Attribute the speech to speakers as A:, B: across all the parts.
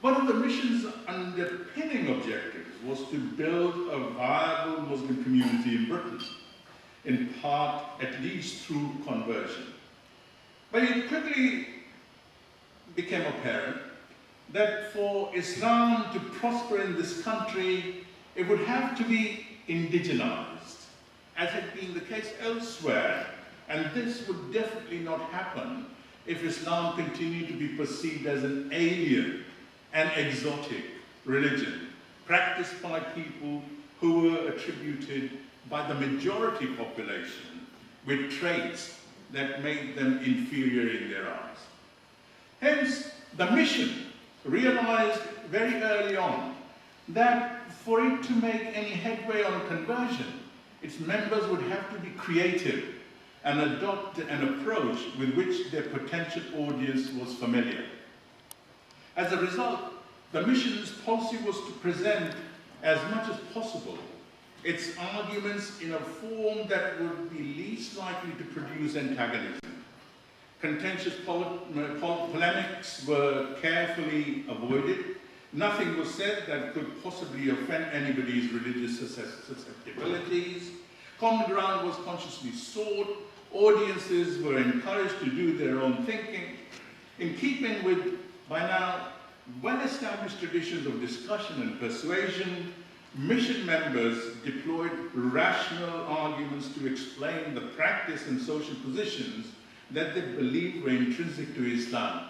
A: One of the mission's underpinning objectives was to build a viable Muslim community in Britain, in part at least through conversion. But it quickly became apparent that for Islam to prosper in this country, it would have to be indigenized, as had been the case elsewhere, and this would definitely not happen if Islam continued to be perceived as an alien and exotic religion, practiced by people who were attributed by the majority population with traits that made them inferior in their eyes. Hence, the mission realized very early on that for it to make any headway on conversion, its members would have to be creative and adopt an approach with which their potential audience was familiar. As a result, the mission's policy was to present as much as possible its arguments in a form that would be least likely to produce antagonism. Contentious polemics were carefully avoided. Nothing was said that could possibly offend anybody's religious susceptibilities. Common ground was consciously sought. Audiences were encouraged to do their own thinking, in keeping with, by now, well-established traditions of discussion and persuasion. Mission members deployed rational arguments to explain the practice and social positions that they believed were intrinsic to Islam.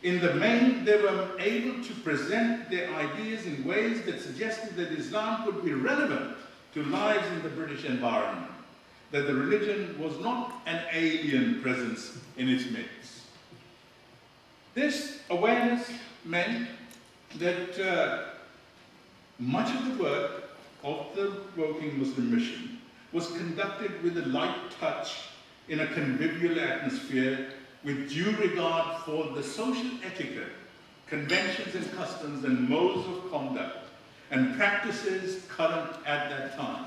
A: In the main, they were able to present their ideas in ways that suggested that Islam could be relevant to lives in the British environment, that the religion was not an alien presence in its midst. This awareness meant that much of the work of the Woking Muslim Mission was conducted with a light touch in a convivial atmosphere with due regard for the social etiquette, conventions and customs and modes of conduct and practices current at that time.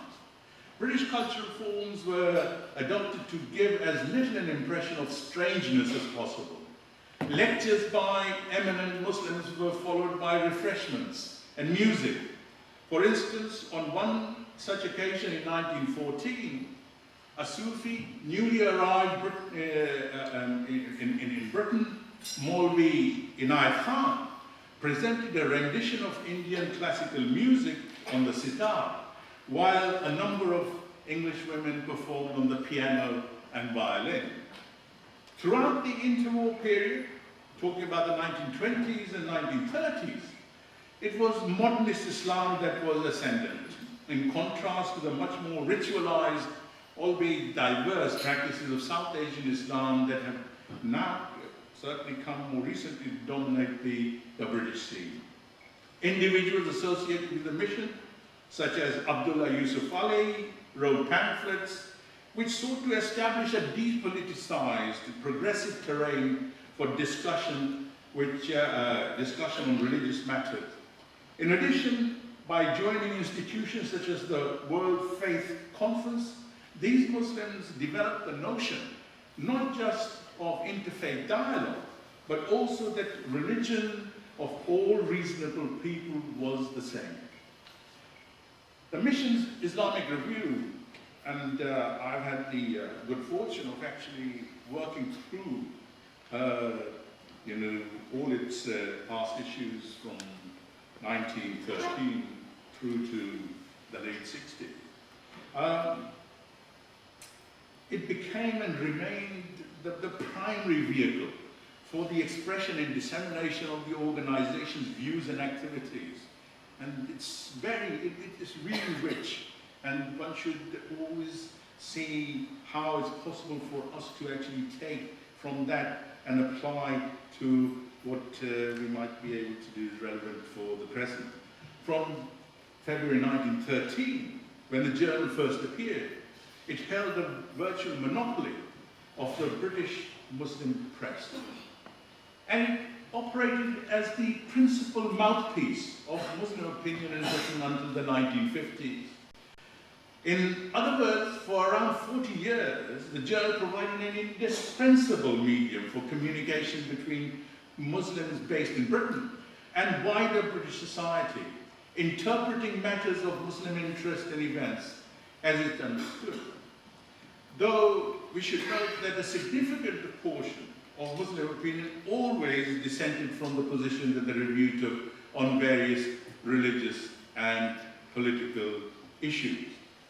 A: British cultural forms were adopted to give as little an impression of strangeness as possible. Lectures by eminent Muslims were followed by refreshments and music. For instance, on one such occasion in 1914, a Sufi newly arrived in Britain, Maulvi Inayat Khan, presented a rendition of Indian classical music on the sitar, while a number of English women performed on the piano and violin. Throughout the interwar period, talking about the 1920s and 1930s, it was modernist Islam that was ascendant, in contrast to the much more ritualized, albeit diverse practices of South Asian Islam that have now certainly come more recently to dominate the British scene. Individuals associated with the mission, such as Abdullah Yusuf Ali, wrote pamphlets which sought to establish a depoliticized, progressive terrain for discussion on religious matters. In addition, by joining institutions such as the World Faith Conference, these Muslims developed the notion not just of interfaith dialogue, but also that religion of all reasonable people was the same. The mission's Islamic Review, and I've had the good fortune of actually working through all its past issues from 1913 through to the late 60s. It became and remained the primary vehicle for the expression and dissemination of the organization's views and activities. And it's really rich, and one should always see how it's possible for us to actually take from that and apply to what we might be able to do is relevant for the present. From February 1913, when the journal first appeared, it held a virtual monopoly of the British Muslim press. And it operated as the principal mouthpiece of Muslim opinion in Britain until the 1950s. In other words, for around 40 years, the journal provided an indispensable medium for communication between Muslims based in Britain and wider British society, interpreting matters of Muslim interest and events as it understood. Though we should note that a significant portion of Muslim opinion always dissented from the position that the review took on various religious and political issues.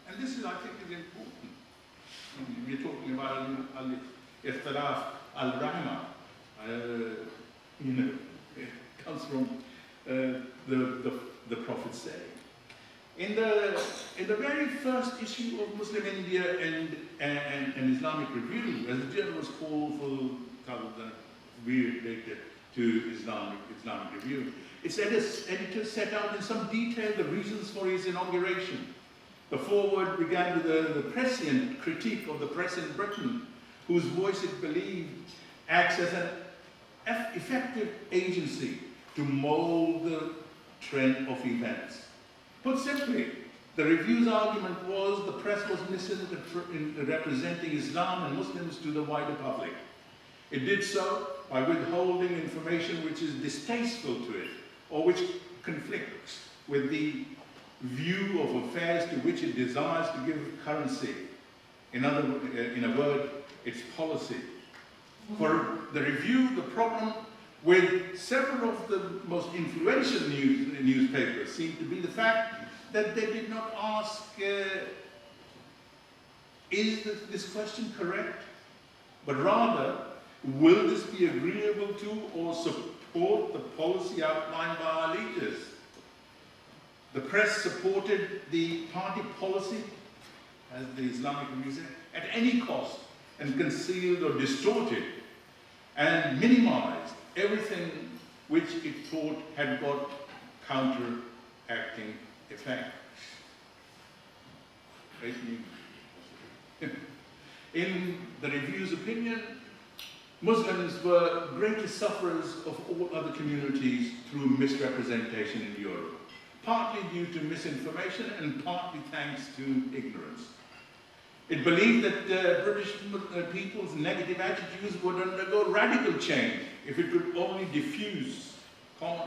A: And this is, I think, is important. We're talking about al-Ikhtilaf al-Rahma. It comes from the Prophet saying. In the very first issue of Muslim India and Islamic Review, as the journal was called for related to Islamic Review, its editor set out in some detail the reasons for his inauguration. The foreword began with the prescient critique of the press in Britain, whose voice it believed acts as an effective agency to mold the trend of events. Put simply, the review's argument was the press was misrepresenting Islam and Muslims to the wider public. It did so by withholding information which is distasteful to it or which conflicts with the view of affairs to which it desires to give currency. In a word, its policy. For the review, the problem with several of the most influential newspapers seemed to be the fact that they did not ask, is this question correct? But rather, will this be agreeable to or support the policy outlined by our leaders? The press supported the party policy, as the Islamic Review said, at any cost, and concealed or distorted and minimized everything which it thought had got counteracting effect. In the review's opinion, Muslims were greatest sufferers of all other communities through misrepresentation in Europe, partly due to misinformation and partly thanks to ignorance. It believed that British people's negative attitudes would undergo radical change if it could only diffuse from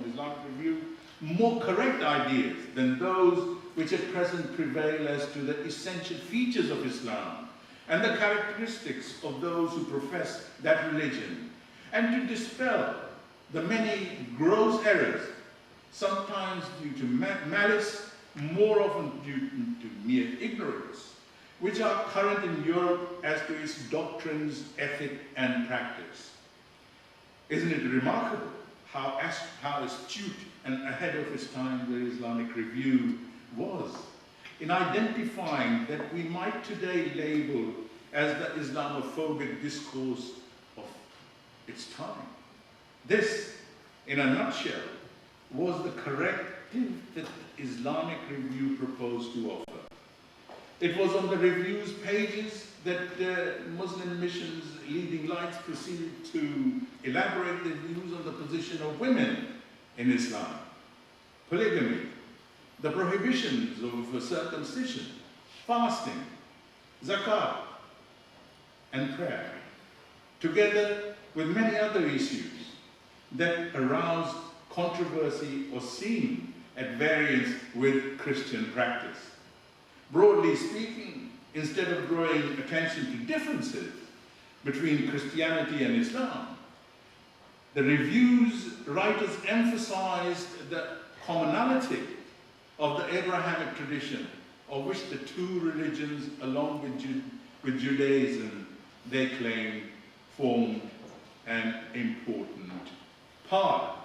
A: Islamic Review more correct ideas than those which at present prevail as to the essential features of Islam and the characteristics of those who profess that religion, and to dispel the many gross errors, sometimes due to malice, more often due to mere ignorance, which are current in Europe as to its doctrines, ethic, and practice. Isn't it remarkable how astute and ahead of its time the Islamic Review was in identifying that we might today label as the Islamophobic discourse of its time? This, in a nutshell, was the corrective that Islamic Review proposed to offer. It was on the review's pages that Muslim Mission's leading lights proceeded to elaborate their views on the position of women in Islam, polygamy, the prohibitions of circumcision, fasting, zakat, and prayer, together with many other issues that aroused controversy or seemed at variance with Christian practice. Broadly speaking, instead of drawing attention to differences between Christianity and Islam, the review's writers emphasized the commonality of the Abrahamic tradition, of which the two religions, along with Judaism, they claim formed an important part.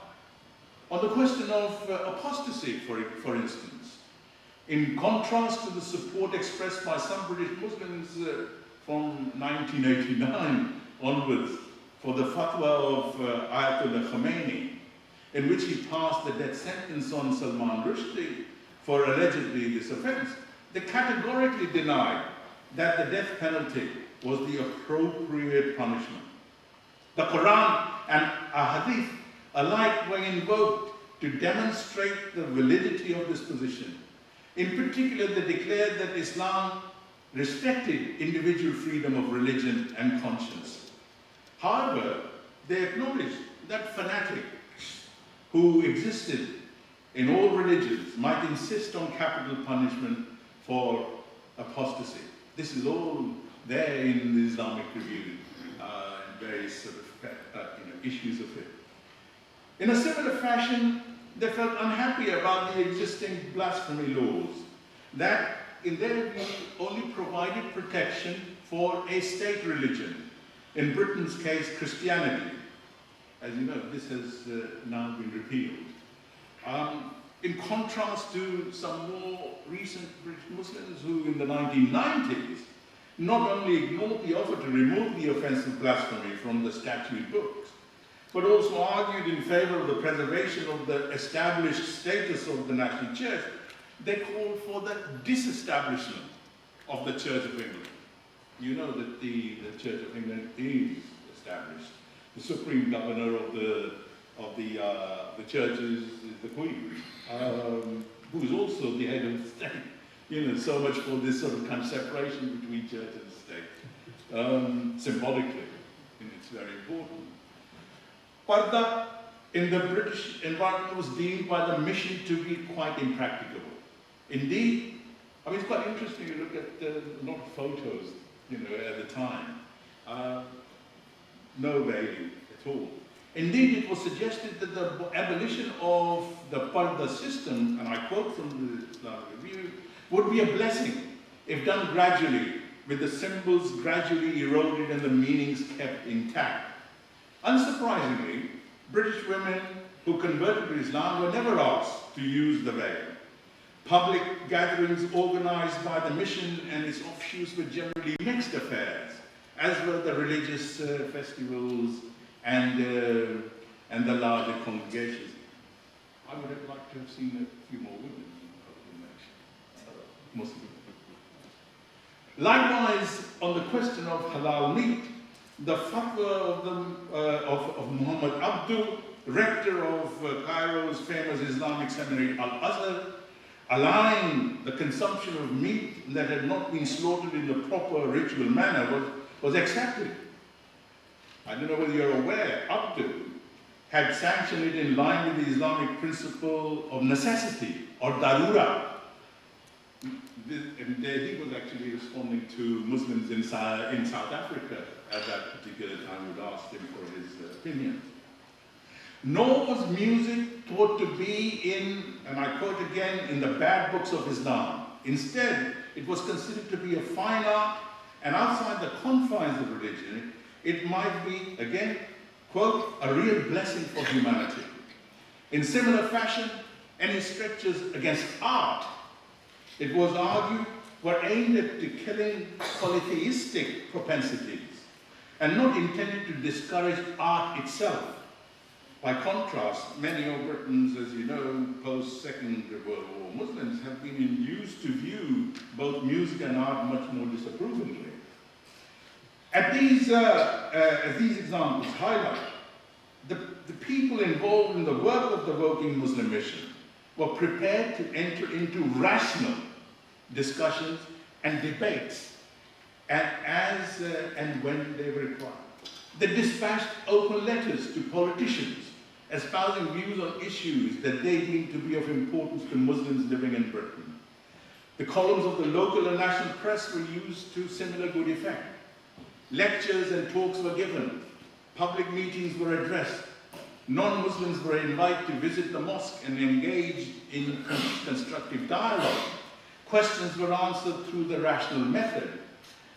A: On the question of apostasy, for instance, in contrast to the support expressed by some British Muslims from 1989 onwards for the fatwa of Ayatollah Khomeini, in which he passed the death sentence on Salman Rushdie for allegedly this offense, they categorically denied that the death penalty was the appropriate punishment. The Quran and Ahadith alike were invoked to demonstrate the validity of this position. In particular, they declared that Islam respected individual freedom of religion and conscience. However, they acknowledged that fanatic who existed in all religions might insist on capital punishment for apostasy. This is all there in the Islamic Review, and various sort of issues of it. In a similar fashion, they felt unhappy about the existing blasphemy laws that, in their view, only provided protection for a state religion. In Britain's case, Christianity. As you know, this has now been repealed. In contrast to some more recent British Muslims who, in the 1990s, not only ignored the offer to remove the offence of blasphemy from the statute books, but also argued in favour of the preservation of the established status of the National Church. They called for the disestablishment of the Church of England. You know that the Church of England is established. The supreme governor of the churches is the Queen, who is also the head of the state. You know, so much for this sort of kind of separation between church and state. Symbolically, and it's very important. Parda in the British environment was deemed by the mission to be quite impracticable. Indeed, I mean, it's quite interesting to look at a lot of photos, you know, at the time. No value at all. Indeed, it was suggested that the abolition of the Parda system, and I quote from the Islamic Review, would be a blessing if done gradually, with the symbols gradually eroded and the meanings kept intact. Unsurprisingly, British women who converted to Islam were never asked to use the veil. Public gatherings organized by the mission and its offshoots were generally mixed affairs, as were the religious festivals and the larger congregations. I would have liked to have seen a few more women in Muslim. Likewise, on the question of halal meat, the fatwa of Muhammad Abdul, rector of Cairo's famous Islamic seminary Al-Azhar, allowing the consumption of meat that had not been slaughtered in the proper ritual manner was accepted. I don't know whether you're aware, Abdul had sanctioned it in line with the Islamic principle of necessity, or darura. And he was actually responding to Muslims in South Africa at that particular time who asked him for his opinion. Nor was music thought to be in, and I quote again, in the bad books of Islam. Instead, it was considered to be a fine art, and outside the confines of religion, it might be, again, quote, a real blessing for humanity. In similar fashion, any strictures against art, it was argued, were aimed at killing polytheistic propensities and not intended to discourage art itself. By contrast, many of Britain's, as you know, post-Second World War Muslims have been induced to view both music and art much more disapprovingly. As these examples highlight, the people involved in the work of the Woking Muslim Mission were prepared to enter into rational discussions and debates as and when they were required. They dispatched open letters to politicians espousing views on issues that they deemed to be of importance to Muslims living in Britain. The columns of the local and national press were used to similar good effect. Lectures and talks were given. Public meetings were addressed. Non-Muslims were invited to visit the mosque and engage in constructive dialogue. Questions were answered through the rational method.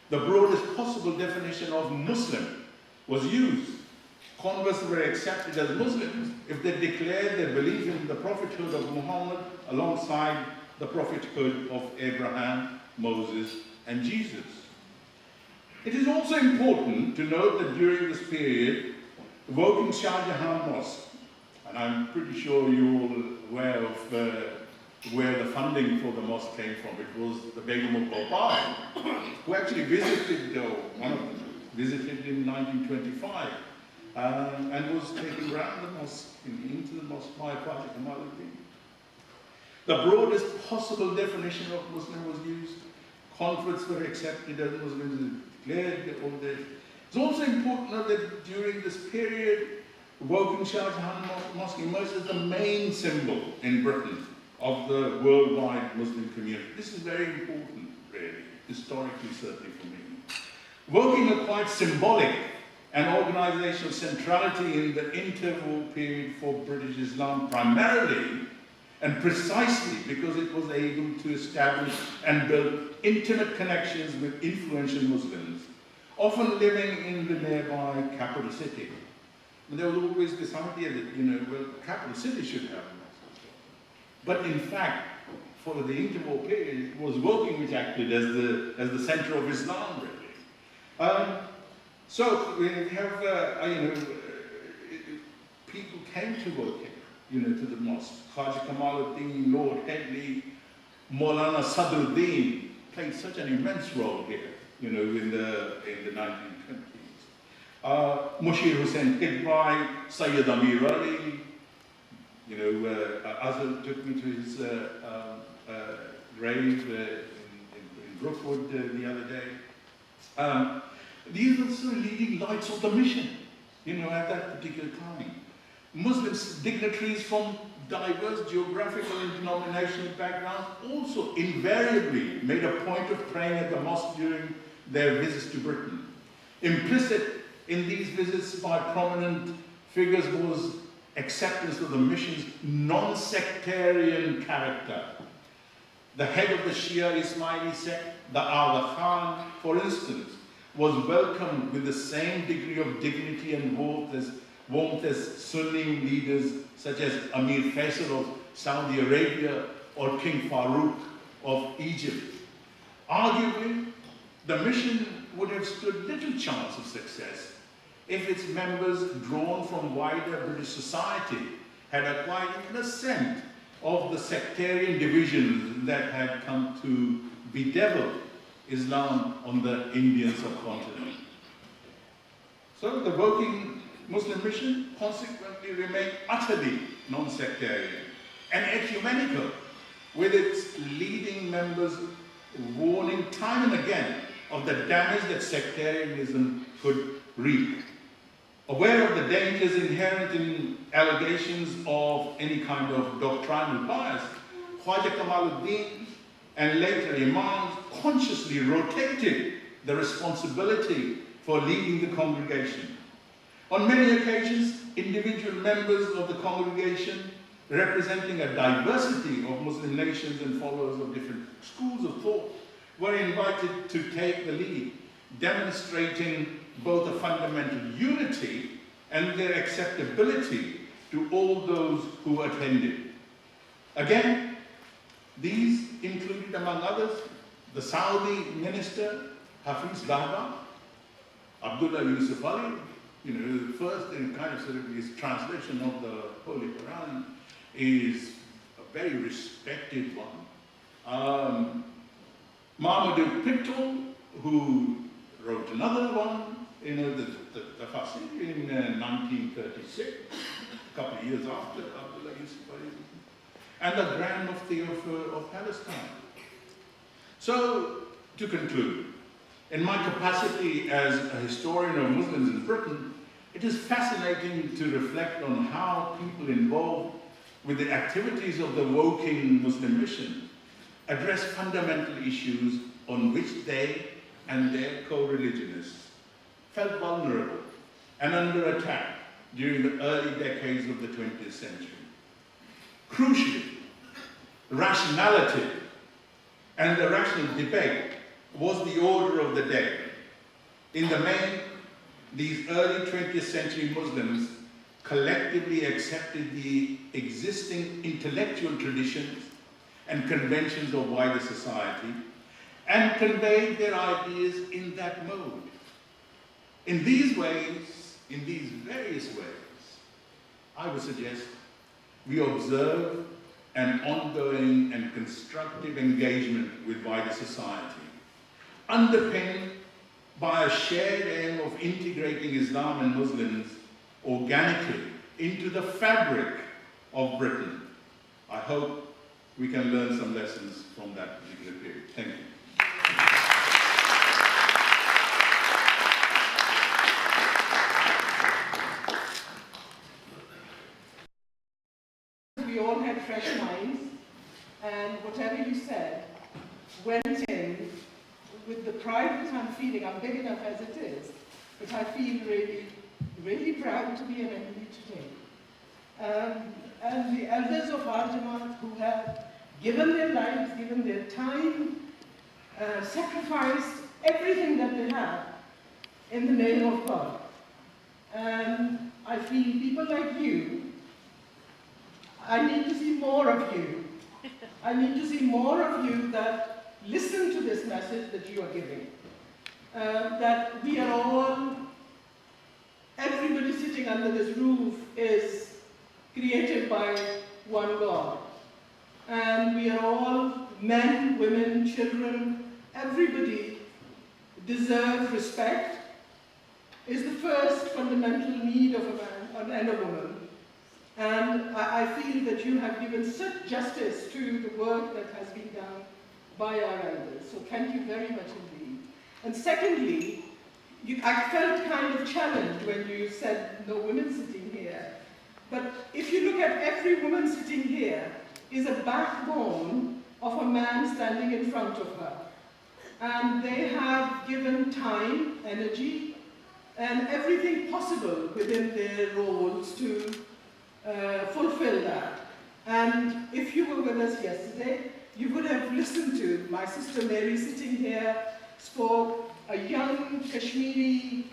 A: The broadest possible definition of Muslim was used. Converts were accepted as Muslims if they declared their belief in the prophethood of Muhammad alongside the prophethood of Abraham, Moses, and Jesus. It is also important to note that during this period, the Woking Shah Jahan Mosque, and I'm pretty sure you're all aware of where the funding for the mosque came from. It was the Begum of Bhopal, who actually visited, one of them visited in 1925, and was taken around the mosque, into the mosque by Fatih Kamaluddin. The broadest possible definition of Muslim was used. Converts were accepted as Muslims and declared all this. It's also important to note that during this period, Woking Shah Jahan Mosque emerged as the main symbol in Britain of the worldwide Muslim community. This is very important, really, historically certainly for me. Woking acquired symbolic and organizational centrality in the interval period for British Islam primarily and precisely because it was able to establish and build intimate connections with influential Muslims, often living in the nearby capital city. And there was always this idea that, well, the capital city should have a mosque. But in fact, for the interval period, it was Woking which acted as the center of Islam, really. So we have, people came to Woking, to the mosque. Khaja Kamaluddin, Lord Headley, Maulana Sadruddin played such an immense role here, in the 1920s. Mushir Hussain Hidbai, Sayyid Amir Ali, Azhar took me to his grave in Brookwood the other day. These are sort of leading lights of the mission, at that particular time. Muslim dignitaries from diverse geographical and denominational backgrounds also invariably made a point of praying at the mosque during their visits to Britain. Implicit in these visits by prominent figures was acceptance of the mission's non-sectarian character. The head of the Shia Ismaili sect, the Agha Khan, for instance, was welcomed with the same degree of dignity and warmth as Sunni leaders such as Amir Faisal of Saudi Arabia or King Farouk of Egypt. Arguably, the mission would have stood little chance of success if its members, drawn from wider British society, had acquired even a scent of the sectarian divisions that had come to bedevil Islam on the Indian subcontinent. So the Woking Muslim mission consequently remained utterly non-sectarian and ecumenical, with its leading members warning time and again of the damage that sectarianism could reap. Aware of the dangers inherent in allegations of any kind of doctrinal bias, Khaja Kamaluddin and later imams consciously rotated the responsibility for leading the congregation. On many occasions, individual members of the congregation, representing a diversity of Muslim nations and followers of different schools of thought, were invited to take the lead, demonstrating both a fundamental unity and their acceptability to all those who attended. Again, these included, among others, the Saudi minister, Hafiz Dahba, Abdullah Yusuf Ali, the first in kind of sort of his translation of the Holy Quran is a very respected one. Mahmoud Pitol, who wrote another one, the Tafsir in 1936, a couple of years after Abdullah Yusuf Ali, and the Grand Mufti of Palestine. So, to conclude, in my capacity as a historian of Muslims in Britain, it is fascinating to reflect on how people involved with the activities of the Woking Muslim mission address fundamental issues on which they and their co-religionists felt vulnerable and under attack during the early decades of the 20th century. Crucially, rationality and the rational debate was the order of the day. In the main, these early 20th century Muslims collectively accepted the existing intellectual traditions and conventions of wider society and conveyed their ideas in that mode. In these ways, in these various ways, I would suggest we observe an ongoing and constructive engagement with wider society, underpinned by a shared aim of integrating Islam and Muslims organically into the fabric of Britain. I hope we can learn some lessons from that particular period. Thank you.
B: we all had fresh minds, and whatever you said went in with the pride that I'm feeling. I'm big enough as it is, but I feel really, really proud to be an MD today. And the elders of our Jamaat who have given their lives, given their time, sacrificed everything that they have in the name of God. And I feel people like you, I need to see more of you. I need to see more of you that listen to this message that you are giving. That we are all, everybody sitting under this roof is created by one God. And we are all men, women, children, everybody deserves respect, is the first fundamental need of a man and a woman. And I feel that you have given such justice to the work that has been done by our elders. So thank you very much indeed. And secondly, I felt kind of challenged when you said no women sitting here. But if you look at every woman sitting here is a backbone of a man standing in front of her. And they have given time, energy, and everything possible within their roles to fulfill that. And if you were with us yesterday, you would have listened to my sister Mary sitting here, spoke, a young Kashmiri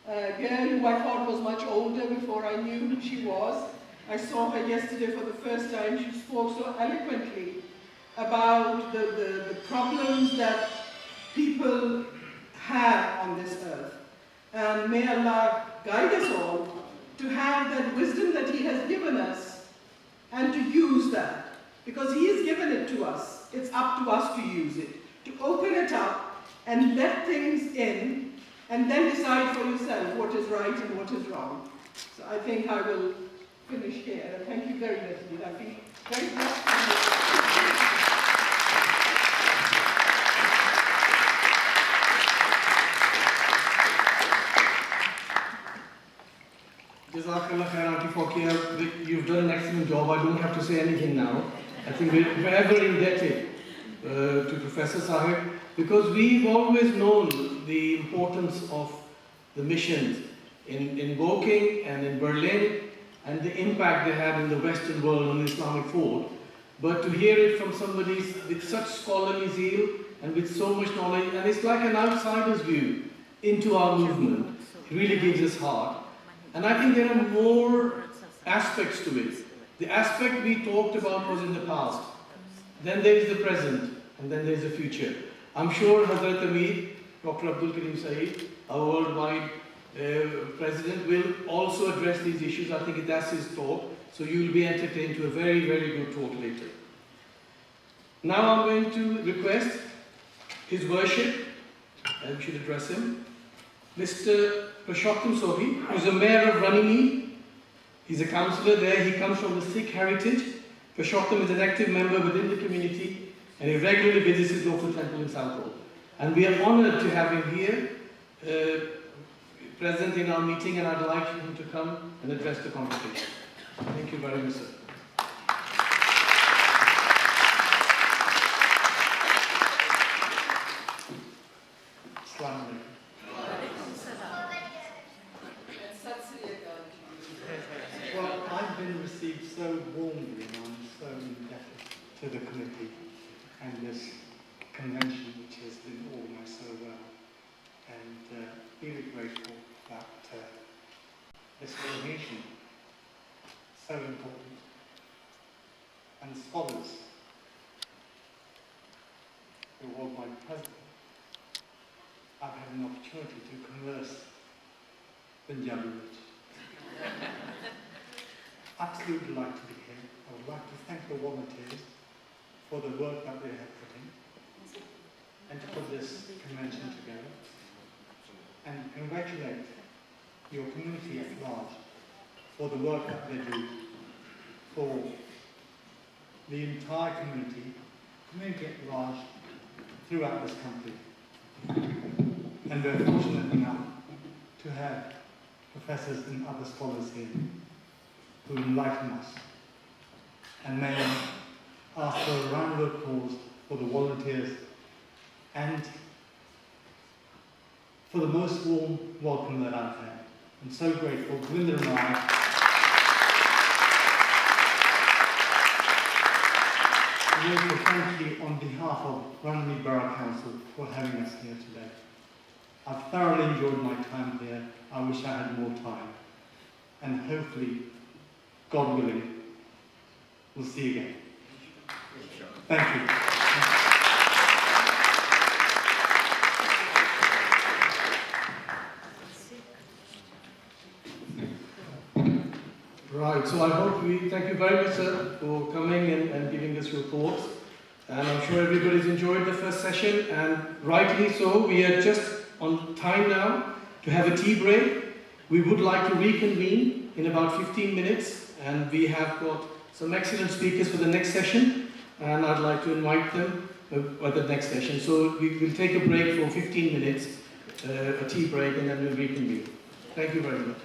B: girl who I thought was much older before I knew who she was. I saw her yesterday for the first time. She spoke so eloquently about the problems that people have on this earth. And may Allah guide us all to have that wisdom that He has given us and to use that. Because He has given it to us. It's up to us to use it, to open it up and let things in and then decide for yourself what is right and what is wrong. So I think I will finish here. Thank you very much indeed. I feel very blessed.
C: Jazakallah khair, Auntie Fokia. You've done an excellent job. I don't have to say anything now. I think we're forever indebted to Professor Sahib, because we've always known the importance of the missions in Woking and in Berlin and the impact they had in the Western world on the Islamic thought. But to hear it from somebody with such scholarly zeal and with so much knowledge, and it's like an outsider's view into our movement, it really gives us heart. And I think there are more aspects to it. The aspect we talked about was in the past. Then there is the present, and then there is the future. I'm sure Hazrat Amir, Dr. Abdul Karim Saeed, our worldwide president, will also address these issues. I think that's his talk. So you will be entertained to a very, very good talk later. Now I'm going to request His Worship, and we should address him, Mr. Purushottam Sohi, who's the mayor of Ranini. He's a councillor there. He comes from the Sikh heritage. Purushottam is an active member within the community, and he regularly visits his local temple in Southall. And we are honoured to have him here, present in our meeting, and I'd like him to come and address the congregation. Thank you very much, sir. Assalamu alaikum. Well, I've been received so warmly, and I'm so indebted to the committee and this convention, which has been organised so well, and really grateful that this recognition is so important. And scholars, the worldwide president, I've had an opportunity to converse Punjabi with. Absolute delight to be here. I would like to thank the volunteers for the work that they have put in and to put this convention together, and congratulate your community at large for the work that they do for the entire community at large throughout this country. And we're fortunate enough to have professors and other scholars here who enlighten us.
D: And may I ask for a round of applause for the volunteers and for the most warm welcome that I've had. I'm so grateful. Gwyndr and I to thank you on behalf of Ranelagh Borough Council for having us here today. I've thoroughly enjoyed my time here. I wish I had more time. And hopefully, God willing, we'll see you again. Thank you.
C: Right, so I hope thank you very much, sir, for coming and giving us your thoughts. And I'm sure everybody's enjoyed the first session, and rightly so. We are just on time now to have a tea break. We would like to reconvene in about 15 minutes, and we have got some excellent speakers for the next session, and I'd like to invite them at the next session. So we will take a break for 15 minutes, a tea break, and then we'll reconvene. Thank you very much.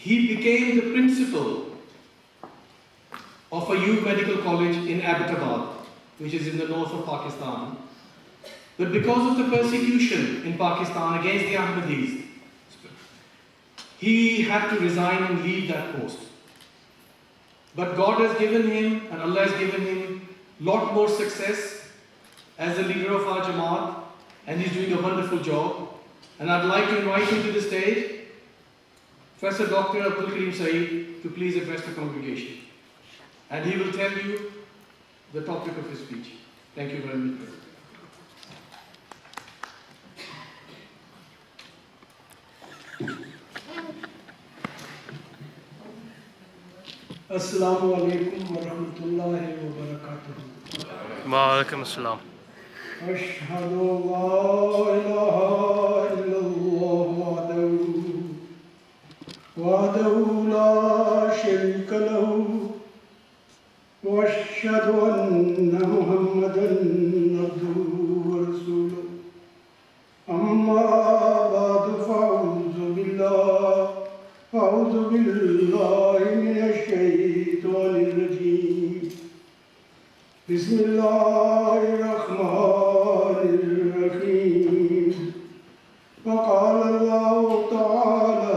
C: he became the principal of a youth medical college in Abbottabad, which is in the north of Pakistan. But because of the persecution in Pakistan against the Ahmadis, he had to resign and leave that post. But God has given him, and Allah has given him, lot more success as a leader of our Jamaat, and he's doing a wonderful job. And I'd like to invite him to the stage, Professor Dr. Abdul Karim Saeed, to please address the congregation. And he will tell you the topic of his speech. Thank you very much.
E: Assalamu alaikum wa rahmatullahi wa barakatuh.
F: Wa alaikum assalam.
E: Ashhadu an la ilaha illallah wahdahu la sharika lahu wa ashhadu anna Muhammadan abduhu wa rasuluhu. Amma ba'du fa'udhu billah أعوذ بالله من الشيطان الرجيم بسم الله الرحمن الرحيم وقال الله تعالى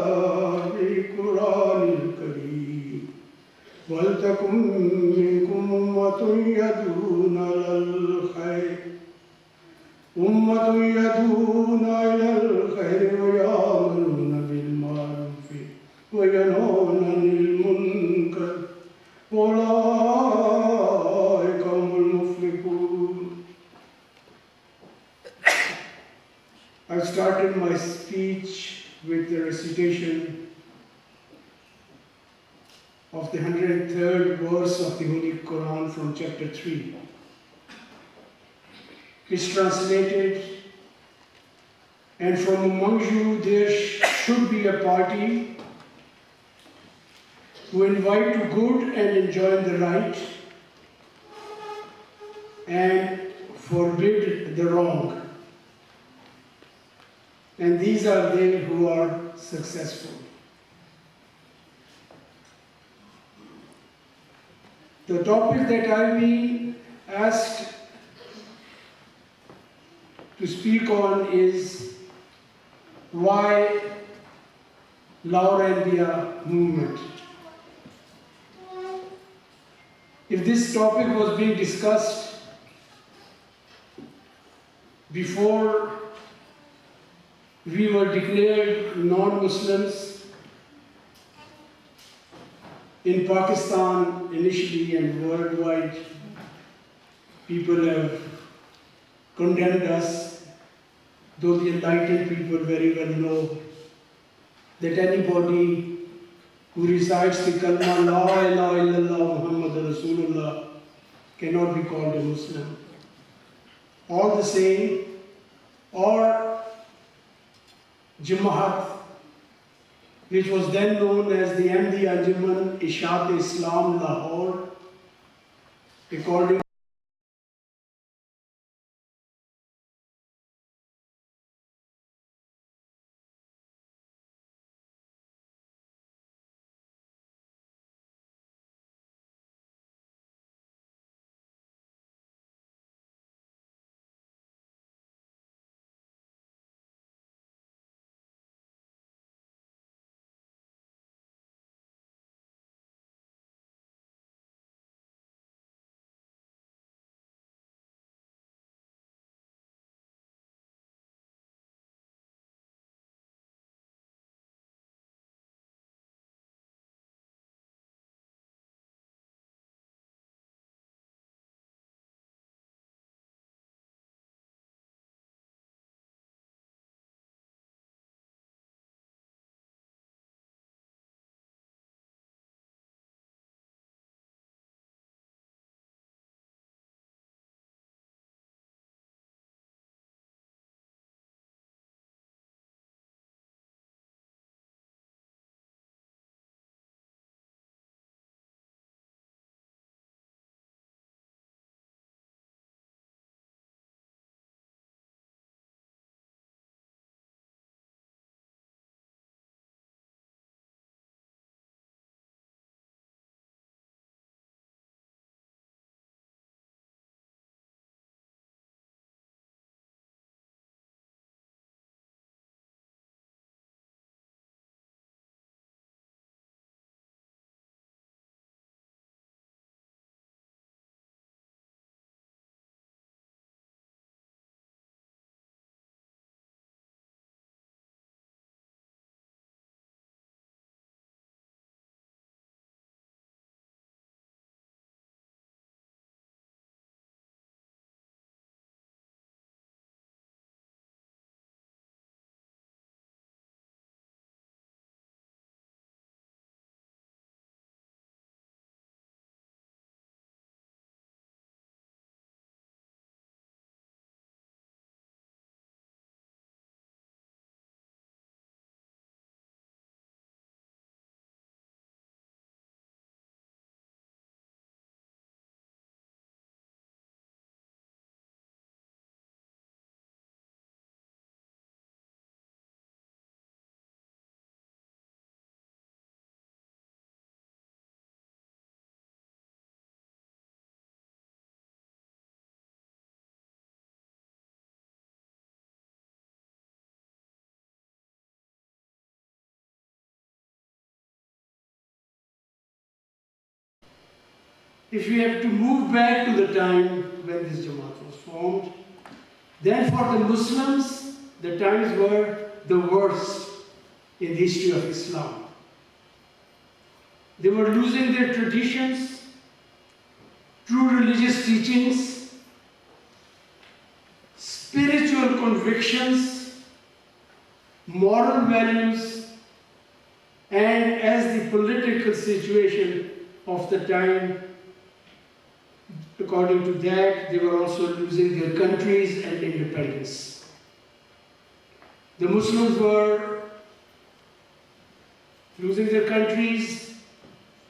E: في القرآن الكريم ولتكن منكم أمة يدعون إلى الخير ويأمرون بالمعروف وينهون عن المنكر أولئك هم المفلحون. I started my speech with the recitation of the 103rd verse of the Holy Quran from chapter 3. It's translated, and from among you there should be a party who invite to good and enjoin the right and forbid the wrong. And these are they who are successful. The topic that I've been asked to speak on is why Law and India movement. If this topic was being discussed before we were declared non-Muslims in Pakistan initially and worldwide, people have condemned us, though the enlightened people very well know that anybody who recites the kalma La ilaha illallah Muhammad Rasulullah cannot be called a Muslim. All the same, or Jamaat, which was then known as the Ahmadi Anjuman Ishat-e-Islam Lahore, according if we have to move back to the time when this Jamaat was formed, then for the Muslims, the times were the worst in the history of Islam. They were losing their traditions, true religious teachings, spiritual convictions, moral values, and as the political situation of the time, according to that, they were also losing their countries and independence. The Muslims were losing their countries.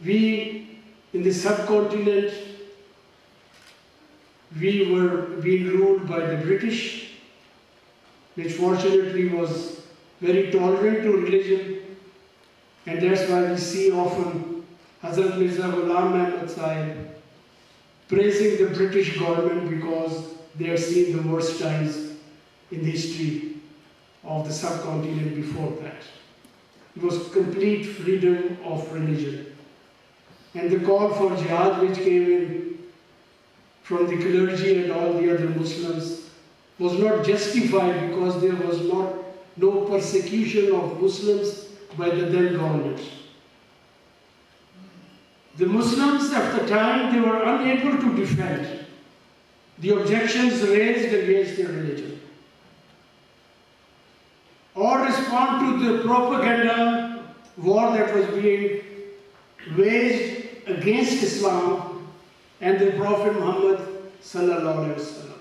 E: We, in the subcontinent, we were being ruled by the British, which fortunately was very tolerant to religion, and that's why we see often Hazrat Mirza Ghulam Ahmad Sahib praising the British government because they had seen the worst times in the history of the subcontinent before that. It was complete freedom of religion. And the call for jihad which came in from the clergy and all the other Muslims was not justified because there was no persecution of Muslims by the then government. The Muslims at the time, they were unable to defend the objections raised against their religion or respond to the propaganda war that was being waged against Islam and the Prophet Muhammad sallallahu alaihi wasallam.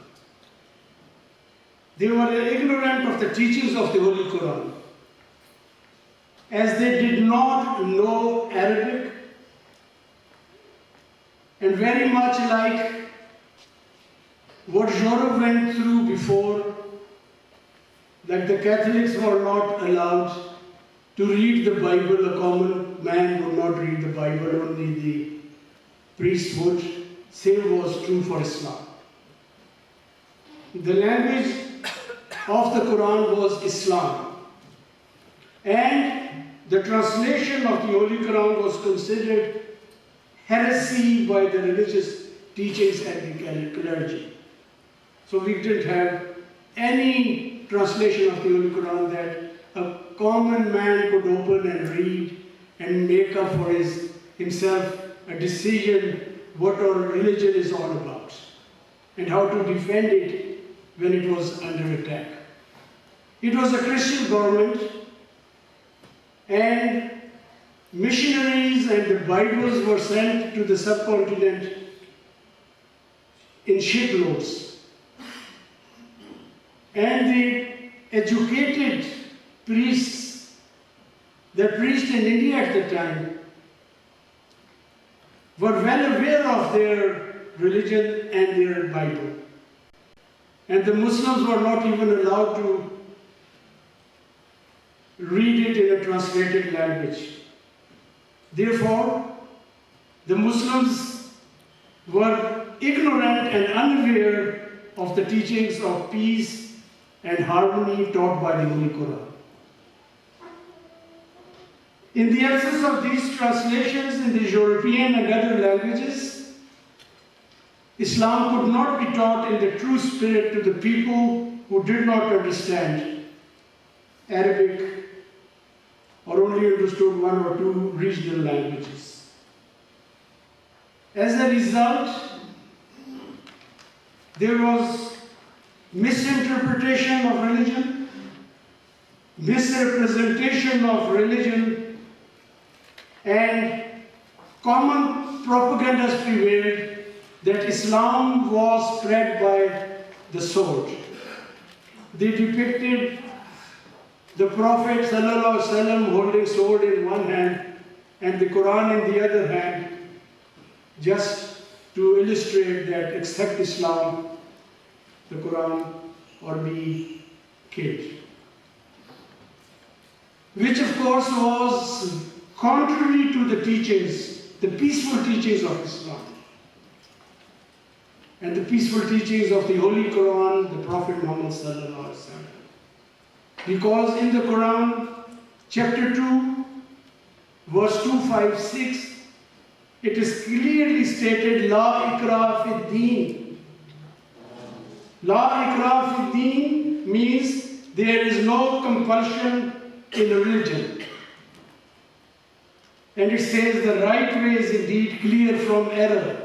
E: They were ignorant of the teachings of the Holy Quran, as they did not know Arabic, and very much like what Europe went through before, that the Catholics were not allowed to read the Bible. A common man would not read the Bible, only the priest would. Same was true for Islam. The language of the Quran was Islam, and the translation of the Holy Quran was considered heresy by the religious teachings and the clergy. So we didn't have any translation of the Holy Quran that a common man could open and read and make up for himself a decision what our religion is all about and how to defend it when it was under attack. It was a Christian government, and missionaries and the Bibles were sent to the subcontinent in shiploads. And the educated priests that preached in India at the time were well aware of their religion and their Bible. And the Muslims were not even allowed to read it in a translated language. Therefore, the Muslims were ignorant and unaware of the teachings of peace and harmony taught by the Holy Quran. In the absence of these translations in the European and other languages, Islam could not be taught in the true spirit to the people who did not understand Arabic or only understood one or two regional languages. As a result, there was misinterpretation of religion, misrepresentation of religion, and common propagandas prevailed that Islam was spread by the sword. They depicted the Prophet ﷺ holding sword in one hand and the Quran in the other hand, just to illustrate that accept Islam, the Quran, or be killed. Which of course was contrary to the teachings, the peaceful teachings of Islam and the peaceful teachings of the Holy Quran, the Prophet Muhammad sallallahu alaihi wasallam. Because in the Quran, chapter 2, verse 256, it is clearly stated, La ikrah fi deen. La ikrah fi deen means there is no compulsion in religion. And it says the right way is indeed clear from error.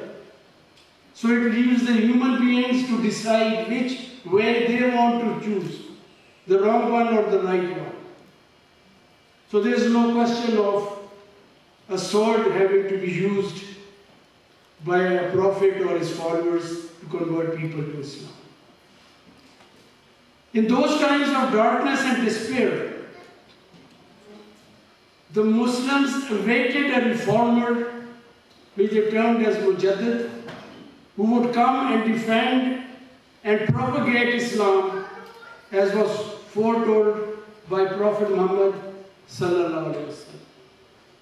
E: So it leaves the human beings to decide which way they want to choose, the wrong one or the right one. So there is no question of a sword having to be used by a prophet or his followers to convert people to Islam. In those times of darkness and despair, the Muslims awaited a reformer, which they termed as Mujaddid, who would come and defend and propagate Islam as was foretold by Prophet Muhammad sallallahu alaihi wasallam.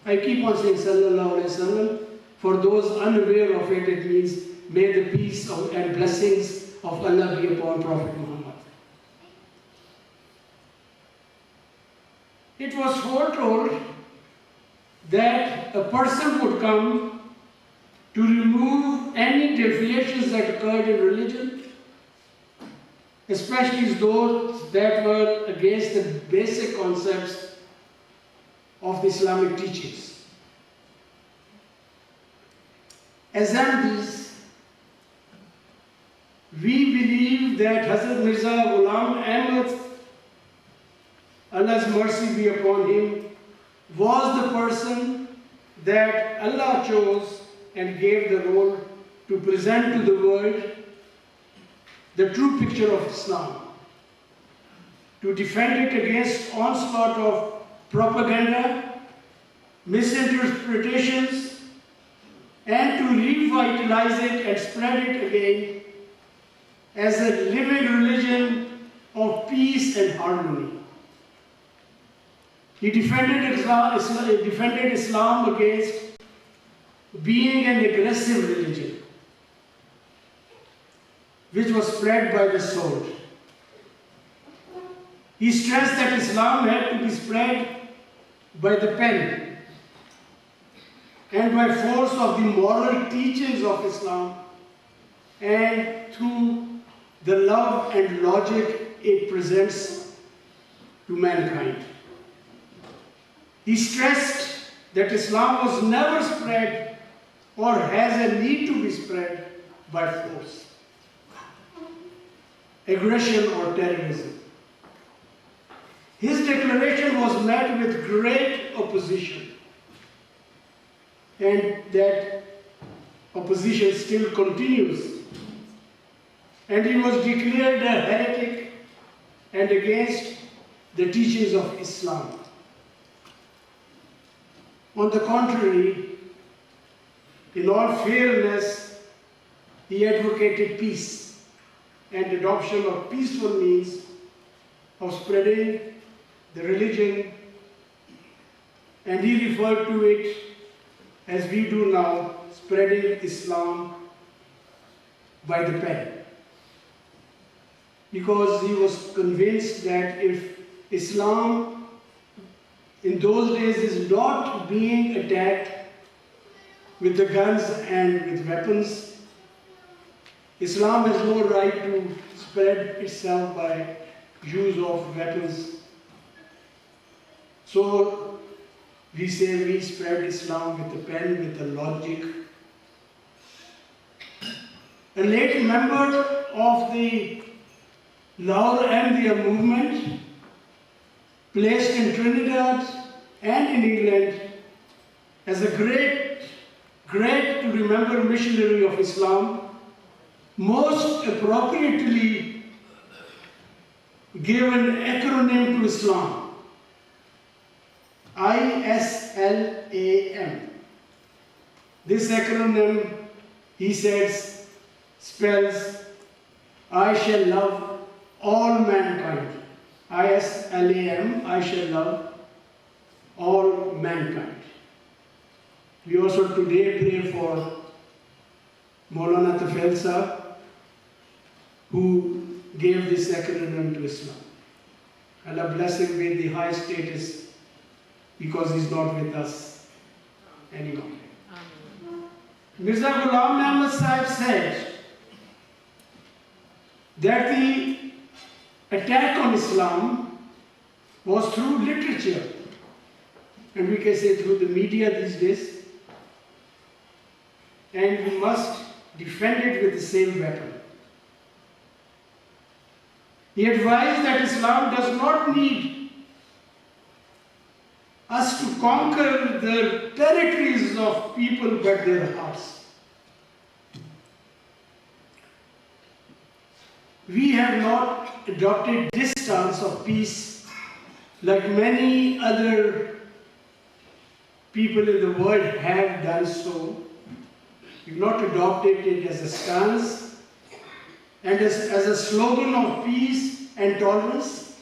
E: I keep on saying sallallahu alaihi wasallam. For those unaware of it, it means may the peace and blessings of Allah be upon Prophet Muhammad. It was foretold that a person would come to remove any deviations that occurred in religion, especially those that were against the basic concepts of the Islamic teachings. Assemblies, we believe that Hazrat Mirza Ghulam Ahmad, Allah's mercy be upon him, was the person that Allah chose and gave the role to present to the world the true picture of Islam, to defend it against onslaught of propaganda, misinterpretations, and to revitalize it and spread it again as a living religion of peace and harmony. He defended Islam against being an aggressive religion, which was spread by the sword. He stressed that Islam had to be spread by the pen and by force of the moral teachings of Islam and through the love and logic it presents to mankind. He stressed that Islam was never spread or has a need to be spread by force, aggression or terrorism. His declaration was met with great opposition, and that opposition still continues. And he was declared a heretic and against the teachings of Islam. On the contrary, in all fairness, he advocated peace and adoption of peaceful means of spreading the religion, and he referred to it as we do now, spreading Islam by the pen. Because he was convinced that if Islam in those days is not being attacked with the guns and with weapons, Islam has no right to spread itself by use of weapons. So we say we spread Islam with the pen, with the logic. A late member of the Lahore Ahmadiyya movement, placed in Trinidad and in England as a great to remember missionary of Islam, most appropriately gave an acronym to Islam, ISLAM. This acronym, he says, spells I shall love all mankind. ISLAM, I shall love all mankind. We also today pray for Maulana Tafel Sahib, who gave this acronym to Islam. Allah bless him with the high status because he's not with us anymore.
F: Amen.
E: Mirza Ghulam Ahmad Sahib said that the attack on Islam was through literature, and we can say through the media these days, and we must defend it with the same weapon. He advised that Islam does not need us to conquer the territories of people but their hearts. We have not adopted this stance of peace like many other people in the world have done so. We've not adopted it as a stance and as a slogan of peace and tolerance,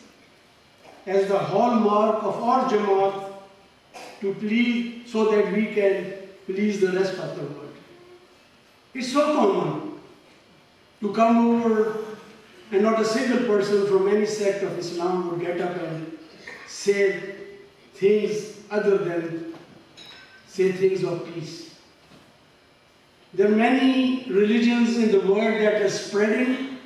E: as the hallmark of our Jamaat, to please, so that we can please the rest of the world. It's so common to come over, and not a single person from any sect of Islam would get up and say things other than say things of peace. There are many religions in the world that are spreading,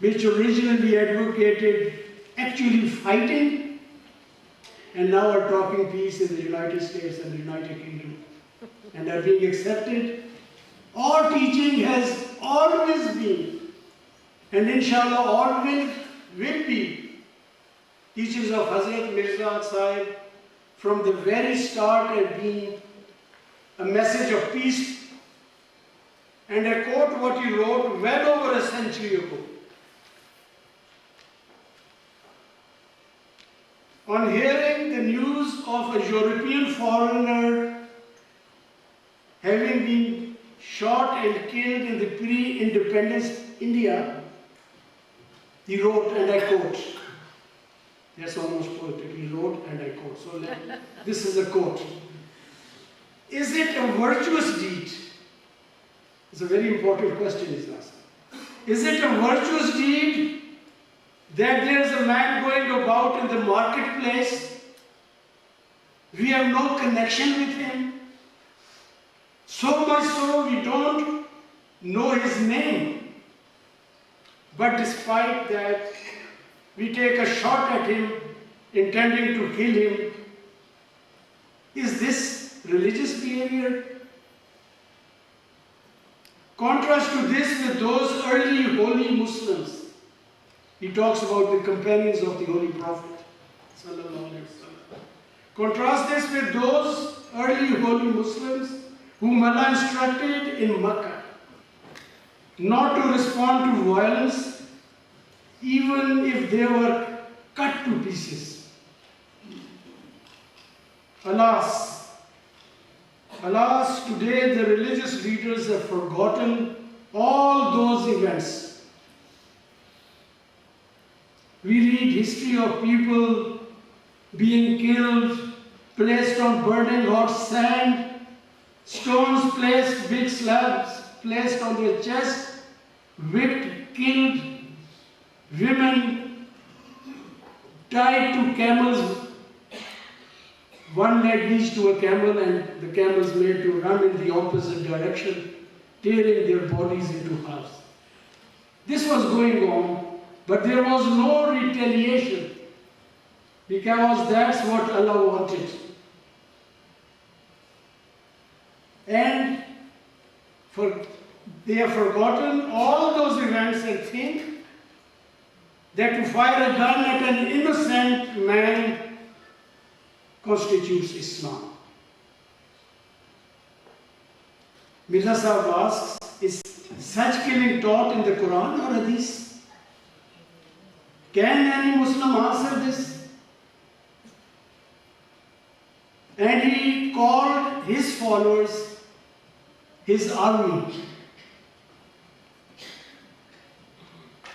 E: which originally advocated actually fighting, and now are talking peace in the United States and the United Kingdom, and are being accepted. Our teaching has always been, and inshallah always will be, teachings of Hazrat Mirza Sahib from the very start have been a message of peace. And I quote what he wrote well over a century ago. On hearing the news of a European foreigner having been shot and killed in the pre-independence India, he wrote, and I quote, that's almost poetic, he wrote and I quote, so this is a quote. Is it a virtuous deed? It's a very important question he's asking. Is it a virtuous deed that there is a man going about in the marketplace? We have no connection with him. So much so we don't know his name. But despite that, we take a shot at him, intending to kill him. Is this religious behavior? Contrast to this with those early holy Muslims. He talks about the companions of the Holy Prophet. Contrast this with those early holy Muslims whom Allah instructed in Makkah not to respond to violence even if they were cut to pieces. Alas, today the religious leaders have forgotten all those events. We read history of people being killed, placed on burning hot sand, stones placed, big slabs placed on their chest, whipped, killed, women tied to camels, one leg each to a camel, and the camels made to run in the opposite direction, tearing their bodies into halves. This was going on, but there was no retaliation, because that's what Allah wanted. And they have forgotten all those events and think that to fire a gun at an innocent man constitutes Islam. Mirza Sahib asks, is such killing taught in the Quran or Hadith? Can any Muslim answer this? And he called his followers his army.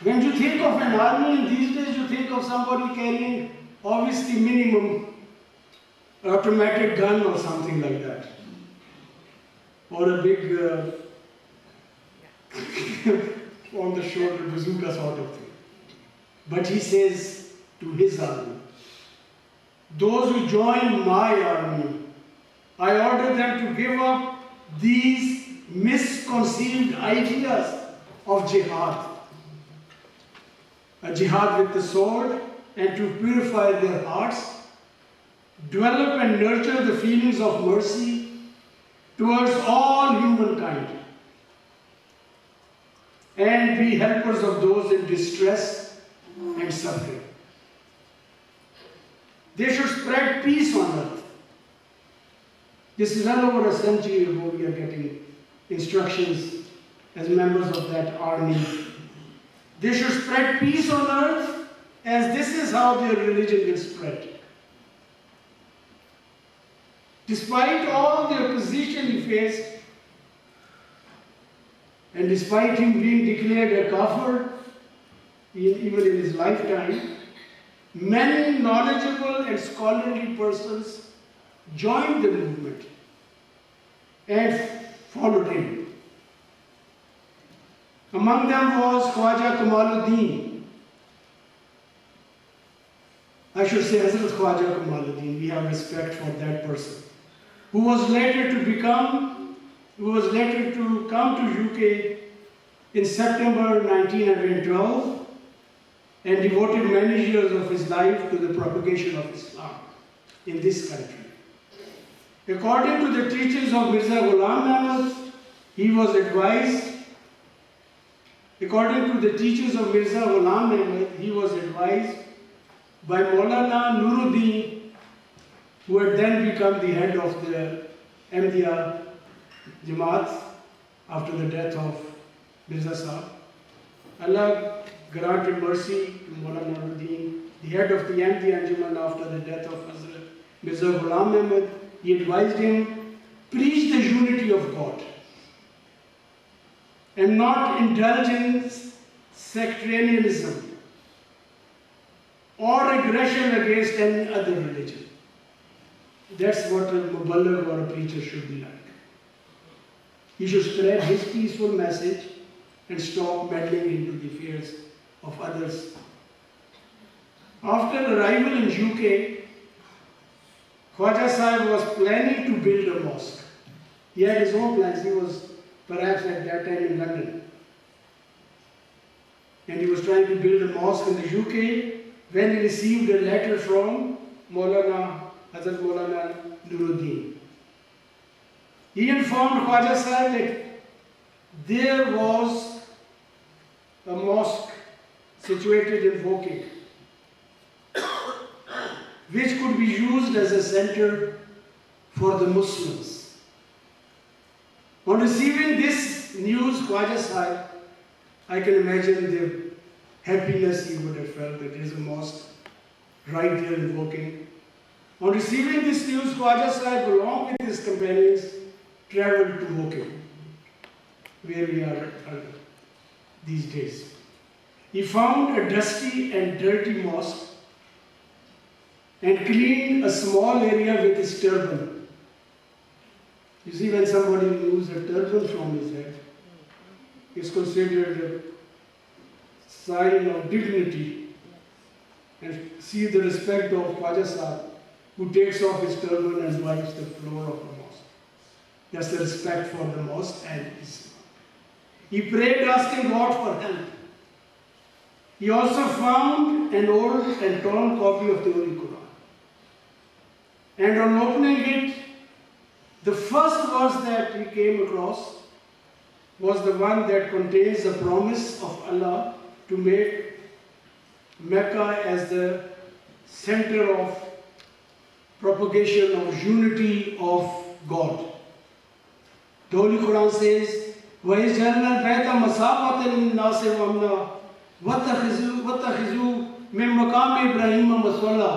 E: When you think of an army in these days, you think of somebody carrying obviously minimum automatic gun or something like that. Or a big on the shoulder bazooka sort of thing. But he says to his army, those who join my army, I order them to give up these misconceived ideas of jihad. A jihad with the sword, and to purify their hearts, develop and nurture the feelings of mercy towards all humankind, and be helpers of those in distress and suffering. They should spread peace on earth. This is well over a century ago we are getting instructions as members of that army. They should spread peace on earth, as this is how their religion will spread. Despite all the opposition he faced, and despite him being declared a kafir, even in his lifetime, many knowledgeable and scholarly persons joined the movement and followed him. Among them was Khwaja Kamaluddin. I should say Hazrat Khwaja Kamaluddin, we have respect for that person, who was later to come to UK in September 1912 and devoted many years of his life to the propagation of Islam in this country. According to the teachings of Mirza Ghulam Ahmad, he was advised by Maulana Nuruddin, who had then become the head of the Ahmadiyya Jamaat after the death of Mirza Sahib. Allah granted mercy to Maulana Nuruddin, the head of the Ahmadiyya Anjuman after the death of Hazrat Mirza Ghulam Ahmad. He advised him, preach the unity of God and not indulge in sectarianism or aggression against any other religion. That's what a muballigh or a preacher should be like. He should spread his peaceful message and stop meddling into the affairs of others. After arrival in UK, Khwaja Sahib was planning to build a mosque. He had his own plans. He was perhaps at that time in London. And he was trying to build a mosque in the UK when he received a letter from Hazrat Maulana Nuruddin. He informed Khwaja Sahib that there was a mosque situated in Woking, which could be used as a center for the Muslims. On receiving this news, Khwaja Sahib, I can imagine the happiness he would have felt that there is a mosque right there in Woking. On receiving this news, Khwaja Sahib, along with his companions, traveled to Woking, where we are these days. He found a dusty and dirty mosque and cleaned a small area with his turban. You see, when somebody removes a turban from his head, it's considered a sign of dignity. And see the respect of Khwaja Sahib, who takes off his turban and wipes the floor of the mosque. That's the respect for the mosque and Islam. He prayed asking God for help. He also found an old and torn copy of the Holy Quran. And on opening it, the first verse that he came across was the one that contains the promise of Allah to make Mecca as the center of propagation of unity of God. The Holy Quran says, وَإِجْعَلْنَا الْبَيْتَ مَثَابَةً لِلنَّاسِ وَأَمْنًا وَاتَّخِذُوا مِن مَّقَامِ إِبْرَاهِيمَ مُصَلًّى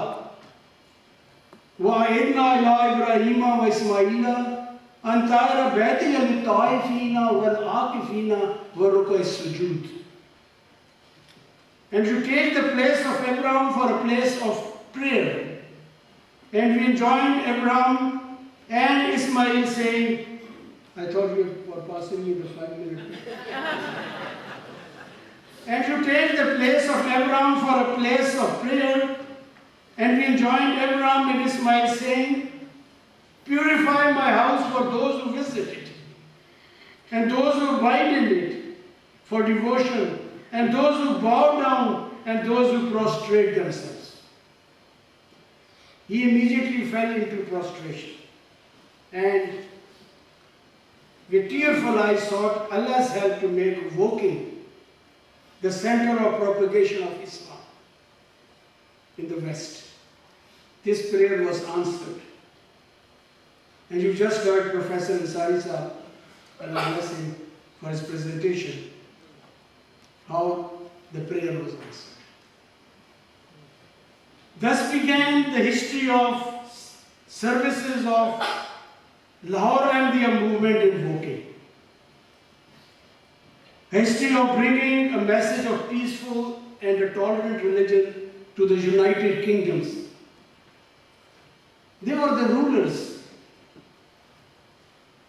E: وَأَعِدْنَا إِلَىٰ إِبْرَاهِيمَ وَإِسْمَاعِيلَ أَن طَهِّرَ بَيْتِيَ لِلطَّائِفِينَ وَالْعَاكِفِينَ وَرُكَعِ السُّجُودِ. And you take the place of Abraham for a place of prayer. And we joined Abraham and Ismail saying, I thought you were passing me the 5 minutes. And you take the place of Abraham for a place of prayer. And we joined Abraham and Ismail saying, purify my house for those who visit it. and those who abide in it for devotion, and those who bow down, and those who prostrate themselves. He immediately fell into prostration, and with tearful eyes sought Allah's help to make Woking the center of propagation of Islam in the West. This prayer was answered. And you just heard Professor Ansari Sahib, Allah bless him, for his presentation, how the prayer was answered. Thus began the history of services of Lahore Ahmadiyya movement in Woking. A history of bringing a message of peaceful and a tolerant religion to the United Kingdoms. They were the rulers.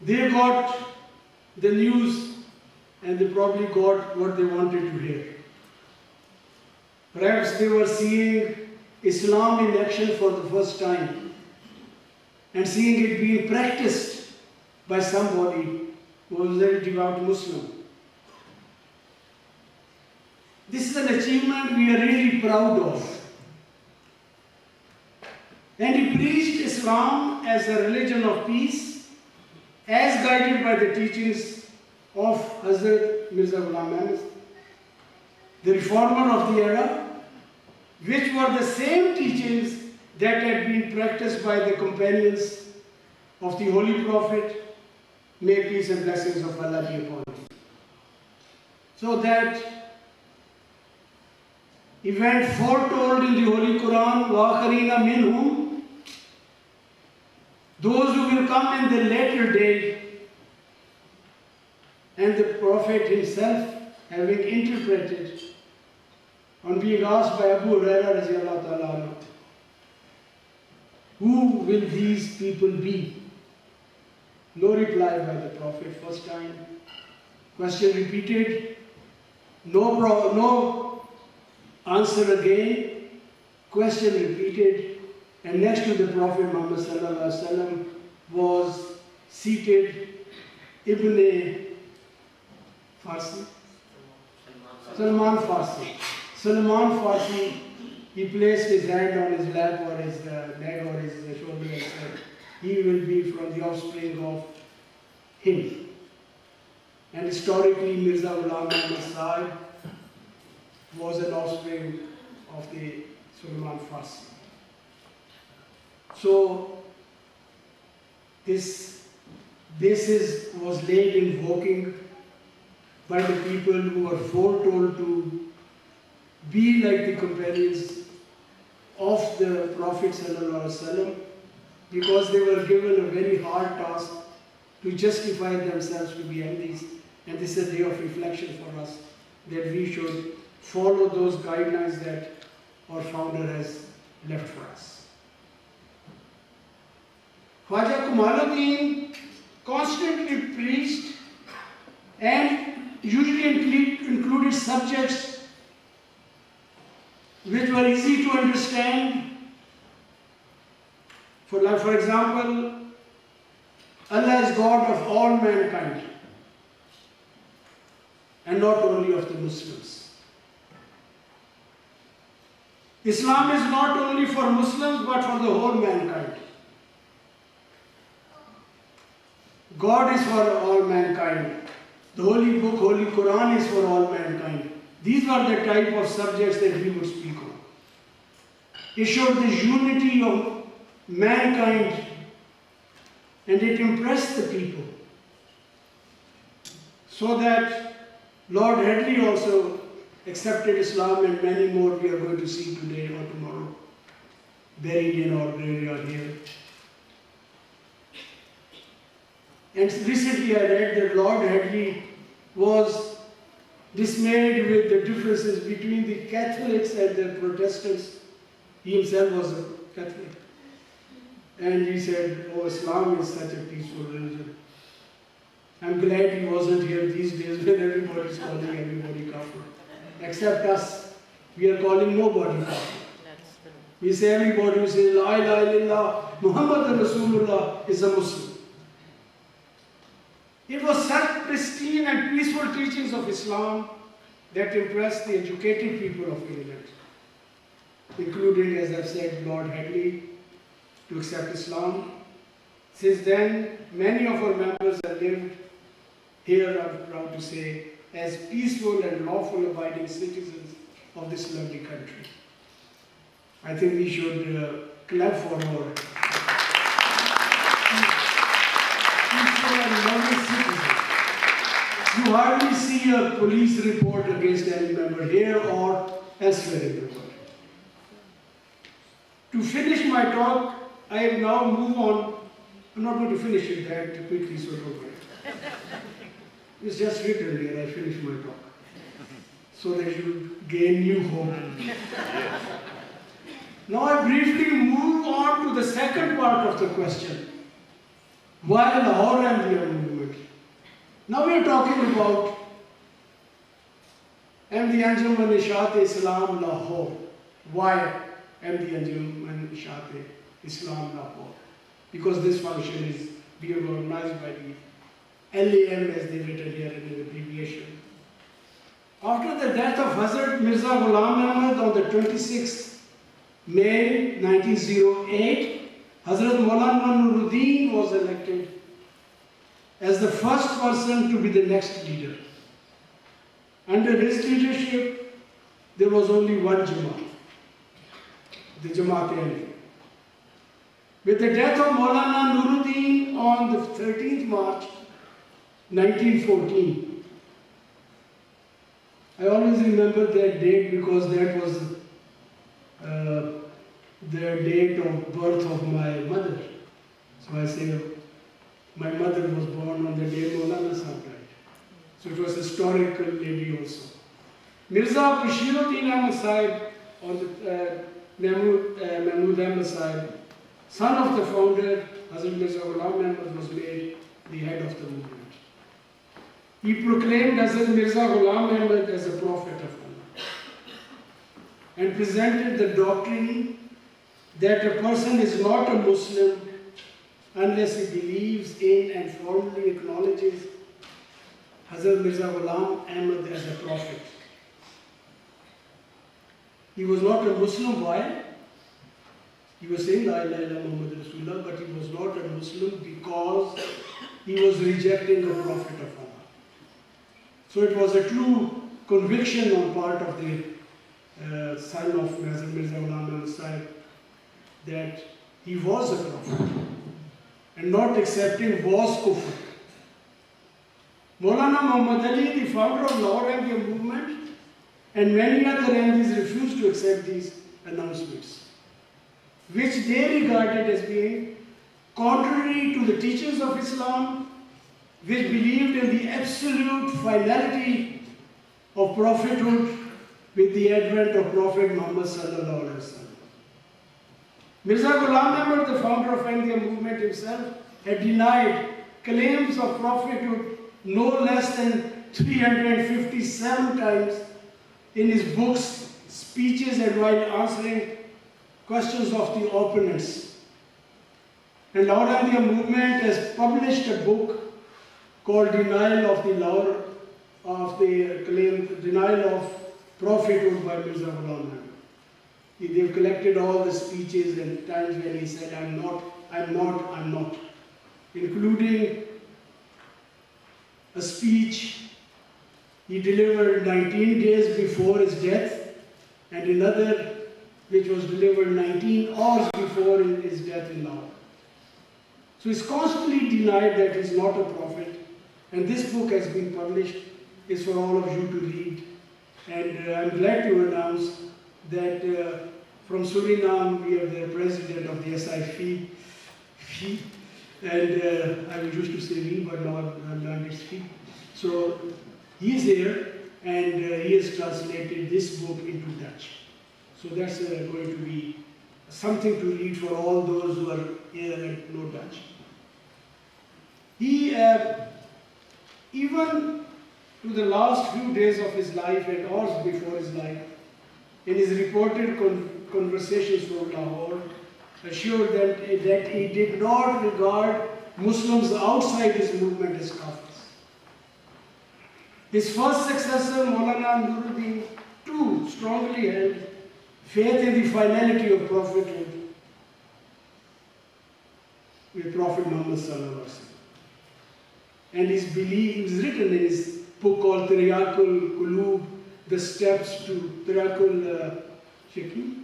E: They got the news and they probably got what they wanted to hear. Perhaps they were seeing Islam in action for the first time and seeing it being practiced by somebody who was a very devout Muslim. This is an achievement we are really proud of. And he preached Islam as a religion of peace, as guided by the teachings of Hazrat Mirza Ghulam Ahmad, the reformer of the era, which were the same teachings that had been practiced by the companions of the Holy Prophet, may peace and blessings of Allah be upon him. So that event foretold in the Holy Quran, وَآخَرِينَ مِنْهُمْ, those who will come in the later day, and the Prophet himself having interpreted on being asked by Abu Hurairah radiallahu ta'ala anhu, who will these people be? No reply by the Prophet first time. Question repeated. No answer again. Question repeated. And next to the Prophet Muhammad sallallahu alaihi wasallam was seated Ibn Farsi. Salman Farsi. Salman Farsi, he placed his hand on his lap or his neck or his shoulder and said, he will be from the offspring of him. And historically, Mirza Ghulam Ahmad Sahib was an offspring of the Salman Farsi. So, this basis was laid in Woking by the people who were foretold to be like the companions of the Prophet ﷺ, because they were given a very hard task to justify themselves to be Ahmadis. And this is a day of reflection for us, that we should follow those guidelines that our founder has left for us. Khwaja Kamaluddin constantly preached and usually included subjects which were easy to understand. For example, Allah is God of all mankind and not only of the Muslims. Islam is not only for Muslims but for the whole mankind. God is for all mankind. The Holy Book, Holy Quran is for all mankind. These were the type of subjects that he would speak on. It showed the unity of mankind and it impressed the people. So that Lord Hadley also accepted Islam and many more we are going to see today or tomorrow, buried in our graveyard here. And recently I read that Lord Hadley was dismayed with the differences between the Catholics and the Protestants. He himself was a Catholic. And he said, oh, Islam is such a peaceful religion. I'm glad he wasn't here these days when everybody is calling everybody kafir. Except us, we are calling nobody kafir. We say everybody who says, La ilaha illallah, Muhammad Rasulullah is a Muslim. It was such pristine and peaceful teachings of Islam that impressed the educated people of England, including, as I've said, Lord Headley, to accept Islam. Since then, many of our members have lived here, I'm proud to say, as peaceful and lawful abiding citizens of this lovely country. I think we should clap for our peaceful and lovely citizens. You hardly see a police report against any member here or elsewhere in the world. To finish my talk, I will now move on. I'm not going to finish it that quickly, so don't worry. It's just written here, I finished my talk. So that you gain new hope. Now I briefly move on to the second part of the question. Why Lahore Ahmadiyya movement? Now we are talking about Ahmadi Anjuman Ishat Islam Lahore. Why Ahmadi Anjuman Ishat Islam Lahore? Because this function is being organized by the LAM, as they written here in the abbreviation. After the death of Hazrat Mirza Ghulam Ahmad on the 26th May 1908, Hazrat Maulana Nuruddin was elected as the first person to be the next leader. Under his leadership, there was only one Jamaat, the Jamaat-e-Ahmadiyya. With the death of Maulana Nuruddin on the 13th March 1914, I always remember that date because that was the date of birth of my mother. So I say my mother was born on the day Maulana Sahib died. So it was historical maybe also. Mirza Bashiruddin Ahmad Sahib, on the Mahmud Ahmad Sahib, son of the founder, Hazrat Mirza Ghulam Ahmad, was made the head of the movement. He proclaimed Hazrat Mirza Ghulam Ahmad as a prophet of Allah and presented the doctrine that a person is not a Muslim unless he believes in and formally acknowledges Hazrat Mirza Ghulam Ahmad as a prophet. He was not a Muslim. Why? He was saying La ilaha illallah Muhammad Rasulullah, but he was not a Muslim because he was rejecting the prophet of Allah. So it was a true conviction on part of the son of Hazrat Mirza Ghulam Ahmad Sahib that he was a prophet and not accepting was kufr. Maulana Muhammad Ali, the founder of Lahore Ahmadiyya movement, and many other Ahmadis refused to accept these announcements, which they regarded as being contrary to the teachings of Islam, which believed in the absolute finality of prophethood with the advent of Prophet Muhammad sallallahu alaihi wasallam. Mirza Ghulam Ahmad, the founder of Ahmadiyya movement himself, had denied claims of prophethood no less than 357 times in his books, speeches, and while answering questions of the opponents. And Lahore Ahmadiyya movement has published a book called Denial of the Lahore, of the claim, Denial of Prophethood by Mirza Ghulam Ahmad. They've collected all the speeches and times when he said, I'm not, including a speech he delivered 19 days before his death, and another which was delivered 19 hours before his death in Lahore. So he's constantly denied that he's not a prophet, and this book has been published, is for all of you to read. And I'm glad to announce that from Suriname we have the president of the SI FI, and I used to say we, but now I've learned it's FI. So he is here, and he has translated this book into Dutch. So that's going to be something to read for all those who are here and know Dutch. He, even to the last few days of his life and hours before his life, in his reported conversations from Lahore, assured that he did not regard Muslims outside his movement as kafirs. His first successor, Maulana Nuruddin, too strongly held faith in the finality of prophethood with Prophet Muhammad Sallallahu Alaihi Wasallam. And his belief is written in his book called Tiryaqul Qulub, the steps to Tiryaqul Yaqeen.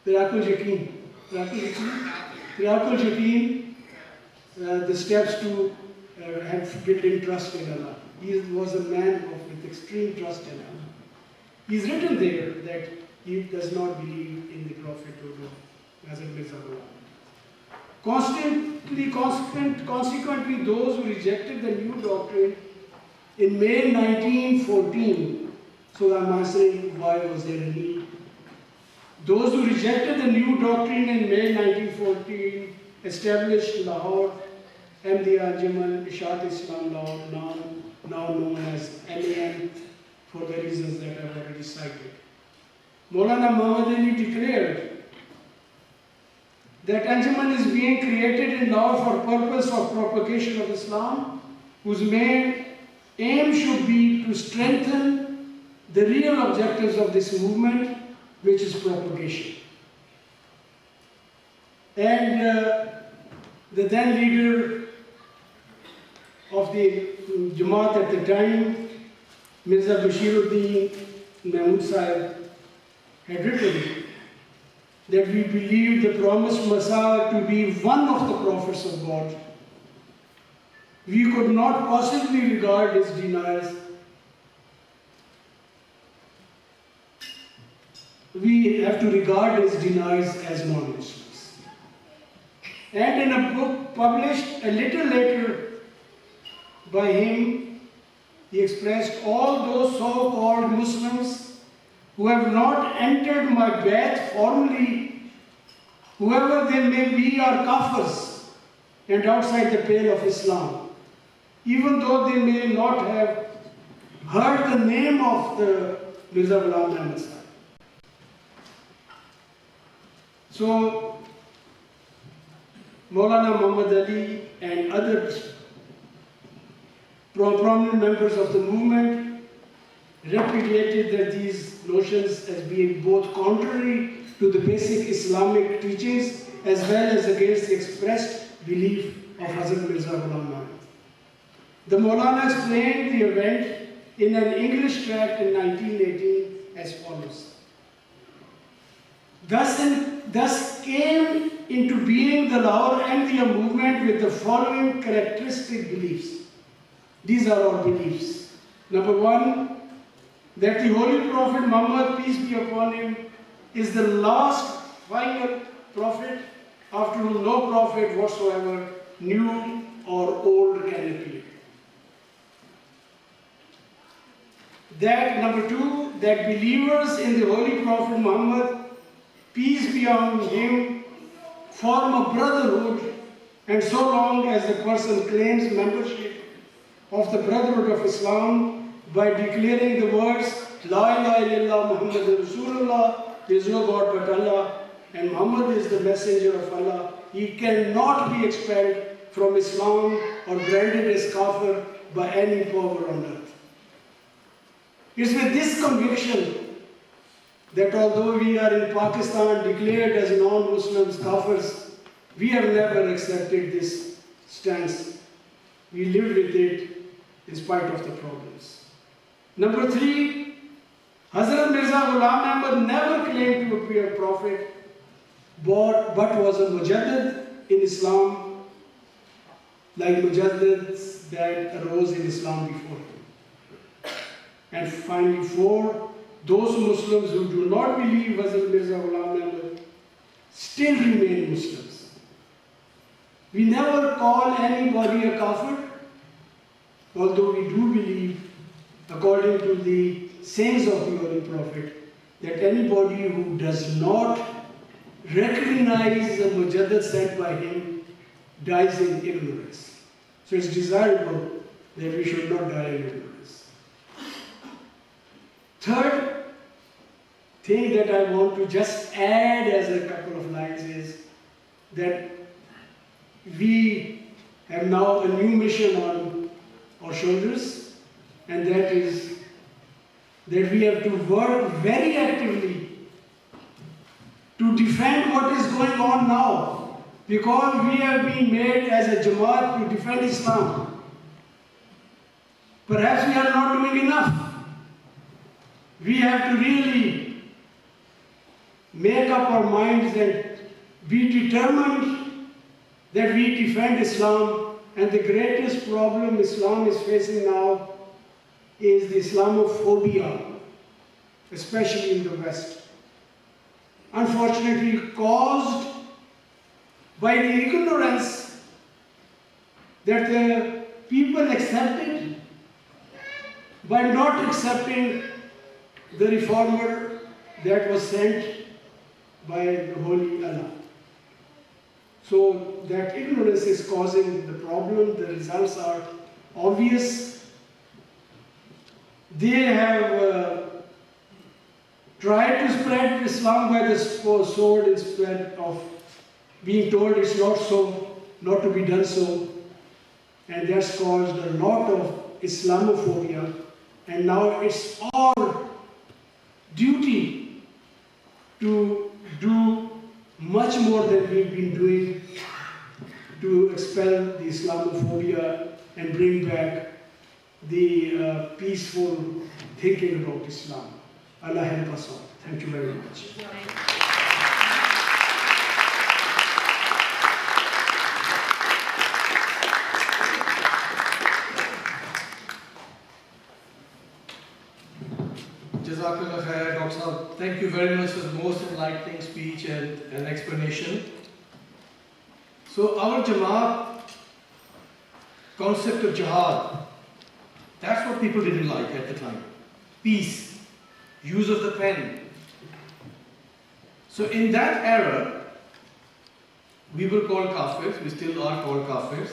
E: Tiryaqul Yaqeen. Tiryaqul Yaqeen, the steps to have built-in trust in Allah. He was a man with extreme trust in Allah. He's written there that he does not believe in the prophethood of Hazrat Mirza Ghulam. Consequently, those who rejected the new doctrine in May 1914, so I'm answering why was there a need. Those who rejected the new doctrine in May 1914 established Lahore Ahmadiyya Anjuman Ishat Islam Lahore, now known as LAM, for the reasons that I've already cited. Maulana Muhammad Ali declared that Anjuman is being created in Lahore for purpose of propagation of Islam, whose main aim should be to strengthen the real objectives of this movement, which is propagation. And the then leader of the Jamaat at the time, Mirza Bashiruddin Mahmud Sahib, had written that we believe the promised Messiah to be one of the prophets of God. We could not possibly regard his deniers. We have to regard his deniers as non-Muslims. And in a book published a little later by him, he expressed all those so-called Muslims who have not entered my Bai'at formally, whoever they may be, are kafirs and outside the pale of Islam, even though they may not have heard the name of the Mirza Ghulam Ahmad Sahib. So, Maulana Muhammad Ali and other prominent members of the movement repudiated that these notions as being both contrary to the basic Islamic teachings as well as against the expressed belief of Hazrat Mirza Ghulam Ahmad. The Maulana explained the event in an English tract in 1918 as follows. Thus came into being the Lahore Ahmadiyya movement with the following characteristic beliefs. These are our beliefs. Number one, that the Holy Prophet Muhammad, peace be upon him, is the last final prophet after whom no prophet whatsoever, new or old, can appear. That, number two, that believers in the Holy Prophet Muhammad, peace be on him, form a brotherhood, and so long as the person claims membership of the Brotherhood of Islam by declaring the words, La ilaha illallah Muhammadur Rasulullah, there is no God but Allah, and Muhammad is the messenger of Allah, he cannot be expelled from Islam or branded as kafir by any power on earth. It's with this conviction that although we are in Pakistan declared as non-Muslims, kafirs, we have never accepted this stance. We live with it in spite of the problems. Number three, Hazrat Mirza Ghulam Ahmad never claimed to be a prophet, but was a mujaddid in Islam, like mujaddids that arose in Islam before him. And finally, four, those Muslims who do not believe Hazrat Mirza Ghulam Ahmad still remain Muslims. We never call anybody a kafir, although we do believe, according to the sayings of the Holy Prophet, that anybody who does not recognize the mujaddid sent by him dies in ignorance. So it's desirable that we should not die in ignorance. Third thing that I want to just add as a couple of lines is that we have now a new mission on our shoulders, and that is that we have to work very actively to defend what is going on now, because we have been made as a Jamaat to defend Islam. Perhaps we are not doing enough. We have to really make up our minds and be determined that we defend Islam. And the greatest problem Islam is facing now is the Islamophobia, especially in the West. Unfortunately, caused by the ignorance that the people accepted by not accepting the reformer that was sent by the Holy Allah. So that ignorance is causing the problem. The results are obvious. They have tried to spread Islam by the sword instead of being told it's not so, not to be done so. And that's caused a lot of Islamophobia. And now it's our duty to do much more than we've been doing to expel the Islamophobia and bring back the peaceful thinking about Islam. Allah help us all. Thank you very much.
C: Jazakallah khair, Dr. Saab. Thank you very much for the most enlightening speech and explanation. So our Jamaat concept of jihad, that's what people didn't like at the time. Peace, use of the pen. So in that era, we were called kafirs, we still are called kafirs.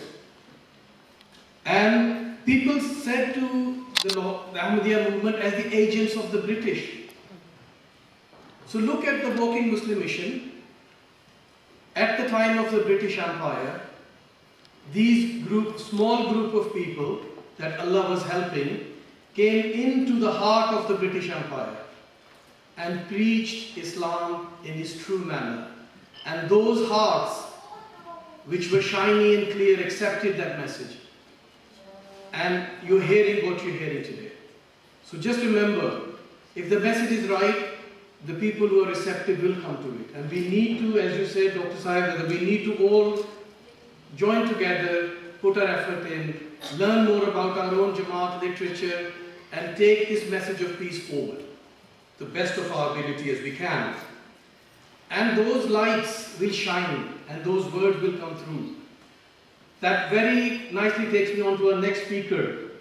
C: And people said to the Ahmadiyya movement as the agents of the British. So look at the Walking Muslim Mission. At the time of the British Empire, these small group of people that Allah was helping came into the heart of the British Empire and preached Islam in its true manner. And those hearts, which were shiny and clear, accepted that message. And you're hearing what you're hearing today. So just remember, if the message is right, the people who are receptive will come to it. And we need to, as you said, Dr. Sahib, that we need to all join together, put our effort in, learn more about our own Jamaat literature, and take this message of peace forward, the best of our ability as we can. And those lights will shine, and those words will come through. That very nicely takes me on to our next speaker,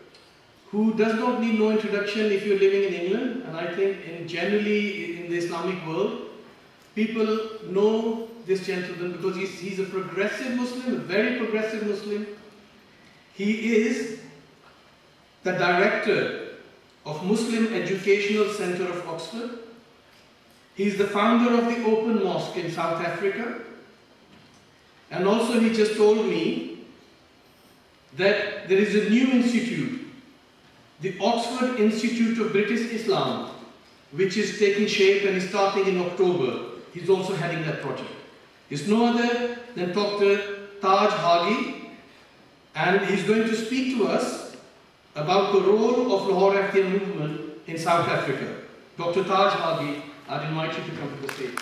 C: who does not need no introduction if you're living in England, and I think generally in the Islamic world, people know this gentleman because he's a progressive Muslim, a very progressive Muslim. He is the director of Muslim Educational Center of Oxford. He's the founder of the Open Mosque in South Africa. And also he just told me that there is a new institute, the Oxford Institute of British Islam, which is taking shape and is starting in October. He's also heading that project. He's no other than Dr. Taj Hagi, and he's going to speak to us about the role of Lahore Ahmadiyya movement in South Africa. Dr. Taj Hagi, I'd invite you to come to the stage.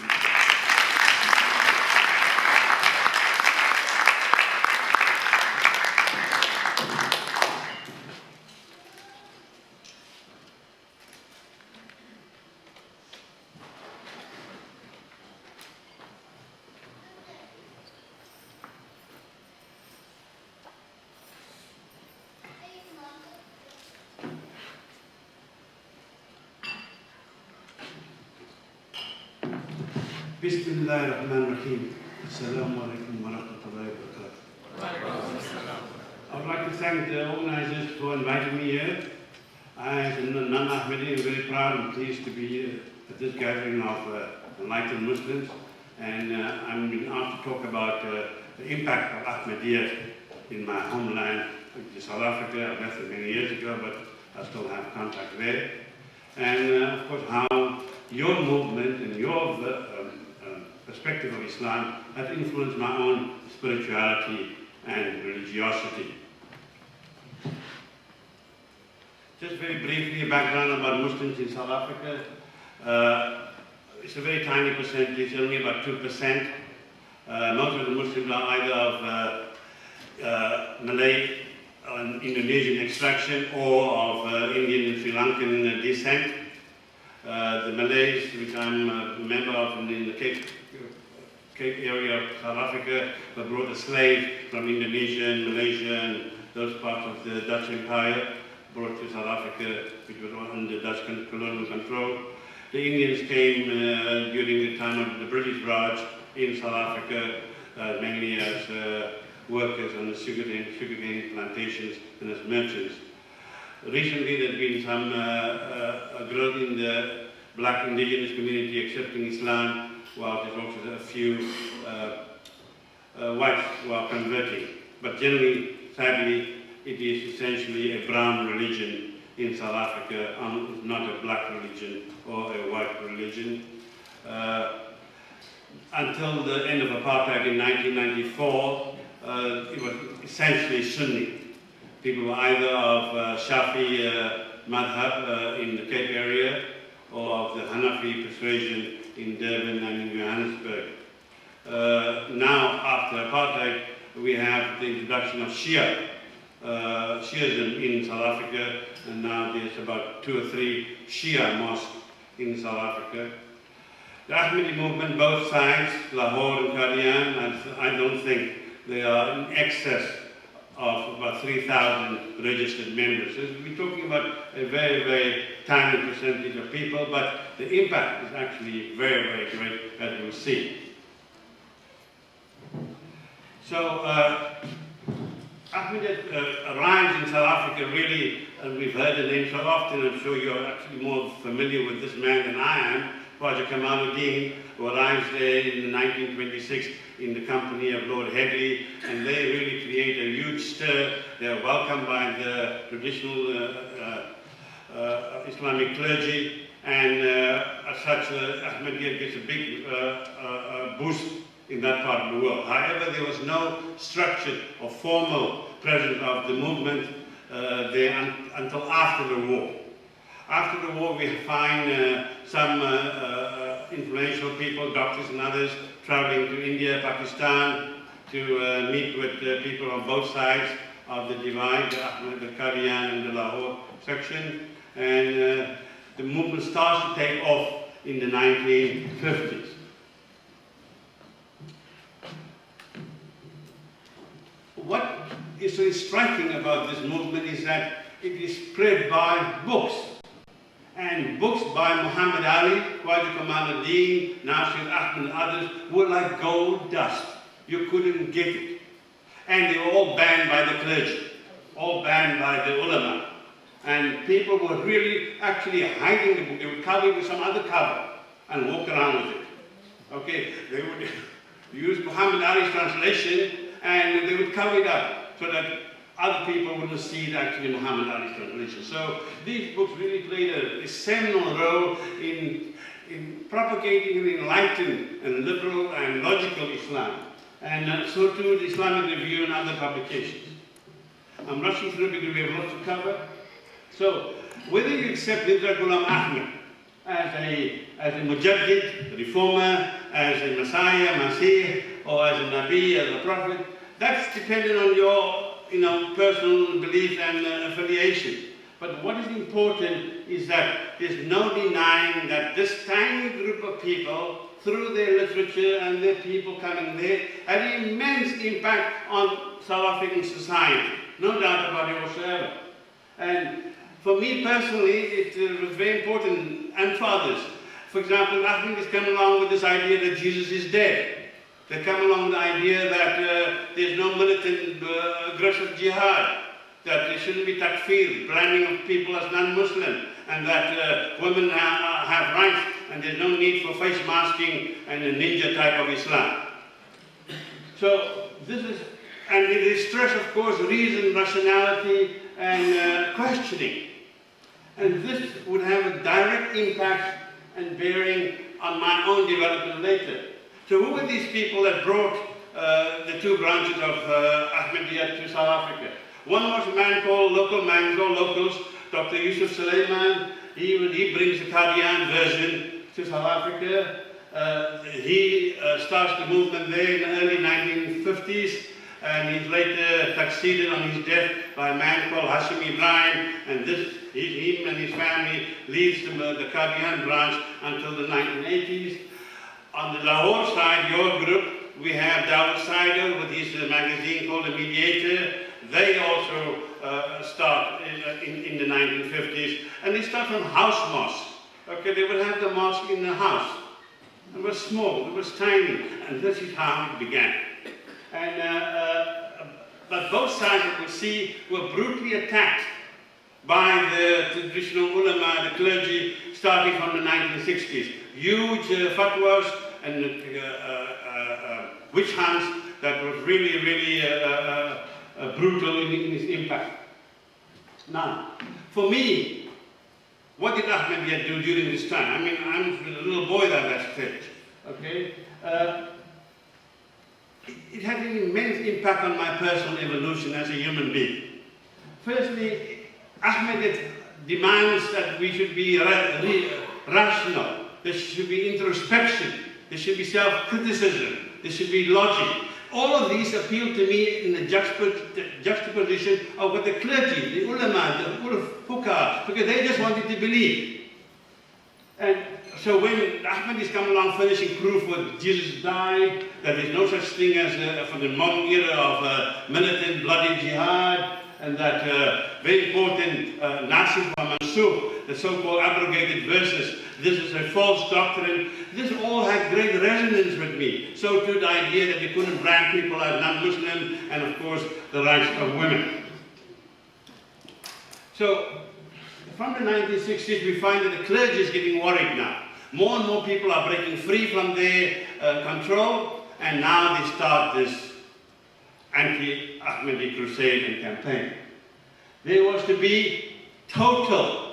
F: Bismillahirrahmanirrahim. Assalamu alaikum wa rahmatullahi wa barakatuh. I would like to thank the organizers for inviting me here. I, as a non-Ahmadi, am very proud and pleased to be here at this gathering of enlightened Muslims. And I'm being asked to talk about the impact of Ahmadiyya in my homeland to South Africa. I left it many years ago, but I still have contact there. And of course, how your movement and your perspective of Islam has influenced my own spirituality and religiosity. Just very briefly, a background about Muslims in South Africa. It's a very tiny percentage, only about 2%. Most of the Muslims are either of Malay and Indonesian extraction or of Indian and Sri Lankan descent. The Malays, which I'm a member of in the Cape area of South Africa, were brought as slaves from Indonesia and Malaysia and those parts of the Dutch Empire, brought to South Africa, which was under Dutch colonial control. The Indians came during the time of the British Raj in South Africa, mainly as workers on the sugarcane plantations and as merchants. Recently, there's been some growth in the black indigenous community accepting Islam, while there's also a few whites who are converting. But generally, sadly, it is essentially a brown religion in South Africa, not a black religion or a white religion. Until the end of apartheid in 1994, it was essentially Sunni. People were either of Shafi madhab in the Cape area or of the Hanafi persuasion in Durban and in Johannesburg. Now, after apartheid, we have the introduction of Shiism in South Africa, and now there's about 2 or 3 Shia mosques in South Africa. The Ahmadi movement, both sides, Lahore and Qadian, I don't think they are in excess of about 3,000 registered members. So we're talking about a very, very tiny percentage of people, but the impact is actually very, very great, as you'll see. So, Ahmadiyya arrives in South Africa really, and we've heard the name so often, I'm sure you're actually more familiar with this man than I am, Khwaja Kamaluddin, who arrives there in 1926 in the company of Lord Headley, and they really create a huge stir. They're welcomed by the traditional Islamic clergy, and as such, Ahmadiyya gets a big boost in that part of the world. However, there was no structured or formal presence of the movement there until after the war. After the war, we find some influential people, doctors and others, traveling to India, Pakistan, to meet with people on both sides of the divide, the Qadian and the Lahore section. And the movement starts to take off in the 1950s. What is so striking about this movement is that it is spread by books. And books by Muhammad Ali, Khwaja Kamaluddin, Nasir Ahmed and others were like gold dust. You couldn't get it. And they were all banned by the clergy, all banned by the ulama. And people were really actually hiding the book. They would cover it with some other cover and walk around with it. Okay, they would use Muhammad Ali's translation and they would cover it up so that other people wouldn't see actually Muhammad Ali's translation. So these books really played a seminal role in propagating an enlightened and liberal and logical Islam. And so too the Islamic Review and other publications. I'm rushing through because we have lots to cover. So whether you accept Mirza Ghulam Ahmad as a mujaddid, a reformer, as a Messiah, Masih, or as a Nabi, as a prophet, that's dependent on your personal belief and affiliation. But what is important is that there's no denying that this tiny group of people, through their literature and their people coming there, had an immense impact on South African society. No doubt about it whatsoever. And for me personally, it was very important, and for others. For example, Ahmed has come along with this idea that Jesus is dead. They come along with the idea that there's no militant aggressive jihad, that there shouldn't be takfir, branding of people as non-Muslim, and that women have rights and there's no need for face masking and a ninja type of Islam. So this is And it stress, of course, reason, rationality, and questioning. And this would have a direct impact and bearing on my own development later. So who were these people that brought the two branches of Ahmadiyya to South Africa? One was a man called locals, Dr. Yusuf Suleiman. He brings the Qadian version to South Africa. He starts the movement there in the early 1950s, and he's later succeeded on his death by a man called Hashim Ibrahim, and him and his family leads the Qadian branch until the 1980s. On the Lahore side, your group, we have Dawood Saider with his magazine called The Mediator. They also start in the 1950s, and they start from house mosques. Okay, they would have the mosque in the house. It was small, it was tiny, and this is how it began. And but both sides, you could see, were brutally attacked by the traditional ulama, the clergy, starting from the 1960s. Huge fatwas and witch hunts that was really, really brutal in its impact. Now, for me, what did Ahmadiyya do during this time? I mean, I'm a little boy at that stage, okay? It had an immense impact on my personal evolution as a human being. Firstly, Ahmadiyya demands that we should be rational, there should be introspection, there should be self-criticism, there should be logic. All of these appeal to me in the juxtaposition of what the clergy, the ulama, the fuqaha, because they just wanted to believe. And so when Ahmadis come along finishing proof that Jesus died, that there's no such thing as, for the modern era of militant bloody jihad, and that very important Nasib wa Mansukh, the so-called abrogated verses, this is a false doctrine. This all had great resonance with me. So too the idea that they couldn't brand people as non-Muslim, and of course the rights of women. So from the 1960s we find that the clergy is getting worried now. More and more people are breaking free from their control, and now they start this anti-Ahmadi crusade and campaign. There was to be total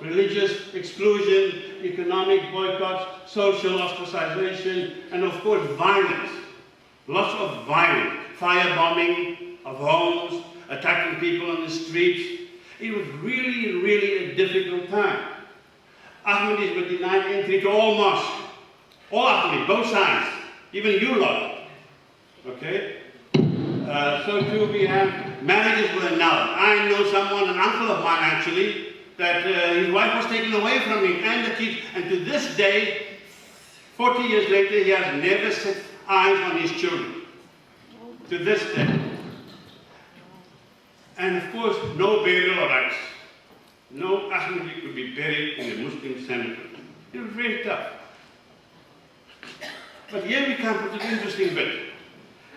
F: religious exclusion, economic boycotts, social ostracization, and of course violence. Lots of violence. Firebombing of homes, attacking people on the streets. It was really, really a difficult time. Ahmadis were denied entry to all mosques. All Ahmadis, both sides. Even you lot. Okay? So too we have marriages were annulled. I know someone, an uncle of mine actually, that his wife was taken away from him and the kids, and to this day, 40 years later, he has never set eyes on his children. To this day. And of course, no burial rights. No Ahmadi could be buried in a Muslim cemetery. It was very tough. But here we come to the interesting bit.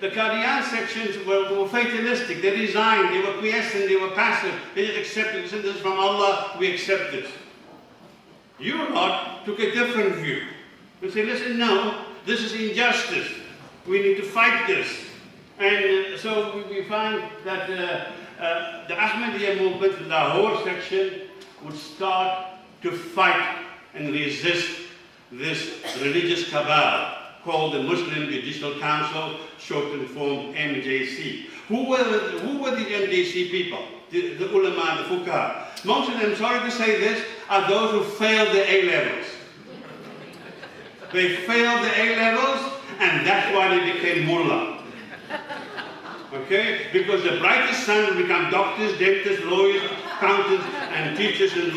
F: The Qadian sections were fatalistic. They resigned, they were quiescent, they were passive. They just accepted, this is from Allah, we accept this. You lot took a different view. We say, listen, no, this is injustice. We need to fight this. And so we find that the Ahmadiyya movement, the Lahore section, would start to fight and resist this religious cabal called the Muslim Judicial Council, shortened form MJC. Who were the MJC people? The ulama, the fuqaha. Most of them, sorry to say this, are those who failed the A-levels. They failed the A-levels, and that's why they became mullah. Okay? Because the brightest sons will become doctors, dentists, lawyers, accountants, and teachers, and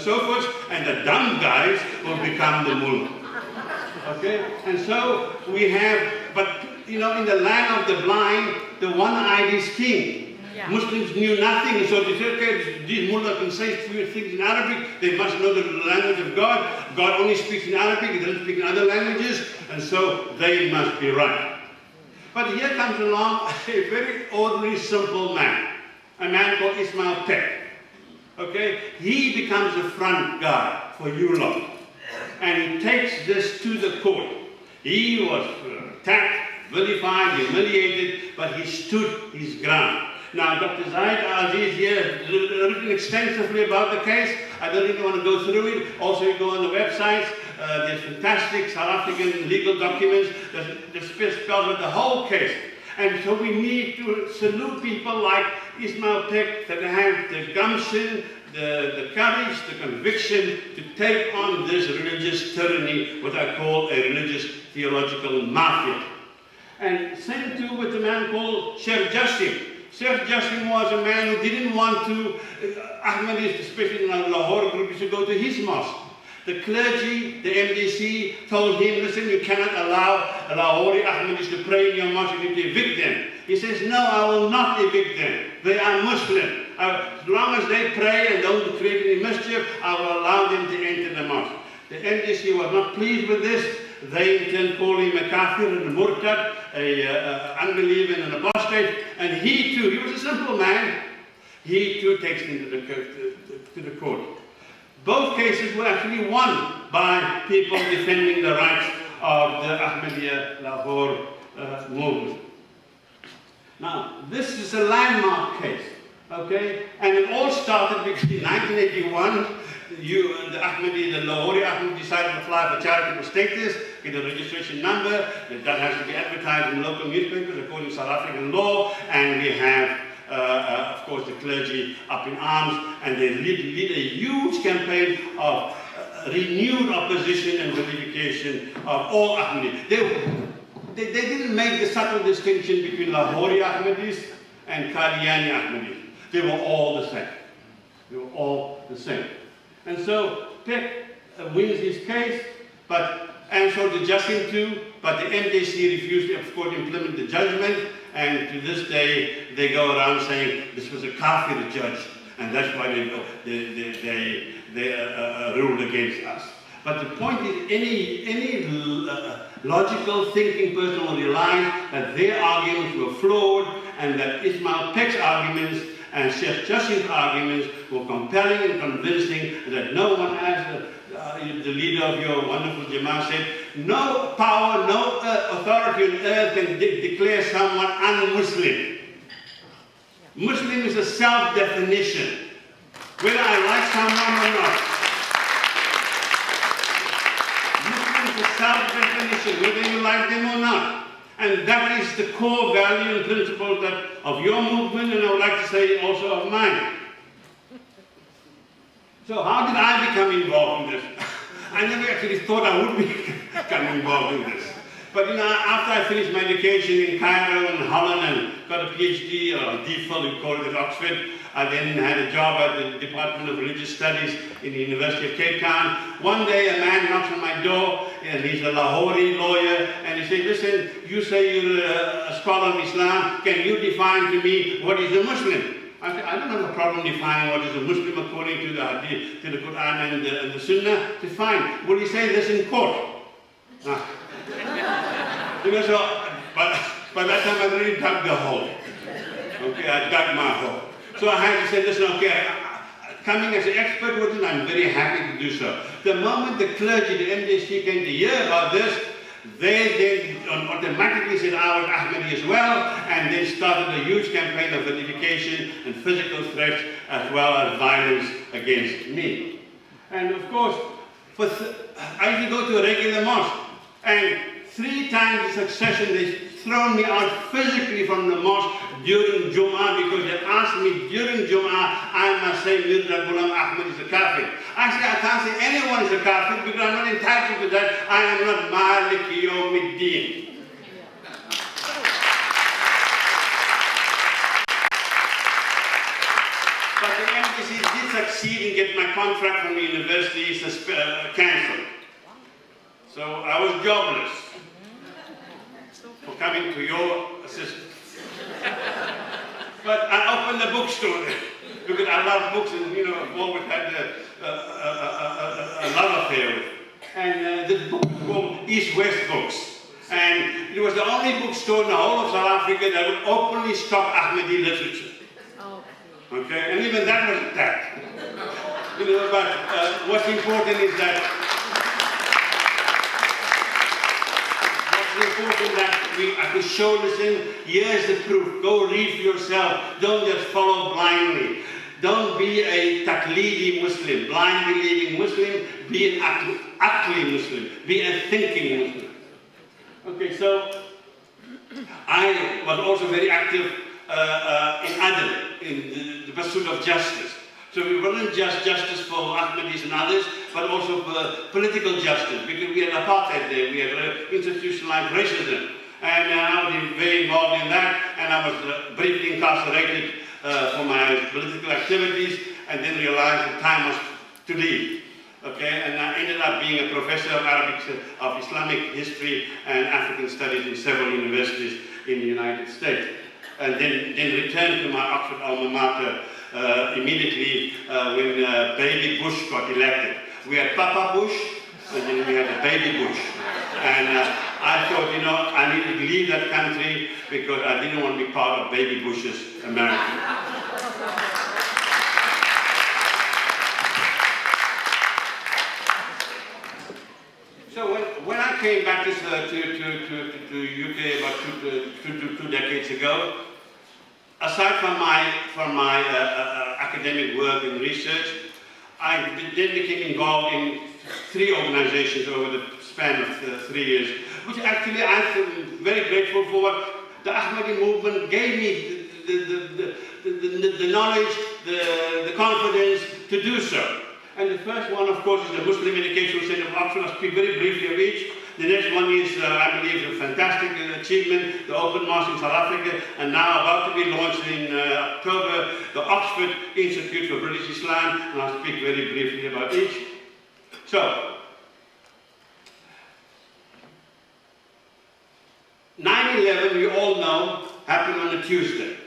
F: so forth, and the dumb guys will become the mullah. Okay? And so we have, but you know, in the land of the blind, the one-eyed is king. Yeah. Muslims knew nothing, so they said, okay, these mullahs can say few things in Arabic, they must know the language of God. God only speaks in Arabic, he doesn't speak in other languages, and so they must be right. But here comes along a very ordinary, simple man, a man called Ismail Peck. Okay? He becomes the front guy for you lot. And he takes this to the court. He was attacked vilified, humiliated, but he stood his ground. Now, Dr. Zaid Aziz here has written extensively about the case. I don't even want to go through it. Also, you go on the websites. There's fantastic South African legal documents that spell out the whole case. And so we need to salute people like Ismail Peck that have the gumption, the courage, the conviction to take on this religious tyranny, what I call a religious theological mafia. And same too with a man called Sheikh Jassim. Sheikh Jassim was a man who didn't want to, Ahmadis, especially in the Lahore group, used to go to his mosque. The clergy, the MDC, told him, listen, you cannot allow Lahori Ahmadis to pray in your mosque, you need to evict them. He says, no, I will not evict them. They are Muslim. As long as they pray and don't create any mischief, I will allow them to enter the mosque. The MDC was not pleased with this. They in turn called him a kafir and a murtad, an unbeliever and an apostate. And he too, he was a simple man, he too takes him to the court. Both cases were actually won by people defending the rights of the Ahmadiyya Lahore movement. Now, this is a landmark case, okay? And it all started because in 1981, the Ahmadi, the Lahori Ahmadi decided to apply for charitable status, get a registration number, that has to be advertised in local newspapers according to South African law, and we have, of course, the clergy up in arms, and they lead a huge campaign of renewed opposition and vilification of all Ahmadis. They didn't make the subtle distinction between Lahori Ahmadis and Qadiani Ahmadis. They were all the same. They were all the same. And so Peck wins his case, and so did Jassim too, but the MDC refused to, of course, implement the judgment, and to this day they go around saying this was a kafir judge, and that's why they ruled against us. But the point is, any logical thinking person will realize that their arguments were flawed, and that Ismail Peck's arguments and Sheikh Jassim's arguments were compelling and convincing, that no one, as the leader of your wonderful Jama'ah said, no power, no authority on earth can declare someone un-Muslim. Muslim is a self-definition, whether I like someone or not. Muslim is a self-definition, whether you like them or not. And that is the core value and principle of your movement, and I would like to say also of mine. So how did I become involved in this? I never actually thought I would become involved in this. But after I finished my education in Cairo and Holland and got a PhD, or DPhil, we call it at Oxford, I then had a job at the Department of Religious Studies in the University of Cape Town. One day a man knocks on my door, and he's a Lahori lawyer, and he said, listen, you say you're a scholar in Islam, can you define to me what is a Muslim? I said, I don't have a problem defining what is a Muslim according to the Hadith, to the Quran and the Sunnah. Define. Will you say this in court? So, but by that time I really dug the hole. Okay, I dug my hole. So I had to say, listen, okay, coming as an expert with it, I'm very happy to do so. The moment the clergy, the MDC came to hear about this, they then automatically said I was Ahmadi as well, and then started a huge campaign of vilification and physical threats as well as violence against me. And of course, I used to go to a regular mosque, and 3 times in succession they've thrown me out physically from the mosque during Jum'ah, because they asked me during Jum'ah, I must say Mirza Ghulam Ahmad is a kafir. I say, I can't say anyone is a kafir because I'm not entitled to that. I am not Malik Yawmiddin. But the MDC did succeed in getting my contract from the university cancelled. So I was jobless for coming to your assistance. But I opened a bookstore because I love books, and I've always had a love affair with. And this book was called East-West Books. And it was the only bookstore in the whole of South Africa that would openly stock Ahmadi literature. Okay, and even that was attacked. But what's important is that it's important that I could show this in. Here's the proof. Go read for yourself. Don't just follow blindly. Don't be a taqlidi Muslim, blind believing Muslim. Be an aqli Muslim. Be a thinking Muslim. Okay, so I was also very active in the pursuit of justice. So we weren't just justice for Ahmadis and others, but also for political justice, because we had apartheid there, we had institutionalized racism. And I was very involved in that, and I was briefly incarcerated for my political activities, and then realized the time was to leave. Okay, and I ended up being a professor of of Islamic history and African studies in several universities in the United States. And then returned to my Oxford alma mater immediately when baby Bush got elected. We had Papa Bush, and then we had the baby Bush. And I thought, you know, I needed to leave that country because I didn't want to be part of baby Bush's America. So when I came back to UK about two decades ago, aside from my academic work and research, I then became involved in 3 organizations over the span of 3 years, which actually I'm very grateful for what the Ahmadi movement gave me the knowledge, the confidence to do so. And the first one, of course, is the Muslim Educational Center of Oxford. I'll speak very briefly of each. The next one is, I believe, a fantastic achievement, the Open Mosque in South Africa, and now about to be launched in October, the Oxford Institute for British Islam, and I'll speak very briefly about each. So, 9/11, we all know, happened on a Tuesday.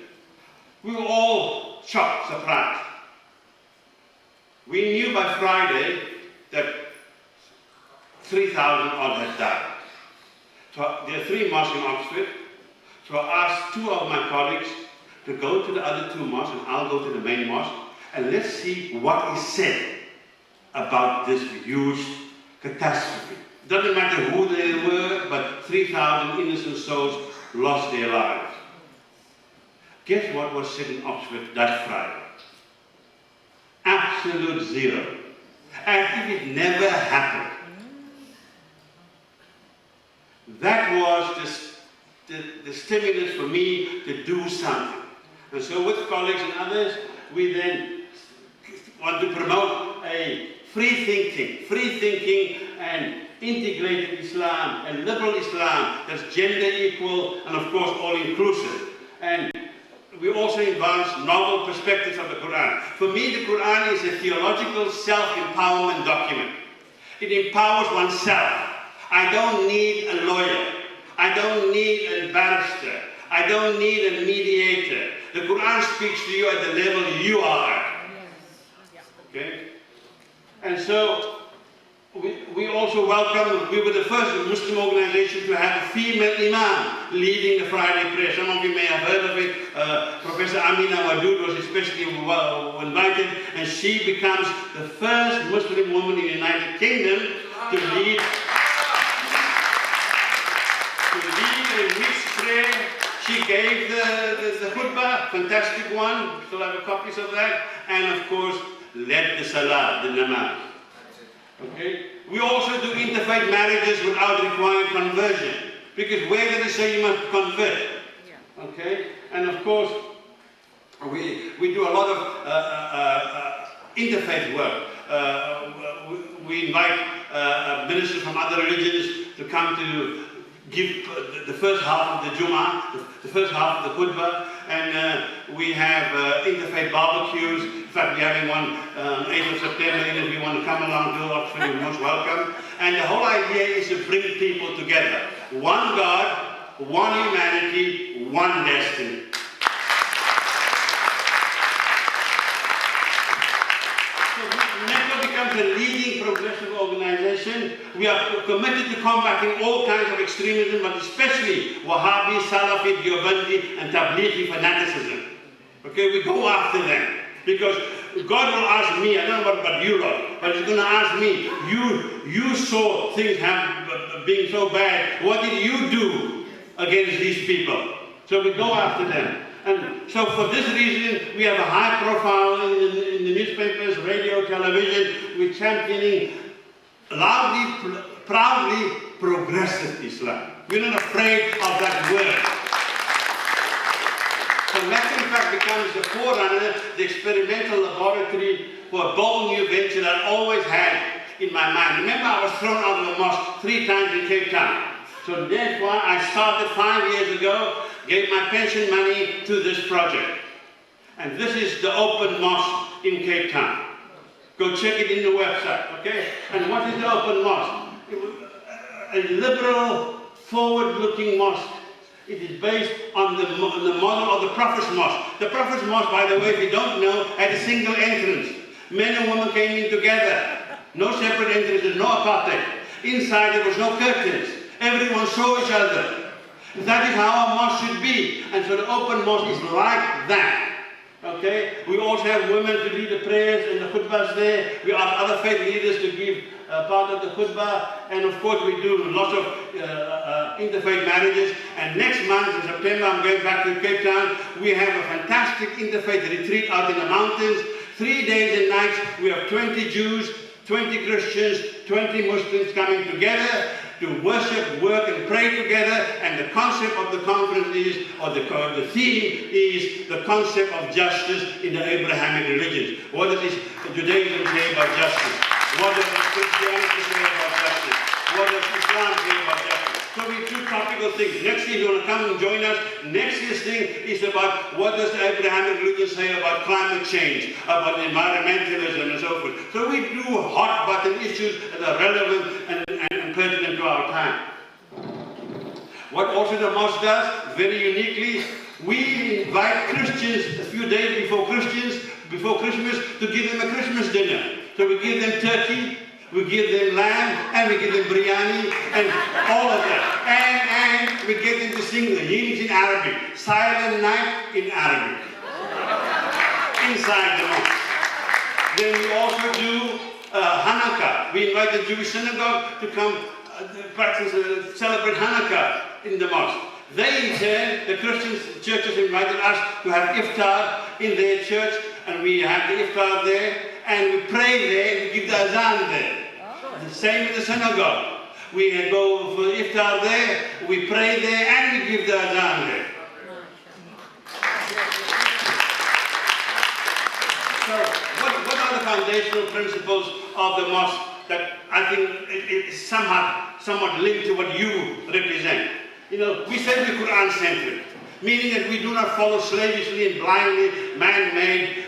F: We were all shocked, surprised. We knew by Friday that 3,000 odd had died. So there are 3 mosques in Oxford. So I asked 2 of my colleagues to go to the other 2 mosques, and I'll go to the main mosque, and let's see what is said about this huge catastrophe. Doesn't matter who they were, but 3,000 innocent souls lost their lives. Guess what was said in Oxford that Friday? Absolute zero. As if it never happened. That was the stimulus for me to do something. And so with colleagues and others, we then want to promote a free thinking and integrated Islam, a liberal Islam that's gender equal and of course all inclusive. And we also advance novel perspectives of the Quran. For me, the Quran is a theological self-empowerment document. It empowers oneself. I don't need a lawyer. I don't need a barrister. I don't need a mediator. The Quran speaks to you at the level you are at. Okay? And so, we also welcome, we were the first Muslim organization to have a female imam leading the Friday prayer. Some of you may have heard of it. Professor Amina Wadood was especially well invited, and she becomes the first Muslim woman in the United Kingdom to lead a mixed prayer. She gave the khutbah, fantastic one, still have copies of that, and of course led the salah, the namaz. Okay? We also do interfaith marriages without requiring conversion, because where did it say you must convert? Okay? And of course, we do a lot of interfaith work. We invite ministers from other religions to come to give the first half of the Jummah, the first half of the khutbah, and we have interfaith barbecues. In fact, we're having one 8th of September, and if you want to come along to Oxford, you're most welcome. And the whole idea is to bring people together. One God, one humanity, one destiny. The leading progressive organization. We are committed to combating all kinds of extremism, but especially Wahhabi, Salafi, Deobandi, and Tablighi fanaticism. Okay, we go after them because God will ask me, I don't know about you lot, but He's going to ask me, you saw things being so bad. What did you do against these people? So we go after them. And so for this reason, we have a high profile in the newspapers, radio, television. We're championing loudly, proudly progressive Islam. We're not afraid of that word. So that in fact becomes the forerunner, the experimental laboratory for a bold new venture that I always had in my mind. Remember, I was thrown out of a mosque 3 times in Cape Town. So therefore, I started 5 years ago, gave my pension money to this project. And this is the open mosque in Cape Town. Go check it in the website, okay? And what is the open mosque? A liberal, forward-looking mosque. It is based on the model of the Prophet's Mosque. The Prophet's Mosque, by the way, if you don't know, had a single entrance. Men and women came in together. No separate entrances, no apartheid. Inside there was no curtains. Everyone saw each other. That is how a mosque should be. And so the open mosque is like that. Okay? We also have women to lead the prayers and the khutbahs there. We ask other faith leaders to give part of the khutbah. And of course we do lots of interfaith marriages. And next month in September I'm going back to Cape Town. We have a fantastic interfaith retreat out in the mountains. 3 days and nights. We have 20 Jews, 20 Christians, 20 Muslims coming together to worship, work and pray together. And the concept of the conference is, or the theme is, the concept of justice in the Abrahamic religions. What does Judaism say about justice? What does Christianity say about justice? What does Islam say about justice? So we do topical things. Next year you want to come and join us. Next year's thing is about what does the Abrahamic religion say about climate change, about environmentalism and so forth. So we do hot button issues that are relevant and pertinent to our time. What also the mosque does, very uniquely, we invite Christians a few days before Christmas to give them a Christmas dinner. So we give them turkey, we give them lamb, and we give them biryani, and all of that. And we get them to sing the hymns in Arabic. Silent Night in Arabic. Inside the mosque. Then we also do Hanukkah. We invite the Jewish synagogue to come celebrate Hanukkah in the mosque. They in turn, the Christian churches invited us to have iftar in their church, and we have the iftar there, and we pray there, and we give the azan there. The same in the synagogue. We go for iftar there, we pray there, and we give the azan there. So, what are the foundational principles of the mosque that I think is somewhat linked to what you represent? You know, we say we're Quran-centric, meaning that we do not follow slavishly and blindly man-made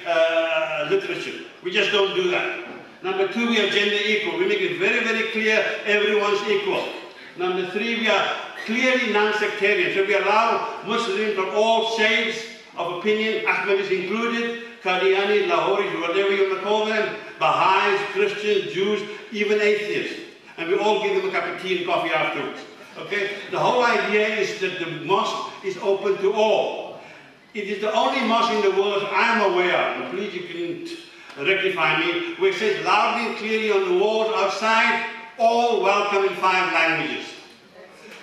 F: literature. We just don't do that. Number 2, we are gender equal. We make it very, very clear everyone's equal. Number 3, we are clearly non-sectarian. So we allow Muslims of all shades of opinion, Ahmadis included, Qadianis, Lahoris, whatever you want to call them, Baha'is, Christians, Jews, even atheists. And we all give them a cup of tea and coffee afterwards. Okay? The whole idea is that the mosque is open to all. It is the only mosque in the world I'm aware of, and please you can rectify me, where it says loudly and clearly on the walls outside, all welcome in 5 languages.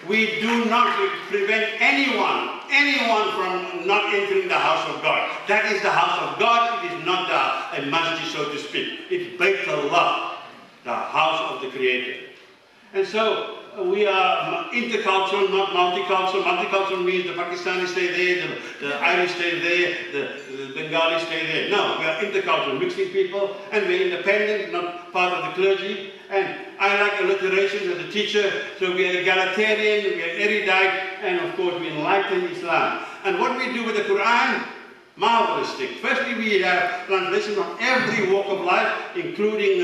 F: We do not prevent anyone from not entering the house of God. That is the house of God. It is not a masjid, so to speak. It's Bayt Allah, the house of the Creator. And so we are intercultural, not multicultural. Multicultural means the Pakistanis stay there, the Irish stay there, the Bengalis stay there. No, we are intercultural, mixing people, and we're independent, not part of the clergy. And I like alliteration as a teacher, so we are egalitarian, we are erudite, and of course we enlighten Islam. And what we do with the Quran, marvelous thing. Firstly, we have translations from every walk of life, including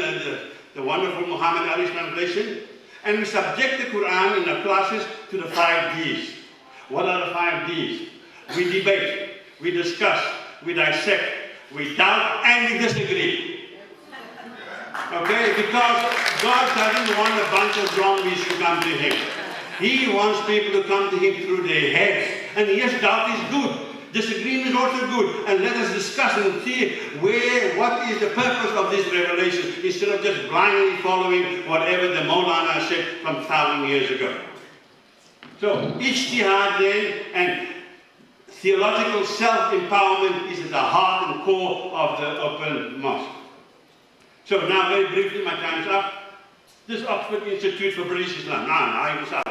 F: the wonderful Muhammad Ali's translation. And we subject the Quran in our classes to the 5 Ds. What are the 5 Ds? We debate, we discuss, we dissect, we doubt, and we disagree. Okay? Because God doesn't want a bunch of zombies to come to Him. He wants people to come to Him through their heads. And yes, doubt is good. Disagreement is also good, and let us discuss and see what is the purpose of this revelation, instead of just blindly following whatever the Maulana said from 1,000 years ago. So, ijtihad then, and theological self-empowerment is at the heart and core of the Open Mosque. So now, very briefly, my time's up. This Oxford Institute for British Islam.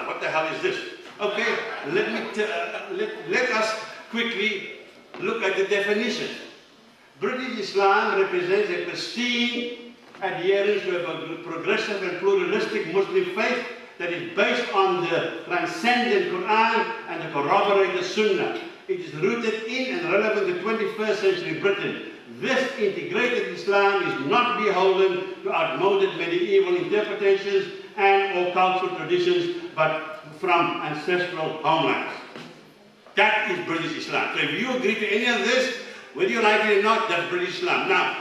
F: What the hell is this? Okay, let us quickly look at the definition. British Islam represents a pristine adherence to a progressive and pluralistic Muslim faith that is based on the transcendent Quran and the corroborated Sunnah. It is rooted in and relevant to 21st century Britain. This integrated Islam is not beholden to outmoded medieval interpretations and or cultural traditions, but from ancestral homelands. That is British Islam. So if you agree to any of this, whether you like it or not, that's British Islam. Now,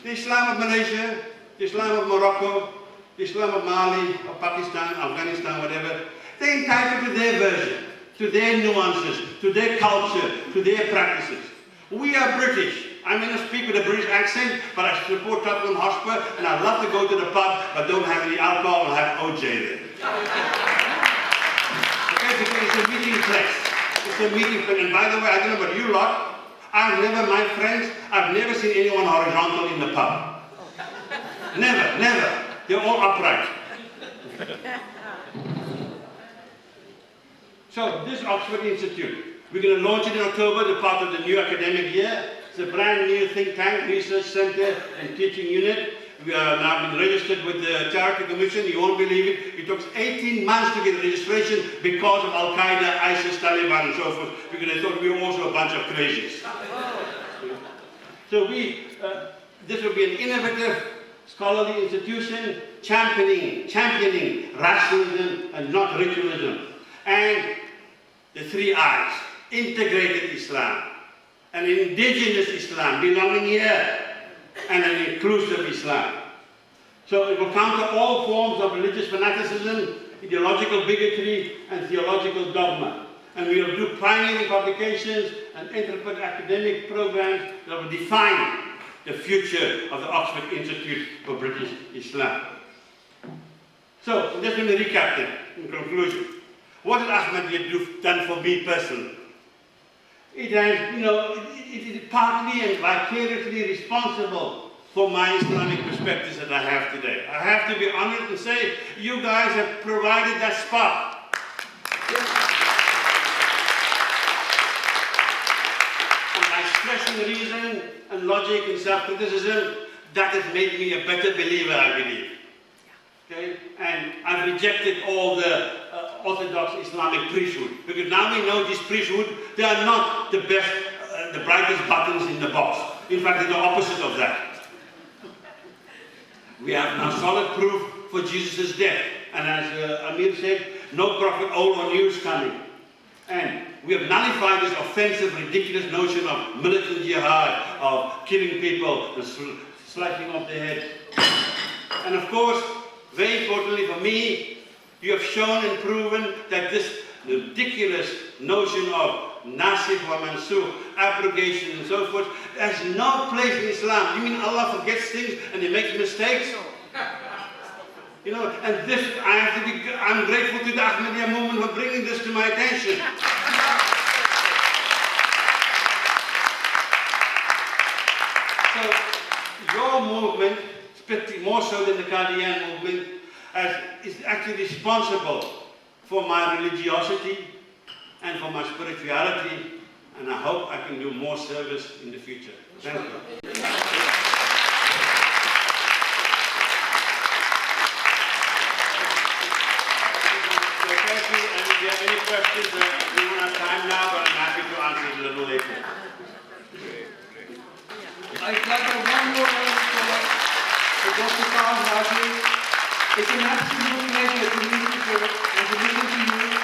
F: the Islam of Malaysia, the Islam of Morocco, the Islam of Mali, or Pakistan, Afghanistan, whatever, they're entitled to their version, to their nuances, to their culture, to their practices. We are British. I may not speak with a British accent, but I support Tottenham Hotspur, and I love to go to the pub, but don't have any alcohol, I'll have OJ there. Okay, because it's a meeting place. It's a meeting place. And by the way, I don't know about you lot, my friends, I've never seen anyone horizontal in the pub. Never, never. They're all upright. So, this Oxford Institute, we're going to launch it in October, the part of the new academic year. It's a brand new think tank, research center and teaching unit. We are now been registered with the Charity Commission. You won't believe it. It took 18 months to get registration because of Al-Qaeda, ISIS, Taliban and so forth, because they thought we were also a bunch of crazies. So this will be an innovative scholarly institution championing rationalism and not ritualism. And the 3 I's, integrated Islam, an indigenous Islam, belonging here, and an inclusive Islam. So it will counter all forms of religious fanaticism, ideological bigotry, and theological dogma. And we will do pioneering publications and interpret academic programs that will define the future of the Oxford Institute for British Islam. So, just let me recap then, in conclusion. What has Ahmadiyya done for me personally? It has, it is partly and vicariously responsible for my Islamic perspectives that I have today. I have to be honest and say, you guys have provided that spark. And by stressing reason and logic and self-criticism, that has made me a better believer, I believe. Okay? And I've rejected all the orthodox Islamic priesthood, because now we know this priesthood, they are not the best, the brightest buttons in the box. In fact, they're the opposite of that. We have now solid proof for Jesus' death, and as Amir said, no prophet old or new is coming. And we have nullified this offensive, ridiculous notion of militant jihad, of killing people, slicing off their heads. And of course, very importantly for me, you have shown and proven that this ridiculous notion of nasikh wa mansukh, abrogation and so forth, has no place in Islam. You mean Allah forgets things and He makes mistakes? And this, I'm grateful to the Ahmadiyya movement for bringing this to my attention. So, your movement, more so than the Qadian movement, is actually responsible for my religiosity and for my spirituality, and I hope I can do more service in the future. Thank you. So thank you, and if you have any questions, we don't have time now, but I'm happy to answer it a little later.
C: I'd like to have one more word for Dr. Saad Raji. It's an absolute pleasure to meet you and to listen to you.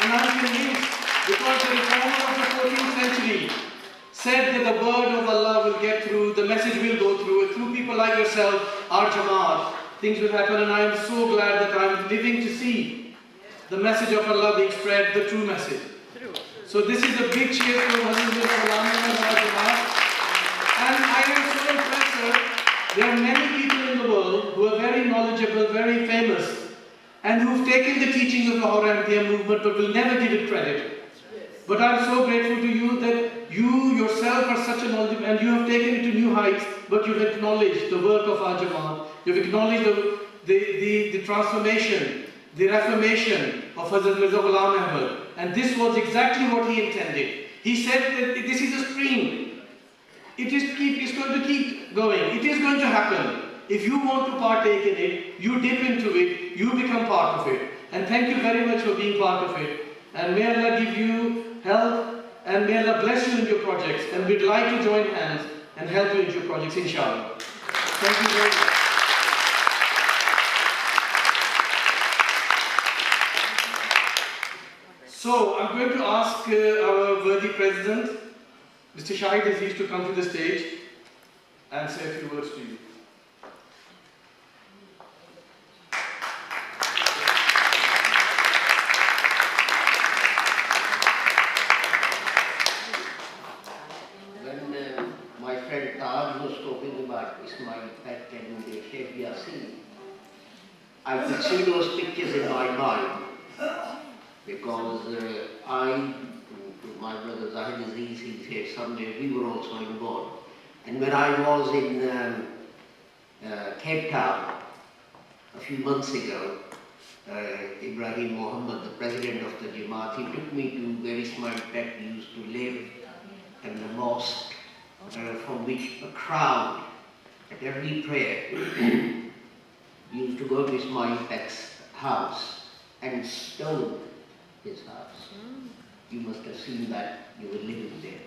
C: And I'm convinced, because the reformer of the 14th century said that the word of Allah will get through, the message will go through, and through people like yourself, our Jamaat, things will happen, and I am so glad that I'm living to see the message of Allah being spread, the true message. So So this is a big cheer for Hazrat Mirza Ghulam Ahmad Jamaat. And I am so impressed, sir. There are many people in the world who are very knowledgeable, very famous, and who've taken the teachings of Lahore Ahmadiyya movement but will never give it credit. But I'm so grateful to you that you yourself are such a knowledgeable, and you have taken it to new heights, but you've acknowledged the work of our Jamaat. You've acknowledged the transformation, the reformation of Hazrat Mirza Ghulam Ahmad. And this was exactly what he intended. He said that this is a stream. It's going to keep going. It is going to happen. If you want to partake in it, you dip into it, you become part of it. And thank you very much for being part of it. And may Allah give you health, and may Allah bless you in your projects. And we'd like to join hands and help you in your projects, inshallah. Thank you very much. So I'm going to ask our worthy president, Mr. Shahid Aziz, to come to the stage and say a few words to you.
G: When my friend Taj was talking about Ismail Peck and Sheikh Yassin, I could see those pictures in my mind, because to my brother Zahid Aziz, he's here somewhere, we were also involved. And when I was in Cape Town a few months ago, Ibrahim Muhammad, the president of the Jamaat, he took me to where Ismail Peck used to live, and the mosque from which a crowd at every prayer used to go to Ismail Peck's house and stone his house. You must have seen that, you were living there.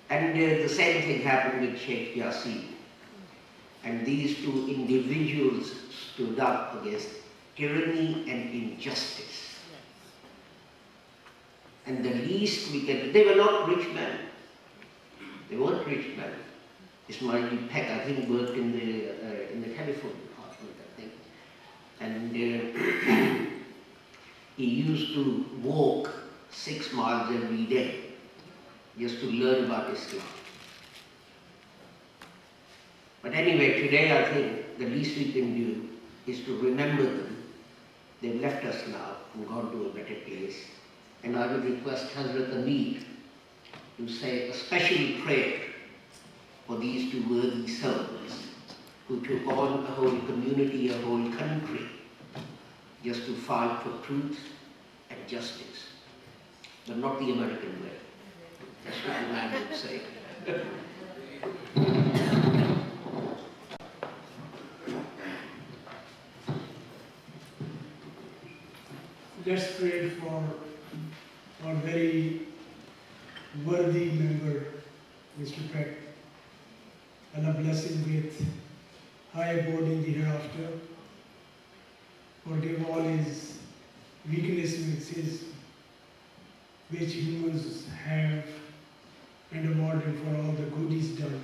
G: And the same thing happened with Sheikh Yassin. And these two individuals stood up against tyranny and injustice. And the least we can, they were not rich men. They weren't rich men. Ismail Peck, I think, worked in the telephone department, I think. And he used to walk 6 miles every day just to learn about Islam. But anyway, today I think the least we can do is to remember them. They've left us now and gone to a better place. And I would request Hazrat Amir to say a special prayer for these two worthy souls who took on a whole community, a whole country, just to fight for truth and justice, but not the American way. That's what the man would say.
E: Let's pray for our very worthy member, Mr. Peck. Allah bless him with high abode in the hereafter. Forgive all his weaknesses which humans have, and reward him for all the good he's done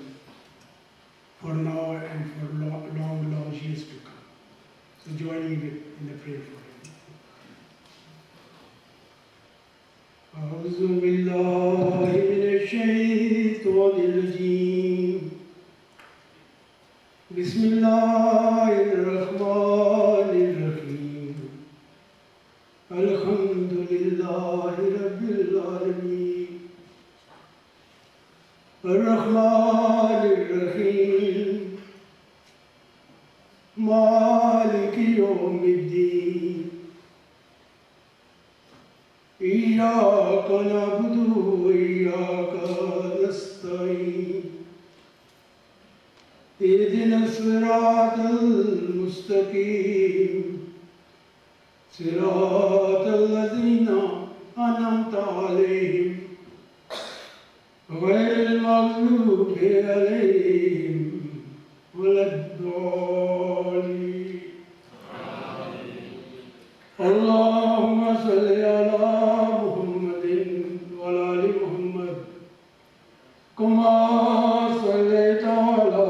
E: for now and for long years to come. So join me in the prayer for him. أعوذ بالله من الشيطان الرجيم. بسم الله الرحمن الرحيم. الحمد لله رب العالمين. الرحمن الرحيم. مالك يوم الدين. إياك نعبد وإياك نستعين. اهدنا الصراط المستقيم. صراط الذين أنعمت عليهم غير المغضوب عليهم ولا الضالين. اللهم صل على محمد وعلى آل محمد كما صليت على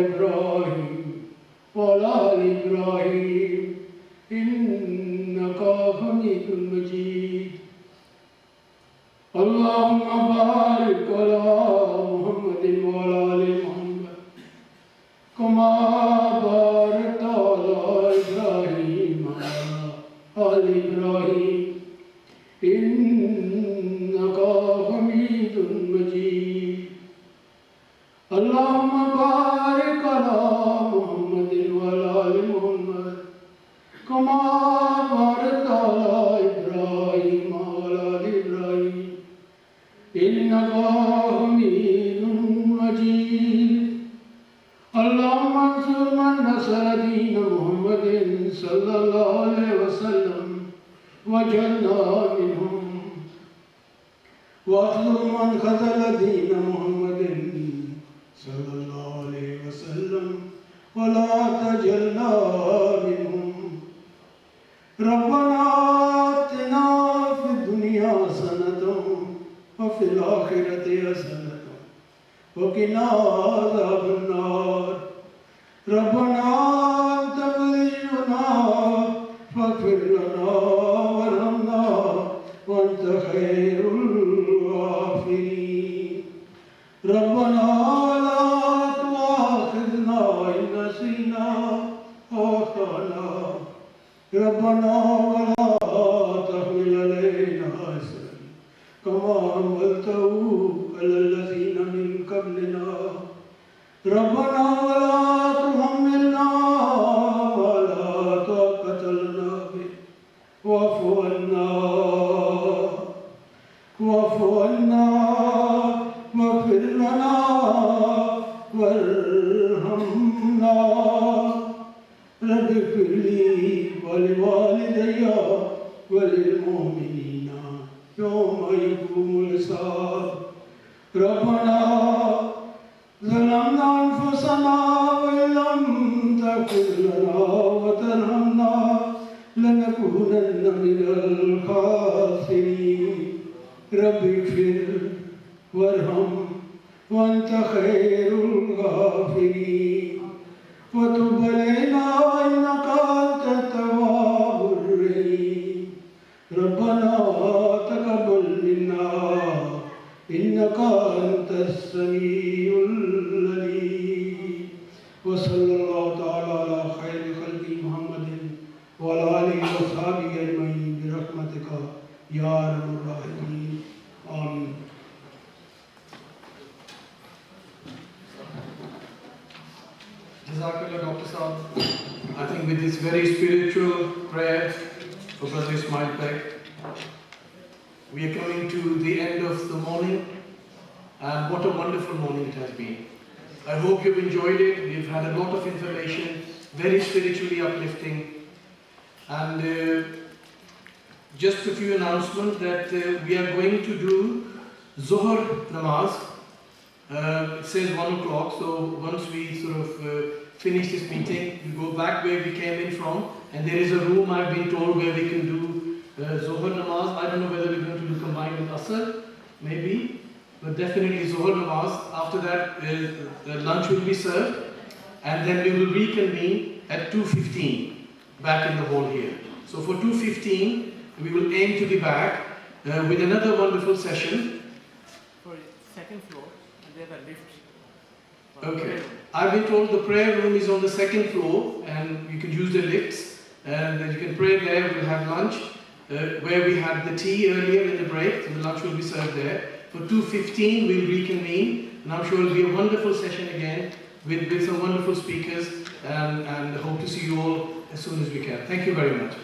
E: إبراهيم وعلى آل إبراهيم إنك حميد مجيد. اللهم بارك على محمد وعلى آل محمد كما باركت على إبراهيم وعلى آل إبراهيم إنك حميد مجيد اللهم بارك على محمد وعلى آل محمد كما باركت على إبراهيم وعلى آل إبراهيم إنك حميد مجيد اللهم انصر من نصر دين محمد صلى الله عليه وسلم وجعلنا منهم واخذل من خذل دين محمد صلى الله عليه وسلم ولا تجعلنا منهم ربنا آتنا في الدنيا حسنة وفي الآخرة حسنة وقنا عذاب النار ربنا أنت ولينا فاغفر لنا وارحمنا وأنت خير الغافرين ربنا لا تؤاخذنا إن نسينا أو أخطأنا ربنا ولا تحمل علينا إصرا كما حملته على الذين من قبلنا ربنا ولا تحملنا ما لا طاقة لنا به واعف عنا واغفر لنا وارحمنا رب اغفر لي ولوالدي وللمؤمنين يوم يقوم الحساب ربنا ظلمنا أنفسنا وإن لم تغفر لنا وترحمنا لنكونن من الخاسرين رب اغفر وارحم وأنت خير الغافرين وتب علينا إنك أنت التواب الرحيم ربنا تقبل منا إنك أنت السميع العليم وصلى الله تعالى على خير خلق محمد وعلى آله وصحبه أجمعين برحمتك يا أرحم الراحمين آمين.
C: Jazakallah, Dr. Saab. I think with this very spiritual prayer for Brother Ismail Beg, we are coming to the end of the morning, and what a wonderful morning it has been. I hope you've enjoyed it. We've had a lot of information, very spiritually uplifting, and just a few announcements that we are going to do Zohar Namaz. It says 1 o'clock, so once we sort of finish this meeting, we go back where we came in from, and there is a room, I've been told, where we can do Zohar Namaz. I don't know whether we're going to do combined with Asr, maybe, but definitely Zohar Namaz. After that, lunch will be served, and then we will reconvene at 2:15 back in the hall here. So for 2:15, we will aim to be back with another wonderful session.
H: For second floor, and there's a lift.
C: Okay. I've been told the prayer room is on the second floor, and you can use the lifts, and you can pray there. We'll have lunch, where we had the tea earlier in the break, so the lunch will be served there. For 2:15, we'll reconvene, and I'm sure it'll be a wonderful session again with some wonderful speakers, and hope to see you all as soon as we can. Thank you very much.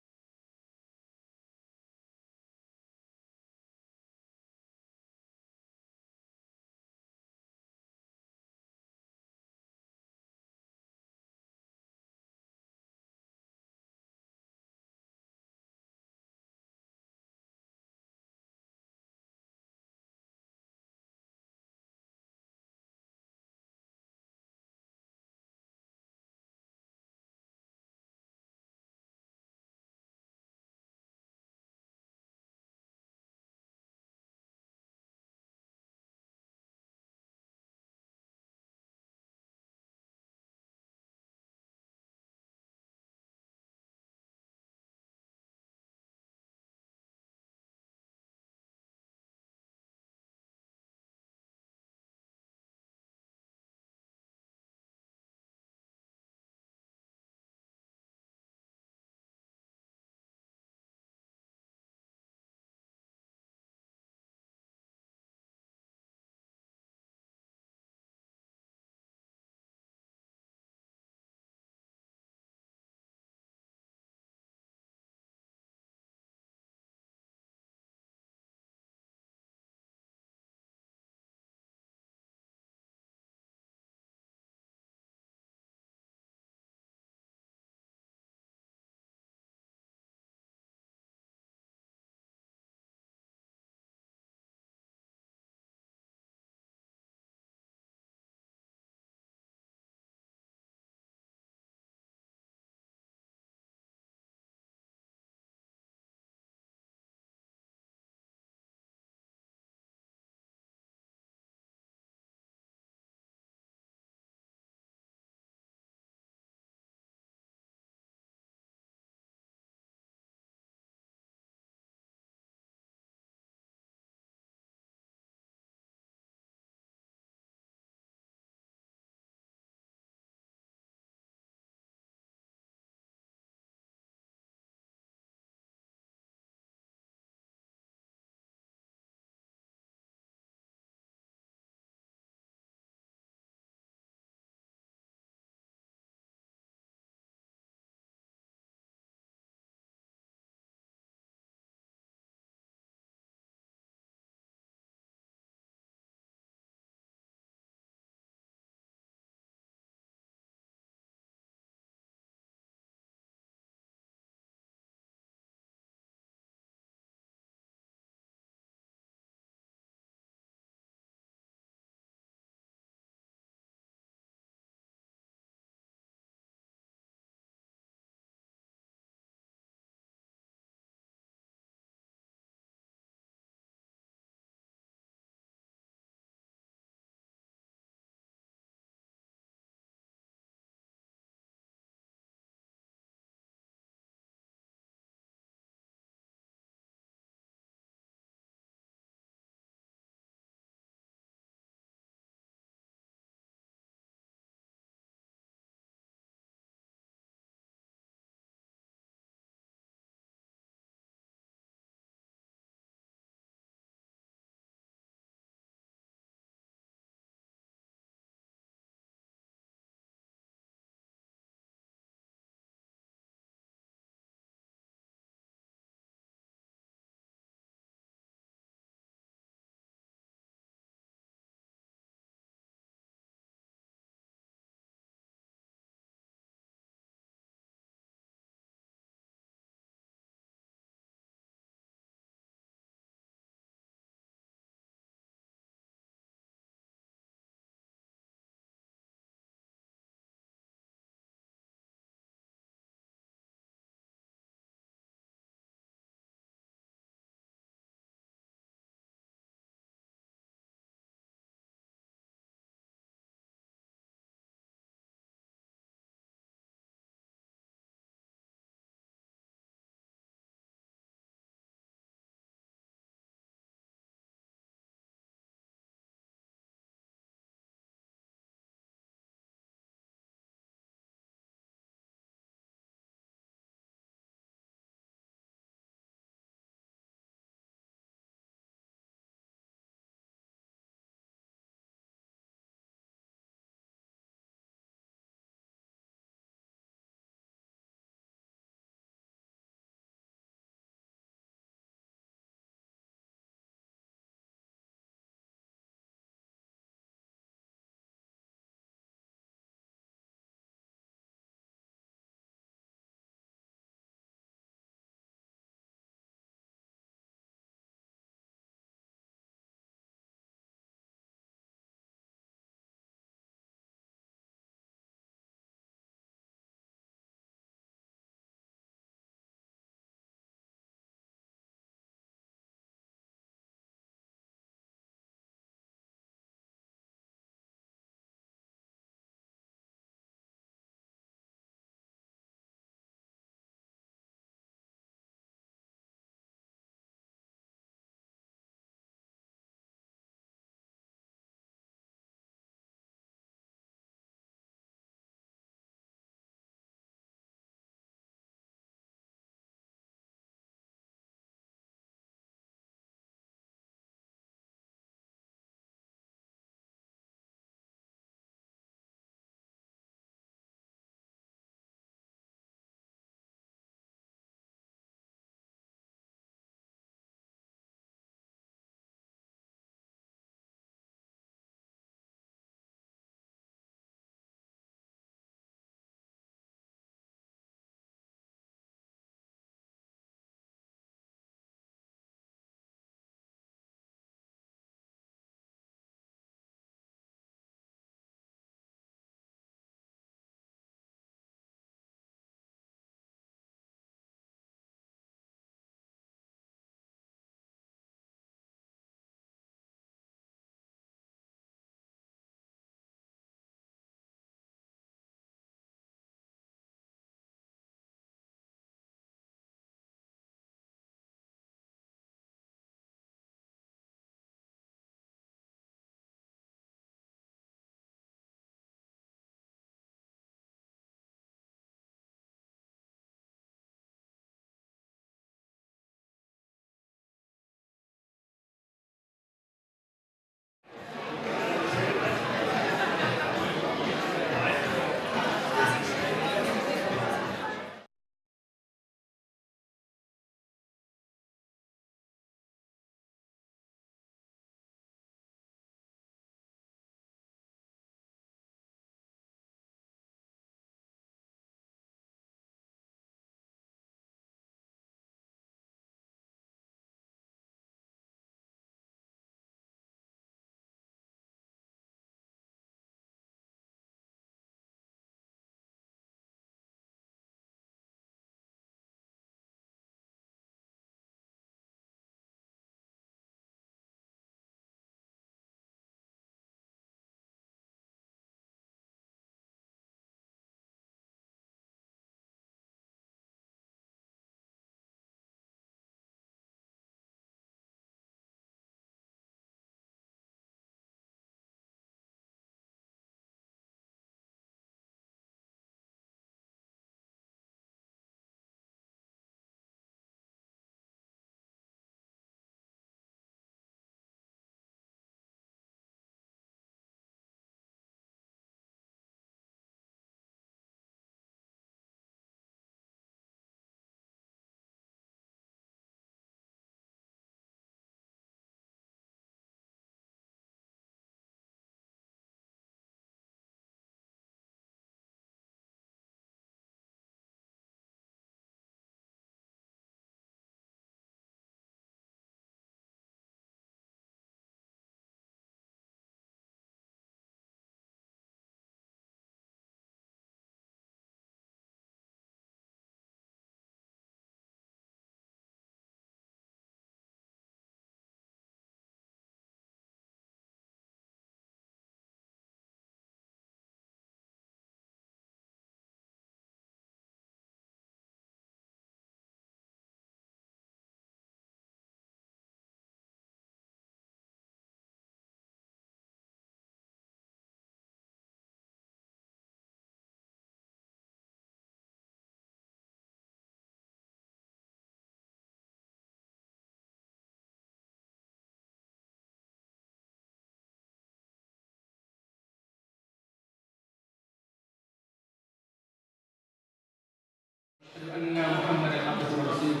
I: أن محمدا عبده ورسوله.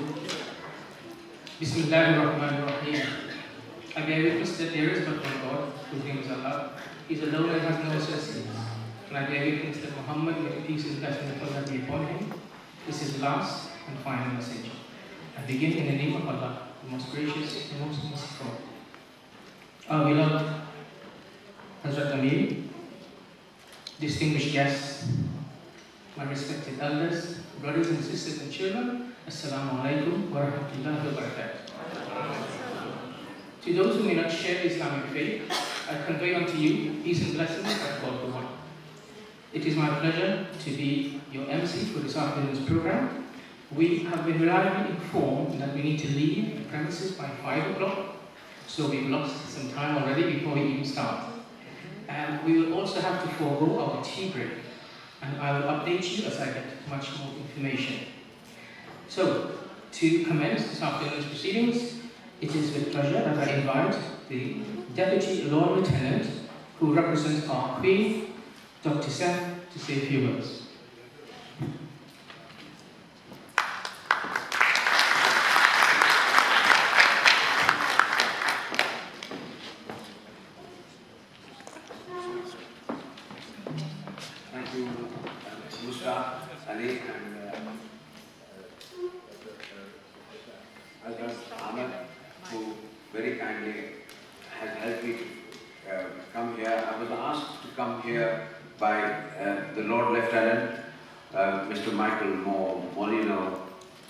I: Bismillahirrahmanirrahim. I bear witness that there is but one God, whose name is Allah. He is alone and has no associates. And I bear witness that Muhammad, may the peace and blessing of Allah be upon him, is his last and final message. I begin in the name of Allah, the most gracious and most merciful. Our beloved Hazrat Amir, distinguished guests, my respected elders, brothers and sisters and children, Assalamu alaikum wa rahmatullahi wa barakatuh. To those who may not share the Islamic faith, I convey unto you peace and blessings of God the One. It is my pleasure to be your MC for this afternoon's program. We have been reliably informed that we need to leave the premises by 5 o'clock, so we've lost some time already before we even start. And we will also have to forego our tea break, and I will update you as I get much more information. So, to commence this afternoon's proceedings, it is with pleasure that I invite the Deputy Lord Lieutenant, who represents our Queen, Dr. Seth, to say a few words.
J: Thank you, Musa, Ali, and Hazrat Ahmed, who very kindly has helped me to come here. I was asked to come here by the Lord Lieutenant, Mr. Michael Molino,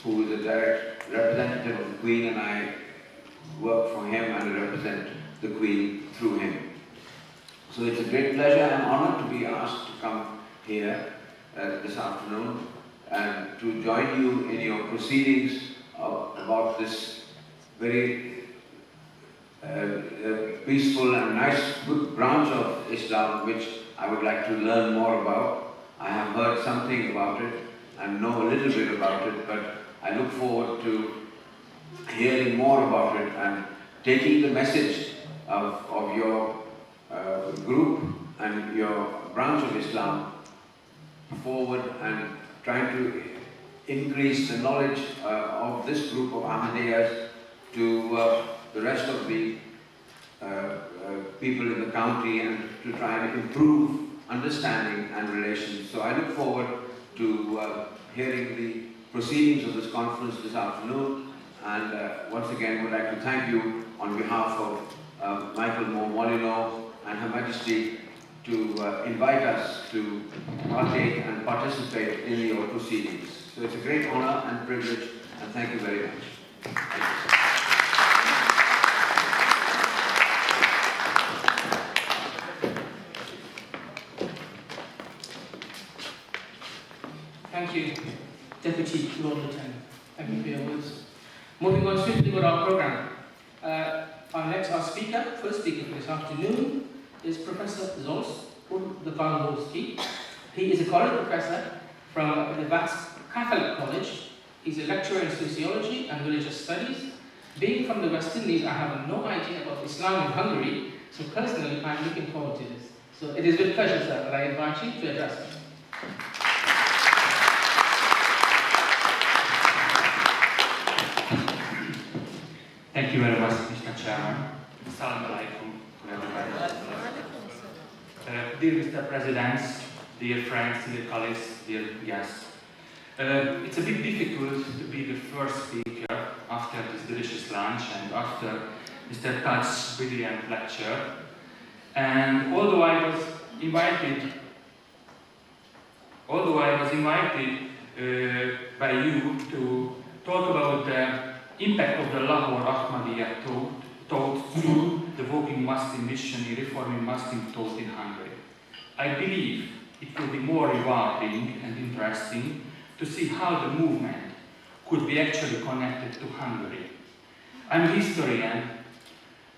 J: who is a direct representative of the Queen, and I work for him and represent the Queen through him. So it's a great pleasure and honor to be asked to come here this afternoon and to join you in your proceedings about this very peaceful and nice, good branch of Islam, which I would like to learn more about. I have heard something about it and know a little bit about it, but I look forward to hearing more about it and taking the message of your group and your branch of Islam forward and trying to increase the knowledge of this group of Ahmadiyyas to the rest of the people in the county, and to try and improve understanding and relations. So I look forward to hearing the proceedings of this conference this afternoon, and once again would like to thank you on behalf of Michael Molino and Her Majesty to invite us to partake and participate in your proceedings. So it's a great honor and privilege, and thank you very much. Thank you.
I: Thank you, Deputy Lord Lieutenant. Thank you for your words. Moving on swiftly with our program. Our speaker, first speaker for this afternoon, is Professor Zsolt Urbanowski. He is a college professor from the Vats Catholic College. He's a lecturer in sociology and religious studies. Being from the West Indies, I have no idea about Islam in Hungary, so personally, I'm looking forward to this. So it is with pleasure, sir, that I invite you to address me.
K: Thank you very much, Mr. Chairman. Assalamu alaikum to everybody. Dear Mr. President, dear friends, dear colleagues, dear guests. It's a bit difficult to be the first speaker after this delicious lunch and after Mr. Taj's brilliant lecture. And although I was invited by you to talk about the impact of the Lahore Ahmadiyya thought through the Walking Muslim mission in reforming Muslim thought in Hungary. I believe it will be more rewarding and interesting to see how the movement could be actually connected to Hungary. I'm a historian,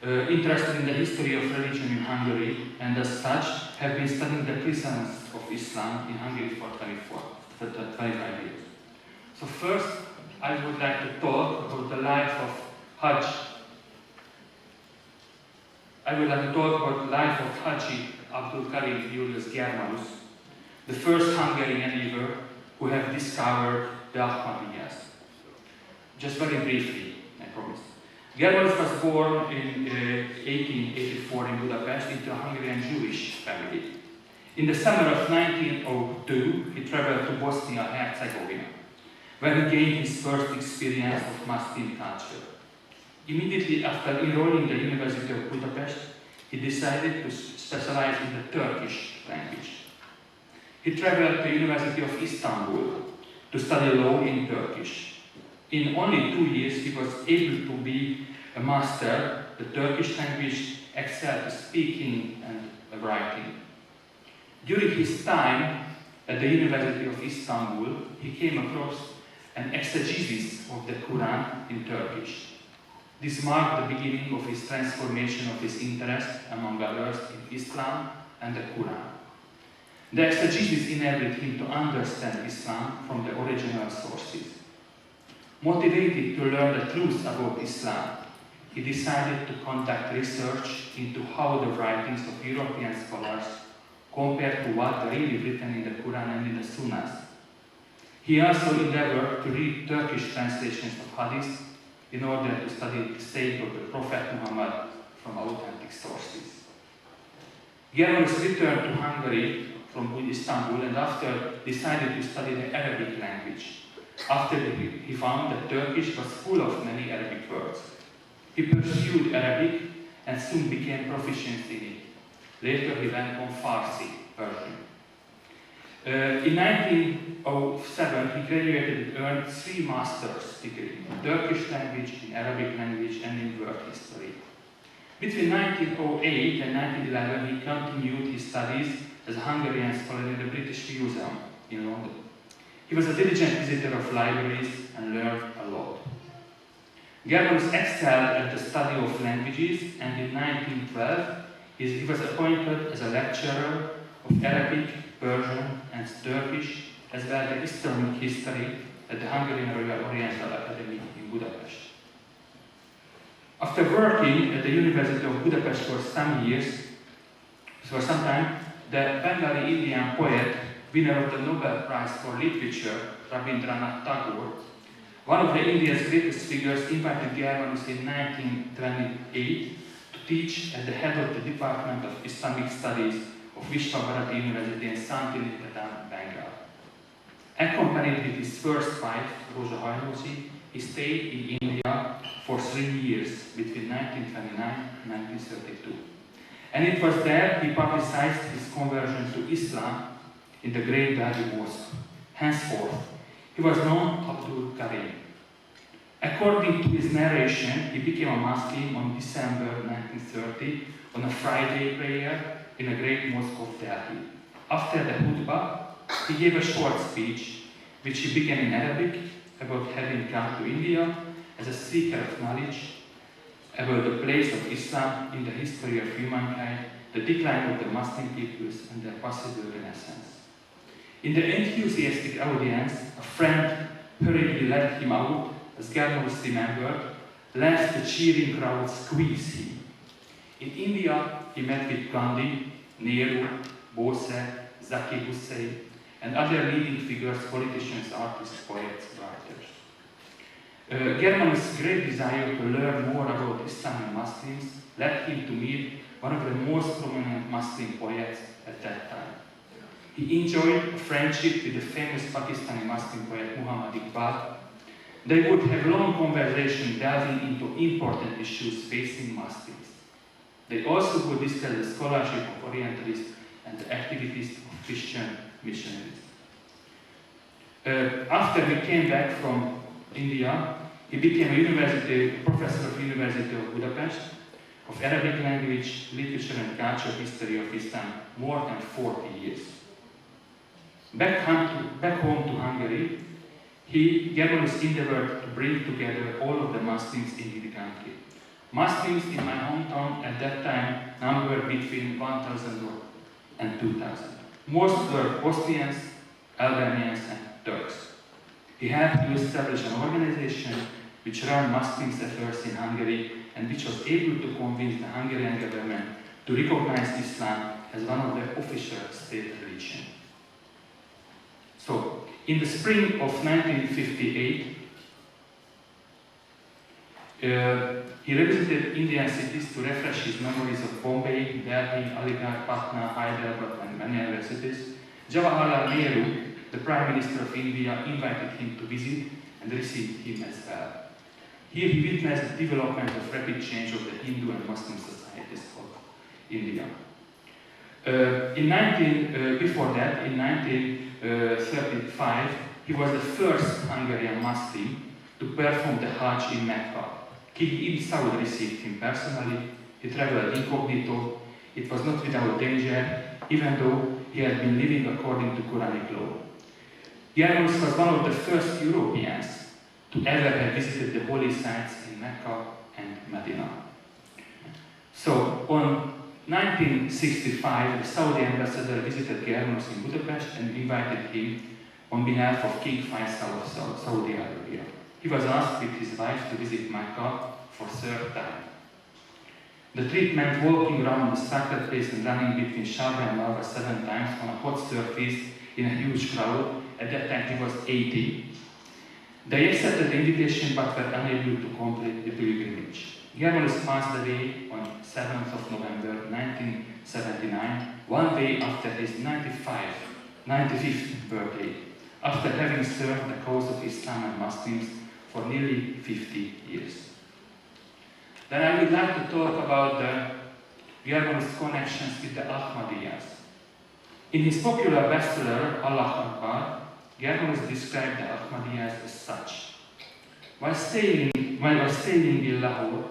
K: interested in the history of religion in Hungary, and as such have been studying the presence of Islam in Hungary for 25 years. So first, I would like to talk about the life of Hajj. I would like to talk about the life of Haji Abdul Karim Julius Germanus, the first Hungarian leader who have discovered the Ahmadiyyas. Just very briefly, I promise. Germanus was born in 1884 in Budapest into a Hungarian Jewish family. In the summer of 1902, he traveled to Bosnia-Herzegovina, where he gained his first experience of Muslim culture. Immediately after enrolling in the University of Budapest, he decided to specialize in the Turkish language. He traveled to the University of Istanbul to study law in Turkish. In only 2 years, he was able to be a master of the Turkish language, excelled at speaking and writing. During his time at the University of Istanbul, he came across an exegesis of the Quran in Turkish. This marked the beginning of his transformation of his interest, among others, in Islam and the Quran. The exegesis enabled him to understand Islam from the original sources. Motivated to learn the truth about Islam, he decided to conduct research into how the writings of European scholars compare to what really written in the Quran and in the Sunnahs. He also endeavored to read Turkish translations of Hadith in order to study the state of the Prophet Muhammad from authentic sources. Germanus returned to Hungary from Istanbul and after decided to study the Arabic language. After he found that Turkish was full of many Arabic words. He pursued Arabic and soon became proficient in it. Later he went on Farsi, Persian. In 1907 he graduated and earned 3 master's degrees in Turkish language, in Arabic language and in world history. Between 1908 and 1911 he continued his studies as a Hungarian scholar in the British Museum in London. He was a diligent visitor of libraries and learned a lot. Germanus excelled at the study of languages and in 1912 he was appointed as a lecturer of Arabic, Persian and Turkish as well as Islamic history at the Hungarian Royal Oriental Academy in Budapest. After working at the University of Budapest for some time, the Bengali Indian poet, winner of the Nobel Prize for Literature, Rabindranath Tagore, one of the India's greatest figures, invited Germanus in 1928 to teach at the head of the Department of Islamic Studies of Vishwabharati University in Santiniketan, Bengal. Accompanied with his first wife, Rózsa Hajnósi, he stayed in India for 3 years between 1929 and 1932. And it was there he publicized his conversion to Islam in the Great Delhi Mosque. Henceforth, he was known Abdul Karim. According to his narration, he became a Muslim on December 1930 on a Friday prayer in a great mosque of Delhi. After the khutbah, he gave a short speech, which he began in Arabic, about having come to India as a seeker of knowledge, about the place of Islam in the history of humankind, the decline of the Muslim peoples, and their possible renaissance. In the enthusiastic audience, a friend hurriedly led him out, as Germanus remembered, lest the cheering crowd squeeze him. In India, he met with Gandhi, Nehru, Bose, Zakir Hussain, and other leading figures, politicians, artists, poets, writers. Germanus' great desire to learn more about Islam and Muslims led him to meet one of the most prominent Muslim poets at that time. He enjoyed a friendship with the famous Pakistani Muslim poet Muhammad Iqbal. They would have long conversations delving into important issues facing Muslims. They also would discuss the scholarship of Orientalists and the activities of Christian missionaries. After he came back from India, he became a professor of University of Budapest of Arabic language, literature and culture history of Islam, more than 40 years. Back home to Hungary, Germanus endeavored to bring together all of the Muslims in the country. Muslims in my hometown at that time numbered between 1,000 and 2,000. Most were Bosnians, Albanians and Turks. He helped to establish an organization which ran Muslims affairs in Hungary and which was able to convince the Hungarian government to recognize Islam as one of the official state religions. So, In the spring of 1958, he revisited Indian cities to refresh his memories of Bombay, Delhi, Aligarh, Patna, Hyderabad, and many other cities. Jawaharlal Nehru, the Prime Minister of India, invited him to visit and received him as well. Here he witnessed the development of rapid change of the Hindu and Muslim societies of India. Before that, in 1935, he was the first Hungarian Muslim to perform the Hajj in Mecca. King Ibn Saud received him personally. He traveled incognito. It was not without danger, even though he had been living according to Quranic law. Germanus was one of the first Europeans to ever have visited the holy sites in Mecca and Medina. So, on 1965, the Saudi ambassador visited Germanus in Budapest and invited him on behalf of King Faisal of Saudi Arabia. He was asked with his wife to visit Mecca for third time. The trip meant walking around the sacred place and running between Shaba and Marwa 7 times on a hot surface in a huge crowd. At that time he was 80. They accepted the invitation but were unable to complete the pilgrimage. Germanus passed away on 7th of November 1979, one day after his 95th birthday, after having served the cause of Islam and Muslims for nearly 50 years. Then I would like to talk about the Germanus connections with the Ahmadiyyas. In his popular bestseller, Allah Akbar, Germanus described the Ahmadiyyas as such. While staying in Lahore,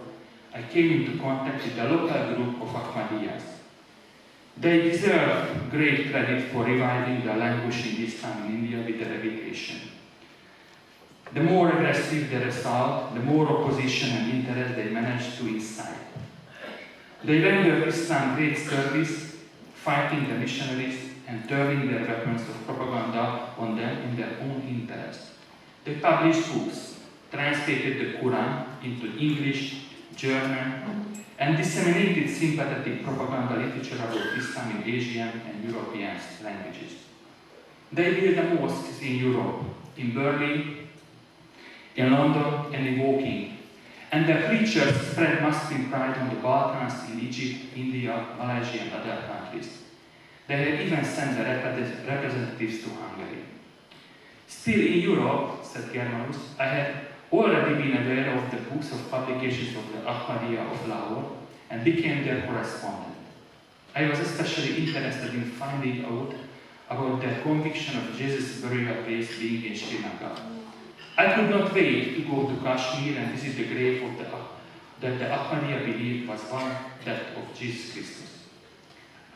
K: I came into contact with the local group of Ahmadiyyas. They deserve great credit for reviving the languishing Islam in India with their education. The more aggressive the result, the more opposition and interest they managed to incite. They rendered Islam great service, fighting the missionaries and turning their weapons of propaganda on them in their own interest. They published books, translated the Quran into English, German, and disseminated sympathetic propaganda literature about Islam in Asian and European languages. They built the mosques in Europe, in Berlin, in London, and in Woking. And their preachers spread Muslim pride on the Balkans, in Egypt, India, Malaysia, and other countries. They had even sent their representatives to Hungary. Still in Europe, said Germanus, I had already been aware of the books of publications of the Ahmadiyya of Lahore and became their correspondent. I was especially interested in finding out about their conviction of Jesus' burial place being in Sri Lanka. I could not wait to go to Kashmir and visit the grave of that the Ahmadiyya believed was one, that of Jesus Christus.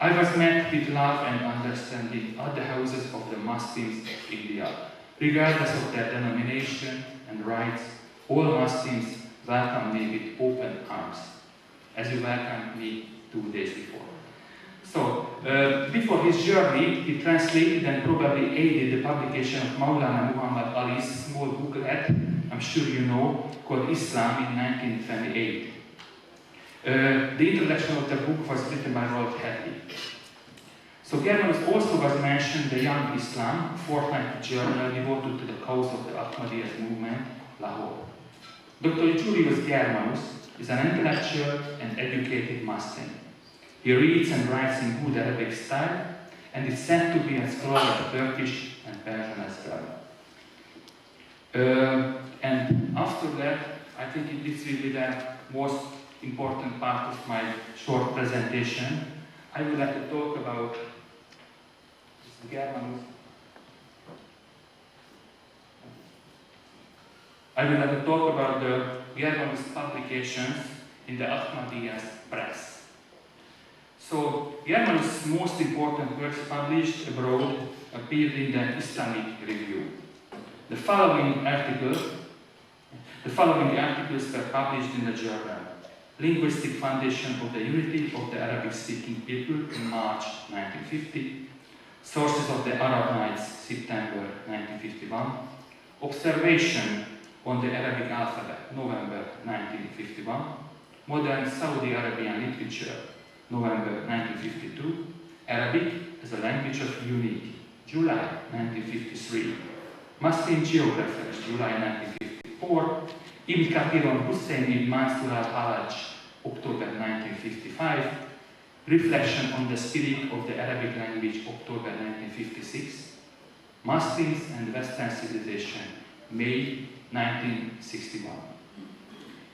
K: I was met with love and understanding at the houses of the Muslims of India. Regardless of their denomination and rights, all Muslims welcomed me with open arms, as you welcomed me 2 days before. So, before his journey, he translated and probably aided the publication of Maulana Muhammad Ali's small booklet, I'm sure you know, called Islam in 1928. The introduction of the book was written by Robert Hadley. So Germanus also was mentioned the Young Islam, fortnightly journal devoted to the cause of the Ahmadiyya movement, Lahore. Dr. Julius Germanus is an intellectual and educated Muslim. He reads and writes in good Arabic style and is said to be a scholar of Turkish and Persian as well. And after that, I think this will be the most important part of my short presentation. I would like to talk about Germanus. I would like to talk about the Germanus publications in the Ahmadiyya press. So, Germanus' most important works published abroad appeared in the Islamic Review. The following articles were published in the journal: Linguistic Foundation of the Unity of the Arabic-Speaking People in March 1950, Sources of the Arab Nights, September 1951, Observation on the Arabic Alphabet, November 1951, Modern Saudi Arabian Literature, November 1952, Arabic as a Language of Unity, July 1953, Muslim geographers, July 1954, Ibn Kathir on Hussein ibn Mansur al-Hallaj, October 1955, Reflection on the Spirit of the Arabic Language, October 1956, Muslims and Western Civilization, May 1961.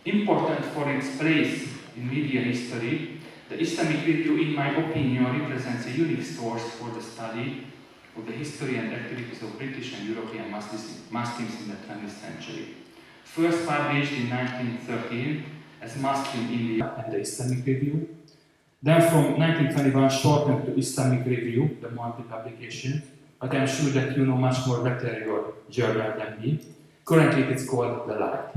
K: Important for its place in media history, the Islamic Review, in my opinion, represents a unique source for the study of the history and activities of British and European Muslims in the 20th century. First published in 1913 as Muslim India and the Islamic Review, then from 1921 shortened to Islamic Review, the multi-publication, but I'm sure that you know much more better your journal than me. Currently it's called The Light.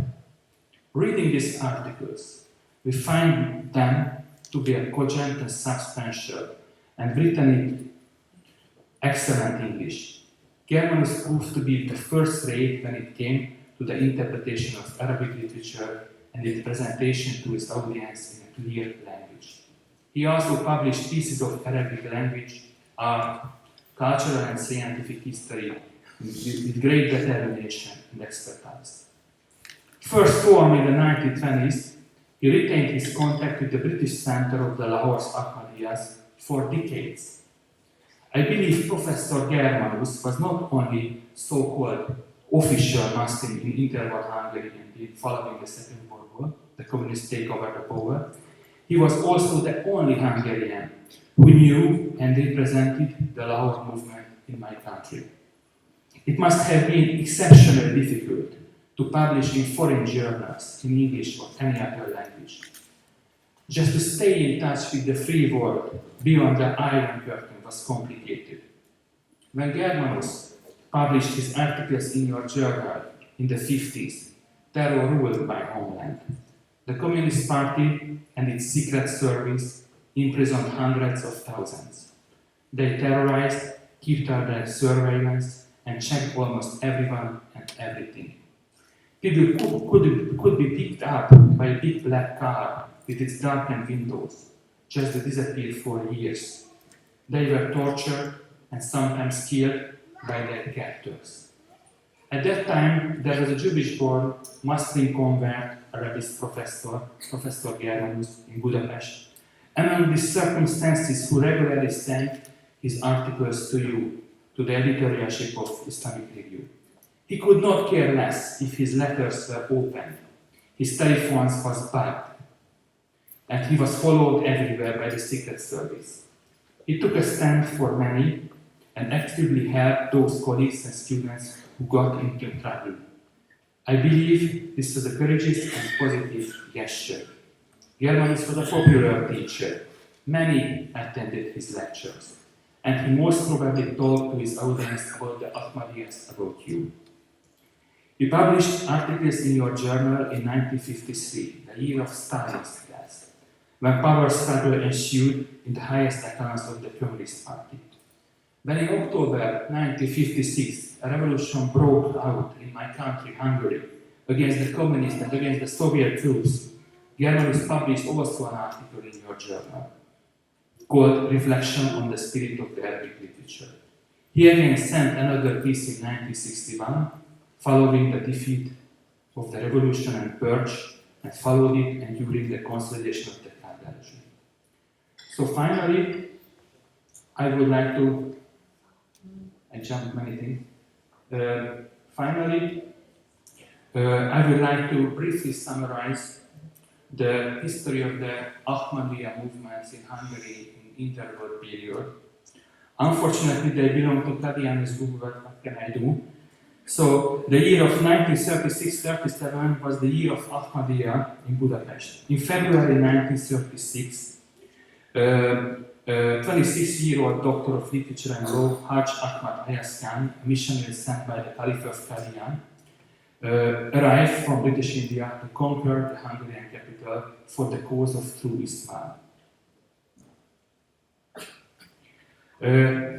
K: Reading these articles, we find them to be a cogent and substantial and written in excellent English. Germanus proved to be the first rate when it came to the interpretation of Arabic literature and its presentation to his audience in a clear language. He also published pieces of Arabic language, art, cultural and scientific history with great determination and expertise. First formed in the 1920s, he retained his contact with the British Centre of the Lahore's Ahmadiyyas for decades. I believe Professor Germanus was not only so-called official Muslim in interwar Hungary and following the Second World War, the communist takeover the power, he was also the only Hungarian who knew and represented the Lahore movement in my country. It must have been exceptionally difficult to publish in foreign journals in English or any other language. Just to stay in touch with the free world beyond the Iron Curtain was complicated. When Germanus published his articles in your journal in the 50s, terror ruled my homeland. The Communist Party and its secret service imprisoned hundreds of thousands. They terrorized, kept under surveillance, and checked almost everyone and everything. People could be picked up by a big black car with its darkened windows, just to disappear for years. They were tortured and sometimes killed by their captors. At that time, there was a Jewish-born Muslim convert, Arabic professor, Professor Germanus in Budapest, among the circumstances who regularly sent his articles to you, to the editorship of Islamic Review. He could not care less if his letters were opened, his telephones was bugged, and he was followed everywhere by the Secret Service. He took a stand for many and actively helped those colleagues and students who got into trouble. I believe this was a courageous and positive gesture. Germanus was a popular teacher. Many attended his lectures, and he most probably told to his audience about the Ahmadiyyas, about you. You published articles in your journal in 1953, the year of Stalin's death, when power struggle ensued in the highest echelons of the Communist Party. When in October 1956, a revolution broke out in my country, Hungary, against the communists and against the Soviet troops, Germanus published also an article in your journal called Reflection on the Spirit of the Arabic Literature. He again sent another piece in 1961, following the defeat of the revolution and purge, and followed it and during the consolidation of the Kandar regime. So finally, I would like to, I jumped many things. Finally, I would like to briefly summarize the history of the Ahmadiyya movements in Hungary in interwar period. Unfortunately, they belong to Tadianis movement, what can I do? So the year of 1936-37 was the year of Ahmadiyya in Budapest. In February 1936, 26-year-old doctor of literature and law, Haj Ahmad Ayaz Khan, a missionary sent by the Caliph of Qadian, arrived from British India to conquer the Hungarian capital for the cause of true Islam.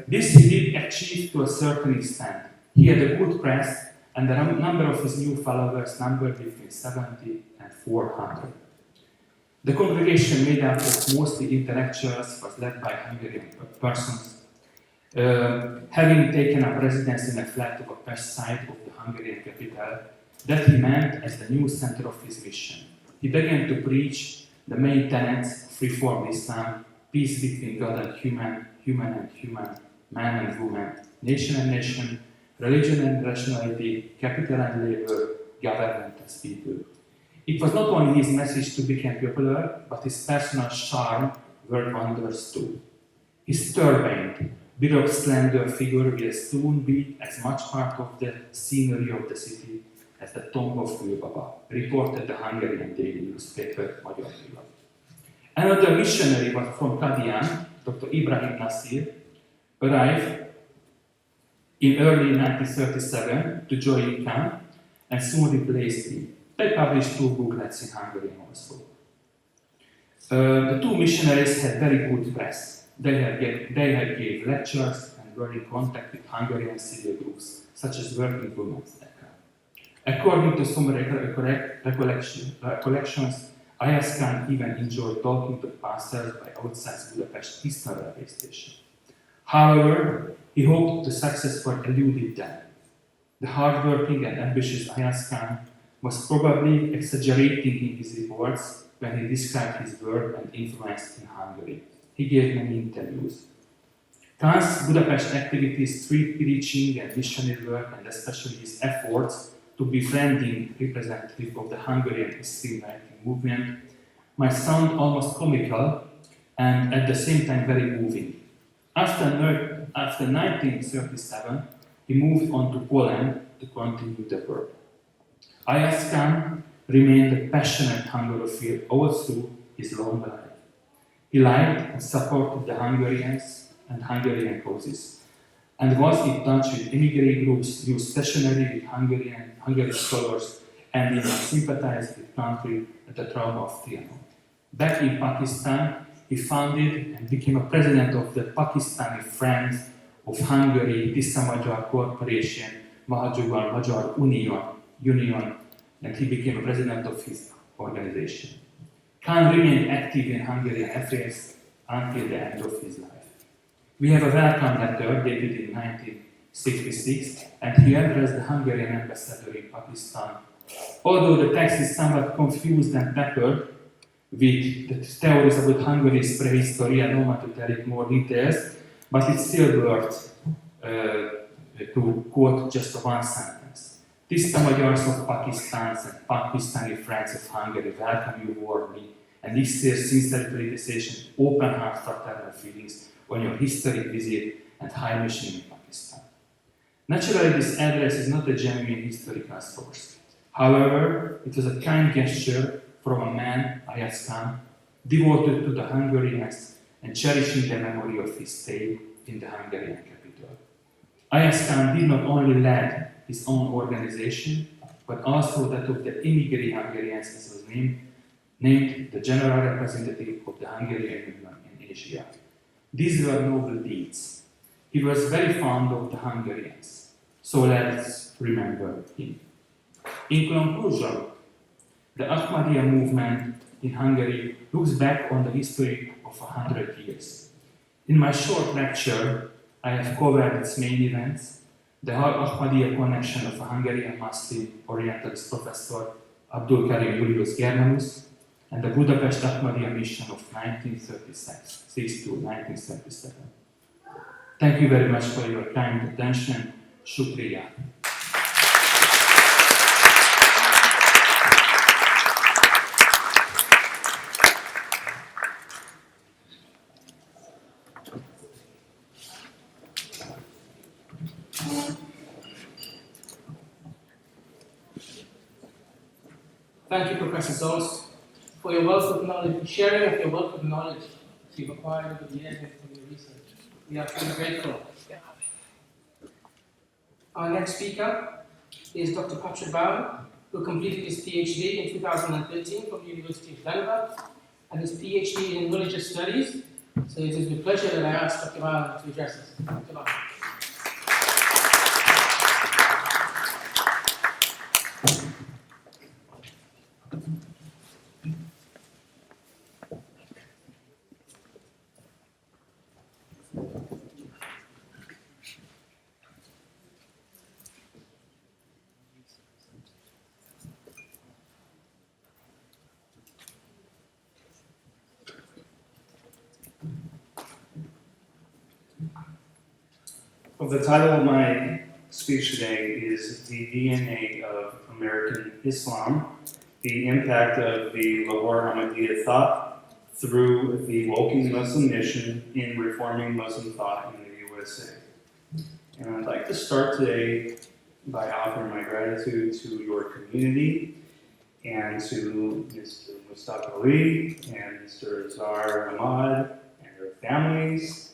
K: This he did achieve to a certain extent. He had a good press, and the number of his new followers numbered between 70 and 400. The congregation, made up of mostly intellectuals, was led by Hungarian persons, Having taken up residence in a flat of a west side of the Hungarian capital, that he meant as the new center of his mission. He began to preach the main tenets of Reformed Islam: peace between God and human, human and human, man and woman, nation and nation, religion and rationality, capital and labor, government as people. It was not only his message to become popular, but his personal charm worked wonders too. His turbaned, Baroque slender figure will soon be as much part of the scenery of the city as the tomb of Kőbaba, reported the Hungarian daily newspaper Magyar Világ. Another missionary was from Kadian, Dr. Ibrahim Nasir, arrived in early 1937 to join Khan and soon replaced him. They published 2 booklets in Hungarian also. The 2 missionaries had very good press. They had gave lectures and were in contact with Hungarian civil groups, such as Working Women's Decca. According to some recollections, Ayaz Khan even enjoyed talking to passers by outside Budapest Eastern railway station. However, he hoped the success would eluded them. The hardworking and ambitious Ayaz Khan was probably exaggerating in his reports when he described his work and influence in Hungary. He gave many interviews. Khan's Budapest activities, street preaching and missionary work, and especially his efforts to befriending representatives of the Hungarian history writing movement, might sound almost comical and at the same time very moving. After 1937, he moved on to Poland to continue the work. Ayaz Khan remained a passionate Hungarophile all through his long life. He liked and supported the Hungarians and Hungarian causes, and was in touch with immigrant groups, used stationery with Hungarian scholars, and even sympathized with country at the trauma of Trianon. Back in Pakistan, he founded and became a president of the Pakistani Friends of Hungary Tisza Magyar Corporation, Mahajugal Magyar Union, and he became a president of his organization. Khan remained active in Hungarian affairs until the end of his life. We have a welcome letter dated in 1966, and he addressed the Hungarian ambassador in Pakistan. Although the text is somewhat confused and peppered with the theories about Hungary's prehistory, I don't want to tell it more details, but it's still worth to quote just one sentence. Tiszta Magyars of Pakistan and Pakistani friends of Hungary welcome you warmly and express sincere appreciation, open heart fraternal feelings on your historic visit and high mission in Pakistan. Naturally, this address is not a genuine historical source. However, it was a kind gesture from a man, Ayaz Khan, devoted to the Hungarians and cherishing the memory of his stay in the Hungarian capital. Ayaz Khan did not only lead his own organization, but also that of the immigrant Hungarians, as was named the general representative of the Hungarian Union in Asia. These were noble deeds. He was very fond of the Hungarians, so let's remember him. In conclusion, the Ahmadiyya movement in Hungary looks back on the history of 100 years. In my short lecture, I have covered its main events, the Ahmadiyya connection of a Hungarian Muslim Orientalist professor, Abdul Karim Julius Germanus, and the Budapest Ahmadiyya mission of 1936 to 1937. Thank you very much for your kind attention. Shukriya.
I: Thank you, Professor Zols, for your wealth of knowledge, sharing of your wealth of knowledge you've acquired over the years from your research. We are truly grateful. Our next speaker is Dr. Patrick Bauer, who completed his PhD in 2013 from the University of Denver and his PhD in religious studies. So it is with pleasure that I ask Dr. Bauer to address us. Dr. Bauer.
L: Well, the title of my speech today is The DNA of American Islam, the impact of the Lahore Ahmadiyya thought through the Woking Muslim mission in reforming Muslim thought in the USA. And I'd like to start today by offering my gratitude to your community and to Mr. Mustafa Ali and Mr. Zahar Ahmad and their families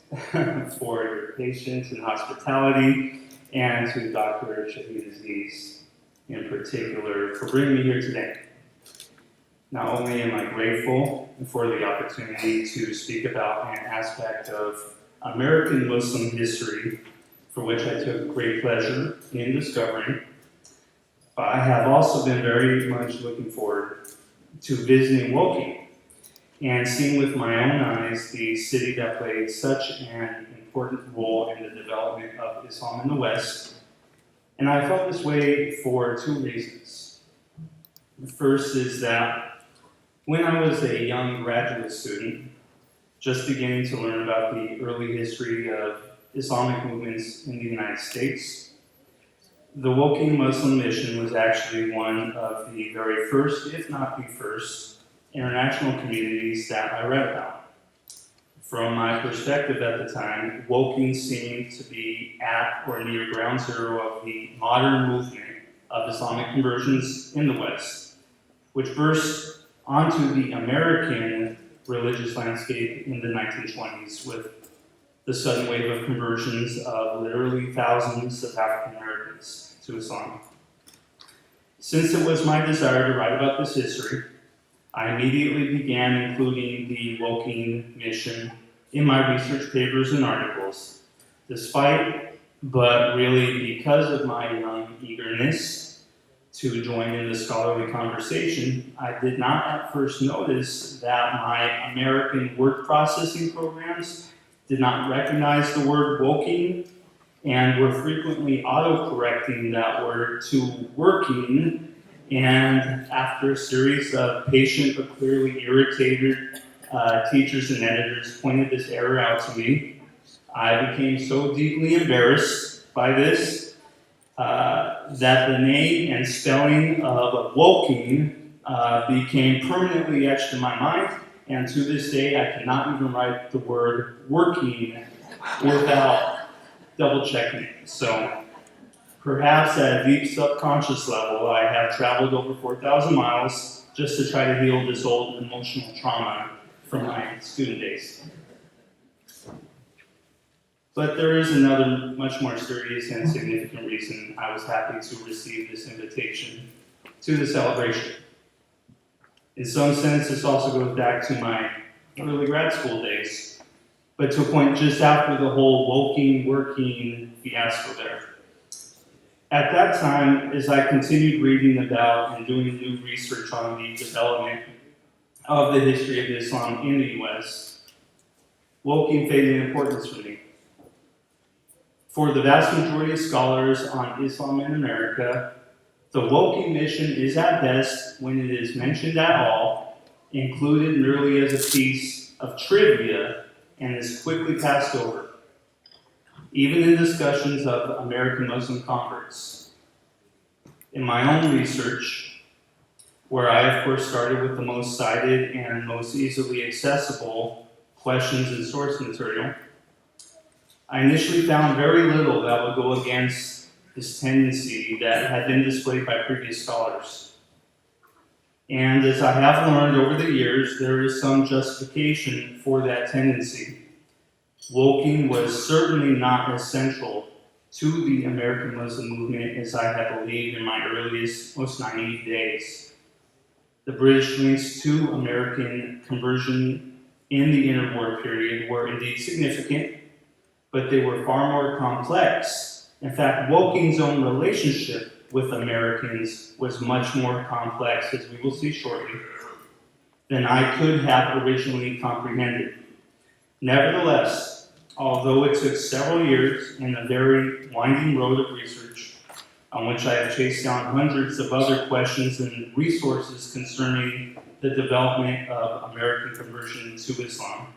L: for your patience and hospitality, and to Dr. Shahid Aziz in particular for bringing me here today. Not only am I grateful for the opportunity to speak about an aspect of American Muslim history for which I took great pleasure in discovering, but I have also been very much looking forward to visiting Woking and seeing with my own eyes the city that played such an important role in the development of Islam in the West. And I felt this way for two reasons. The first is that when I was a young graduate student, just beginning to learn about the early history of Islamic movements in the United States, the Woking Muslim Mission was actually one of the very first, if not the first, international communities that I read about. From my perspective at the time, Woking seemed to be at or near ground zero of the modern movement of Islamic conversions in the West, which burst onto the American religious landscape in the 1920s with the sudden wave of conversions of literally thousands of African Americans to Islam. Since it was my desire to write about this history, I immediately began including the Woking mission in my research papers and articles, despite, but really because of my young eagerness to join in the scholarly conversation, I did not at first notice that my American word processing programs did not recognize the word Woking and were frequently auto-correcting that word to working. And after a series of patient but clearly irritated teachers and editors pointed this error out to me, I became so deeply embarrassed by this that the name and spelling of Woking became permanently etched in my mind, and to this day I cannot even write the word working without double checking it. So perhaps at a deep subconscious level, I have traveled over 4,000 miles just to try to heal this old emotional trauma from my student days. But there is another much more serious and significant reason I was happy to receive this invitation to the celebration. In some sense, this also goes back to my early grad school days, but to a point just after the whole Woking working fiasco there. At that time, as I continued reading about and doing new research on the development of the history of Islam in the U.S., Woking faded in importance for me. For the vast majority of scholars on Islam in America, the Woking mission is at best, when it is mentioned at all, included merely as a piece of trivia and is quickly passed over, even in discussions of American Muslim converts. In my own research, where I of course started with the most cited and most easily accessible questions and source material, I initially found very little that would go against this tendency that had been displayed by previous scholars. And as I have learned over the years, there is some justification for that tendency. Woking was certainly not as central to the American Muslim movement as I had believed in my earliest, most naive days. The British links to American conversion in the interwar period were indeed significant, but they were far more complex. In fact, Woking's own relationship with Americans was much more complex, as we will see shortly, than I could have originally comprehended. Nevertheless, although it took several years and a very winding road of research, on which I have chased down hundreds of other questions and resources concerning the development of American conversion to Islam,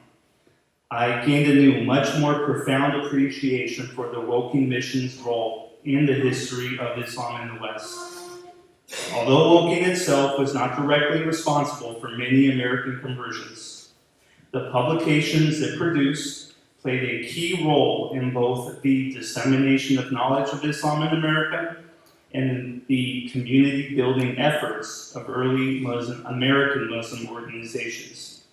L: I gained anew much more profound appreciation for the Woking Mission's role in the history of Islam in the West. Although Woking itself was not directly responsible for many American conversions, the publications it produced played a key role in both the dissemination of knowledge of Islam in America and the community building efforts of early American Muslim organizations.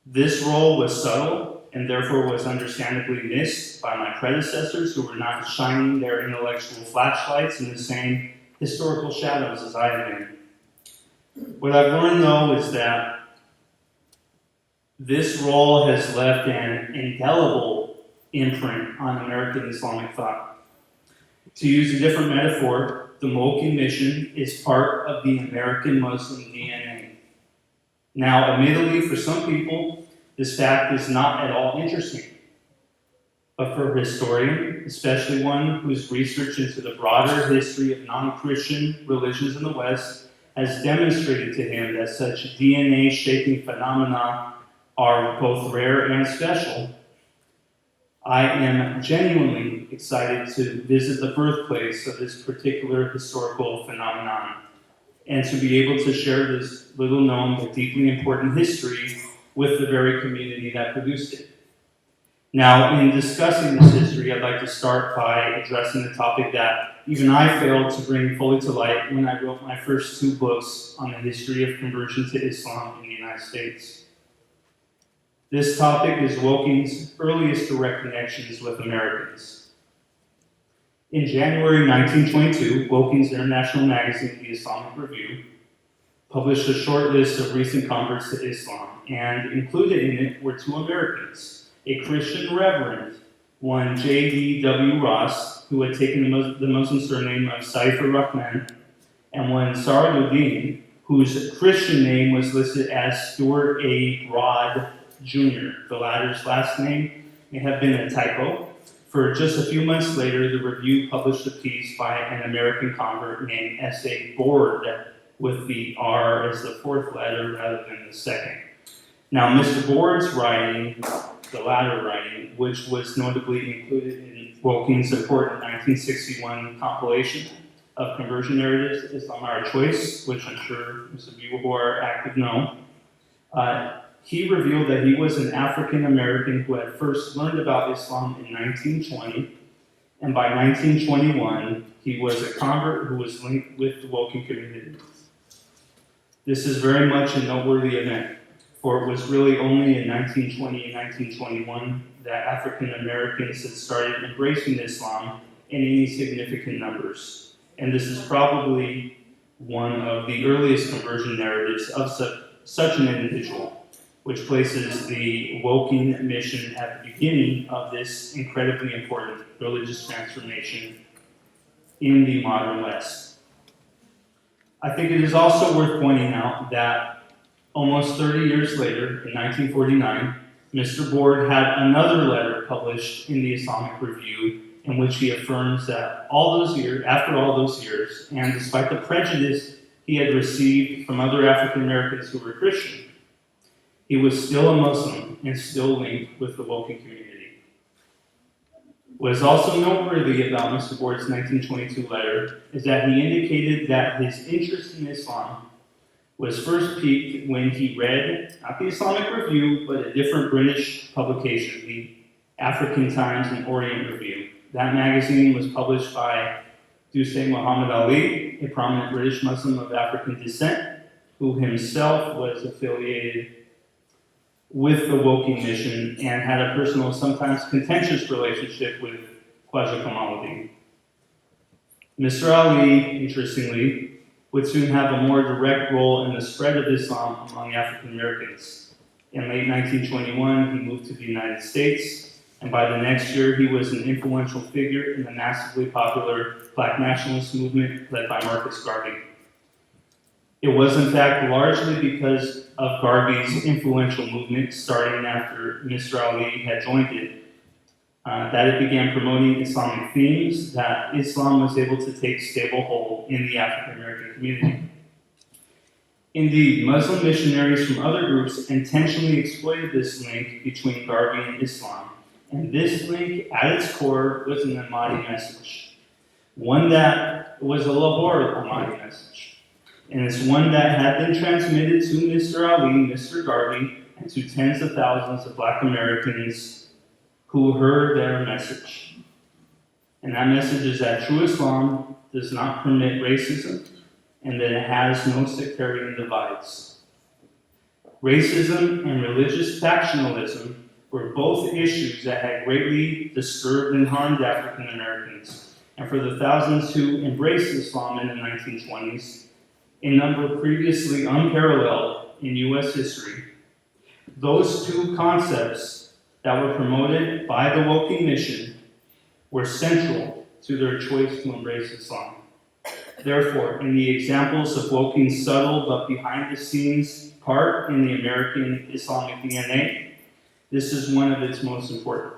L: This role was subtle and therefore was understandably missed by my predecessors who were not shining their intellectual flashlights in the same historical shadows as I have been. What I've learned though is that this role has left an indelible imprint on American Islamic thought. To use a different metaphor, the Woking Mission is part of the American Muslim DNA. Now, admittedly, for some people, this fact is not at all interesting. But for a historian, especially one whose research into the broader history of non-Christian religions in the West has demonstrated to him that such DNA-shaping phenomena are both rare and special, I am genuinely excited to visit the birthplace of this particular historical phenomenon and to be able to share this little-known but deeply important history with the very community that produced it. Now, in discussing this history, I'd like to start by addressing the topic that even I failed to bring fully to light when I wrote my first 2 books on the history of conversion to Islam in the United States. This topic is Woking's earliest direct connections with Americans. In January 1922, Woking's international magazine, The Islamic Review, published a short list of recent converts to Islam, and included in it were 2 Americans, a Christian reverend, one J.D.W. Ross, who had taken the Muslim surname of Saif ar-Rahman, and one Saraduddin, whose Christian name was listed as Stuart A. Broad Jr. The latter's last name may have been a typo, for just a few months later, the review published a piece by an American convert named S.A. Board, with the R as the 4th letter rather than the 2nd. Now, Mr. Board's writing, the latter writing, which was notably included in Woking's important 1961 compilation of conversion narratives, Islam Our Choice, which I'm sure most of you who are active know, he revealed that he was an African American who had first learned about Islam in 1920, and by 1921, he was a convert who was linked with the Woking community. This is very much a noteworthy event, for it was really only in 1920 and 1921 that African Americans had started embracing Islam in any significant numbers. And this is probably one of the earliest conversion narratives of such an individual, which places the Woking mission at the beginning of this incredibly important religious transformation in the modern West. I think it is also worth pointing out that almost 30 years later, in 1949, Mr. Board had another letter published in the Islamic Review in which he affirms that after all those years, and despite the prejudice he had received from other African Americans who were Christian, he was still a Muslim and still linked with the Woking community. What is also noteworthy about Mr. Board's 1922 letter is that he indicated that his interest in Islam was first piqued when he read, not the Islamic Review, but a different British publication, the African Times and Orient Review. That magazine was published by Dusay Muhammad Ali, a prominent British Muslim of African descent, who himself was affiliated with the Woking mission and had a personal, sometimes contentious relationship with Khwaja Kamaluddin. Mr. Ali, interestingly, would soon have a more direct role in the spread of Islam among African Americans. In late 1921, he moved to the United States, and by the next year, he was an influential figure in the massively popular Black nationalist movement led by Marcus Garvey. It was, in fact, largely because of Garvey's influential movement, starting after Mr. Ali had joined it, that it began promoting Islamic themes, that Islam was able to take stable hold in the African American community. Indeed, Muslim missionaries from other groups intentionally exploited this link between Garvey and Islam, and this link at its core was an Ahmadi message, one that was a Lahore Ahmadi message, and it's one that had been transmitted to Mr. Ali, Mr. Garvey, and to tens of thousands of Black Americans who heard their message. And that message is that true Islam does not permit racism, and that it has no sectarian divides. Racism and religious factionalism were both issues that had greatly disturbed and harmed African Americans, and for the thousands who embraced Islam in the 1920s, a number previously unparalleled in U.S. history, those two concepts that were promoted by the Woking Mission were central to their choice to embrace Islam. Therefore, in the examples of Woking's subtle but behind-the-scenes part in the American Islamic DNA, this is one of its most important.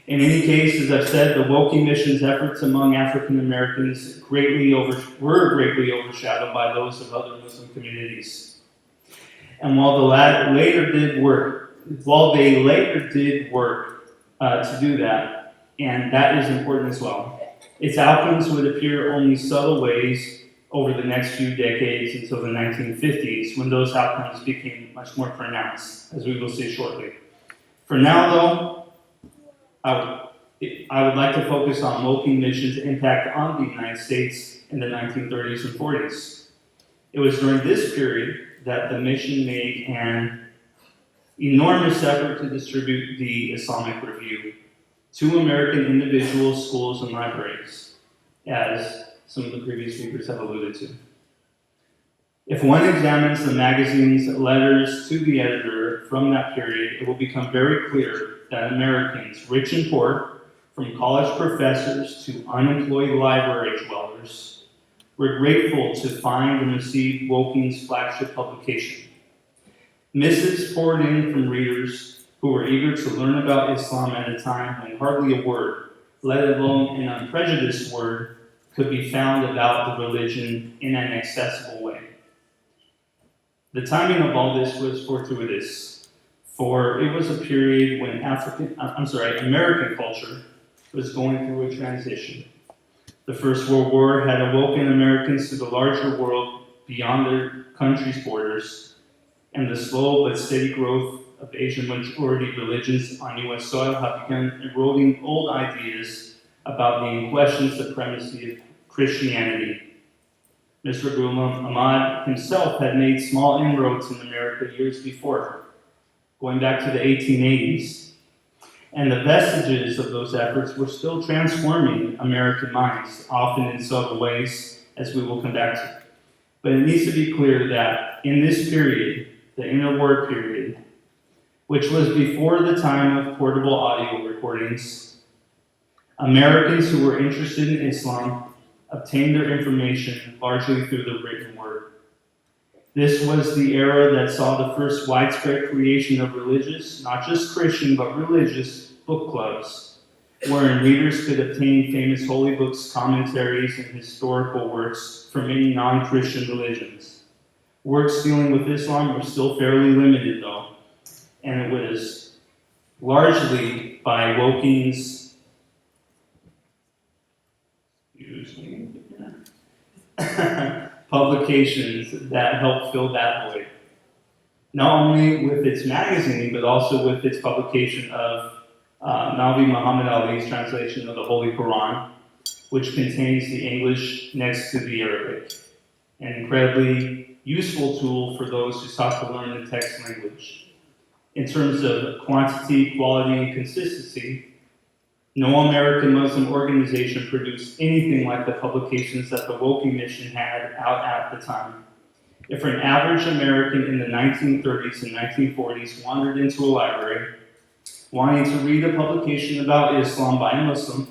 L: In any case, as I've said, the Woking Mission's efforts among African Americans were greatly overshadowed by those of other Muslim communities. And while they later did work to do that, and that is important as well, its outcomes would appear only subtle ways over the next few decades until the 1950s, when those outcomes became much more pronounced, as we will see shortly. For now, though, I would like to focus on Woking Mission's impact on the United States in the 1930s and 40s. It was during this period that the mission made an enormous effort to distribute the Islamic Review to American individuals, schools, and libraries, as some of the previous speakers have alluded to. If one examines the magazine's letters to the editor from that period, it will become very clear that Americans, rich and poor, from college professors to unemployed library dwellers, were grateful to find and receive Woking's flagship publication. Missives poured in from readers who were eager to learn about Islam at a time when hardly a word, let alone an unprejudiced word, could be found about the religion in an accessible way. The timing of all this was fortuitous, for it was a period when American culture was going through a transition. The First World War had awoken Americans to the larger world beyond their country's borders, and the slow but steady growth of Asian majority religions on U.S. soil have begun eroding old ideas about the unquestioned supremacy of Christianity. Mr. Ghulam Ahmad himself had made small inroads in America years before, going back to the 1880s, and the vestiges of those efforts were still transforming American minds, often in subtle ways, as we will come back to. But it needs to be clear that in this period, the interwar period, which was before the time of portable audio recordings, Americans who were interested in Islam obtained their information largely through the written word. This was the era that saw the first widespread creation of religious, not just Christian, but religious book clubs, wherein readers could obtain famous holy books, commentaries, and historical works from many non-Christian religions. Works dealing with Islam were still fairly limited, though, and it was largely by Woking's publications that helped fill that void. Not only with its magazine, but also with its publication of Nabi Muhammad Ali's translation of the Holy Quran, which contains the English next to the Arabic. An incredibly useful tool for those who sought to learn the text language. In terms of quantity, quality, and consistency, no American Muslim organization produced anything like the publications that the Woking Mission had out at the time. If an average American in the 1930s and 1940s wandered into a library wanting to read a publication about Islam by a Muslim,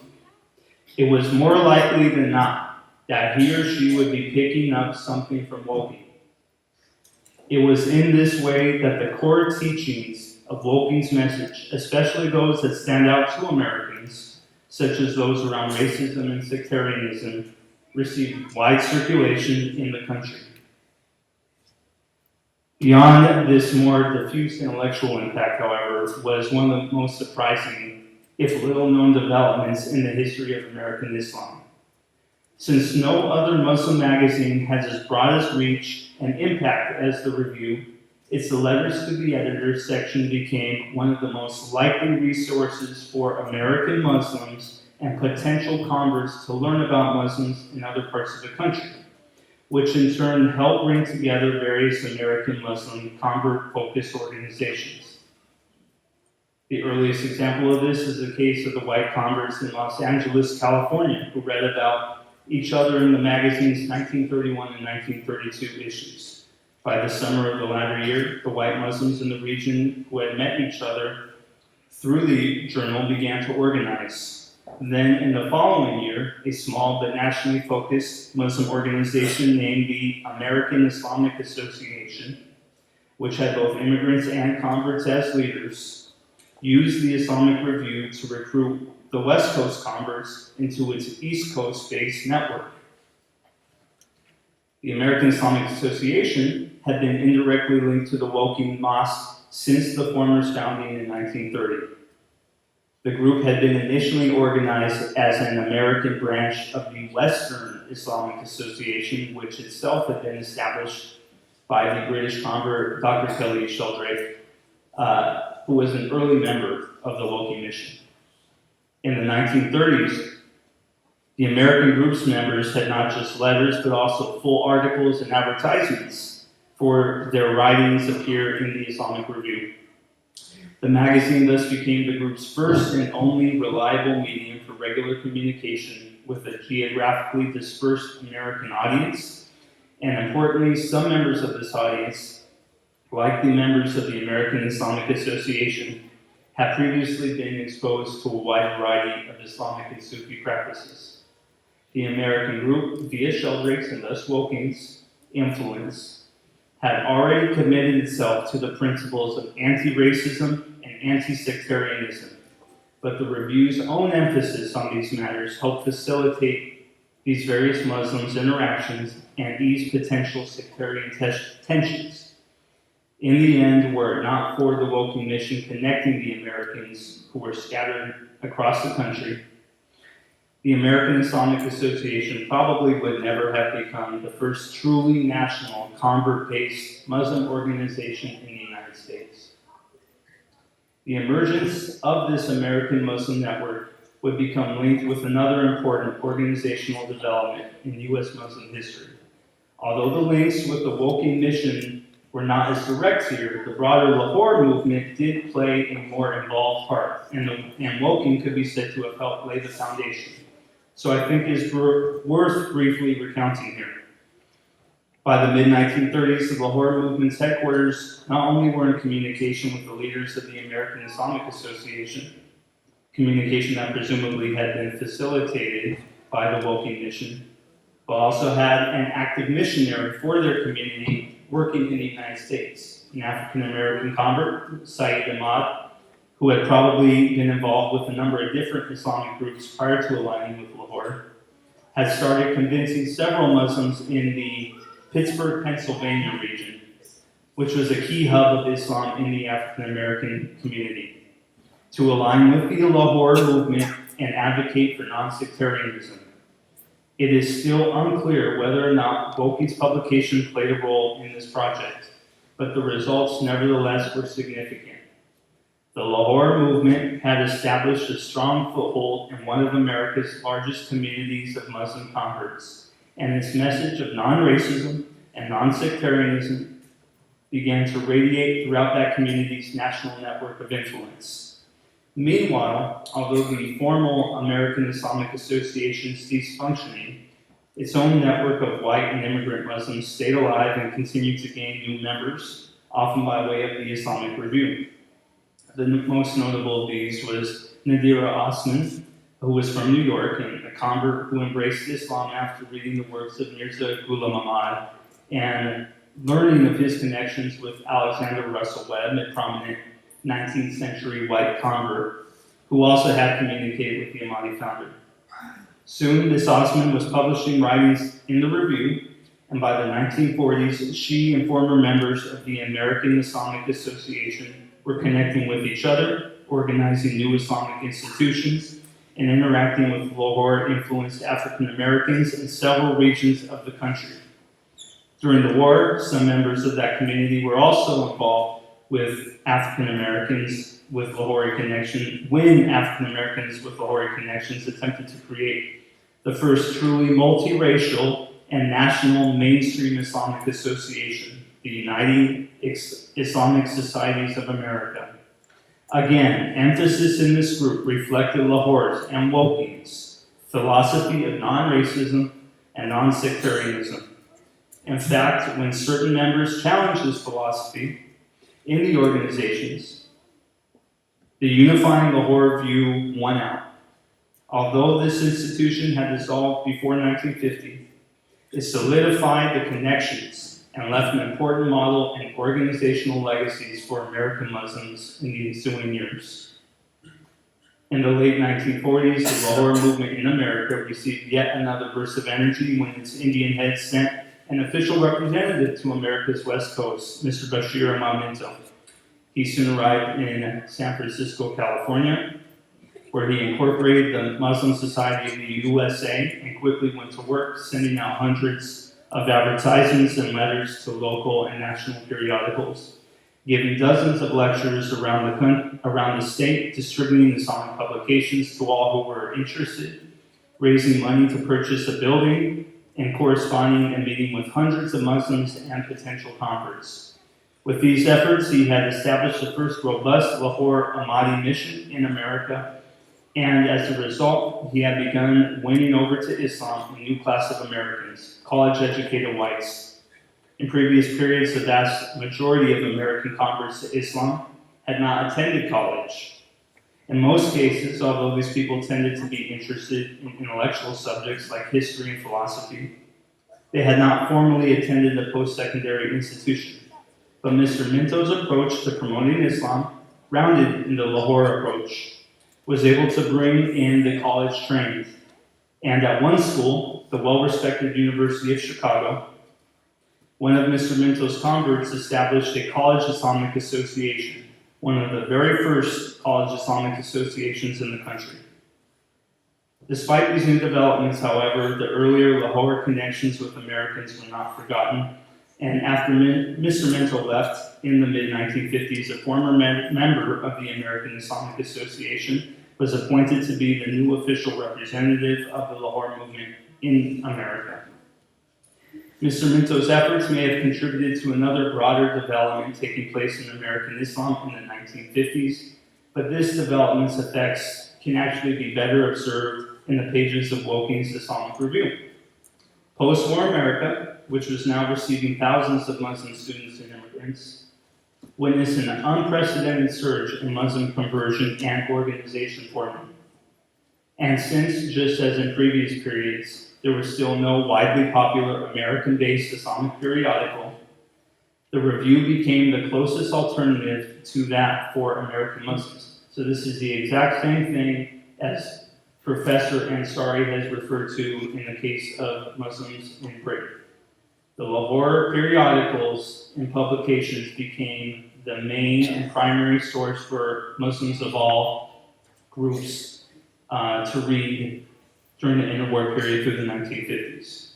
L: it was more likely than not that he or she would be picking up something from Woking. It was in this way that the core teachings of Woking's message, especially those that stand out to Americans, such as those around racism and sectarianism, received wide circulation in the country. Beyond this more diffuse intellectual impact, however, was one of the most surprising, if little-known developments in the history of American Islam. Since no other Muslim magazine has as broad as reach and impact as the Review, its letters to the editor section became one of the most likely resources for American Muslims and potential converts to learn about Muslims in other parts of the country, which in turn helped bring together various American Muslim convert-focused organizations. The earliest example of this is the case of the white converts in Los Angeles, California, who read about each other in the magazine's 1931 and 1932 issues. By the summer of the latter year, the white Muslims in the region who had met each other through the journal began to organize. Then, in the following year, a small but nationally focused Muslim organization named the American Islamic Association, which had both immigrants and converts as leaders, used the Islamic Review to recruit the West Coast converts into its East Coast-based network. The American Islamic Association had been indirectly linked to the Woking Mosque since the former's founding in 1930. The group had been initially organized as an American branch of the Western Islamic Association, which itself had been established by the British convert Dr. Kelly Sheldrake, who was an early member of the Woking Mission. In the 1930s, the American group's members had not just letters, but also full articles and advertisements for their writings appear in the Islamic Review. The magazine thus became the group's first and only reliable medium for regular communication with a geographically dispersed American audience, and importantly, some members of this audience, like the members of the American Islamic Association, had previously been exposed to a wide variety of Islamic and Sufi practices. The American group, via Sheldrake's and thus Woking's influence, had already committed itself to the principles of anti-racism and anti-sectarianism, but the Review's own emphasis on these matters helped facilitate these various Muslims' interactions and ease potential sectarian tensions. In the end, were it not for the Woking Mission connecting the Americans who were scattered across the country, the American Islamic Association probably would never have become the first truly national, convert-based Muslim organization in the United States. The emergence of this American Muslim network would become linked with another important organizational development in U.S. Muslim history. Although the links with the Woking Mission were not as direct here, the broader Lahore movement did play a more involved part, and Woking could be said to have helped lay the foundation. So I think it's worth briefly recounting here. By the mid-1930s, the Lahore movement's headquarters not only were in communication with the leaders of the American Islamic Association, communication that presumably had been facilitated by the Woking Mission, but also had an active missionary for their community working in the United States, an African-American convert, Saeed Ahmad, who had probably been involved with a number of different Islamic groups prior to aligning with Lahore, had started convincing several Muslims in the Pittsburgh, Pennsylvania region, which was a key hub of Islam in the African-American community, to align with the Lahore movement and advocate for non-sectarianism. It is still unclear whether or not Woking's publication played a role in this project, but the results nevertheless were significant. The Lahore movement had established a strong foothold in one of America's largest communities of Muslim converts, and its message of non-racism and non-sectarianism began to radiate throughout that community's national network of influence. Meanwhile, although the formal American Islamic Association ceased functioning, its own network of white and immigrant Muslims stayed alive and continued to gain new members, often by way of the Islamic Review. The most notable of these was Nadira Osman, who was from New York and a convert who embraced Islam after reading the works of Mirza Ghulam Ahmad and learning of his connections with Alexander Russell Webb, a prominent 19th century white convert who also had communicated with the Ahmadi founder. Soon, Miss Osman was publishing writings in the Review, and by the 1940s, she and former members of the American Islamic Association were connecting with each other, organizing new Islamic institutions, and interacting with Lahore-influenced African Americans in several regions of the country. During the war, some members of that community were also involved with African Americans with Lahore connection, when African Americans with Lahore connections attempted to create the first truly multiracial and national mainstream Islamic association, the Uniting Islamic Societies of America. Again, emphasis in this group reflected Lahore's and Woking's philosophy of non-racism and non-sectarianism. In fact, when certain members challenged this philosophy in the organizations, the unifying Lahore view won out. Although this institution had dissolved before 1950, it solidified the connections and left an important model and organizational legacies for American Muslims in the ensuing years. In the late 1940s, the Lahore movement in America received yet another burst of energy when its Indian head sent an official representative to America's West Coast, Mr. Bashir Ahmad Minto. He soon arrived in San Francisco, California, where he incorporated the Muslim Society of the USA and quickly went to work, sending out hundreds of advertisements and letters to local and national periodicals, giving dozens of lectures around the state, distributing Islamic publications to all who were interested, raising money to purchase a building, and corresponding and meeting with hundreds of Muslims and potential converts. With these efforts, he had established the first robust Lahore Ahmadi mission in America, and as a result, he had begun winning over to Islam a new class of Americans, college-educated whites. In previous periods, the vast majority of American converts to Islam had not attended college. In most cases, although these people tended to be interested in intellectual subjects like history and philosophy, they had not formally attended a post-secondary institution. But Mr. Minto's approach to promoting Islam, grounded in the Lahore approach, was able to bring in the college trained. And at one school, the well-respected University of Chicago, one of Mr. Minto's converts established a college Islamic association, one of the very first college Islamic associations in the country. Despite these new developments, however, the earlier Lahore connections with Americans were not forgotten, and after Mr. Minto left in the mid-1950s, a former member of the American Islamic Association was appointed to be the new official representative of the Lahore movement in America. Mr. Minto's efforts may have contributed to another broader development taking place in American Islam in the 1950s, but this development's effects can actually be better observed in the pages of Woking's Islamic Review. Post-war America, which was now receiving thousands of Muslim students and immigrants, witnessed an unprecedented surge in Muslim conversion and organization forming. And since, just as in previous periods, there was still no widely popular American-based Islamic periodical, the review became the closest alternative to that for American Muslims. So this is the exact same thing as Professor Ansari has referred to in the case of Muslims in Britain. The Lahore periodicals and publications became the main and primary source for Muslims of all groups to read during the interwar period through the 1950s.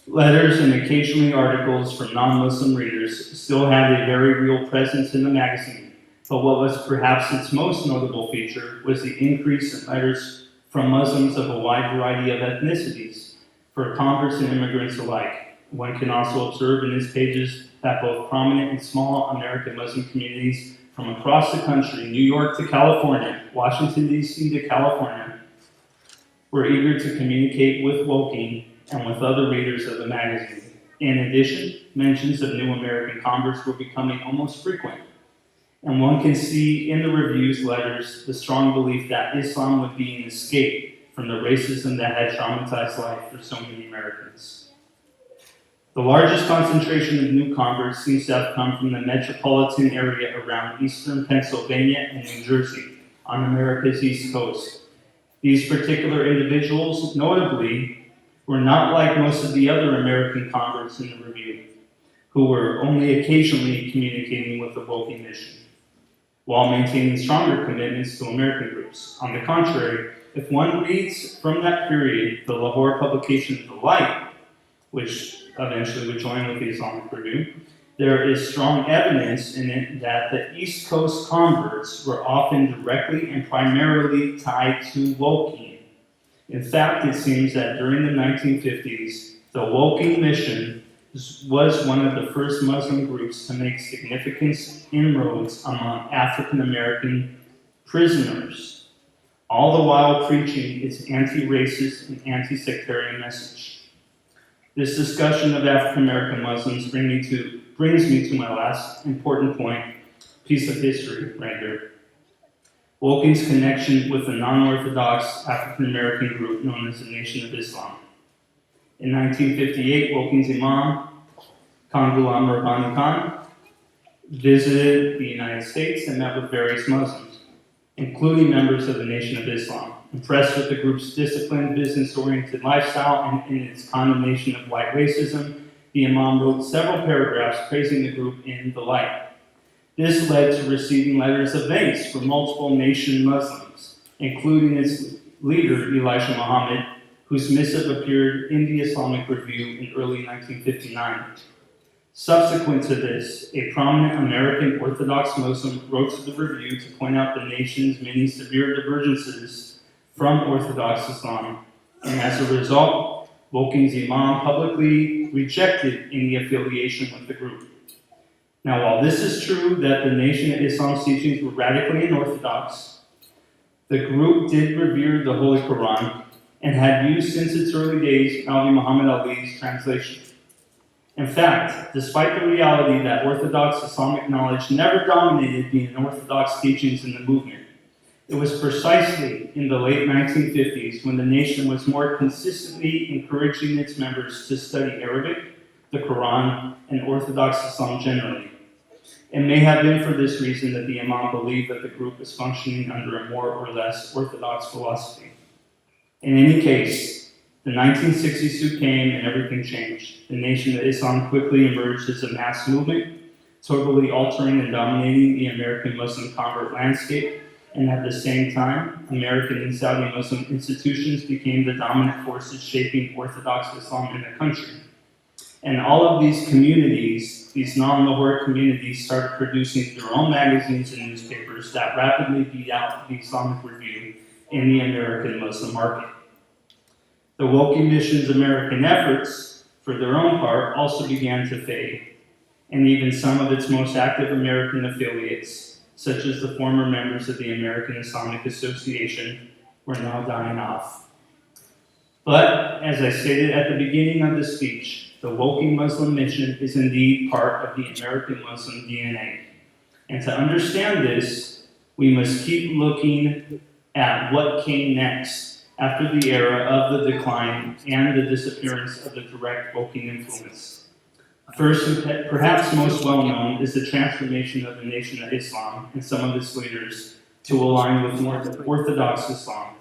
L: Letters and occasionally articles from non-Muslim readers still had a very real presence in the magazine, but what was perhaps its most notable feature was the increase in letters from Muslims of a wide variety of ethnicities, for converts and immigrants alike. One can also observe in its pages that both prominent and small American Muslim communities from across the country, New York to California, Washington, D.C. to California, were eager to communicate with Woking and with other readers of the magazine. In addition, mentions of new American converts were becoming almost frequent. And one can see in the review's letters the strong belief that Islam would be an escape from the racism that had traumatized life for so many Americans. The largest concentration of new converts seems to have come from the metropolitan area around eastern Pennsylvania and New Jersey on America's East Coast. These particular individuals, notably, were not like most of the other American converts in the review, who were only occasionally communicating with the Woking mission, while maintaining stronger commitments to American groups. On the contrary, if one reads from that period the Lahore publication The Light, which eventually would join with the Islamic Review, there is strong evidence in it that the East Coast converts were often directly and primarily tied to Woking. In fact, it seems that during the 1950s, the Woking mission was one of the first Muslim groups to make significant inroads among African American prisoners, all the while preaching its anti-racist and anti-sectarian message. This discussion of African American Muslims brings me to my last important point, piece of history right here. Woking's connection with the non-Orthodox African American group known as the Nation of Islam. In 1958, Woking's Imam, Khan Ghulam Rabbani Khan, visited the United States and met with various Muslims, including members of the Nation of Islam. Impressed with the group's disciplined, business-oriented lifestyle and in its condemnation of white racism, the Imam wrote several paragraphs praising the group in The Light. This led to receiving letters of thanks from multiple nation Muslims, including its leader, Elijah Muhammad, whose missive appeared in the Islamic Review in early 1959. Subsequent to this, a prominent American Orthodox Muslim wrote to the Review to point out the nation's many severe divergences from Orthodox Islam, and as a result, Woking's Imam publicly rejected any affiliation with the group. Now, while this is true that the Nation of Islam's teachings were radically unorthodox, the group did revere the Holy Quran and had used since its early days Maulvi Muhammad Ali's translation. In fact, despite the reality that Orthodox Islamic knowledge never dominated the unorthodox teachings in the movement, it was precisely in the late 1950s when the nation was more consistently encouraging its members to study Arabic, the Quran, and Orthodox Islam generally. It may have been for this reason that the Imam believed that the group was functioning under a more or less orthodox philosophy. In any case, the 1960s came and everything changed. The Nation of Islam quickly emerged as a mass movement, totally altering and dominating the American Muslim convert landscape, and at the same time, American and Saudi Muslim institutions became the dominant forces shaping Orthodox Islam in the country. And all of these communities, these non-Lahore communities, started producing their own magazines and newspapers that rapidly beat out the Islamic Review in the American Muslim market. The Woking Mission's American efforts, for their own part, also began to fade, and even some of its most active American affiliates, such as the former members of the American Islamic Association, were now dying off. But, as I stated at the beginning of the speech, the Woking Muslim mission is indeed part of the American Muslim DNA. And to understand this, we must keep looking at what came next after the era of the decline and the disappearance of the direct Woking influence. First, and perhaps most well known, is the transformation of the Nation of Islam and some of its leaders to align with more Orthodox Islam.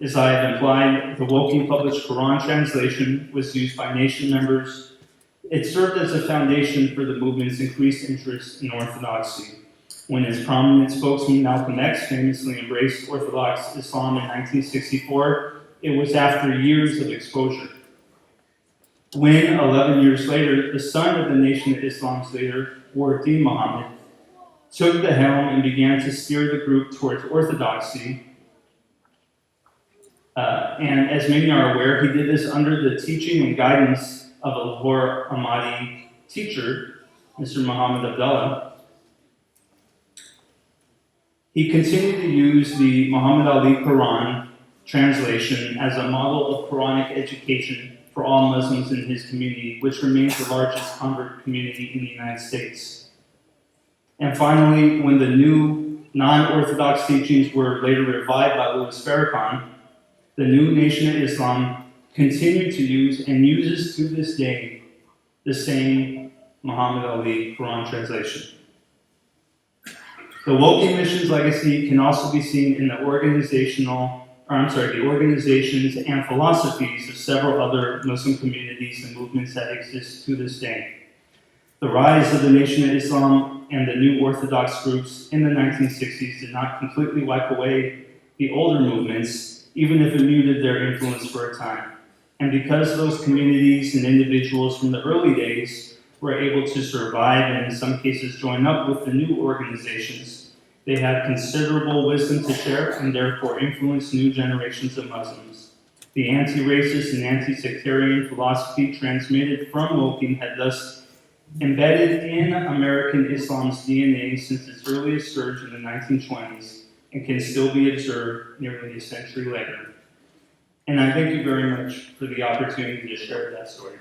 L: As I have implied, the Woking published Quran translation was used by nation members. It served as a foundation for the movement's increased interest in orthodoxy. When its prominent spokesman Malcolm X famously embraced Orthodox Islam in 1964, it was after years of exposure. When, 11 years later, the son of the Nation of Islam's leader, Wardin Muhammad, took the helm and began to steer the group towards orthodoxy, and as many are aware, he did this under the teaching and guidance of a Lahore Ahmadi teacher, Mr. Muhammad Abdullah. He continued to use the Muhammad Ali Quran translation as a model of Quranic education for all Muslims in his community, which remains the largest convert community in the United States. And finally, when the new non-Orthodox teachings were later revived by Louis Farrakhan, the new Nation of Islam continued to use and uses to this day the same Muhammad Ali Quran translation. The Woking Mission's legacy can also be seen in the the organizations and philosophies of several other Muslim communities and movements that exist to this day. The rise of the Nation of Islam and the new Orthodox groups in the 1960s did not completely wipe away the older movements, even if it muted their influence for a time. And because those communities and individuals from the early days were able to survive and in some cases join up with the new organizations, they had considerable wisdom to share and therefore influenced new generations of Muslims. The anti-racist and anti-sectarian philosophy transmitted from Woking had thus embedded in American Islam's DNA since its earliest surge in the 1920s and can still be observed nearly a century later. And I thank you very much for the opportunity to share that story.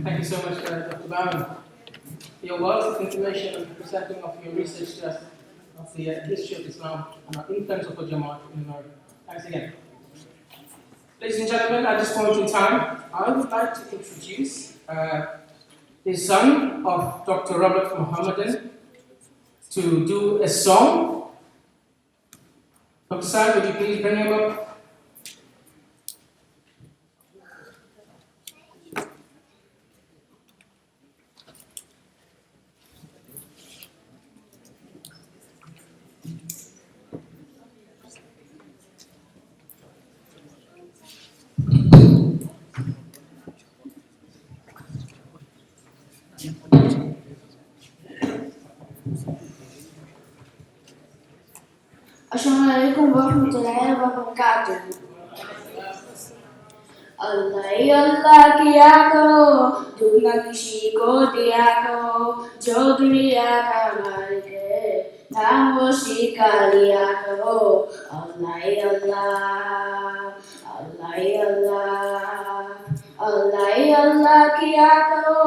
I: Thank you so much, Dr. Baron. Your wealth of information and presenting of your research to us of the history of Islam and our influence of the Jamaat in America. Thanks again. Ladies and gentlemen, at this point in time, I would like to introduce the son of Dr. Robert Mohammedan to do a song. Dr. Saad, would you please bring him up?
M: अस्सलाम वालेकुम वरहमतुल्लाहि वबरकातुह। अल्लाह अल्लाह किया करो, दुनिया किसी को दिया करो, जो दुनिया का मालिक है नाम उसी का लिया करो। अल्लाह अल्लाह अल्लाह अल्लाह अल्लाह अल्लाह किया करो,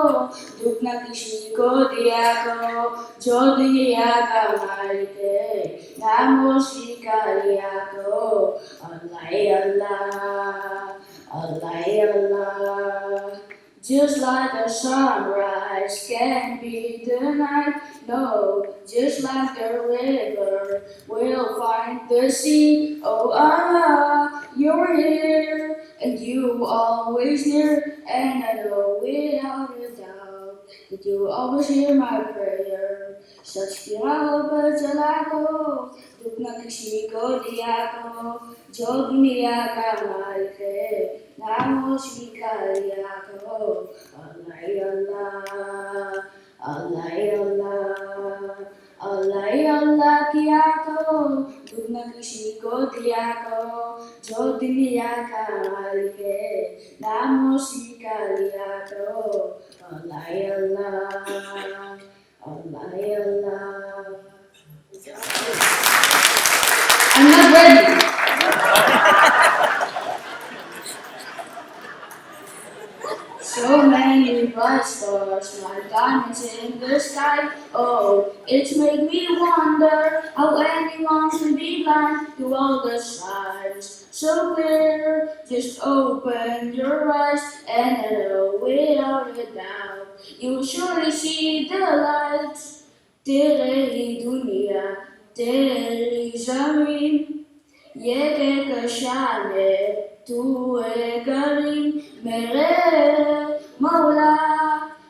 M: दुनिया किसी को दिया करो, जो दुनिया का मालिक है नाम उसी का लिया करो। अल्लाह अल्लाह Allah, Allah, just like a sunrise can be the night. No, just like the river will find the sea. Oh Allah, you're here and you always near, and I know without a doubt that you always hear my prayer. सच की राहों पर चला करो, दुख न किसी को दिया करो, जो दुनिया का मालिक है नाम उसी का लिया करो। अल्लाह अल्लाह अल्लाह अल्लाह अल्लाह अल्लाह किया करो, दुख न किसी को दिया करो, जो दुनिया का मालिक है नाम उसी का लिया करो। अल्लाह अल्लाह अल्लाह अल्लाह। I'm not ready. So many bright stars, my diamonds in the sky. Oh, it's made me wonder how anyone can be blind to all the signs so clear. Just open your eyes and I know without a doubt you'll surely see the lights. तेरे ही दुनिया तेरी ज़मीन ये कहकशान है तू है करीम मेरे मौला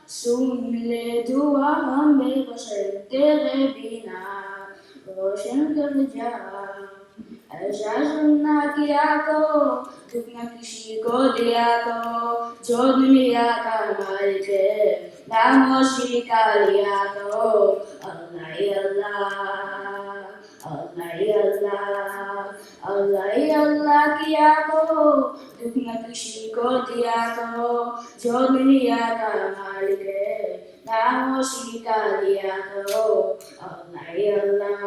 M: सुन ले दुआ हमें बशर तेरे बिना रोशन कर जा। ऐसा सुनना किया करो, दुख न किसी को दिया करो, जो दुनिया का मालिक है नाम उसी का लिया करो। अल्लाह अल्लाह अल्लाह अल्लाह अल्लाह अल्लाह किया करो, दुख न किसी को दिया करो, जो दुनिया का मालिक है नाम उसी का लिया करो। अल्लाह अल्लाह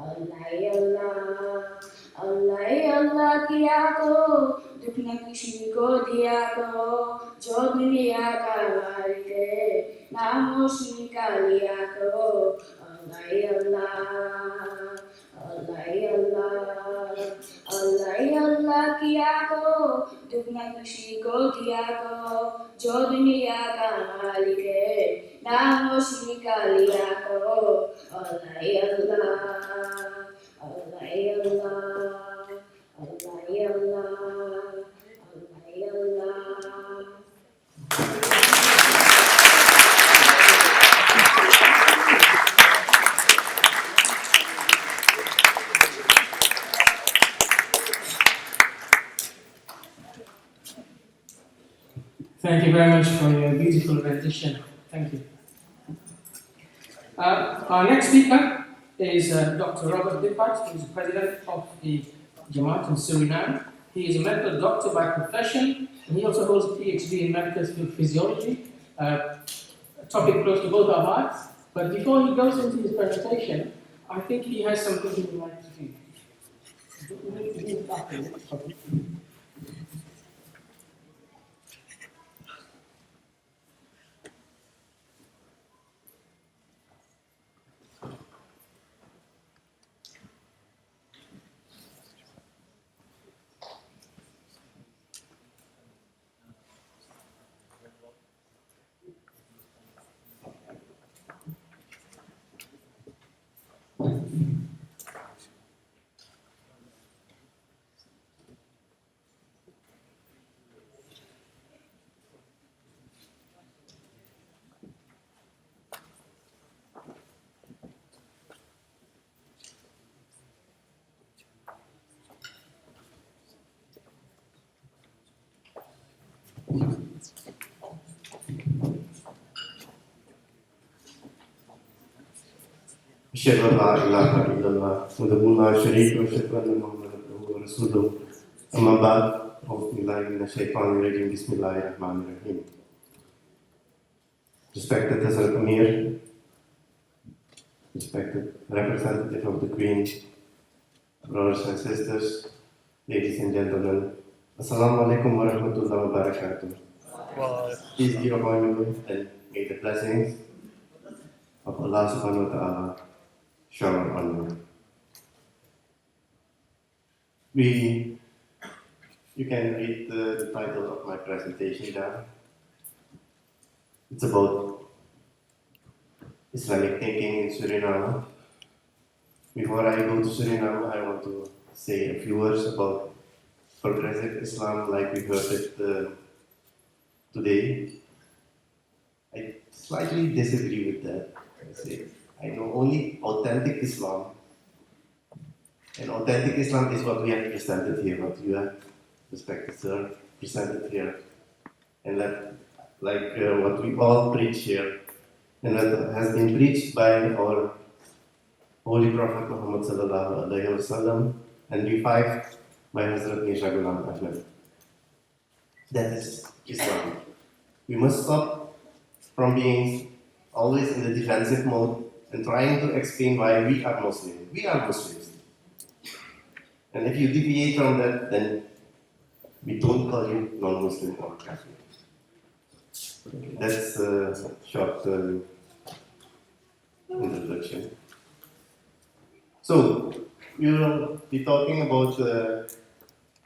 M: अल्लाह अल्लाह अल्लाह अल्लाह किया करो, दुख न किसी को दिया करो, जो दुनिया का मालिक है नाम उसी का लिया करो। अल्लाह अल्लाह अल्लाह अल्लाह अल्लाह अल्लाह किया को दुनिया खुशी को दिया को जो दुनिया का मालिक है नाम उसी का लिया को अल्लाह अल्लाह अल्लाह अल्लाह अल्लाह अल्लाह
I: Thank you very much for your beautiful rendition. Thank you. Our next speaker is Dr. Robert Dippert, who is president of the Jamaat in Suriname. He is a medical doctor by profession, and he also holds a PhD in medical physiology, a topic close to both our hearts. But before he goes into his presentation, I think he has something he would like to do.
N: أشهد أن لا إله إلا الله وحده لا شريك له وأشهد أن محمدا عبده ورسوله أما بعد أعوذ بالله من الشيطان الرجيم بسم الله الرحمن الرحيم. Respected Hazrat Amir, respected representative of the Queen, brothers and sisters, ladies and gentlemen, Assalamu alaikum wa rahmatullahi wa barakatuh. Peace be upon you and may the blessings of Allah subhanahu wa ta'ala shower on you. You can read the title of my presentation there. It's about Islamic thinking in Suriname. Before I go to Suriname, I want to say a few words about progressive Islam like we heard it today. I slightly disagree with that. I know only authentic Islam, and authentic Islam is what we have presented here, what you have, respected sir, presented here, and that, what we all preach here, and that has been preached by our Holy Prophet Muhammad sallallahu alaihi wasallam, and revived by Hazrat Mirza Ghulam Ahmad. That is Islam. We must stop from being always in the defensive mode and trying to explain why we are Muslim. We are Muslims. And if you deviate from that, then we don't call you non-Muslim or Catholic. That's a short introduction. So, we will be talking about,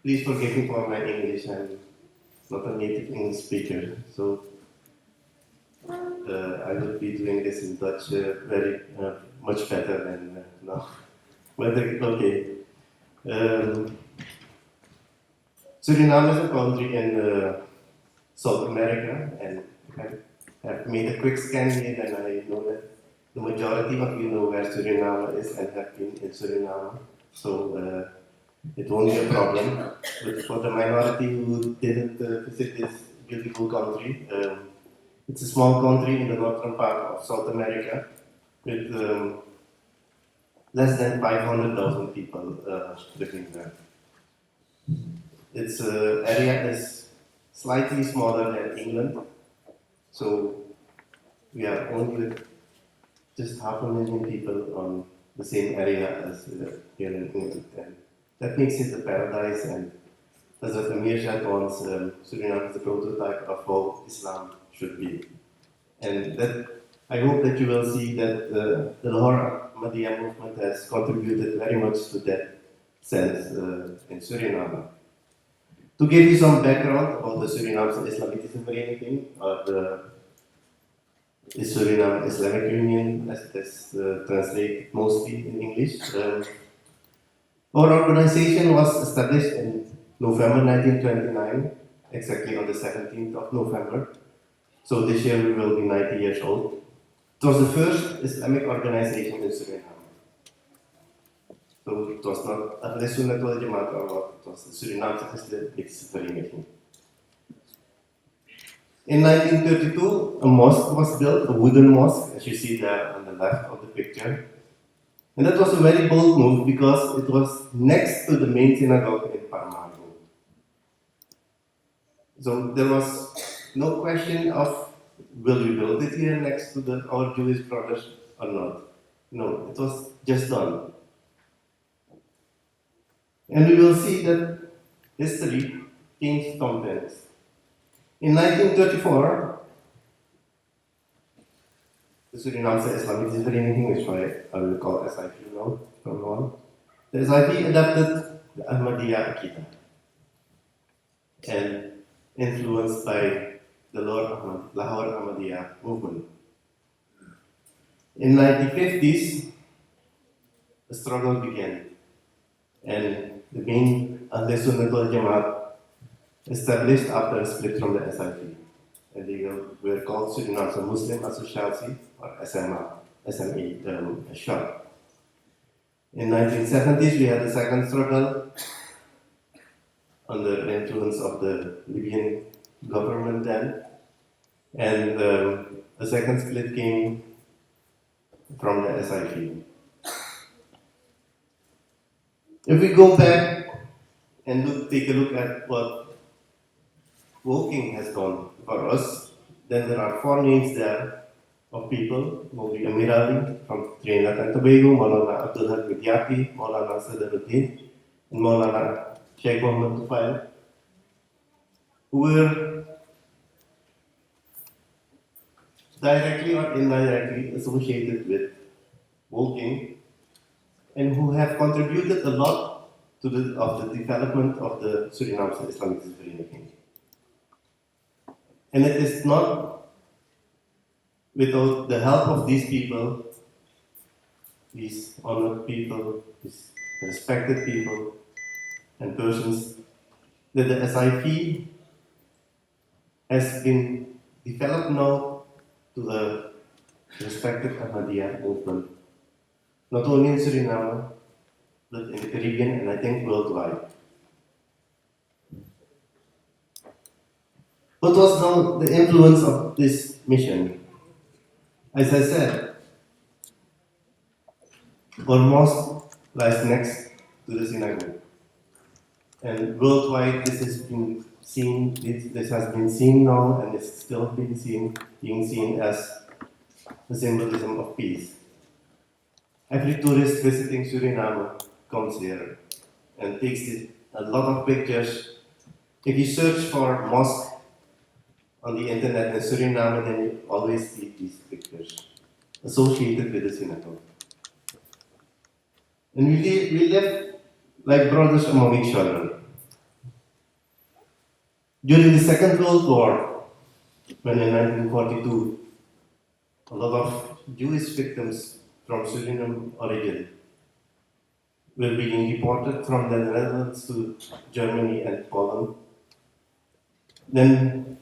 N: please forgive me for my English, I'm not a native English speaker, so I will be doing this in Dutch very much better than now. But okay. Suriname is a country in South America, and I have made a quick scan here, and I know that the majority of you know where Suriname is and have been in Suriname, so it won't be a problem. But for the minority who didn't visit this beautiful country, it's a small country in the northern part of South America with less than 500,000 people living there. Its area is slightly smaller than England, so we are only with just 500,000 people on the same area as here in England. And that makes it a paradise, and Hazrat Amir said once, Suriname is the prototype of how Islam should be. And that I hope that you will see that the Lahore Ahmadiyya movement has contributed very much to that sense in Suriname. To give you some background about the Surinaamse Islamitische Vereniging, or the Suriname Islamic Union, as it is translated mostly in English. Our organization was established in November 1929, exactly on the 17th of November. So this year we will be 90 years old. It was the first Islamic organization in Suriname. So it was not Ahle Sunnat wal Jamaat or what, it was the Surinaamse Islamitische Vereniging. In 1932, a mosque was built, a wooden mosque, as you see there on the left of the picture. And that was a very bold move because it was next to the main synagogue in Paramaribo. So there was no question of will we build it here next to our Jewish brothers or not. No, it was just done. And we will see that history changed sometimes. In 1934, the Surinaamse Islamitische Vereniging, which I will call SIV now from now on, the SIV adopted the Ahmadiyya Aqidah and influenced by the Lahore Ahmadiyya movement. In 1950s, the struggle began, and the main Ahle Sunnat wal Jamaat established after a split from the SIV, and they were called Surinaamse Muslim Associatie, or SMA short. In 1970s, we had the second struggle under the influence of the Libyan government then, and a second split came from the SIV. If we go back and take a look at what Woking has done for us, then there are 4 names there of people: Maulvi Amir Ali from Trinidad and Tobago, Maulana Abdul Hamid Yaqi, Maulana Sadaruddin, and Maulana Sheikh Muhammad Tufail, who were directly or indirectly associated with Woking and who have contributed a lot to the development of the Surinaamse Islamitische Vereniging. And it is not without the help of these people, these honored people, these respected people and persons, that the SIV has been developed now to the respected Ahmadiyya movement, not only in Suriname, but in the Caribbean and I think worldwide. What was now the influence of this mission? As I said, our mosque lies next to the synagogue. And worldwide this has been seen, this has been seen now and is still being seen as the symbolism of peace. Every tourist visiting Suriname comes here and takes a lot of pictures. If you search for mosque on the internet in Suriname, then you always see these pictures associated with the synagogue. And we live like brothers among each other. During the Second World War, when in 1942, a lot of Jewish victims from Suriname origin were being deported from the Netherlands to Germany and Poland. Then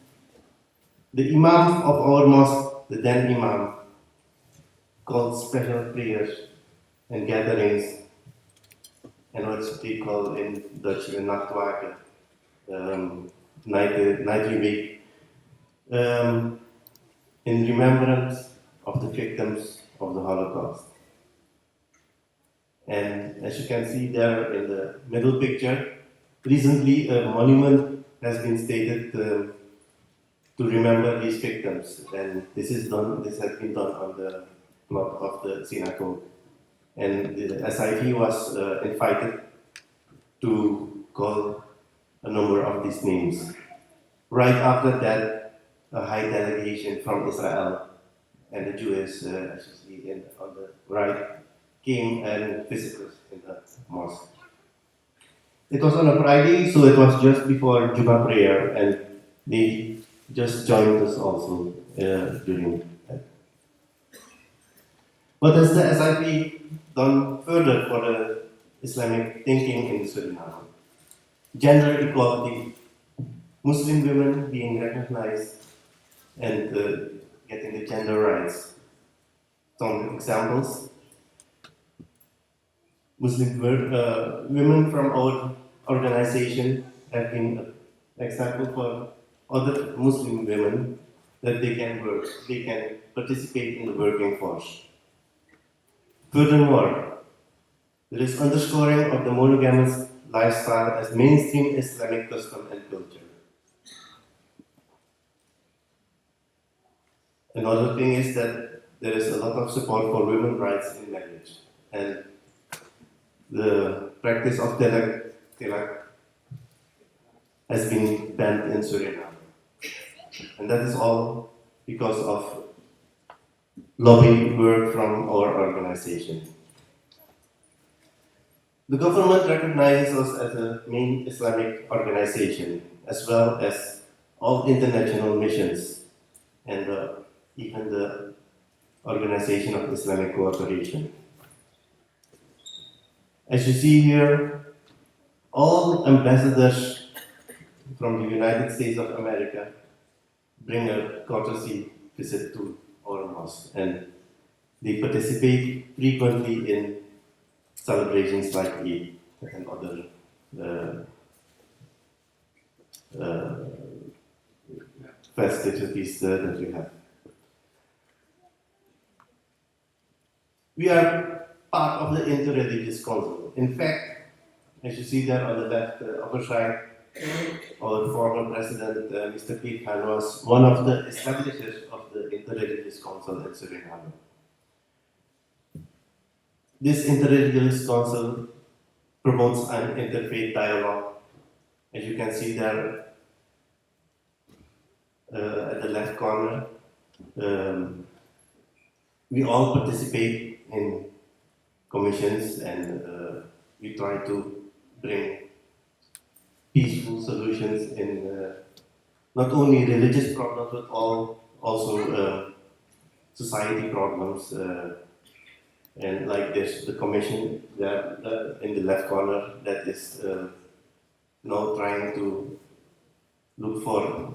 N: the Imam of our mosque, the then Imam, called special prayers and gatherings, and what they call in Dutch nachtwaken, nightly wake, in remembrance of the victims of the Holocaust. And as you can see there in the middle picture, recently a monument has been stated to remember these victims, and this has been done on the plot of the synagogue. And the SIV was invited to call a number of these names. Right after that, a high delegation from Israel and the Jews, as you see on the right, came and visited us in the mosque. It was on a Friday, so it was just before Jummah prayer, and they just joined us also during that. What has the SIP done further for the Islamic thinking in Suriname? Gender equality, Muslim women being recognized and getting the gender rights. Some examples. Muslim women from our organization have been an example for other Muslim women that they can work, they can participate in the working force. Furthermore, there is underscoring of the monogamous lifestyle as mainstream Islamic custom and culture. Another thing is that there is a lot of support for women's rights in marriage, and the practice of tilak has been banned in Suriname. And that is all because of lobby work from our organization. The government recognizes us as a main Islamic organization, as well as all international missions and even the Organization of Islamic Cooperation. As you see here, all ambassadors from the United States of America bring a courtesy visit to our mosque, and they participate frequently in celebrations like Eid and other festivities that we have. We are part of the Interreligious Council. In fact, as you see there on the left upper side, our former president, Mr. Piet Hein, was one of the establishers of the Interreligious Council in Suriname. This Interreligious Council promotes an interfaith dialogue. As you can see there at the left corner, we all participate in commissions, and we try to bring peaceful solutions in not only religious problems but also society problems. And like this, the commission there in the left corner that is now trying to look for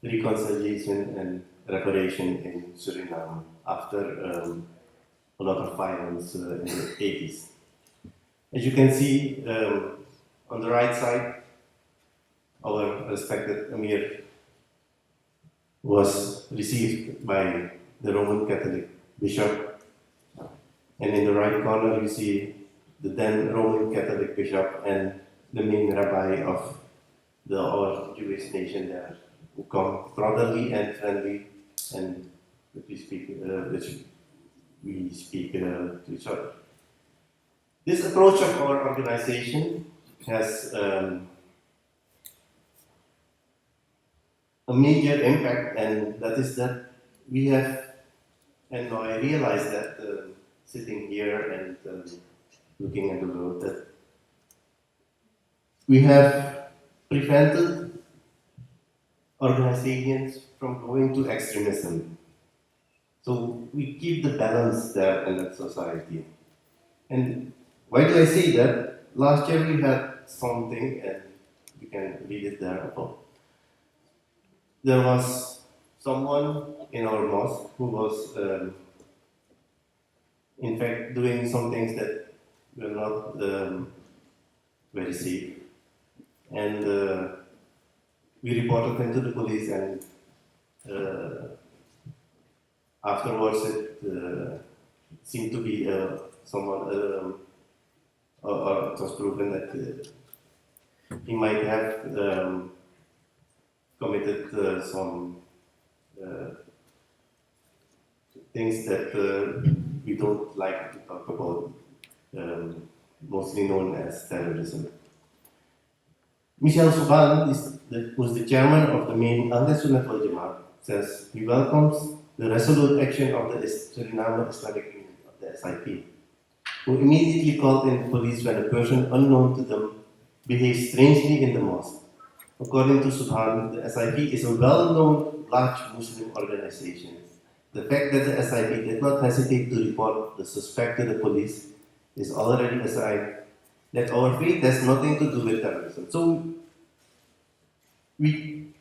N: reconciliation and reparation in Suriname after a lot of violence in the 80s. As you can see on the right side, our respected Emir was received by the Roman Catholic bishop, and in the right corner you see the then Roman Catholic bishop and the main rabbi of our Jewish nation there, who come brotherly and friendly, and we speak to each other. This approach of our organization has a major impact, and that is that we have, and I realize that sitting here and looking at the world, that we have prevented organizations from going to extremism. So we keep the balance there in that society. And why do I say that? Last year we had something, and you can read it there above. There was someone in our mosque who was in fact doing some things that were not very safe. And we reported him to the police, and afterwards it seemed to be someone, or it was proven that he might have committed some things that we don't like to talk about, mostly known as terrorism. Michel Souban, who's the chairman of the main Ahl Sunnah wal Jamaat, says he welcomes the resolute action of the Suriname Islamic Union, of the SIP, who immediately called in the police when a person unknown to them behaved strangely in the mosque. According to Subhan, the SIP is a well-known large Muslim organization. The fact that the SIP did not hesitate to report the suspect to the police is already a sign that our faith has nothing to do with terrorism. So we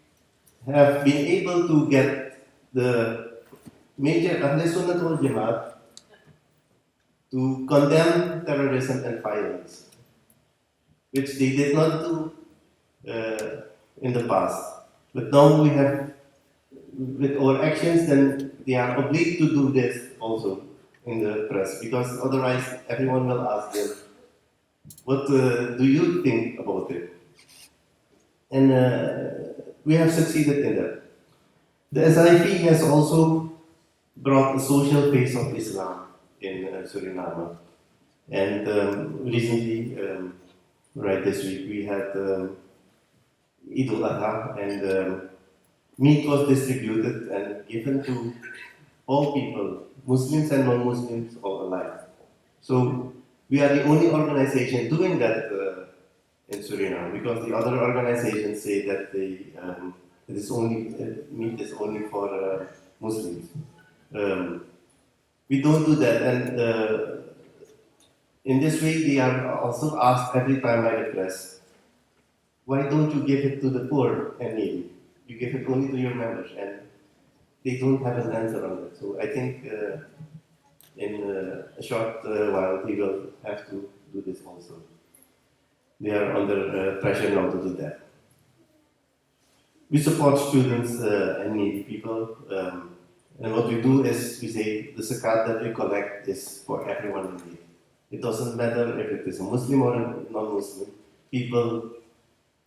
N: have been able to get the major Ahl Sunnah wal Jamaat to condemn terrorism and violence, which they did not do in the past. But now we have, with our actions, then they are obliged to do this also in the press, because otherwise everyone will ask them, what do you think about it? And we have succeeded in that. The SIP has also brought a social face of Islam in Suriname. And recently, right this week, we had Eid al-Adha, and meat was distributed and given to all people, Muslims and non-Muslims, all alike. So we are the only organization doing that in Suriname, because the other organizations say that they, it is only, meat is only for Muslims. We don't do that, and in this way they are also asked every time by the press, why don't you give it to the poor and needy? You give it only to your members, and they don't have an answer on that. So I think in a short while we will have to do this also. They are under pressure now to do that. We support students and needy people, and what we do is we say the zakat that we collect is for everyone in need. It doesn't matter if it is a Muslim or a non-Muslim. People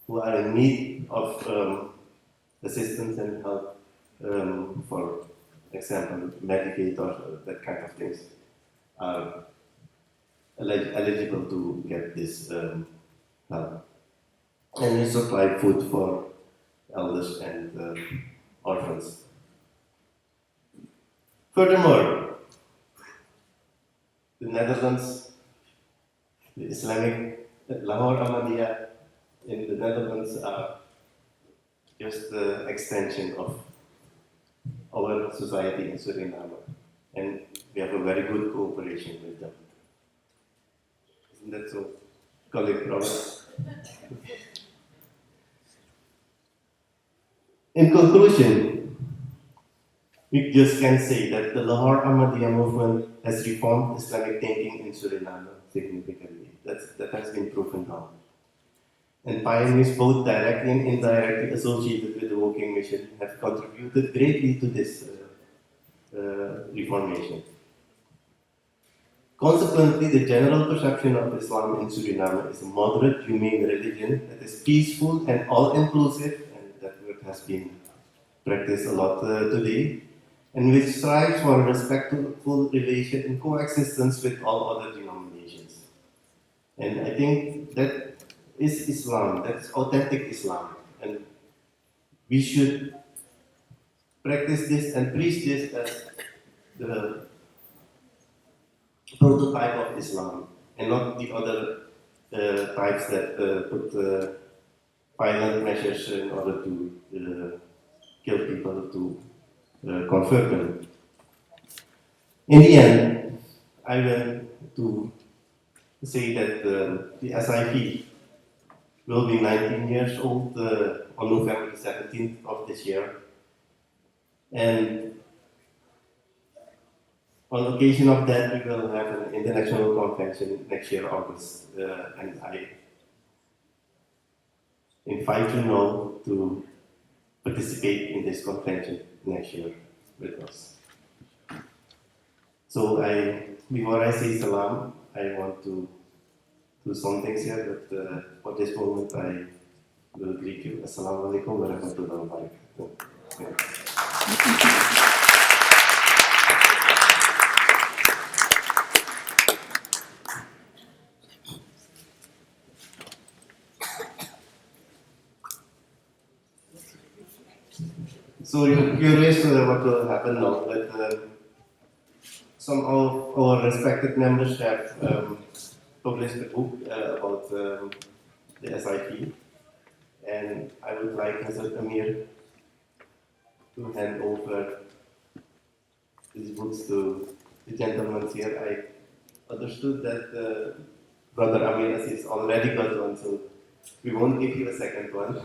N: who are in need of assistance and help, for example, Medicaid or that kind of things, are eligible to get this help. And we supply food for elders and orphans. Furthermore, the Netherlands, the Islamic Lahore Ahmadiyya in the Netherlands are just the extension of our society in Suriname, and we have a very good cooperation with them. Isn't that so, colleague Robert? In conclusion, we just can say that the Lahore Ahmadiyya movement has reformed Islamic thinking in Suriname significantly. That has been proven now. And pioneers, both directly and indirectly associated with the Woking mission, have contributed greatly to this reformation. Consequently, the general perception of Islam in Suriname is a moderate, humane religion that is peaceful and all-inclusive, and that word has been practiced a lot today, and which strives for a respectful relation and coexistence with all other denominations. And I think that is Islam, that's authentic Islam, and we should practice this and preach this as the prototype of Islam, and not the other types that put violent measures in order to kill people, to convert them. In the end, I want to say that the SIP will be 19 years old on November 17th of this year. And on occasion of that, we will have an international convention next year, August. And I invite you now to participate in this convention next year with us. So before I say salam, I want to do some things here, but for this moment I will greet you. Assalamu alaikum wa rahmatullahi wa barakatuh. So you're curious what will happen now, but some of our respected members have published a book about the SIP, and I would like Hazrat Amir to hand over these books to the gentleman here. I understood that Brother Amir Aziz already got one, so we won't give you a second one.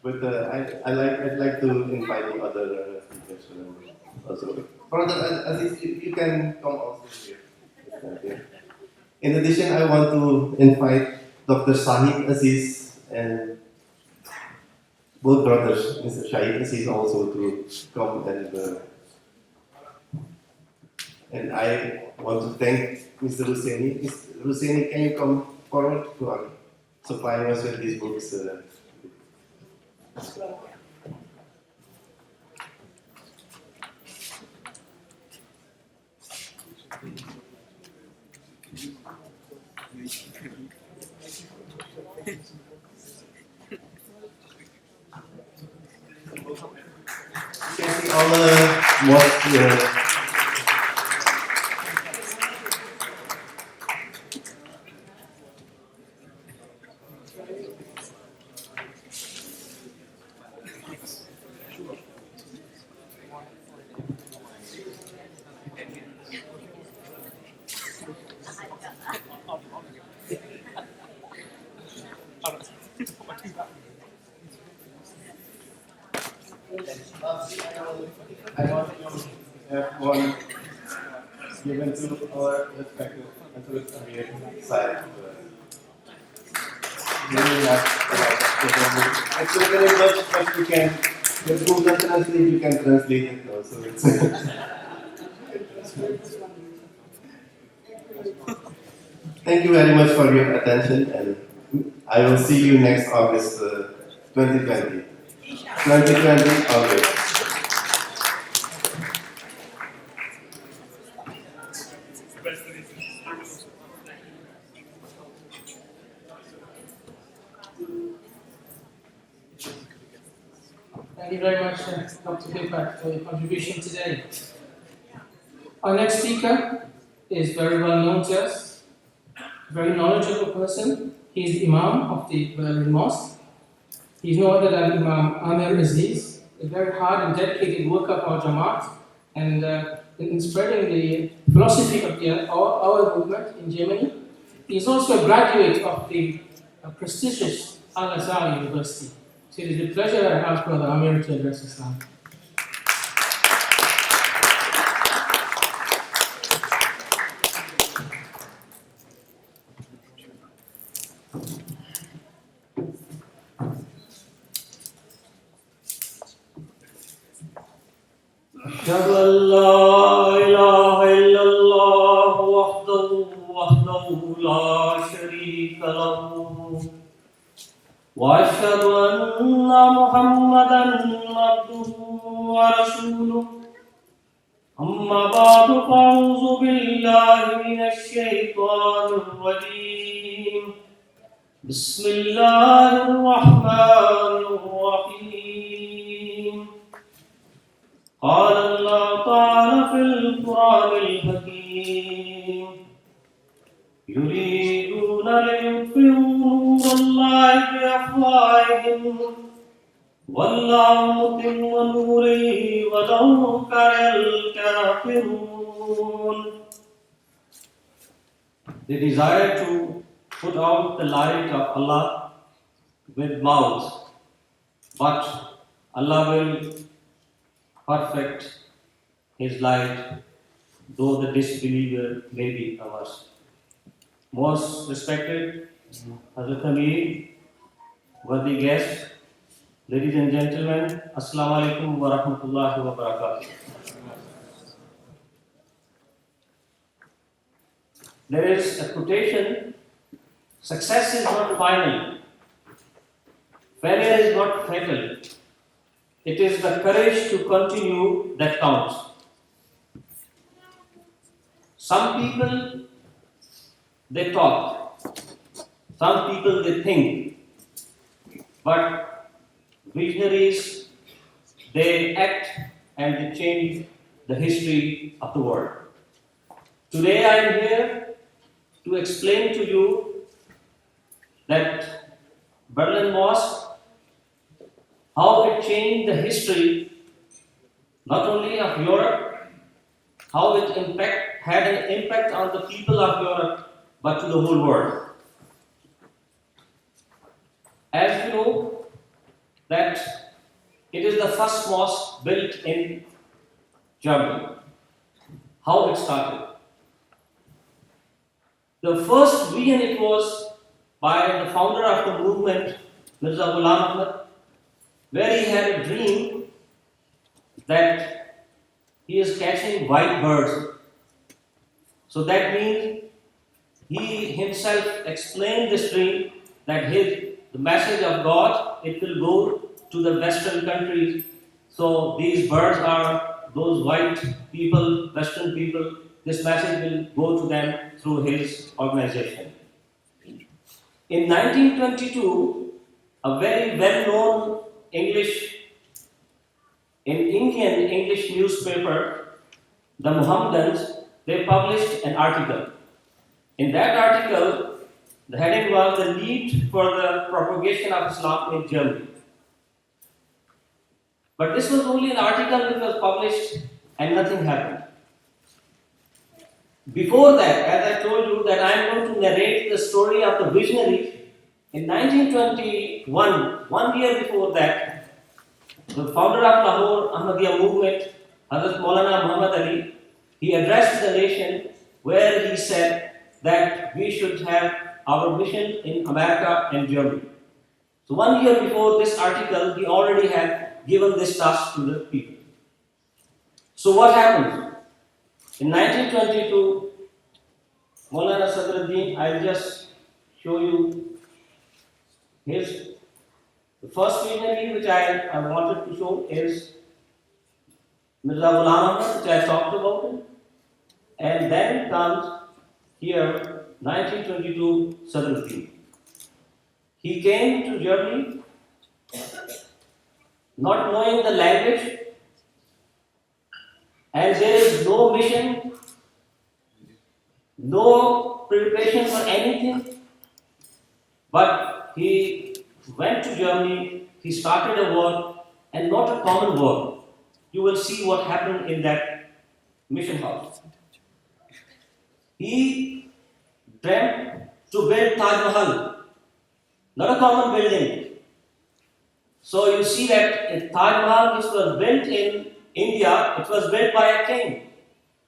N: I'd like to invite the other speakers also. Brother Aziz, you can come also here. In addition, I want to invite Dr. Sahib Aziz and both brothers, Mr. Shahid Aziz, also to come and I want to thank Mr. Husseini. Mr. Husseini, can you come forward to supply us with these books? You can see all the mosques here. I want to have one given to our respective side. Actually, very much, but you can, the Google Translate, you can translate it also. Thank you very much for your attention, and I will see you next August 2020. 2020 August.
I: Thank you very much, Dr. Kipak, for your contribution today. Our next speaker is very well known to us, a very knowledgeable person. He is the Imam of the Berlin Mosque. He is no other than Imam Amir Aziz, a very hard and dedicated worker of our Jamaat, and in spreading the philosophy of our movement in Germany. He is also a graduate of the prestigious Al-Azhar University. So it is a pleasure I have Brother Amir to address Islam.
O: أشهد أن لا إله إلا الله وحده لا شريك له وأشهد أن محمدا عبده ورسوله أما بعد فأعوذ بالله من الشيطان الرجيم بسم الله الرحمن الرحيم قال الله تعالى في القرآن الحكيم يريدون ليطفئوا نور الله بأفواههم والله متم نوره ولو كره الكافرون. They desire to put out the light of Allah with mouths, but Allah will perfect His light, though the disbeliever may be ours. Most respected Hazrat Amir, worthy guests, ladies and gentlemen, Assalamu alaikum wa rahmatullahi wa barakatuh. There is a quotation, success is not final, failure is not fatal, it is the courage to continue that counts. Some people, they talk, some people, they think, but visionaries, they act and they change the history of the world. Today I am here to explain to you that Berlin Mosque, how it changed the history not only of Europe, how it had an impact on the people of Europe, but to the whole world. As you know, that it is the first mosque built in Germany. How it started. The first vision it was by the founder of the movement, Mirza Ghulam Ahmad, where he had a dream that he is catching white birds. So that means he himself explained this dream that the message of God, it will go to the Western countries. So these birds are those white people, Western people. This message will go to them through his organization. In 1922, a very well-known Indian English newspaper, the Mohammedans, they published an article. In that article, the heading was "The Need for the Propagation of Islam in Germany." But this was only an article which was published and nothing happened. Before that, as I told you that I am going to narrate the story of the visionaries, in 1921, 1 year before that, the founder of Lahore Ahmadiyya movement, Hazrat Maulana Muhammad Ali, he addressed the nation where he said that we should have our mission in America and Germany. So 1 year before this article, he already had given this task to the people. So what happened? In 1922, Maulana Sadruddin, I'll just show you the first visionary which I wanted to show is Mirza Ghulam Ahmad, which I talked about. And then comes here 1922 Sadruddin. He came to Germany not knowing the language, and there is no mission, no preparation for anything, but he went to Germany, he started a war, and not a common war. You will see what happened in that mission house. He dreamt to build Taj Mahal, not a common building. So you see that in Taj Mahal, which was built in India, it was built by a king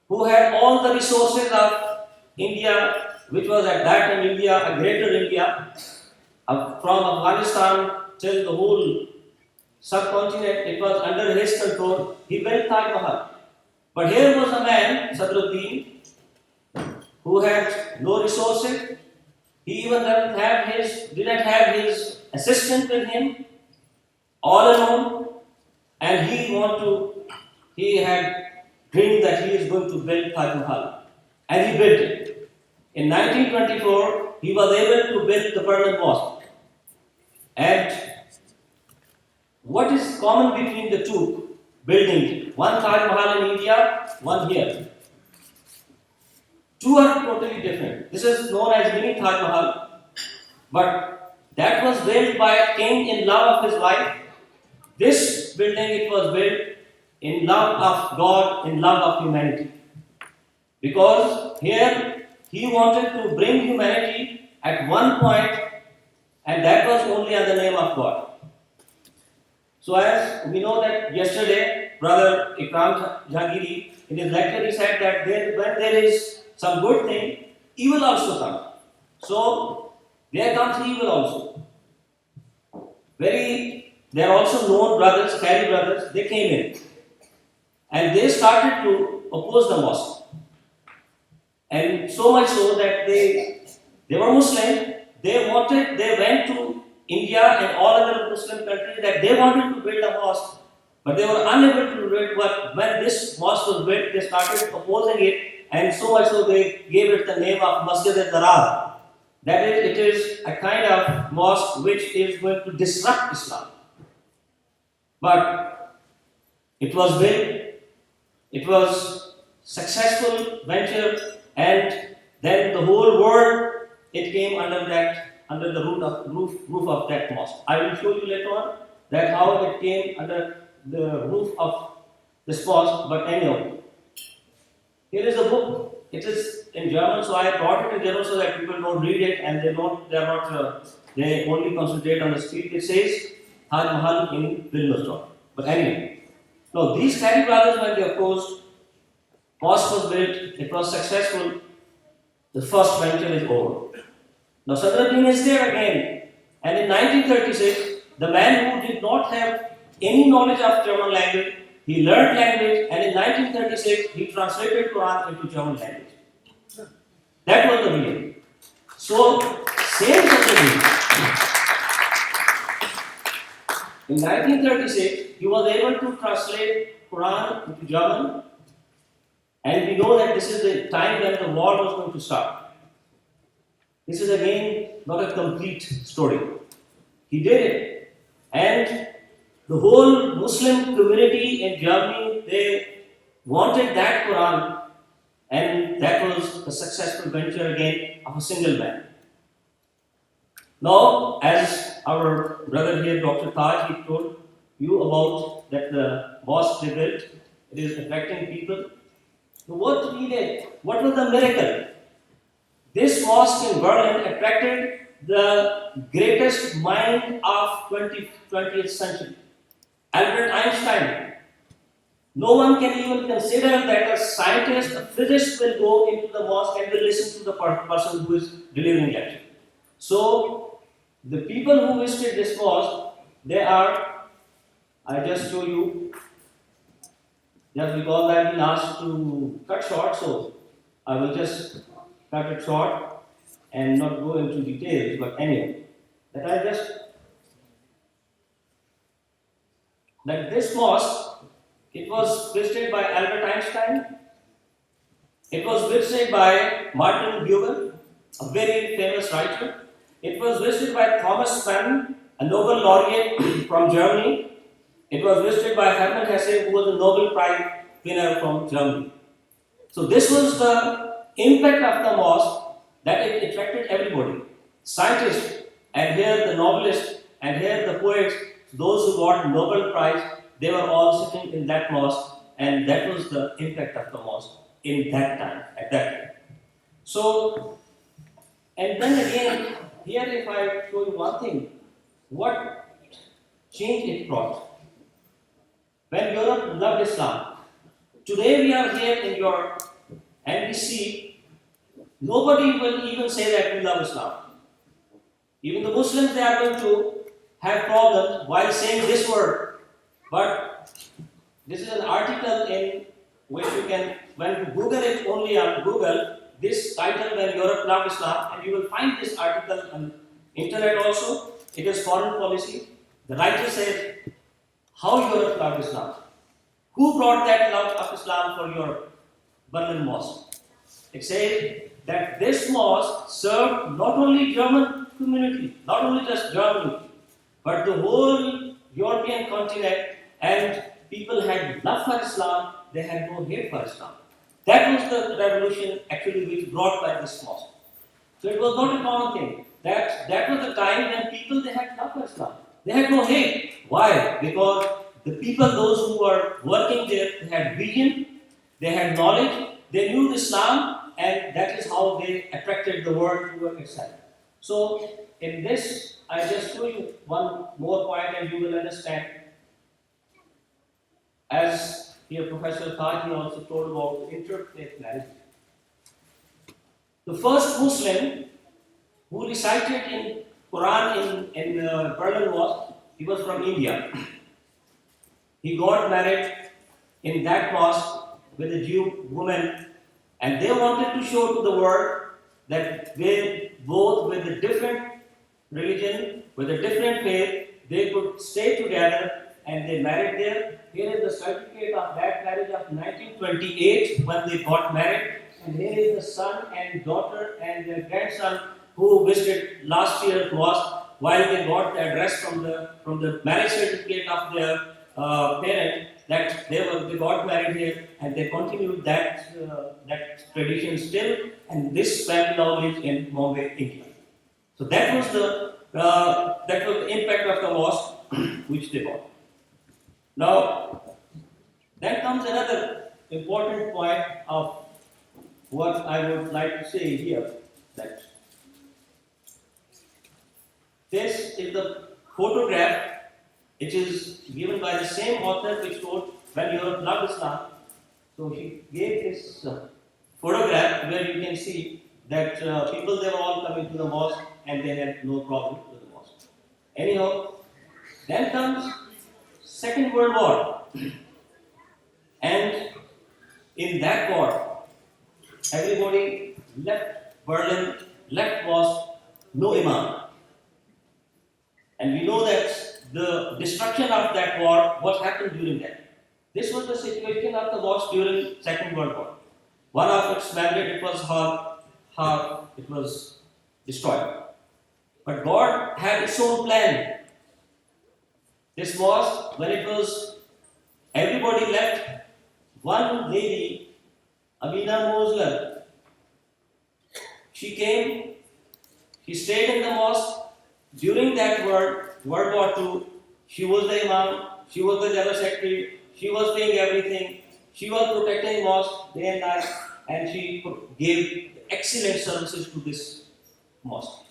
O: who had all the resources of India, which was at that time India, a greater India, from Afghanistan till the whole subcontinent, it was under his control. He built Taj Mahal. But here was a man, Sadruddin, who had no resources. He even didn't have his assistant with him, all alone, and he had dreamed that he is going to build Taj Mahal, and he built it. In 1924, he was able to build the Berlin Mosque. And what is common between the two buildings? One Taj Mahal in India, one here. Two are totally different. This is known as Mini Taj Mahal, but that was built by a king in love of his wife. This building, it was built in love of God, in love of humanity. Because here he wanted to bring humanity at one point, and that was only on the name of God. So as we know that yesterday, Brother Ikram Jahangiri, in his lecture, he said that when there is some good thing, evil also comes. So there comes evil also. They are also known brothers, Kari brothers, they came in. And they started to oppose the mosque. And so much so that they were Muslim, they went to India and all other Muslim countries that they wanted to build a mosque, but they were unable to build. But when this mosque was built, they started opposing it, and so much so they gave it the name of Masjid al-Darar. That is, it is a kind of mosque which is going to disrupt Islam. But it was built, it was successful venture, and then the whole world, it came under the roof of that mosque. I will show you later on that how it came under the roof of this mosque. But anyhow, here is a book. It is in German, so I brought it in German so that people don't read it and they only concentrate on the street. It says Taj Mahal in Wilmersdorf. But anyway, now these Cary brothers, when they opposed, mosque was built, it was successful, the first venture is over. Now Sadruddin is there again, and in 1936, the man who did not have any knowledge of German language, he learned language, and in 1936, he translated Quran into German language. That was the reason. So, same Sadruddin. In 1936, he was able to translate Quran into German, and we know that this is the time when the war was going to start. This is again not a complete story. He did it, and the whole Muslim community in Germany, they wanted that Quran, and that was a successful venture again of a single man. Now, as our brother here, Dr. Taj, he told you about that the mosque they built, it is attracting people. So what was the miracle? This mosque in Berlin attracted the greatest mind of 20th century, Albert Einstein. No one can even consider that a scientist, a physicist will go into the mosque and will listen to the person who is delivering lecture. So, the people who visited this mosque, they are, I just show you, just because I've been asked to cut short, so I will just cut it short and not go into details, but anyway, that this mosque, it was visited by Albert Einstein, it was visited by Martin Buber, a very famous writer, it was visited by Thomas Mann, a Nobel laureate from Germany, it was visited by Hermann Hesse, who was a Nobel Prize winner from Germany. So this was the impact of the mosque, that it attracted everybody. Scientists, and here the novelists, and here the poets, those who got Nobel Prize, they were all sitting in that mosque, and that was the impact of the mosque in that time, at that time. So, and then again, here if I show you one thing, what change it brought. When Europe loved Islam, today we are here in Europe and we see nobody will even say that we love Islam. Even the Muslims, they are going to have problems while saying this word. But this is an article in which you can, when you Google it only on Google, this title, When Europe Loved Islam, and you will find this article on internet also. It is foreign policy. The writer said, how Europe loved Islam. Who brought that love of Islam for Europe? Berlin Mosque. It said that this mosque served not only German community, not only just Germany, but the whole European continent, and people had love for Islam, they had no hate for Islam. That was the revolution actually which brought by this mosque. So it was not a common thing. That was the time when people, they had love for Islam. They had no hate. Why? Because the people, those who were working there, they had vision, they had knowledge, they knew Islam, and that is how they attracted the world to Islam. So in this, I just show you one more point and you will understand. As here Professor Taj also told about interfaith marriage. The first Muslim who recited in Quran in Berlin Mosque, he was from India. He got married in that mosque with a Jew woman, and they wanted to show to the world that they both with a different religion, with a different faith, they could stay together, and they married there. Here is the certificate of that marriage of 1928 when they got married, and here is the son and daughter and their grandson who visited last year's mosque while they got the address from the marriage certificate of their parent that they got married here and they continued that tradition still, and this family now lives in Bombay, India. So that was the impact of the mosque which they got. Now, then comes another important point of what I would like to say here, that this is the photograph which is given by the same author which wrote When Europe Loved Islam. So he gave this photograph where you can see that people, they were all coming to the mosque and they had no problem with the mosque. Anyhow, then comes Second World War. And in that war, everybody left Berlin, left mosque, no imam. And we know that the destruction of that war, what happened during that. This was the situation of the mosque during Second World War. One of its mandate, it was how it was destroyed. But God had His own plan. This mosque, when it was, everybody left, one lady, Amina Mosler, she came, she stayed in the mosque. During that World War II, she was the imam, she was the general secretary, she was doing everything, she was protecting mosque day and night, and she gave excellent services to this mosque.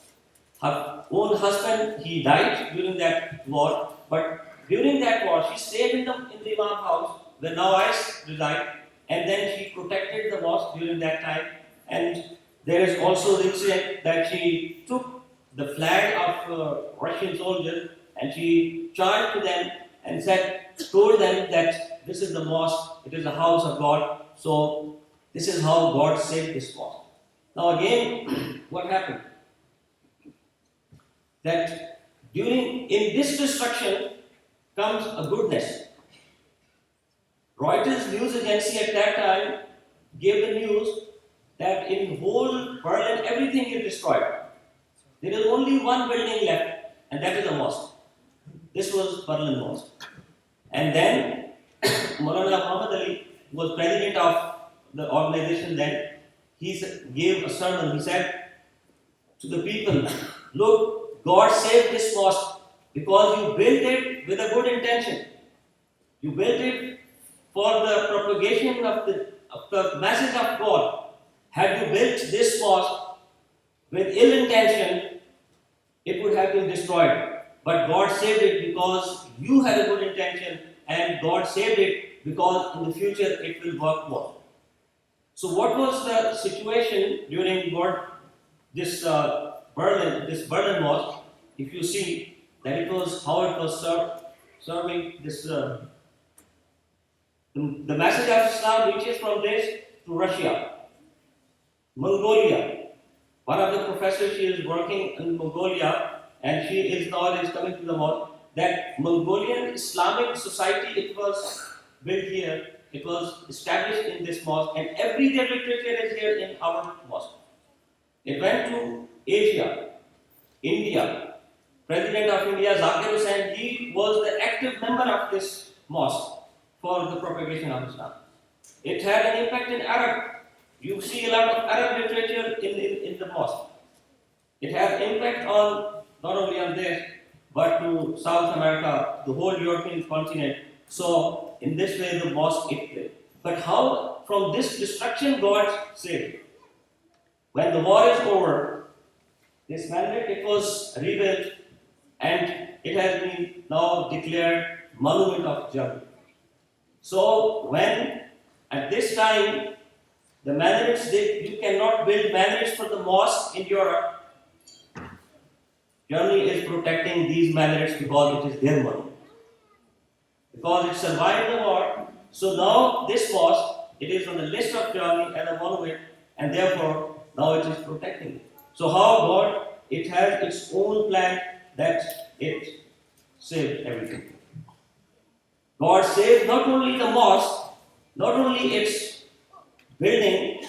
O: Her own husband, he died during that war, but during that war, she stayed in the imam house where now I reside, and then she protected the mosque during that time. And there is also the incident that she took the flag of Russian soldiers and she charged to them and told them that this is the mosque, it is the house of God, so this is how God saved this mosque. Now again, what happened? That in this destruction comes a goodness. Reuters news agency at that time gave the news that in whole Berlin everything is destroyed. There is only one building left, and that is a mosque. This was Berlin Mosque. And then Maulana Muhammad Ali was president of the organization then. He gave a sermon. He said to the people, look, God saved this mosque because you built it with a good intention. You built it for the propagation of the message of God. Had you built this mosque with ill intention, it would have been destroyed. But God saved it because you had a good intention, and God saved it because in the future it will work more. So what was the situation during this Berlin Mosque? If you see that it was how it was serving this the message of Islam reaches from this to Russia, Mongolia. One of the professors, she is working in Mongolia, and she is now coming to the mosque. That Mongolian Islamic society, it was built here, it was established in this mosque, and everyday literature is here in our mosque. It went to Asia, India. President of India, Zakir Hussain, he was the active member of this mosque for the propagation of Islam. It had an impact in Arab. You see a lot of Arab literature in the mosque. It has impact on not only on this, but to South America, the whole European continent. So in this way the mosque it played. But how from this destruction God saved? When the war is over, this minaret, it was rebuilt and it has been now declared Monument of Jahannam. So when at this time the minarets, you cannot build minarets for the mosque in Europe. Germany is protecting these minarets because it is their monument. Because it survived the war. So now this mosque, it is on the list of Germany as a monument, and therefore now it is protecting it. So how God, it has its own plan that it saved everything. God saved not only the mosque, not only its building,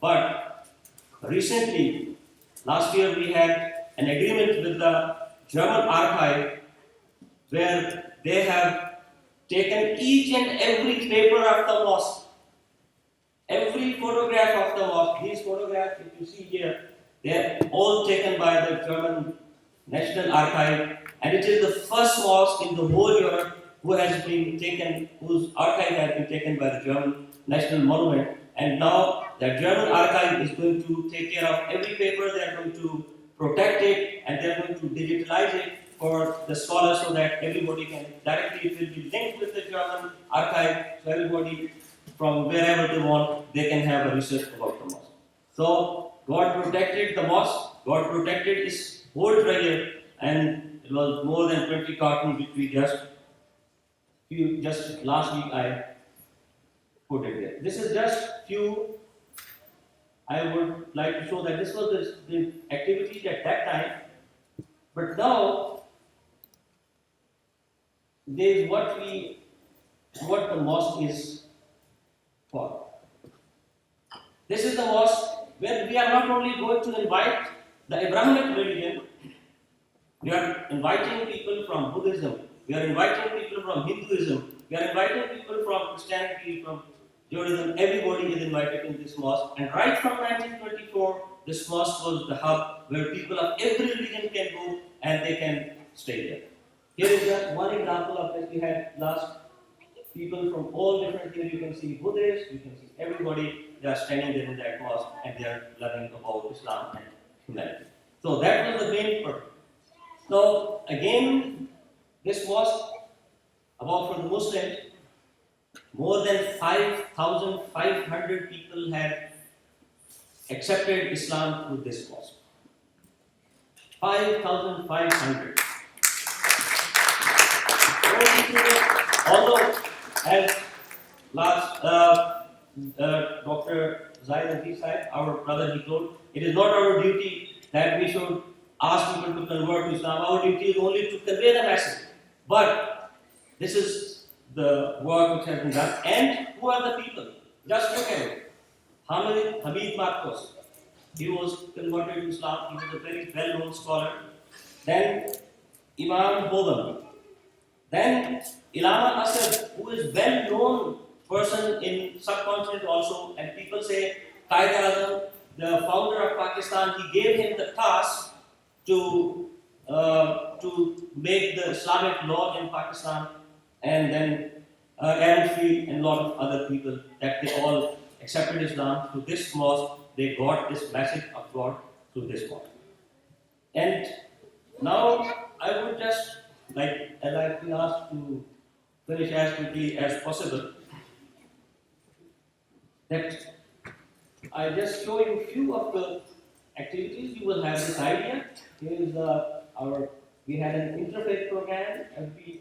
O: but recently, last year we had an agreement with the German archive where they have taken each and every paper of the mosque, every photograph of the mosque. These photographs, if you see here, they are all taken by the German National Archive, and it is the first mosque in the whole Europe whose archive has been taken by the German National Monument. And now the German archive is going to take care of every paper. They are going to protect it, and they are going to digitalize it for the scholars so that everybody can directly, it will be linked with the German archive, so everybody from wherever they want, they can have a research about the mosque. So God protected the mosque, God protected its whole treasure, and it was more than 20 cartons which we just last week I put it there. This is just few. I would like to show that this was the activity at that time, but now there is what the mosque is for. This is the mosque where we are not only going to invite the Abrahamic religion, we are inviting people from Buddhism, we are inviting people from Hinduism, we are inviting people from Christianity, from Judaism. Everybody is invited in this mosque. And right from 1924, this mosque was the hub where people of every religion can go and they can stay there. Here is just one example of this. We had last people from all different here. You can see Buddhists, you can see everybody. They are standing there in that mosque and they are learning about Islam and humanity. So that was the main purpose. So again, this mosque, about for the Muslims, more than 5,500 people have accepted Islam through this mosque. 5,500. Although, as last Dr. Zaid Aziz said, our brother, he told, it is not our duty that we should ask people to convert to Islam. Our duty is only to convey the message. But this is the work which has been done. And who are the people? Just look at it. Hamid Marcos. He was converted to Islam. He was a very well-known scholar. Then Imam Boban. Then Ilama Asad, who is well-known person in subcontinent also. And people say Qaeda Azam, the founder of Pakistan, he gave him the task to make the Islamic law in Pakistan, and then Aaron Field and a lot of other people, that they all accepted Islam through this mosque. They got this message of God through this mosque. And now I would just like, as I've been asked to finish as quickly as possible, that I just show you a few of the activities. You will have this idea. Here is we had an interfaith program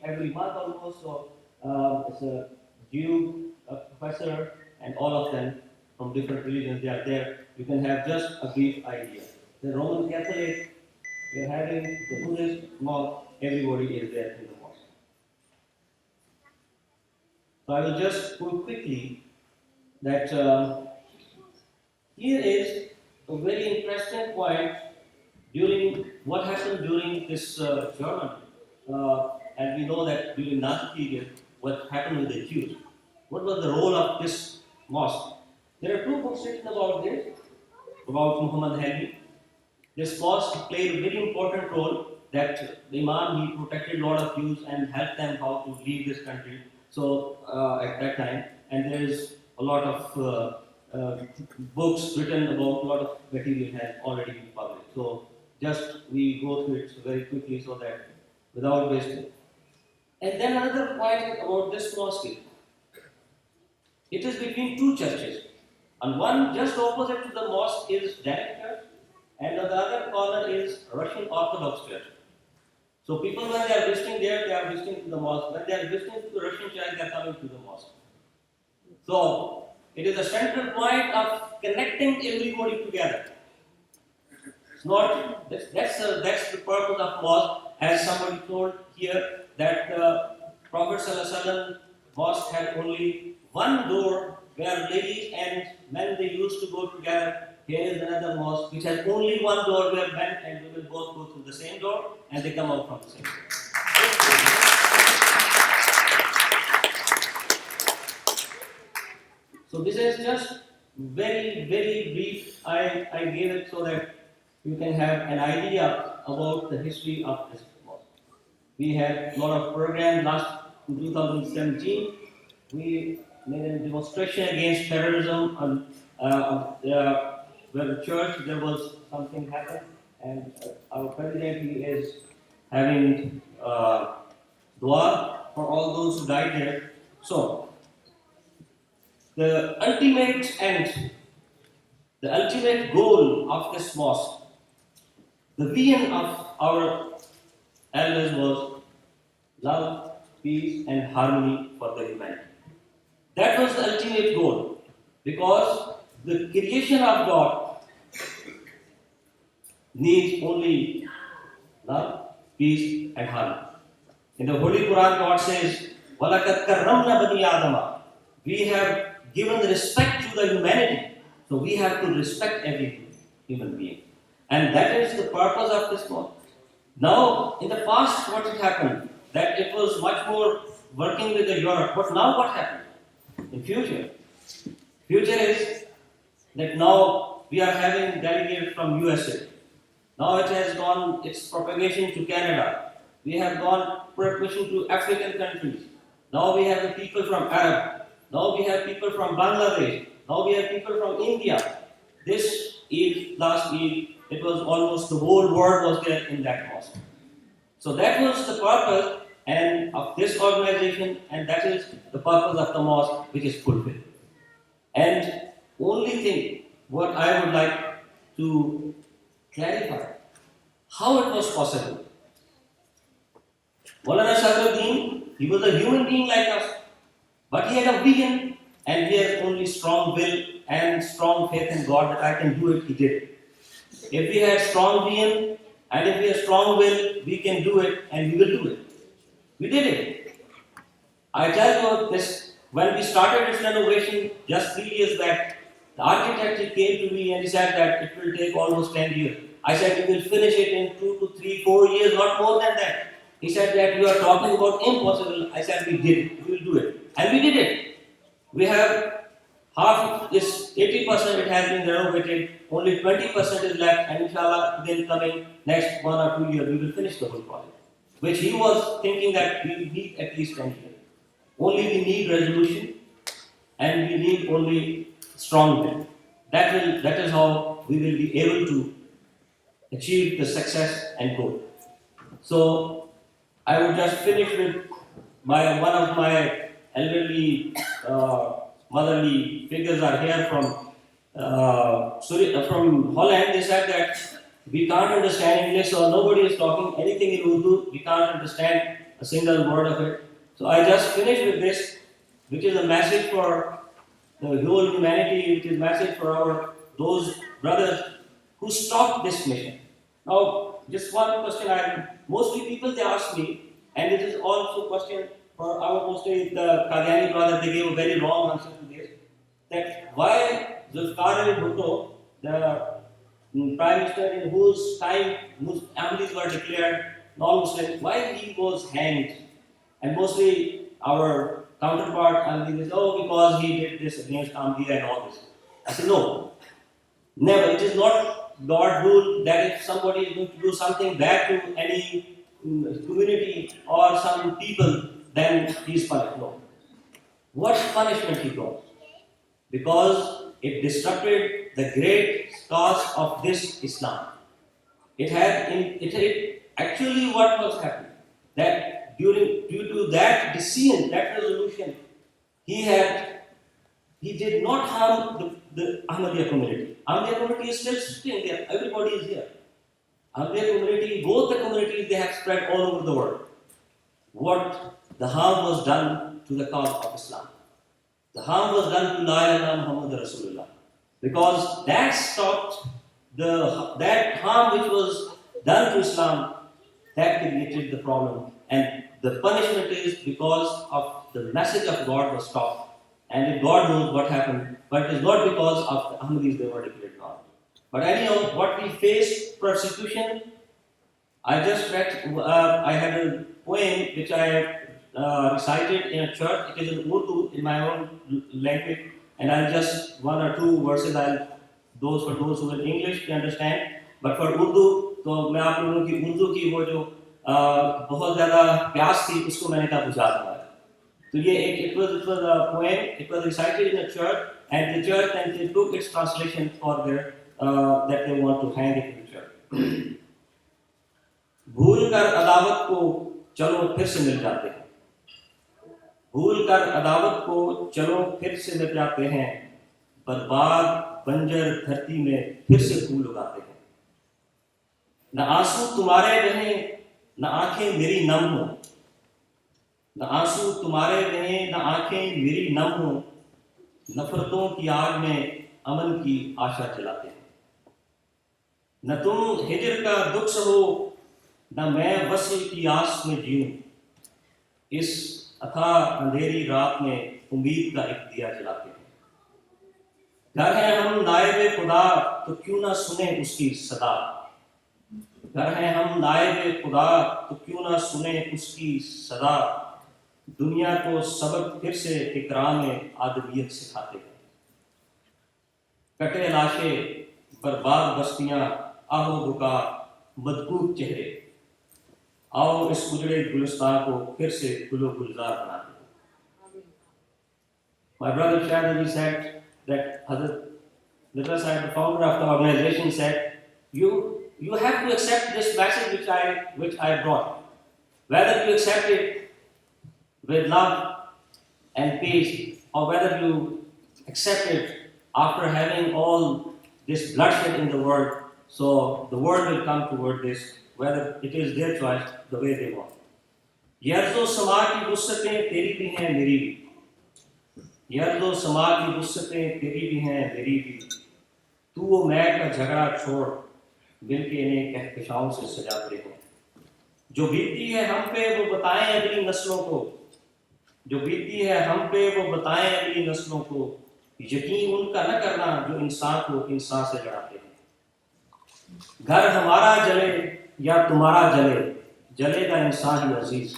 O: every month almost. So it's a Jew, a professor, and all of them from different religions. They are there. You can have just a brief idea. The Roman Catholic, we are having the Buddhist mosque. Everybody is there in the mosque. So I will just go quickly that here is a very interesting point during what happened during this German, and we know that during Nazi period, what happened with the Jews. What was the role of this mosque? There are two books written about this, about Muhammad Helmi. This mosque played a very important role, that the Imam, he protected a lot of Jews and helped them how to leave this country. So at that time, and there is a lot of books written about, a lot of material has already been published. So just we go through it very quickly so that without wasting. And then another point about this mosque. It is between two churches. And one just opposite to the mosque is Danic Church, and on the other corner is Russian Orthodox Church. So people, when they are visiting there, they are visiting to the mosque. When they are visiting to the Russian Church, they are coming to the mosque. So it is a central point of connecting everybody together. It's not that's the purpose of mosque. As somebody told here, that Prophet ﷺ mosque had only one door where ladies and men, they used to go together. Here is another mosque which has only one door where men and women both go through the same door and they come out from the same door. very brief, I gave it so that you can have an idea about the history of this mosque. We had a lot of programs in 2017. We made a demonstration against terrorism on where the church there was something happened, and our president he is having dua for all those who died there. So the ultimate goal of this mosque, the vision of our elders was love, peace, and harmony for the humanity. That was the ultimate goal, because the creation of God needs only love, peace, and harmony. In the Holy Quran, God says, وَلَقَدْ كَرَّمْنَا بَنِي آدَمَ. We have given respect to the humanity, so we have to respect every human being. And that is the purpose of this mosque. Now, in the past, what had happened, that it was much more working with the Europe, but now what happened? In future is that now we are having delegates from USA. Now it has gone its propagation to Canada. We have gone propagation to African countries. Now we have the people from Arab. Now we have people from Bangladesh. Now we have people from India. This Eid, last Eid, it was almost the whole world was there in that mosque. So that was the purpose and of this organization, and that is the purpose of the mosque, which is fulfilled. And only thing what I would like to clarify, how it was possible. Maulana Sadruddin, he was a human being like us, but he had a vision, and he had only strong will and strong faith in God that I can do it. He did it. If we had strong vision and if we have strong will, we can do it, and we will do it. We did it. I tell you this, when we started this renovation just 3 years back, the architect he came to me and he said that it will take almost 10 years. I said we will finish it in 2 to 3, 4 years, not more than that. He said that you are talking about impossible. I said we did it, we will do it. And we did it. We have half this 80% it has been renovated, only 20% is left, and inshallah then coming next 1 or 2 years we will finish the whole project. Which he was thinking that we need at least 10 years. Only we need resolution and we need only strong will. That is how we will be able to achieve the success and goal. So I would just finish with one of my elderly motherly figures are here from Holland. They said that we can't understand English, or nobody is talking anything in Urdu. We can't understand a single word of it. So I just finished with this, which is a message for the whole humanity, which is a message for those brothers who stopped this mission. Now, just one question mostly people they ask me, and it is also a question for mostly the Qadiani brother, they gave a very wrong answer to this, that why Zulfikar Ali Bhutto, the Prime Minister in whose time Ahmadis were declared non-Muslim, why he was hanged? And mostly our counterpart Ahmadis is, because he did this against Ahmadiyya and all this. I said, no, never. It is not God's rule that if somebody is going to do something bad to any community or some people, then he is punished. No. What punishment he got? Because it disrupted the great cause of this Islam. It actually what was happening, that due to that decision, that resolution, he did not harm the Ahmadiyya community. Ahmadiyya community is still sitting there. Everybody is here. Ahmadiyya community, both the communities, they have spread all over the world. What the harm was done to the cause of Islam. The harm was done to La ilaha Muhammad Rasulullah. Because that stopped that harm which was done to Islam, that created the problem. And the punishment is because of the message of God was stopped. And if God knows what happened, but it is not because of the Ahmadis they were declared God. But anyhow, what we faced persecution, I just read, I had a poem which I recited in a church. It is in Urdu, in my own language, and I'll just one or two verses. Those for those who will English can understand, but for Urdu, तो मैं आप लोगों की उर्दू की वो जो बहुत ज़्यादा प्यास थी उसको मैंने कहा बुझा दूँगा। तो ये it was a poem. It was recited in a church, and the church and they took its translation for their that they want to hang it in the church. भूल कर अदावत को चलो फिर से मिल जाते हैं, भूल कर अदावत को चलो फिर से मिल जाते हैं, बर्बाद बंजर धरती में फिर से फूल उगाते हैं। न आंसू तुम्हारे बहे न आंखें मेरी नम हो, न आंसू तुम्हारे बहे न आंखें मेरी नम हो, नफरतों की आग में अमन की आशा जलाते हैं। न तुम हिजर का दुख सहो न मैं वस्ल की आस में जीऊं, इस अथाह अंधेरी रात में उम्मीद का एक दिया जलाते हैं। घर है हम नायबे खुदा तो क्यों ना सुने उसकी सदा, घर है हम नायबे खुदा तो क्यों ना सुने उसकी सदा, दुनिया को सबक फिर से इकराम आदमियत सिखाते हैं। कटे लाशें बर्बाद बस्तियां आहो बुका मदबूत चेहरे, आओ इस उजड़े गुलिस्तान को फिर से गुलो गुलजार बनाते हैं। My brother Shahid said that Hazrat Mirza Sahib, the founder of the organization, said, you have to accept this message which I brought. Whether you accept it with love and peace, or whether you accept it after having all this bloodshed in the world, so the world will come toward this, whether it is their choice, the way they want. ये अर्ज़ो समा की वुस्अतें तेरी भी हैं मेरी भी, ये अर्ज़ो समा की वुस्अतें तेरी भी हैं मेरी भी, तू वो मैं का झगड़ा छोड़ मिलके इन्हें कहकशाओं से सजाते हो। जो बीती है हम पे वो बताएं अगली नस्लों को, जो बीती है हम पे वो बताएं अगली नस्लों को, यकीन उनका न करना जो इंसान को इंसान से लड़ाते हैं। घर हमारा जले या तुम्हारा जले, जलेगा इंसान ही अजीज।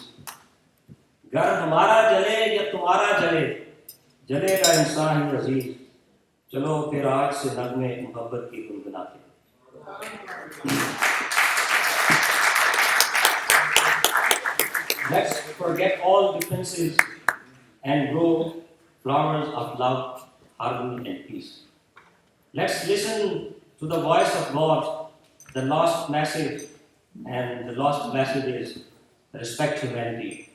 O: घर हमारा जले या तुम्हारा जले, जलेगा इंसान ही अजीज। चलो फिर आज से नगमे मोहब्बत की गुनगुनाते हैं। Let's forget all differences and grow flowers of love, harmony and peace. Let's listen to the voice of God, the lost message, and the lost message is respect humanity.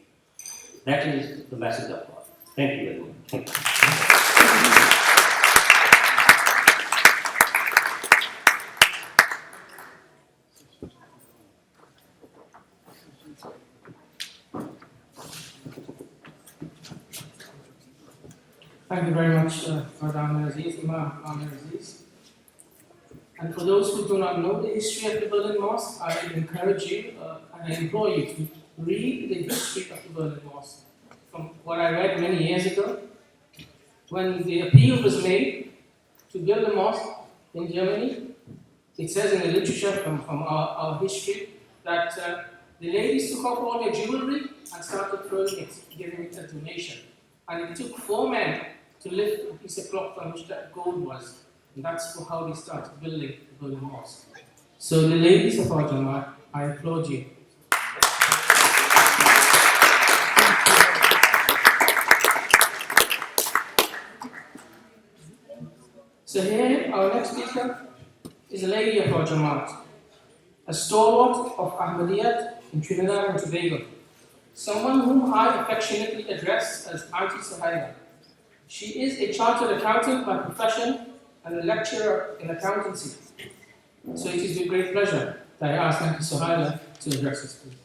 O: That is the message of God. Thank you very much. Thank you.
I: Thank you very much, Father Amir Aziz, Imam Amir Aziz. And for those who do not know the history of the Berlin Mosque, I encourage you and I implore you to read the history of the Berlin Mosque. From what I read many years ago, when the appeal was made to build a mosque in Germany, it says in the literature from our history that the ladies took off all their jewelry and started throwing it, giving it a donation. And it took 4 men to lift a piece of cloth on which that gold was. And that's how they started building the Berlin Mosque. So the ladies of our Jamaat, I applaud you. So here, our next speaker is a lady of our Jamaat, a stalwart of Ahmadiyyat in Trinidad and Tobago, someone whom I affectionately address as Auntie Suhaila. She is a chartered accountant by profession and a lecturer in accountancy. So it is with great pleasure that I ask Auntie Suhaila to address us, please.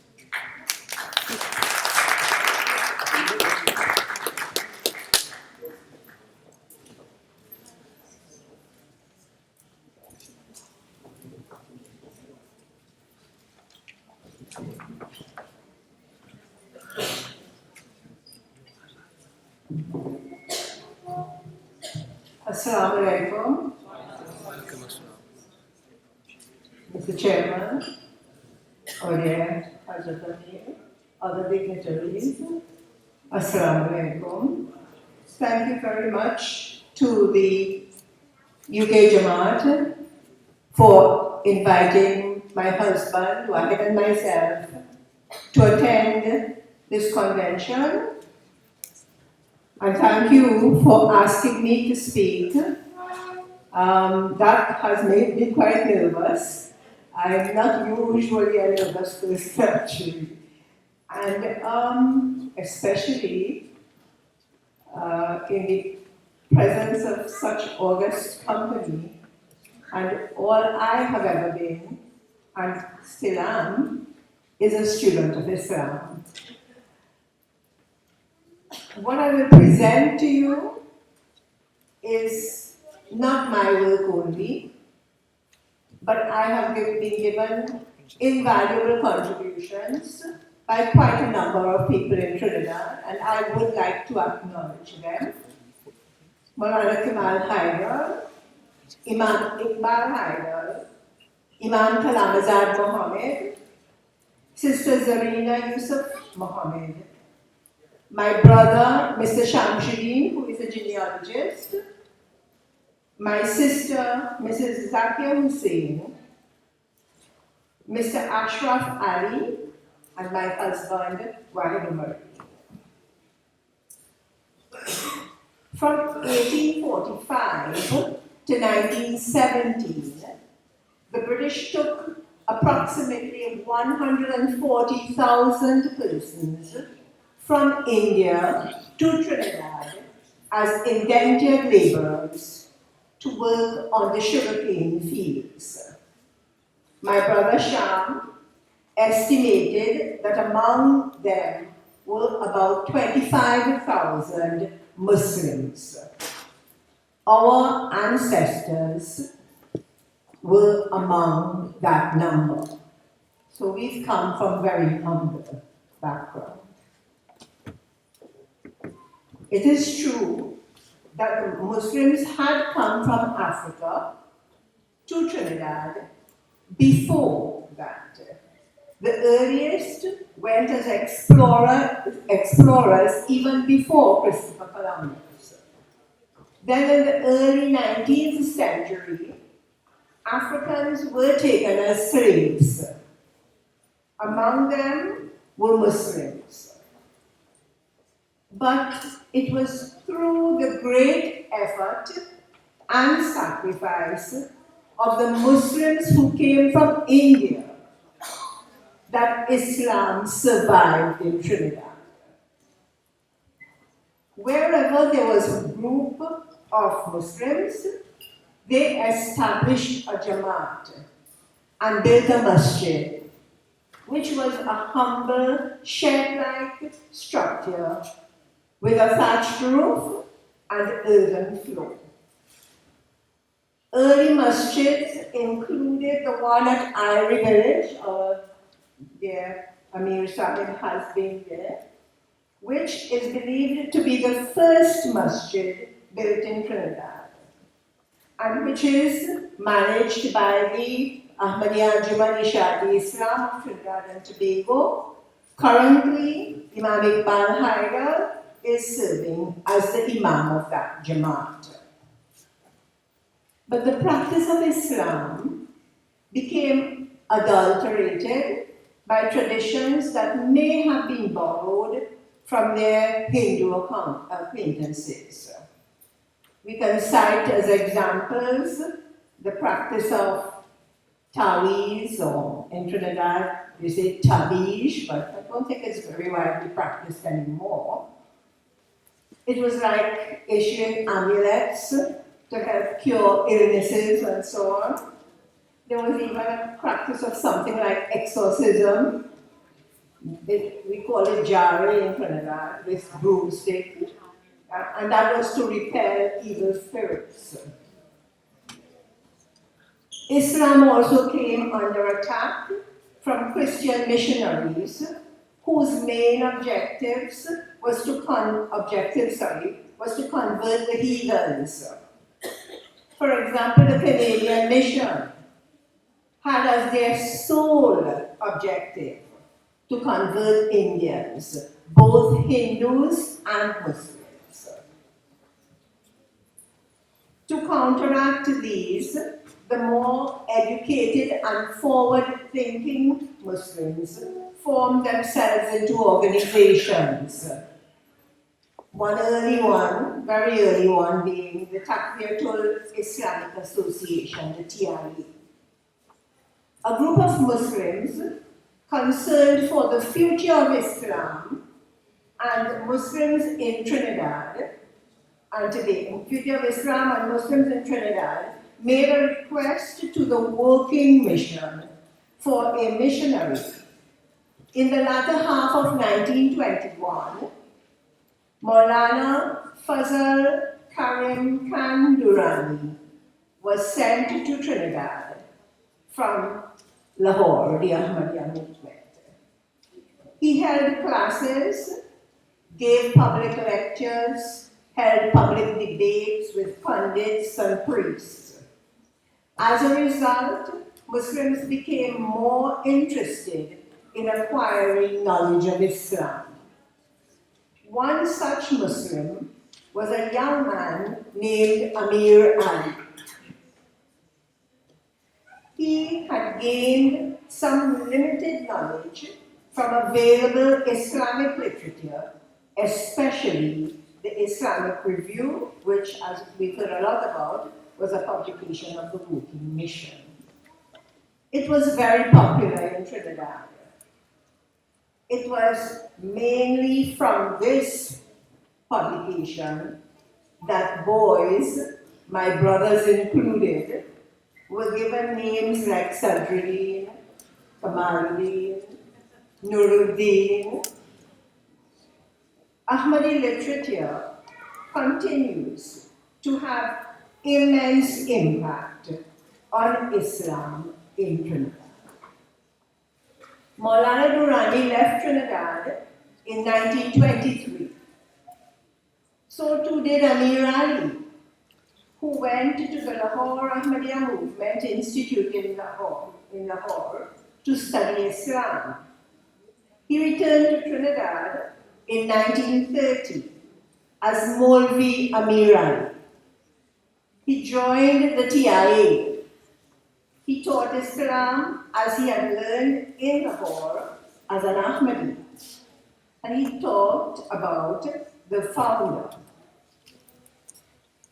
B: Assalamu alaikum. Mr. Chairman, Audience, Hazrat Amir, other dignitaries, Assalamu alaikum. Thank you very much
P: to the UK Jamaat for inviting my husband, Wahid, and myself to attend this convention. And thank you for asking me to speak. That has made me quite nervous. I am not usually a nervous person, actually. And especially in the presence of such august company, and all I have ever been, and still am, is a student of Islam. What I will present to you is not my work only, but I have been given invaluable contributions by quite a number of people in Trinidad, and I would like to acknowledge them. Maulana Kamal Haidar, Imam Iqbal Haidar, Imam Kalamazad Mohammed, Sister Zarina Yusuf Mohammed, my brother, Mr. Shamsuddin, who is a genealogist, my sister, Mrs. Zakia Hussain, Mr. Ashraf Ali, and my husband, Wahid Umar. From 1845 to 1917, the British took approximately 140,000 persons from India to Trinidad as indentured laborers to work on the sugarcane fields. My brother Sham estimated that among them were about 25,000 Muslims. Our ancestors were among that number. So we've come from very humble background. It is true that the Muslims had come from Africa to Trinidad before that. The earliest went as explorers even before Christopher Columbus. Then in the early 19th century, Africans were taken as slaves. Among them were Muslims. But it was through the great effort and sacrifice of the Muslims who came from India that Islam survived in Trinidad. Wherever there was a group of Muslims, they established a Jamaat and built a masjid, which was a humble shed-like structure with a thatched roof and earthen floor. Early masjids included the one at Irie Village, there Amir Sahib has been there, which is believed to be the first masjid built in Trinidad, and which is managed by the Ahmadiyya Anjuman Ishaq Islam of Trinidad and Tobago. Currently, Imam Iqbal Haidar is serving as the Imam of that Jamaat. But the practice of Islam became adulterated by traditions that may have been borrowed from their Hindu acquaintances. We can cite as examples the practice of Taweez, or in Trinidad we say Tabish, but I don't think it's very widely practiced anymore. It was like issuing amulets to help cure illnesses and so on. There was even a practice of something like exorcism. We call it jari in Trinidad, with broomstick, and that was to repel evil spirits. Islam also came under attack from Christian missionaries whose main objective was to convert the heathens. For example, the Canadian mission had as their sole objective to convert Indians, both Hindus and Muslims. To counteract these, the more educated and forward-thinking Muslims formed themselves into organizations. One early one, very early one, being the Takfiratul Islamic Association, the TIA. A group of Muslims concerned for the future of Islam and Muslims in Trinidad and Tobago, future of Islam and Muslims in Trinidad, made a request to the working mission for a missionary. In the latter half of 1921, Maulana Fazal Karim Khan Durrani was sent to Trinidad from Lahore, the Ahmadiyya movement. He held classes, gave public lectures, held public debates with pundits and priests. As a result, Muslims became more interested in acquiring knowledge of Islam. One such Muslim was a young man named Amir Ali. He had gained some limited knowledge from available Islamic literature, especially the Islamic Review, which, as we've heard a lot about, was a publication of the Working Mission. It was very popular in Trinidad. It was mainly from this publication that boys, my brothers included, were given names like Sadruddin, Kamaluddin, Nuruddin. Ahmadi literature continues to have immense impact on Islam in Trinidad. Maulana Durrani left Trinidad in 1923. So too did Amir Ali, who went to the Lahore Ahmadiyya Movement Institute in Lahore to study Islam. He returned to Trinidad in 1930 as Maulvi Amir Ali. He joined the TIA. He taught Islam as he had learned in Lahore as an Ahmadi. And he talked about the founder.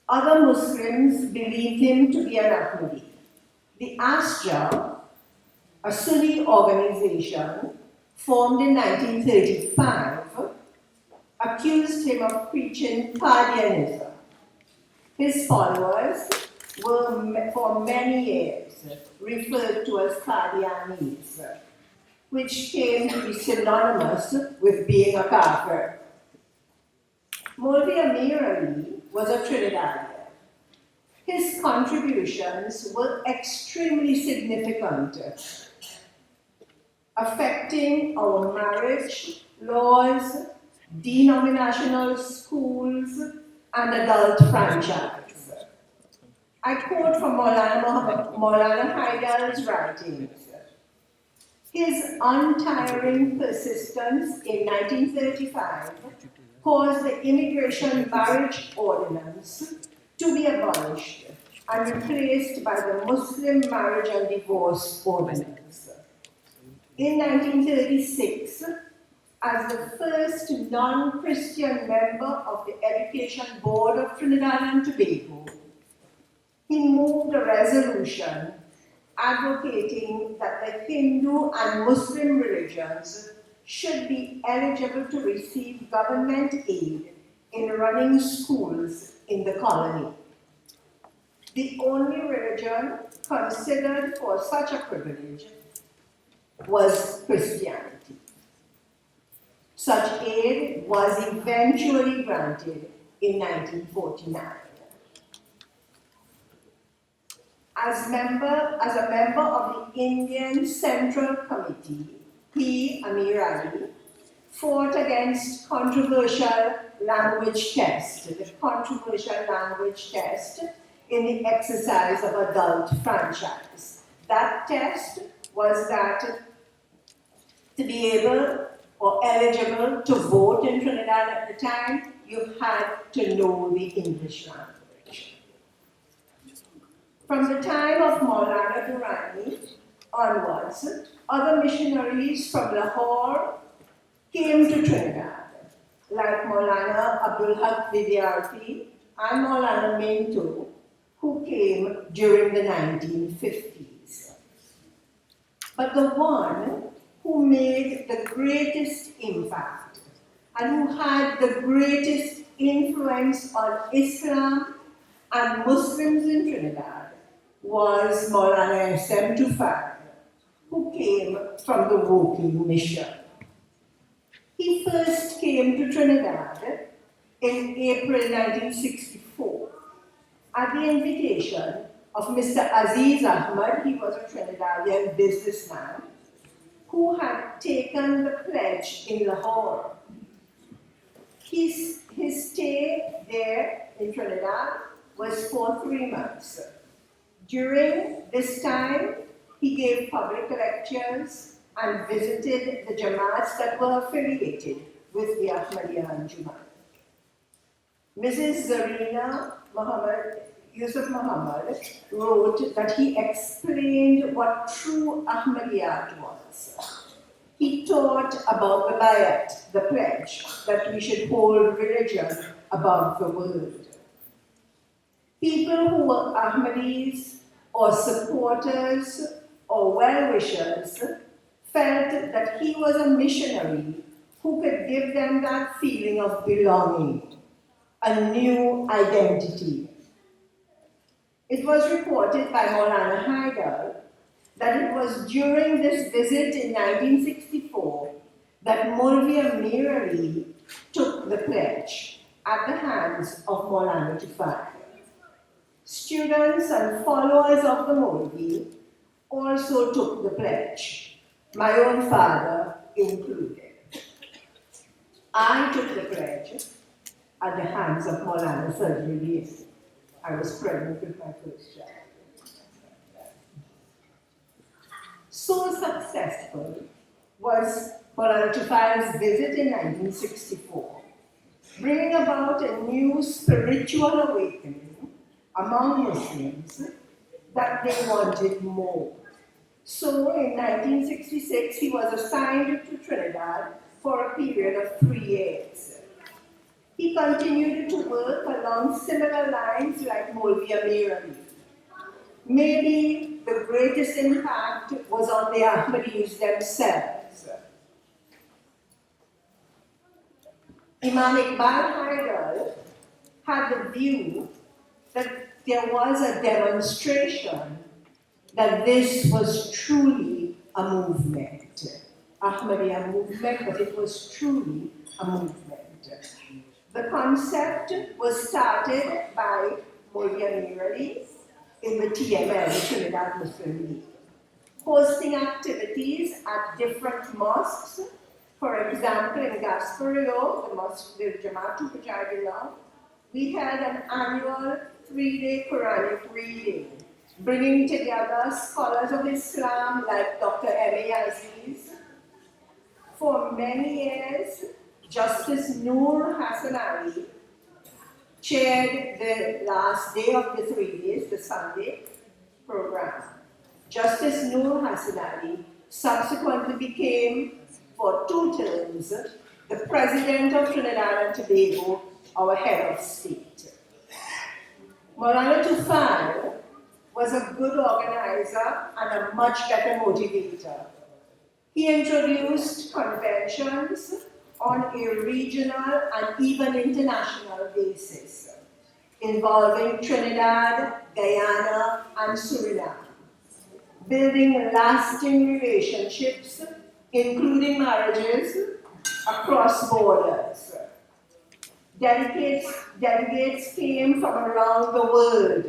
P: Other Muslims believed him to be an Ahmadi. The Asja, a Sunni organization formed in 1935, accused him of preaching Qadianism. His followers were for many years referred to as Qadianis, which came to be synonymous with being a kafir. Maulvi Amir Ali was a Trinidadian. His contributions were extremely significant, affecting our marriage laws, denominational schools, and adult franchise. I quote from Maulana Haidar's writings. His untiring persistence in 1935 caused the Immigration Marriage Ordinance to be abolished and replaced by the Muslim Marriage and Divorce Ordinance. In 1936, as the first non-Christian member of the Education Board of Trinidad and Tobago, he moved a resolution advocating that the Hindu and Muslim religions should be eligible to receive government aid in running schools in the colony. The only religion considered for such a privilege was Christianity. Such aid was eventually granted in 1949. As a member of the Indian Central Committee, he, Amir Ali, fought against controversial language test, the controversial language test in the exercise of adult franchise. That test was that to be able or eligible to vote in Trinidad at the time, you had to know the English language. From the time of Maulana Durrani onwards, other missionaries from Lahore came to Trinidad, like Maulana Abdul Haq Vidyarthi and Maulana Minto, who came during the 1950s. But the one who made the greatest impact and who had the greatest influence on Islam and Muslims in Trinidad was Maulana S.M. Tufan, who came from the Woking Mission. He first came to Trinidad in April 1964 at the invitation of Mr. Aziz Ahmad. He was a Trinidadian businessman who had taken the pledge in Lahore. His stay there in Trinidad was for 3 months. During this time, he gave public lectures and visited the Jamaats that were affiliated with the Ahmadiyya Anjuman. Mrs. Zarina Yusuf Muhammad wrote that he explained what true Ahmadiyyat was. He taught about the bayat, the pledge, that we should hold religion above the world. People who were Ahmadis or supporters or well-wishers felt that he was a missionary who could give them that feeling of belonging, a new identity. It was reported by Maulana Haidar that it was during this visit in 1964 that Maulvi Amir Ali took the pledge at the hands of Maulana Tufan. Students and followers of the Maulvi also took the pledge, my own father included. I took the pledge at the hands of Maulana Fazludin. I was pregnant with my first child. So successful was Maulana Tufan's visit in 1964, bringing about a new spiritual awakening among Muslims that they wanted more. So in 1966, he was assigned to Trinidad for a period of 3 years. He continued to work along similar lines like Maulvi Amir Ali. Maybe the greatest impact was on the Ahmadis themselves. Imam Iqbal Haidar had the view that there was a demonstration that this was truly a movement, Ahmadiyya movement, but it was truly a movement. The concept was started by Maulvi Amir Ali in the TML, Trinidad Muslim League, hosting activities at different mosques. For example, in Gasparillo, the mosque, the Jamaat to which I belong, we had an annual 3-day Quranic reading, bringing together scholars of Islam like Dr. M.A. Aziz. For many years, Justice Noor Hassan Ali chaired the last day of the 3 days, the Sunday program. Justice Noor Hassan Ali subsequently became, for 2 terms, the President of Trinidad and Tobago, our head of state. Maulana Tufan was a good organizer and a much better motivator. He introduced conventions on a regional and even international basis, involving Trinidad, Guyana, and Suriname, building lasting relationships, including marriages, across borders. Delegates came from around the world.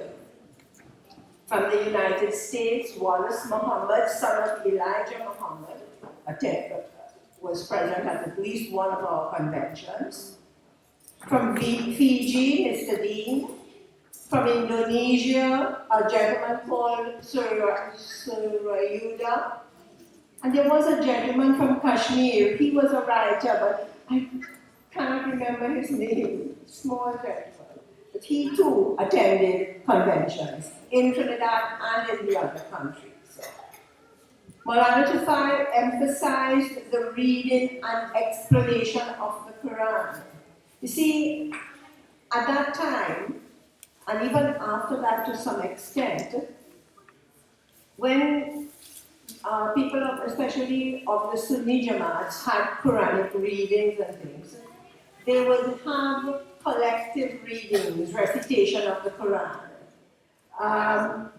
P: From the United States, Wallace Muhammad, son of Elijah Muhammad, was present at least one of our conventions. From Fiji, Mr. Dean. From Indonesia, a gentleman called Surayuda. And there was a gentleman from Kashmir. He was a writer, but I cannot remember his name. Small gentleman. but he too attended conventions in Trinidad and in the other countries. Maulana Tufail emphasized the reading and explanation of the Quran. You see, at that time, and even after that to some extent, when people, especially of the Sunni Jamaats, had Quranic readings and things, they would have collective readings, recitation of the Quran.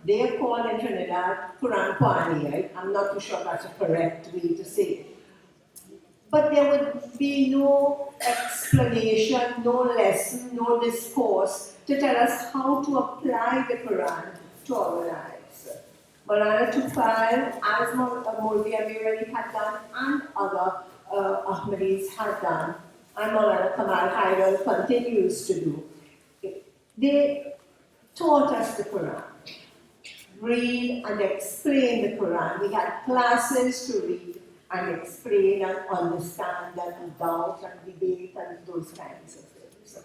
P: They are called in Trinidad Quran Kwani, right? I'm not too sure that's a correct way to say it. But there would be no explanation, no lesson, no discourse to tell us how to apply the Quran to our lives. Maulana Tufail, as Maulvi Amir Ali had done, and other Ahmadis had done, and Maulana Kamal Haidar continues to do, they taught us the Quran. Read and explain the Quran. We had classes to read and explain and understand and doubt and debate and those kinds of things.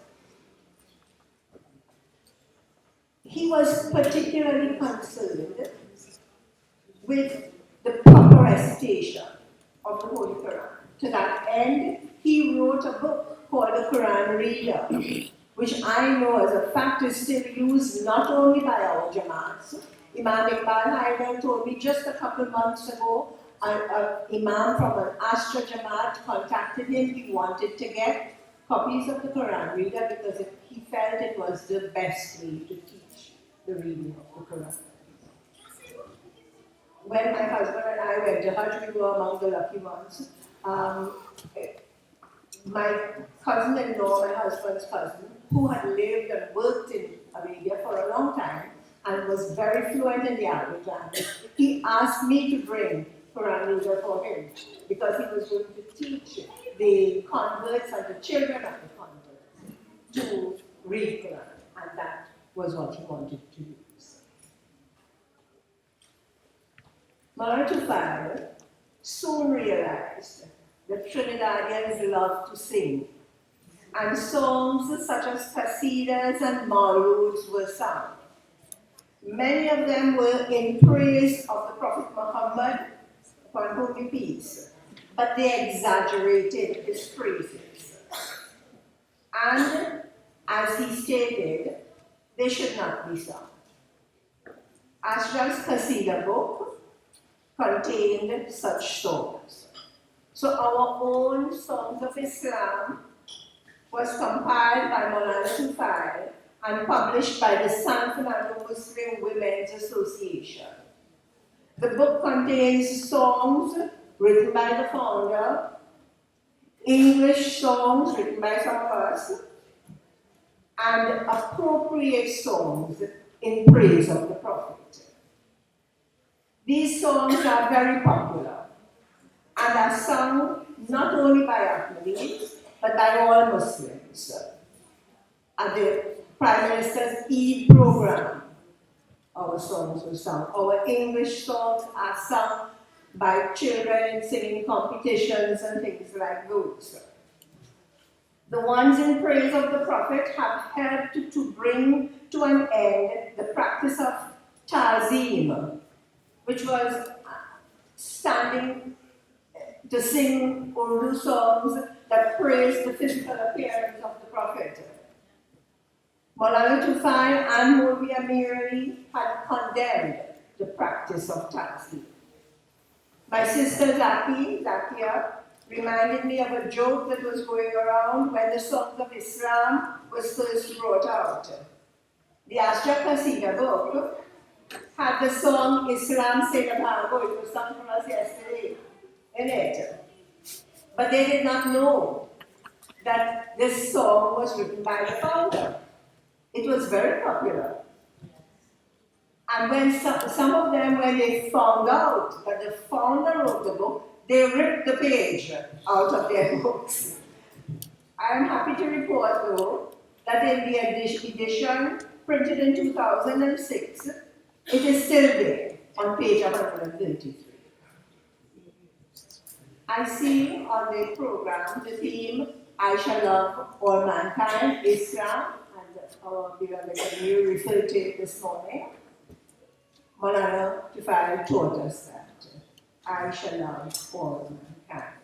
P: He was particularly concerned with the proper recitation of the Holy Quran. To that end, he wrote a book called The Quran Reader, which I know as a fact is still used not only by our Jamaats. Imam Iqbal Haidar told me just a couple months ago, an Imam from an Astra Jamaat contacted him. He wanted to get copies of the Quran Reader because he felt it was the best way to teach the reading of the Quran. When my husband and I went to Hajj, we were among the lucky ones. My cousin-in-law, my husband's cousin, who had lived and worked in Arabia for a long time and was very fluent in the Arabic language, he asked me to bring Quran Reader for him because he was going to teach the converts and the children of the converts to read Quran, and that was what he wanted to use. Maulana Tufail soon realized that Trinidadians love to sing, and songs such as qasidas and mawluds were sung. Many of them were in praise of the Prophet Muhammad, upon whom be peace, but they exaggerated his praises. And, as he stated, they should not be sung. Ashraf's Qasida book contained such songs. So our own Songs of Islam was compiled by Maulana Tufail and published by the San Fernando Muslim Women's Association. The book contains songs written by the founder, English songs written by some of us, and appropriate songs in praise of the Prophet. These songs are very popular and are sung not only by Ahmadis, but by all Muslims. At the Prime Minister's Eid program, our songs were sung. Our English songs are sung by children in singing competitions and things like those. The ones in praise of the Prophet have helped to bring to an end the practice of ta'zeem, which was standing to sing Urdu songs that praised the physical appearance of the Prophet. Maulana Tufail and Maulvi Amir Ali had condemned the practice of ta'zeem. My sister Zakia, reminded me of a joke that was going around when the Songs of Islam was first brought out. The Astra Qasida book had the song Islam Se Labhango, it was sung for us yesterday, in it. But they did not know that this song was written by the founder. It was very popular. And when some of them, when they found out that the founder wrote the book, they ripped the page out of their books. I am happy to report, though, that in the edition printed in 2006, it is still there on page 133. I see on the program the theme, I shall love all mankind, Islam, and our beloved Amir referred to it this morning. Maulana Tufayl taught us that I shall love all mankind.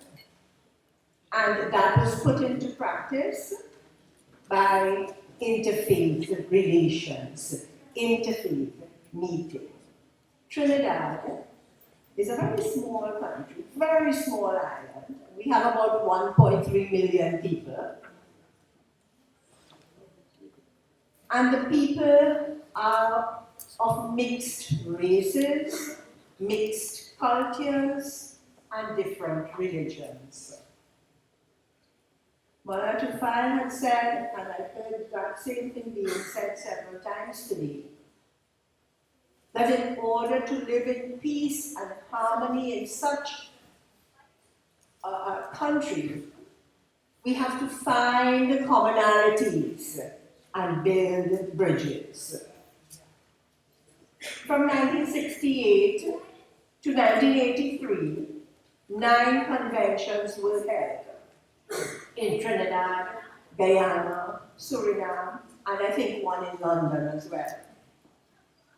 P: And that was put into practice by interfaith relations, interfaith meetings. Trinidad is a very small country, very small island. We have about 1.3 million people. And the people are of mixed races, mixed cultures, and different religions. Maulana Tufayl had said, and I've heard that same thing being said several times today, that in order to live in peace and harmony in such a country, we have to find the commonalities and build bridges. From 1968 to 1983, 9 conventions were held in Trinidad, Guyana, Suriname, and I think one in London as well.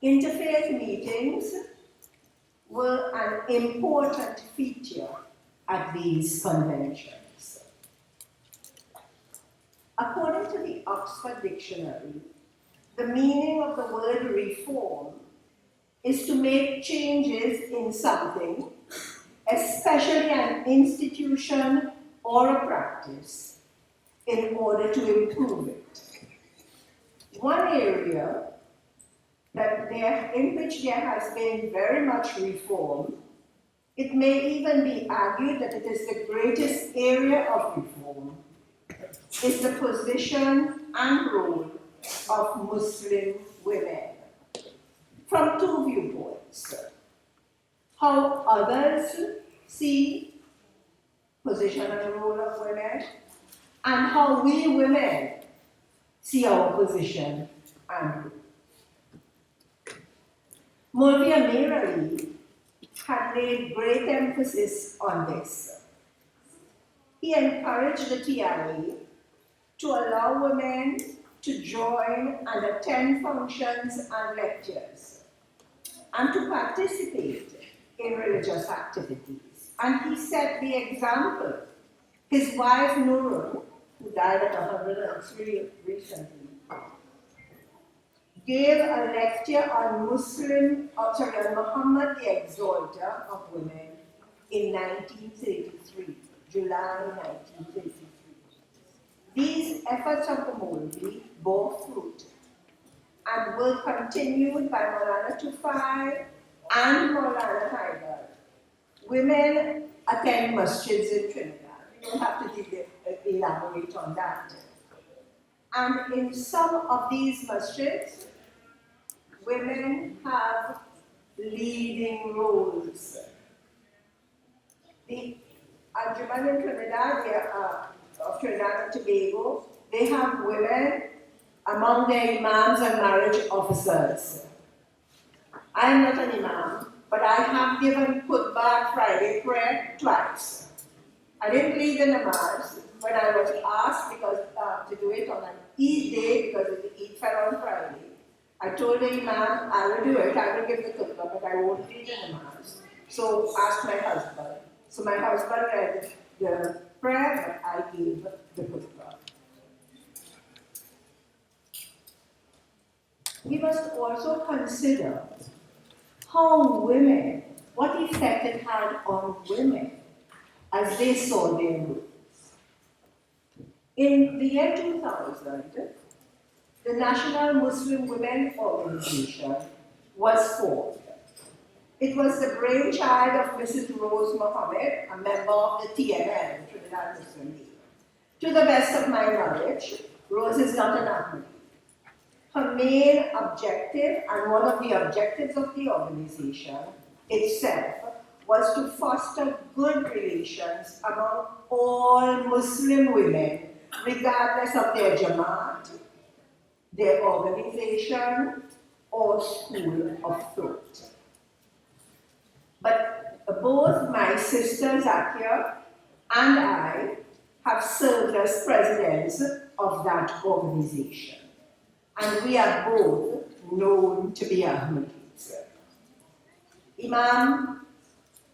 P: Interfaith meetings were an important feature at these conventions. According to the Oxford Dictionary, the meaning of the word reform is to make changes in something, especially an institution or a practice, in order to improve it. One area in which there has been very much reform, it may even be argued that it is the greatest area of reform, is the position and role of Muslim women. From 2 viewpoints. How others see position and role of women, and how we women see our position and role. Maulvi Amir Ali had laid great emphasis on this. He encouraged the TRA to allow women to join and attend functions and lectures, and to participate in religious activities. And he set the example. His wife Nurul, who died at 103 recently, gave a lecture on Muhammad the Exalter of Women in 1933, July 1933. These efforts of the Maulvi bore fruit and were continued by Maulana Tufayl and Maulana Haidar. Women attend masjids in Trinidad. You don't have to elaborate on that. And in some of these masjids, women have leading roles. The Anjuman in Trinidad, of Trinidad and Tobago, they have women among their imams and marriage officers. I am not an imam, but I have given Khutbah Friday prayer twice. I didn't lead the namaz when I was asked to do it on an Eid day because the Eid fell on Friday. I told the imam, I will do it, I will give the khutbah, but I won't lead the namaz. So asked my husband. So my husband read the prayer, but I gave the khutbah. We must also consider how women, what effect it had on women as they saw their roles. In the year 2000, the National Muslim Women Organization was formed. It was the brainchild of Mrs. Rose Mohammed, a member of the TML, Trinidad Muslim League. To the best of my knowledge, Rose is not an Ahmadi. Her main objective, and one of the objectives of the organization itself, was to foster good relations among all Muslim women, regardless of their Jamaat, their organization, or school of thought. But both my sister Zakia and I have served as presidents of that organization. and we are both known to be Ahmadis. Imam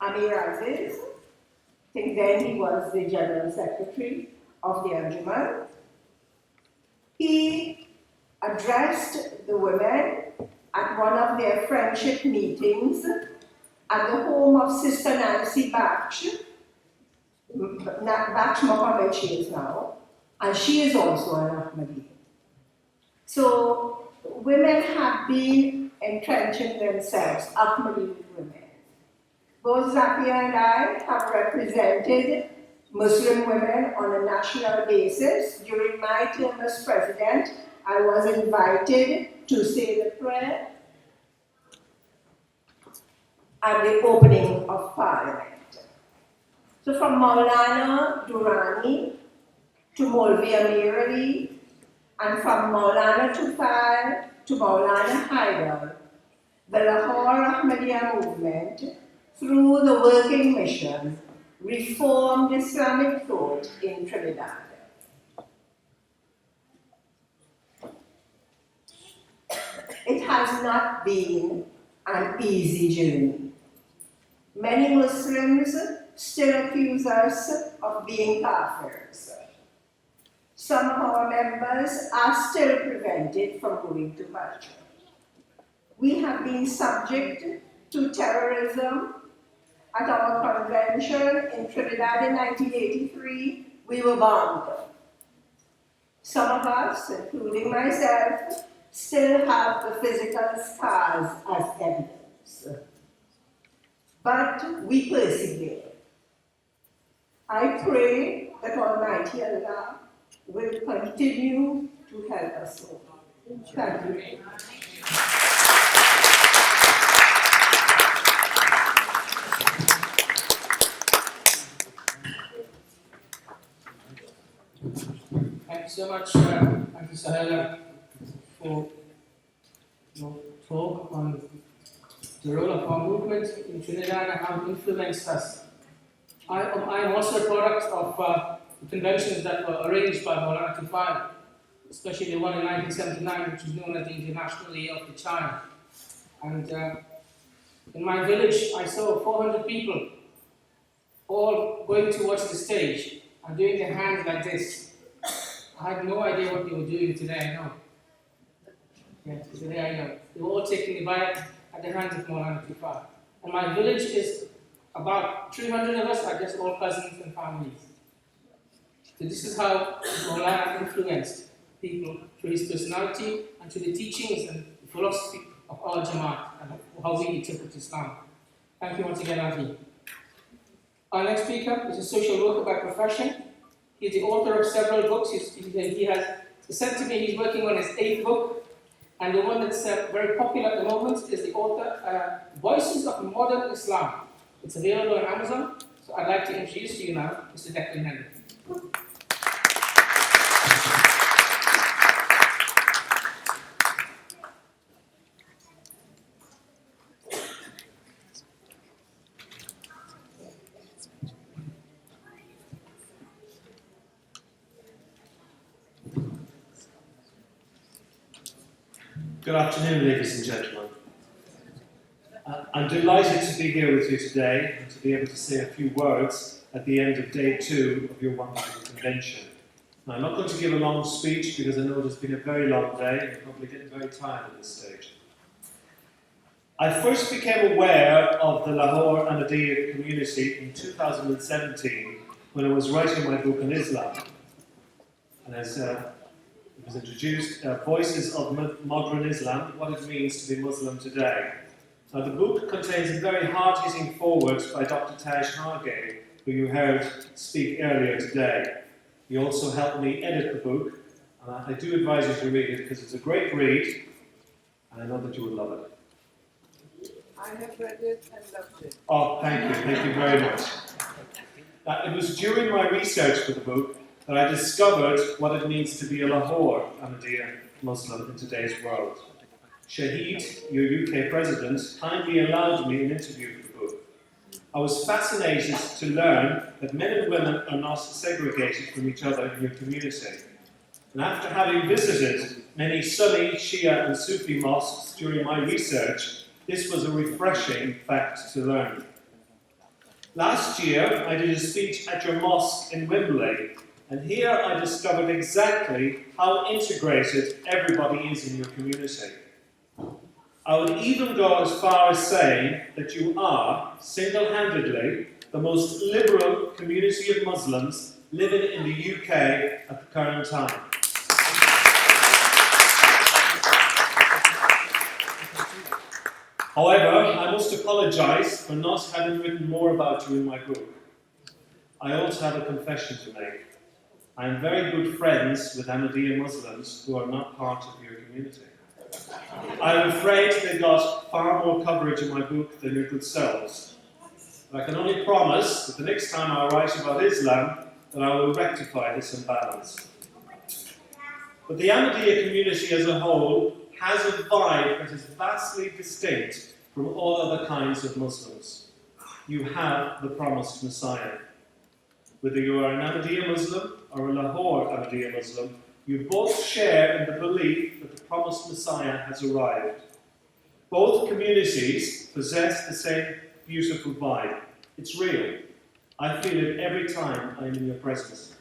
P: Amir Aziz, I think then he was the General Secretary of the Anjuman. He addressed the women at one of their friendship meetings at the home of Sister Nancy Batch Mohammed she is now, and she is also an Ahmadi. So women have been entrenching themselves, Ahmadi women. Both Zakia and I have represented Muslim women on a national basis. During my term as president, I was invited to say the prayer at the opening of Parliament. So from Maulana Durrani to Maulvi Amir Ali, and from Maulana Tufal to Maulana Haidar, the Lahore Ahmadiyya movement, through the working mission, reformed Islamic thought in Trinidad. It has not been an easy journey. Many Muslims still accuse us of being kafirs. Some of our members are still prevented from going to Hajj. We have been subject to terrorism. At our convention in Trinidad in 1983, we were bombed. Some of us, including myself, still have the physical scars as evidence. But we persevere. I pray that Almighty Allah will continue to help us all. Thank you.
I: Thank you so much, Auntie Sahela, for your talk on the role of our movement in Trinidad and how it influenced us. I am also a product of the conventions that were arranged by Maulana Tufal, especially the one in 1979, which is known as the International Year of the Child. And in my village, I saw 400 people all going towards the stage and doing their hands like this. I had no idea what they were doing. Today I know. Yeah, today I know. They were all taking the bayat at the hands of Maulana Tufal. And my village is about 300 of us, are just all cousins and families. So this is how Maulana influenced people through his personality and through the teachings and the philosophy of our Jamaat and how we interpret Islam. Thank you once again, Auntie. Our next speaker is a social worker by profession. He's the author of several books. He has said to me he's working on his 8th book, and the one that's very popular at the moment is the author, Voices of Modern Islam. It's available on Amazon. So I'd like to introduce to you now Mr. Declan Henry.
Q: Good afternoon, ladies and gentlemen. I'm delighted to be here with you today and to be able to say a few words at the end of day 2 of your wonderful convention. Now, I'm not going to give a long speech because I know it has been a very long day and you're probably getting very tired at this stage. I first became aware of the Lahore Ahmadiyya community in 2017 when I was writing my book on Islam. And as it was introduced, Voices of Modern Islam, What It Means to Be Muslim Today. Now, the book contains a very hard-hitting foreword by Dr. Taj Hargave, who you heard speak earlier today. He also helped me edit the book, and I do advise you to read it because it's a great read, and I know that you will love it.
B: I have read it and loved it.
Q: Oh, thank you very much. It was during my research for the book that I discovered what it means to be a Lahore Ahmadiyya Muslim in today's world. Shahid, your UK president, kindly allowed me an interview for the book. I was fascinated to learn that men and women are not segregated from each other in your community. And after having visited many Sunni, Shia and Sufi mosques during my research, this was a refreshing fact to learn. Last year, I did a speech at your mosque in Wembley, and here I discovered exactly how integrated everybody is in your community. I would even go as far as saying that you are, single-handedly, the most liberal community of Muslims living in the UK at the current time. However, I must apologise for not having written more about you in my book. I also have a confession to make. I am very good friends with Ahmadiyya Muslims who are not part of your community. I'm afraid they got far more coverage in my book than your good selves. But I can only promise that the next time I write about Islam, that I will rectify this imbalance. But the Ahmadiyya community as a whole has a vibe that is vastly distinct from all other kinds of Muslims. You have the promised Messiah. Whether you are an Ahmadiyya Muslim or a Lahore Ahmadiyya Muslim, you both share in the belief that the promised Messiah has arrived. Both communities possess the same beautiful vibe. It's real. I feel it every time I'm in your presence.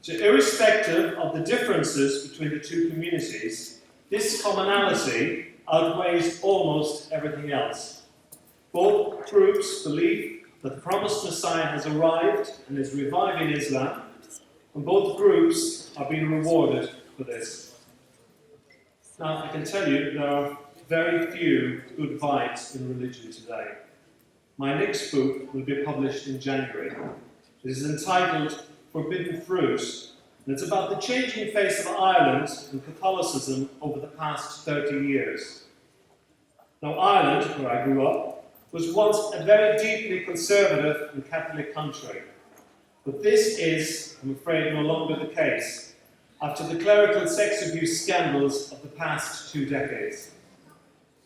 Q: So irrespective of the differences between the two communities, this commonality outweighs almost everything else. Both groups believe that the promised Messiah has arrived and is reviving Islam, and both groups are being rewarded for this. Now, I can tell you there are very few good vibes in religion today. My next book will be published in January. It is entitled Forbidden Fruit, and it's about the changing face of Ireland and Catholicism over the past 30 years. Now, Ireland, where I grew up, was once a very deeply conservative and Catholic country. But this is, I'm afraid, no longer the case after the clerical sex abuse scandals of the past 2 decades.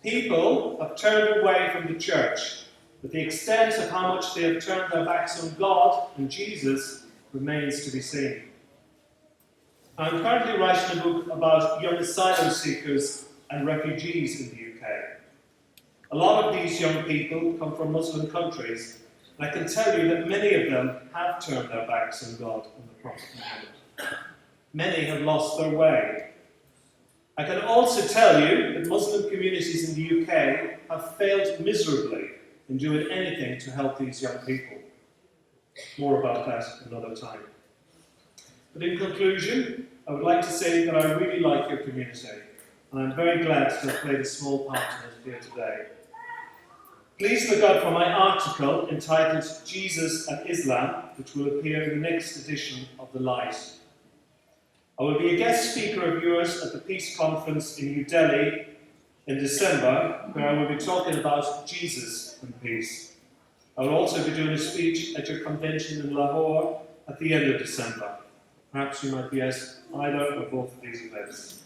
Q: People have turned away from the church, but the extent of how much they have turned their backs on God and Jesus remains to be seen. I'm currently writing a book about young asylum seekers and refugees in the UK. A lot of these young people come from Muslim countries, and I can tell you that many of them have turned their backs on God and the Prophet Muhammad. Many have lost their way. I can also tell you that Muslim communities in the UK have failed miserably in doing anything to help these young people. More about that another time. But in conclusion, I would like to say that I really like your community, and I'm very glad to have played a small part in it here today. Please look out for my article entitled Jesus and Islam, which will appear in the next edition of The Light. I will be a guest speaker of yours at the Peace Conference in New Delhi in December, where I will be talking about Jesus and peace. I will also be doing a speech at your convention in Lahore at the end of December. Perhaps you might be at either or both of these events.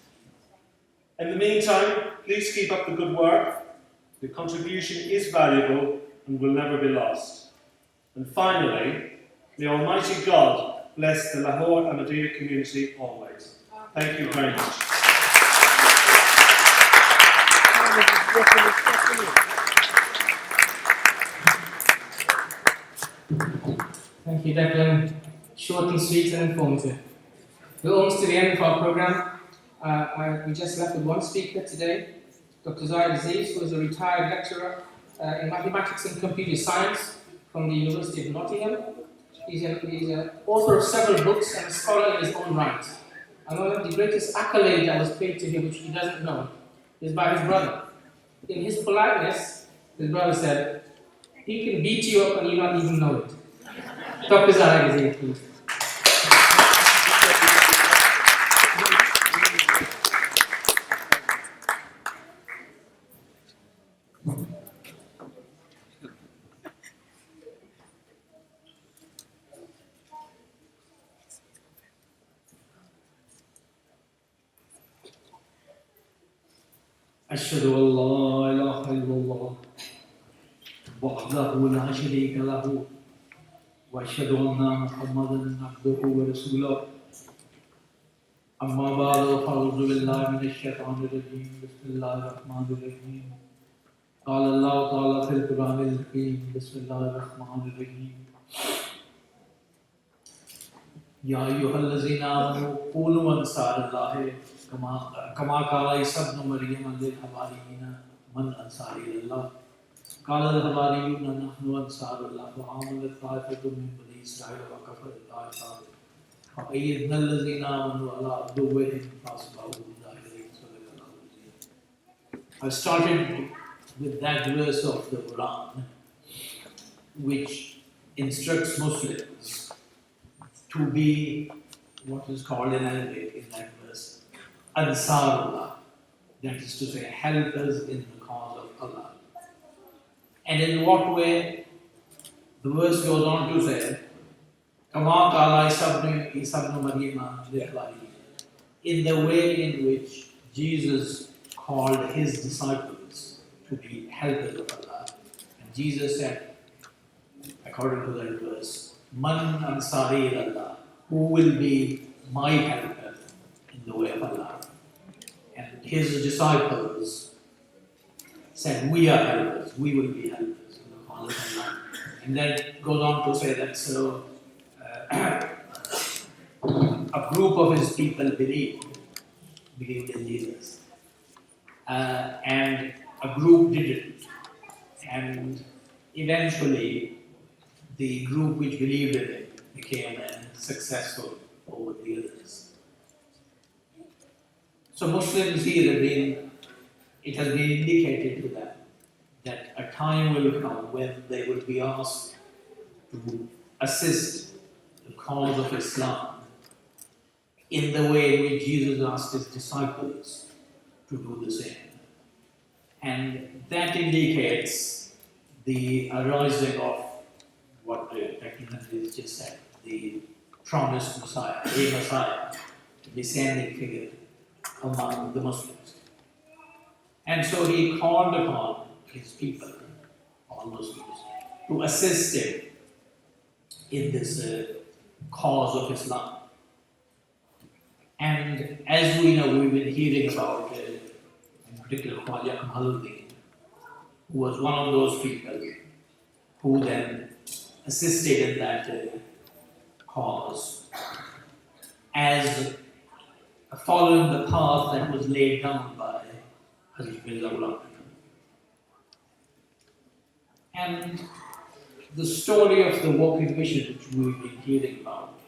Q: In the meantime, please keep up the good work. Your contribution is valuable and will never be lost. And finally, may Almighty God bless the Lahore Ahmadiyya community always. Thank you very much.
I: Thank you, Declan. Short and sweet and informative. We're almost to the end of our program. We just left with one speaker today, Dr. Zahid Aziz, who is a retired lecturer in mathematics and computer science from the University of Nottingham. He's an author of several books and a scholar in his own right. And one of the greatest accolades that was paid to him, which he doesn't know, is by his brother. In his politeness, his brother said, he can beat you up and you not even know it. Dr. Zahid Aziz, please.
C: أشهد أن لا إله إلا الله وحده لا شريك له وأشهد أن محمدا عبده ورسوله أما بعد فأعوذ بالله من الشيطان الرجيم بسم الله الرحمن الرحيم قال الله تعالى في القرآن الكريم بسم الله الرحمن الرحيم يا أيها الذين آمنوا كونوا أنصار الله كما قال عيسى ابن مريم للحواريين من أنصاري إلى الله قال الحواريون نحن أنصار الله فآمنت طائفة من بني إسرائيل وكفرت طائفة فأيدنا الذين آمنوا على عدوهم فأصبحوا ظاهرين. I started with that verse of the Quran which instructs Muslims to be what is called in Arabic in that verse Ansarullah, that is to say helpers in the cause of Allah. And in what way? The verse goes on to say كما قال عيسى ابن مريم للحواريين, in the way in which Jesus called his disciples to be helpers of Allah. And Jesus said, according to that verse, Man ansari Allah, who will be my helper in the way of Allah. And his disciples said, we are helpers, we will be helpers in the cause of Allah. And then goes on to say that so a group of his people believed in Jesus, and a group didn't. And eventually, the group which believed in it became successful over the others. So Muslims here it has been indicated to them that a time will come when they will be asked to assist the cause of Islam in the way in which Jesus asked his disciples to do the same. And that indicates the arising of what Dr. Nandis just said, the promised Messiah, a Messiah, the descending figure among the Muslims. And so he called upon his people, all Muslims, to assist him in this cause of Islam. And as we know, we've been hearing about, in particular, Khwaja Kamaluddin, who was one of those people who then assisted in that cause as following the path that was laid down by Hazrat Mirza Ghulam. And the story of the walking mission which we've been hearing about,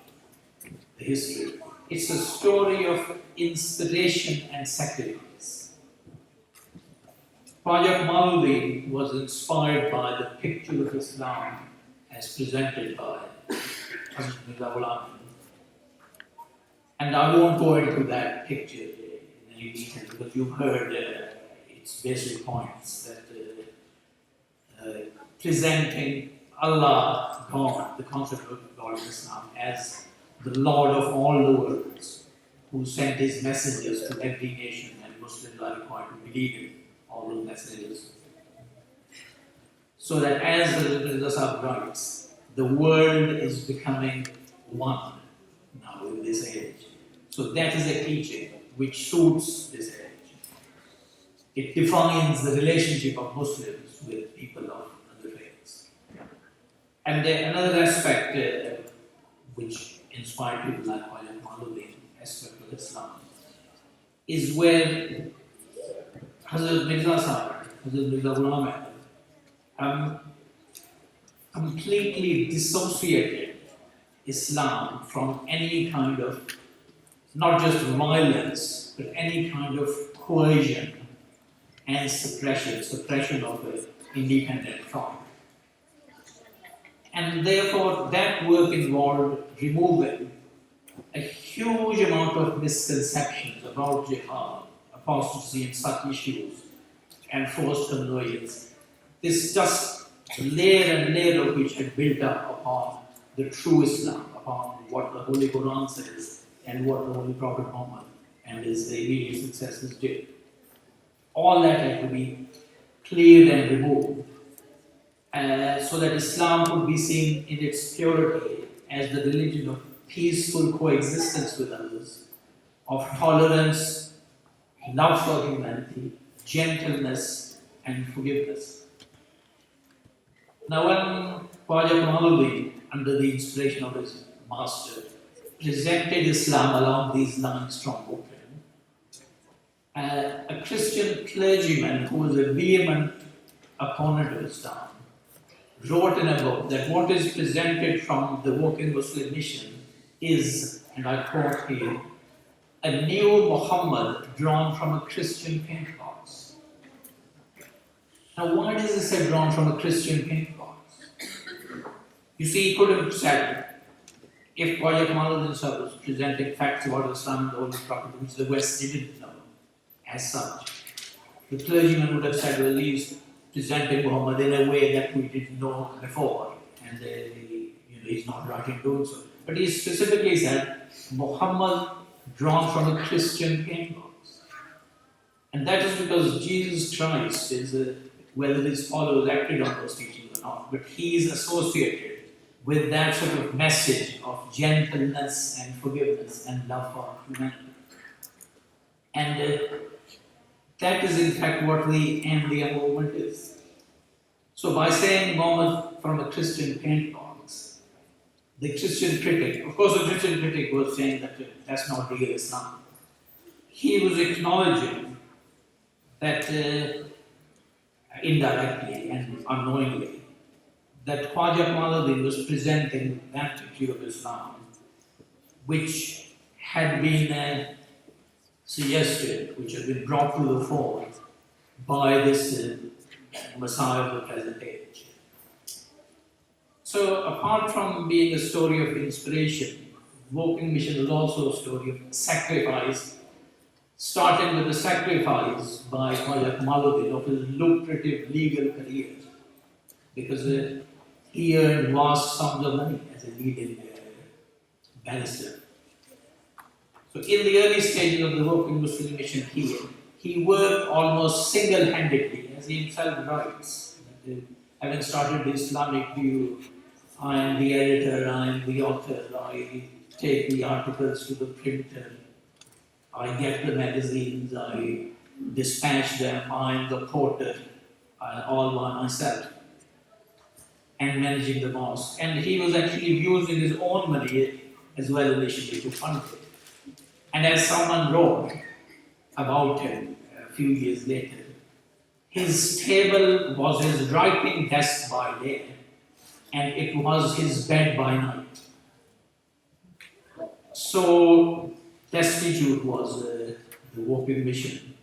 C: the history, it's a story of inspiration and sacrifice. Khwaja Kamaluddin was inspired by the picture of Islam as presented by Hazrat Mirza Ghulam. And I won't go into that picture in any detail because you've heard its basic points that presenting Allah, God, the concept of God in Islam, as the Lord of all the worlds, who sent his messengers to every nation, and Muslims are required to believe in all those messengers. So that as the Mirza Sahib writes, the world is becoming one now in this age. So that is a teaching which suits this age. It defines the relationship of Muslims with people of other faiths. And another aspect which inspired people like Khwaja Kamaluddin, aspect of Islam, is where Hazrat Mirza Sahib, Hazrat Mirza Ghulam Ahmad, completely dissociated Islam from any kind of, not just violence, but any kind of coercion and suppression of an independent thought. And therefore, that work involved removing a huge amount of misconceptions about jihad, apostasy, and such issues, and forced convergence. This just layer and layer of which had built up upon the true Islam, upon what the Holy Quran says, and what the Holy Prophet Muhammad and his immediate successors did. All that had to be cleared and removed, so that Islam could be seen in its purity as the religion of peaceful coexistence with others,
R: of tolerance, love for humanity, gentleness, and forgiveness. Now, when Khwaja Kamaluddin, under the inspiration of his master, presented Islam along these lines from Bukhari, a Christian clergyman who was a vehement opponent of Islam wrote in a book that what is presented from the Walking Muslim Mission is, and I quote here, a new Muhammad drawn from a Christian paint box. Now, why does it say drawn from a Christian paint box? You see, he could have said, if Khwaja Kamaluddin was presenting facts about Islam and the Holy Prophet, which the West didn't know as such, the clergyman would have said, well, he's presenting Muhammad in a way that we didn't know before, and he's not right in doing so. But he specifically said, Muhammad drawn from a Christian paint box. And that is because Jesus Christ is, whether his followers acted on those teachings or not, but he is associated with that sort of message of gentleness and forgiveness and love for humanity. And that is in fact what the Ahmadiyya movement is. So by saying Muhammad from a Christian paint box, the Christian critic, of course the Christian critic was saying that that's not real Islam. He was acknowledging that indirectly and unknowingly, that Khwaja Kamaluddin was presenting that view of Islam, which had been suggested, which had been brought to the fore by this Messiah of the present age. So, apart from being a story of inspiration, Walking Mission is also a story of sacrifice, starting with the sacrifice by Khwaja Kamaluddin of his lucrative legal career, because he earned vast sums of money as a leading barrister. So in the early stages of the Walking Muslim Mission here, he worked almost single-handedly, as he himself writes. Having started the Islamic view, I am the editor, I am the author, I take the articles to the printer, I get the magazines, I dispatch them, I am the porter, all by myself, and managing the mosque. And he was actually using his own money as well initially to fund it. And as someone wrote about him a few years later, his table was his writing desk by day, and it was his bed by night. So destitute was the Walking Mission,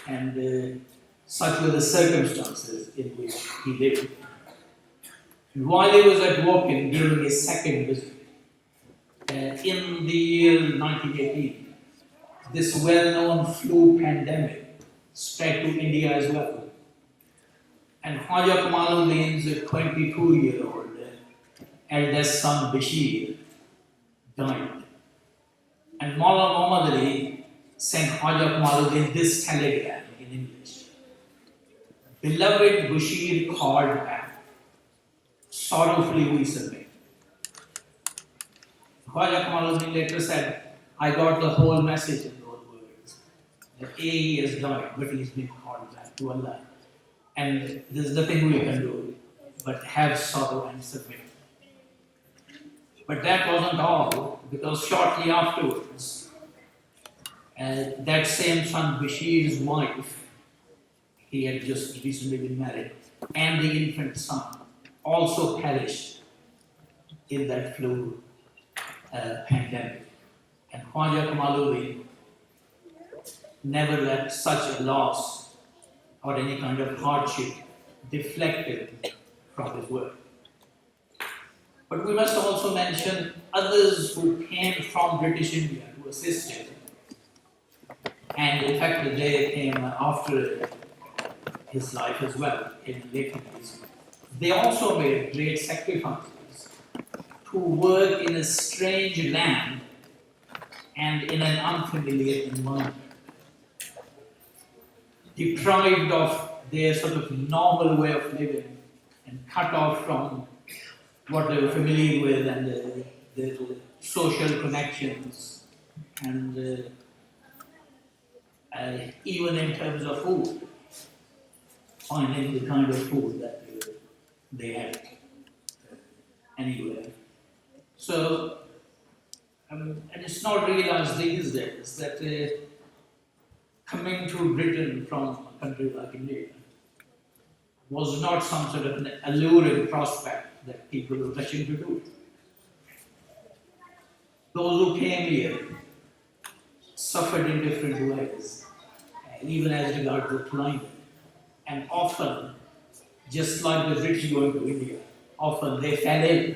R: and such were the circumstances in which he lived. And while he was at Walking during his second visit, in the year 1918, this well-known flu pandemic spread to India as well. And Khwaja Kamaluddin's 22-year-old eldest son Bashir died. And Maulana Muhammad Ali sent Khwaja Kamaluddin this telegram in English. Beloved Bashir called back. Sorrowfully we submit. Khwaja Kamaluddin later said, I got the whole message in those words. That he has died, but he's been called back to Allah. And there's nothing we can do but have sorrow and submit. But that wasn't all, because shortly afterwards, that same son Bashir's wife, he had just recently been married, and the infant son also perished in that flu pandemic. And Khwaja Kamaluddin never let such a loss or any kind of hardship deflect him from his work. But we must also mention others who came from British India to assist him. And in fact, they came after his life as well, in later years. They also made great sacrifices to work in a strange land and in an unfamiliar environment. Deprived of their sort of normal way of living and cut off from what they were familiar with and the social connections and even in terms of food, finding the kind of food that they had anywhere. So, and it's not realized these days that coming to Britain from a country like India was not some sort of an alluring prospect that people were rushing to do. Those who came here suffered in different ways, even as regards the climate. And often, just like the British going to India, often they fell ill,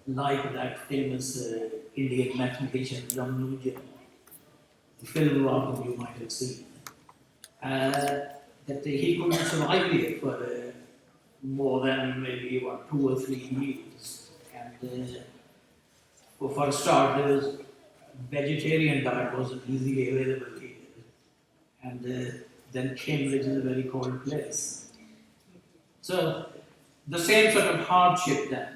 R: like that famous Indian mathematician Ramanujan, the film Raman you might have seen, that he couldn't survive here for more than maybe 2 or 3 years. And for a start, there was vegetarian diet wasn't easily available here. And then Cambridge is a very cold place. So the same sort of hardship then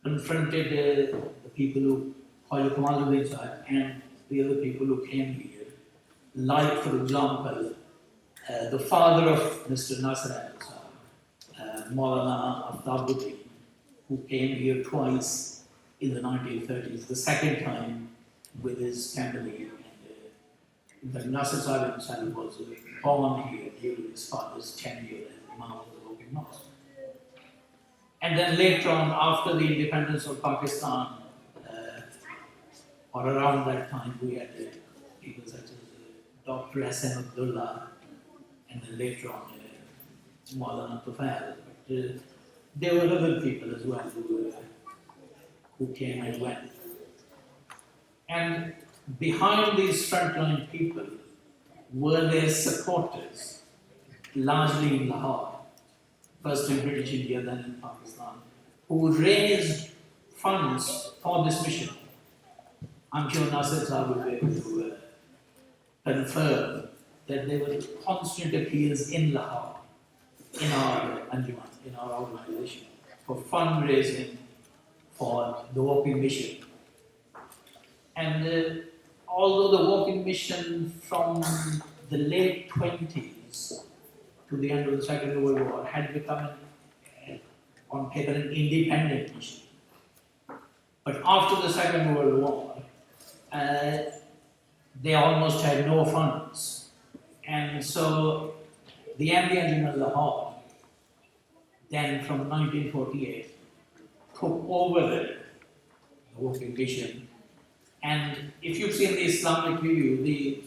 R: confronted the people who, Khawaja Kamaluddin Sahib and the other people who came here. Like, for example, the father of Mr. Nasir Ahmed Sahib, Maulana Aftabuddin, who came here twice in the 1930s, the second time with his family. But Nasir Sahib himself was born here during his father's tenure as Imam of the Woking Mosque. And then later on, after the independence of Pakistan, or around that time, we had people such as Dr. Hassan Abdullah, and then later on, Maulana Tufail. But there were other people as well who came and went. And behind these frontline people were their supporters, largely in Lahore, first in British India, then in Pakistan, who raised funds for this mission. I'm sure Nasir Sahib will be able to confirm that there were constant appeals in Lahore, in our Anjuman, in our organization, for fundraising for the walking mission. And although the walking mission from the late 20s to the end of the Second World War had become, on paper, an independent mission. But after the Second World War, they almost had no funds. And so the Ahmadiyya Anjuman Lahore, then from 1948, took over the walking mission. And if you've seen the Islamic review, the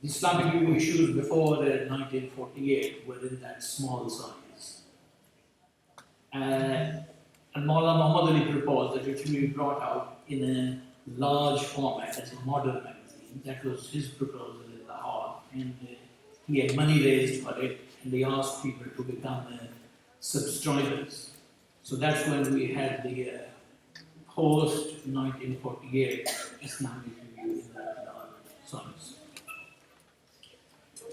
R: Islamic review issues before 1948 were in that small size. And Maulana Muhammad Ali proposed that it should be brought out in a large format as a modern magazine. That was his proposal in Lahore. And he had money raised for it, and they asked people to become subscribers. So that's when we had the post-1948 Islamic review in that size.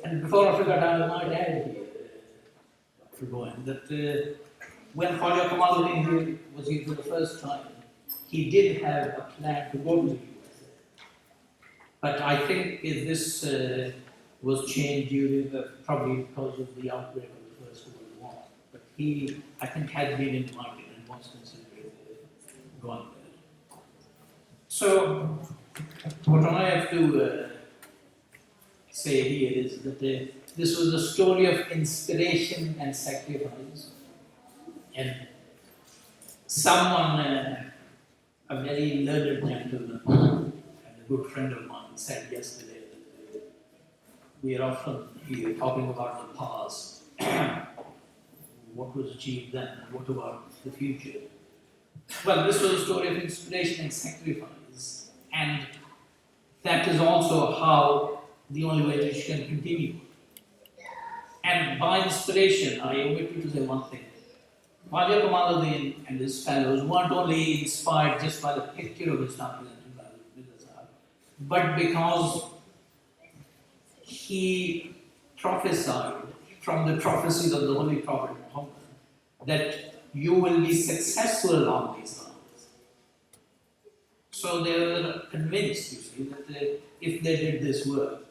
R: And before I forget, I might add here, Dr. Bowen, that when Khawaja Kamaluddin was here for the first time, he did have a plan to go to the USA. But I think if this was changed during probably because of the outbreak of the First World War. But he, I think, had been invited and was considering going there. So, what I have to say here is that this was a story of inspiration and sacrifice. And someone, a very learned gentleman and a good friend of mine, said yesterday that we are often here talking about the past, what was achieved then, and what about the future. Well, this was a story of inspiration and sacrifice, and that is also how the only way that you can continue. And by inspiration, I omitted to say one thing. Khawaja Kamaluddin and his fellows weren't only inspired just by the picture of Islam presented by Mirza Sahib, but because he prophesied from the prophecies of the Holy Prophet Muhammad that you will be successful along these lines. So they were convinced, you see, that if they did this work,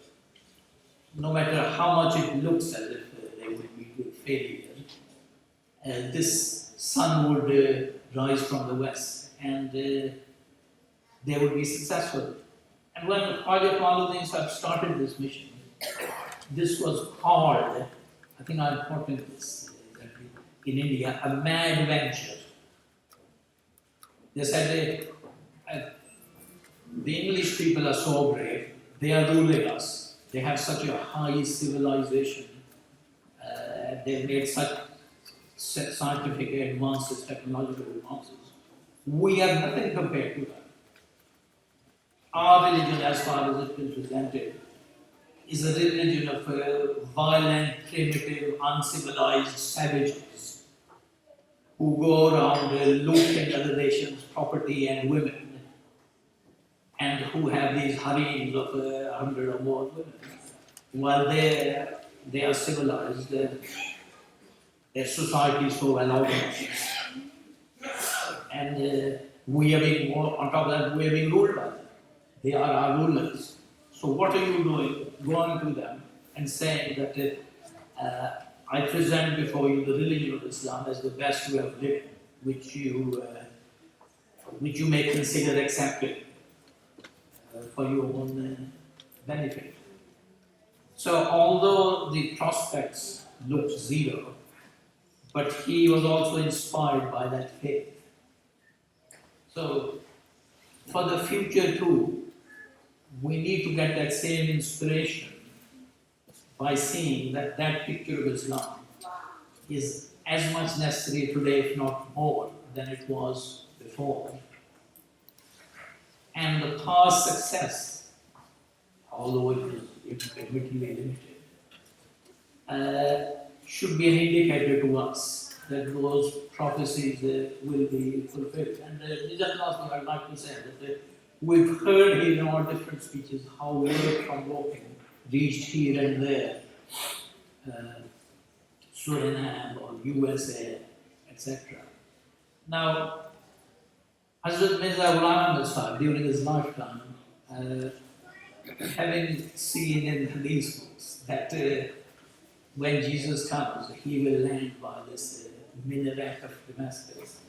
R: no matter how much it looks as if they would be good failure, this sun would rise from the west and they would be successful. And when Khwaja Kamaluddin Sahib started this mission, this was called, I think I'm quoting this in India, a mad venture. They said the English people are so brave, they are ruling us. They have such a high civilization. They've made such scientific advances, technological advances. We are nothing compared to them. Our religion, as far as it is presented, is a religion of violent, primitive, uncivilized savages who go around looting other nations' property and women, and who have these harems of 100 or more women. While they are civilized, their society is so well organized. And we are being, on top of that, we are being ruled by them. They are our rulers. So what are you doing? Going to them and saying that I present before you the religion of Islam as the best way of living, which you may consider accepted for your own benefit. So although the prospects looked zero, but he was also inspired by that faith. So for the future too, we need to get that same inspiration by seeing that that picture of Islam is as much necessary today, if not more, than it was before. And the past success, although it was admittedly limited, should be an indicator to us that those prophecies will be fulfilled. And just last thing I'd like to say that we've heard here in all different speeches how work from walking reached here and there, Suriname or USA, etc. Now, Hazrat Mirza Ghulam Ahmad Sahib, during his lifetime, having seen in Hadith books that when Jesus comes, he will land by this minaret of Damascus.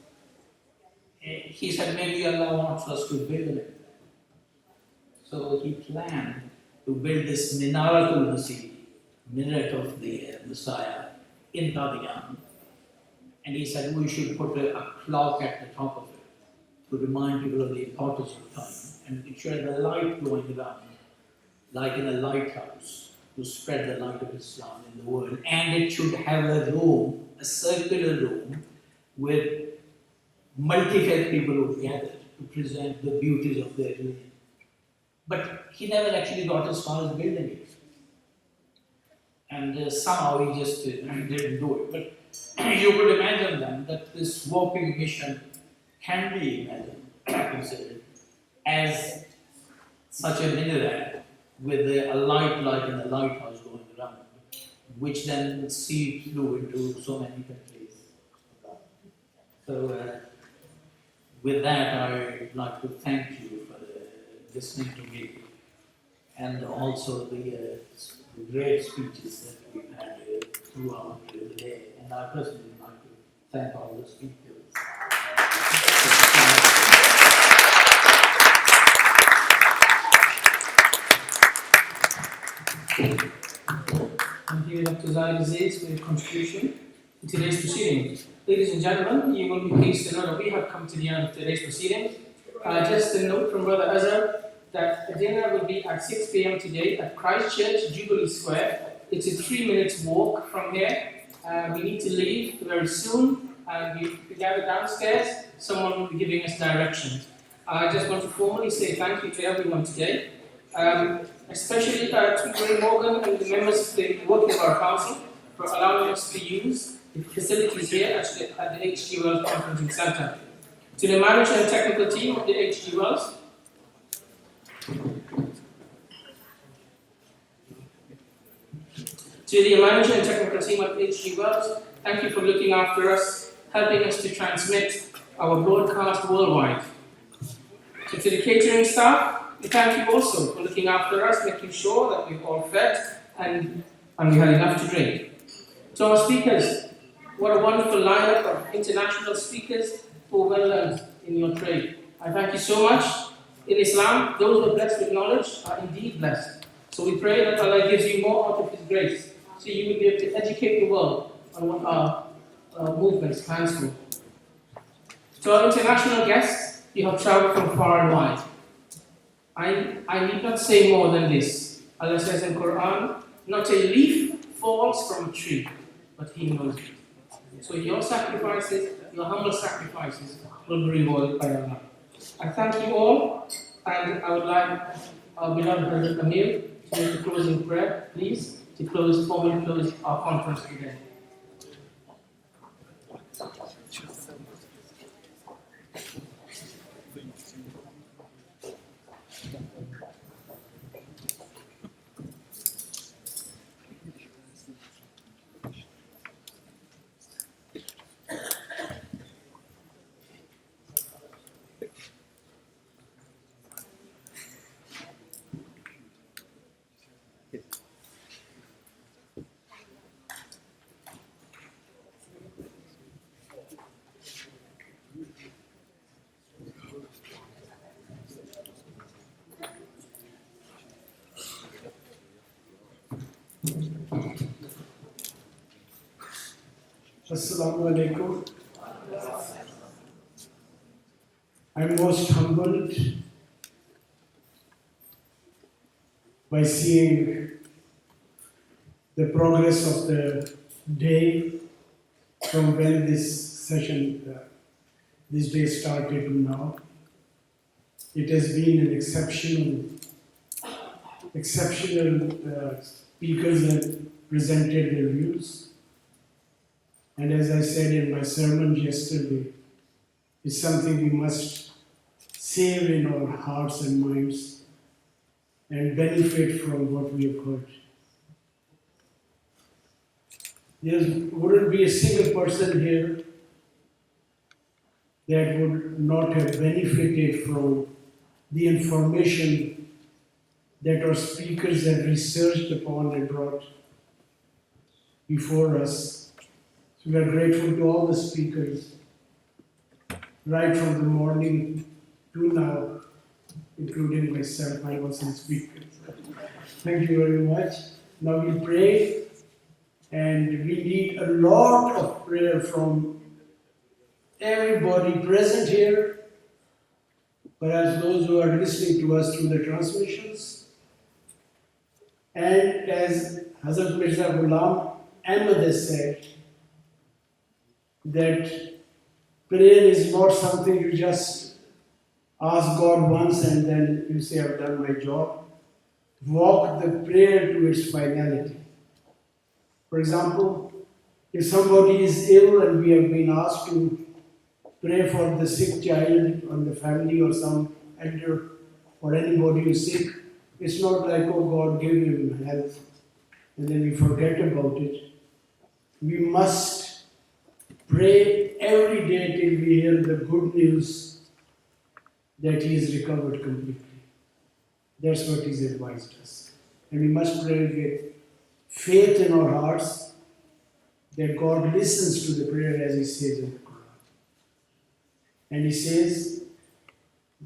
R: He said, maybe Allah wants us to build it. So he planned to build this Minaratul Masih, minaret of the Messiah, in Qadian. And he said we should put a clock at the top of it to remind people of the importance of time. And it should have a light going around, like in a lighthouse, to spread the light of Islam in the world. And it should have a room, a circular room, with multi-faith people who gather to present the beauties of their religion. But he never actually got as far as building it. And somehow he just didn't do it. But you could imagine then that this walking mission can be considered as such a minaret with a light like in a lighthouse going around, which then seeps through into so many countries. So with that, I'd like to thank you for listening to me, and also the great speeches that we've had throughout the day. And I personally would like to thank all the speakers.
I: Thank you, Dr. Zahid Aziz, for your contribution to today's proceedings. Ladies and gentlemen, you will be pleased to know that we have come to the end of today's proceedings. Just a note from Brother Azhar that the dinner will be at 6 p.m. today at Christ Church, Jubilee Square. It's a 3-minute walk from here. We need to leave very soon. We gather downstairs. Someone will be giving us directions. I just want to formally say thank you to everyone today, especially to Graham Morgan and the members of the Working Bar Council for allowing us to use the facilities here at the H.G. Wells Conferencing Center. To the manager and technical team of the H.G. Wells, to the manager and technical team at H.G. Wells, thank you for looking after us, helping us to transmit our broadcast worldwide. So to the catering staff, we thank you also for looking after us, making sure that we're all fed and we had enough to drink. To our speakers, what a wonderful lineup of international speakers who are well learned in your trade. I thank you so much. In Islam, those who are blessed with knowledge are indeed blessed. So we pray that Allah gives you more out of His grace, so you will be able to educate the world on what our movement stands for. To our international guests, you have traveled from far and wide. I need not say more than this. Allah says in Quran, not a leaf falls from a tree, but He knows it. So your sacrifices, your humble sacrifices, will be rewarded by Allah. I thank you all, and I would like our beloved Hazrat Amir to make the closing prayer, please, to formally close our conference today.
E: Assalamu alaikum. I'm most humbled by seeing the progress of the day from when this session, this day started to now. It has been an exceptional speakers have presented their views. And as I said in my sermon yesterday, it's something we must save in our hearts and minds and benefit from what we have heard. There wouldn't be a single person here that would not have benefited from the information that our speakers have researched upon and brought before us. So we are grateful to all the speakers, right from the morning to now, including myself. I was a speaker. Thank you very much. Now we pray, and we need a lot of prayer from everybody present here, perhaps those who are listening to us through the transmissions. And as Hazrat Mirza Ghulam Ahmad has said, that prayer is not something you just ask God once and then you say, I've done my job. Walk the prayer to its finality. For example, if somebody is ill and we have been asked to pray for the sick child or the family or some elder or anybody who's sick, it's not like, oh God, give him health, and then we forget about it. We must pray every day till we hear the good news that he is recovered completely. That's what he's advised us. And we must pray with faith in our hearts that God listens to the prayer as he says in the Quran. And he says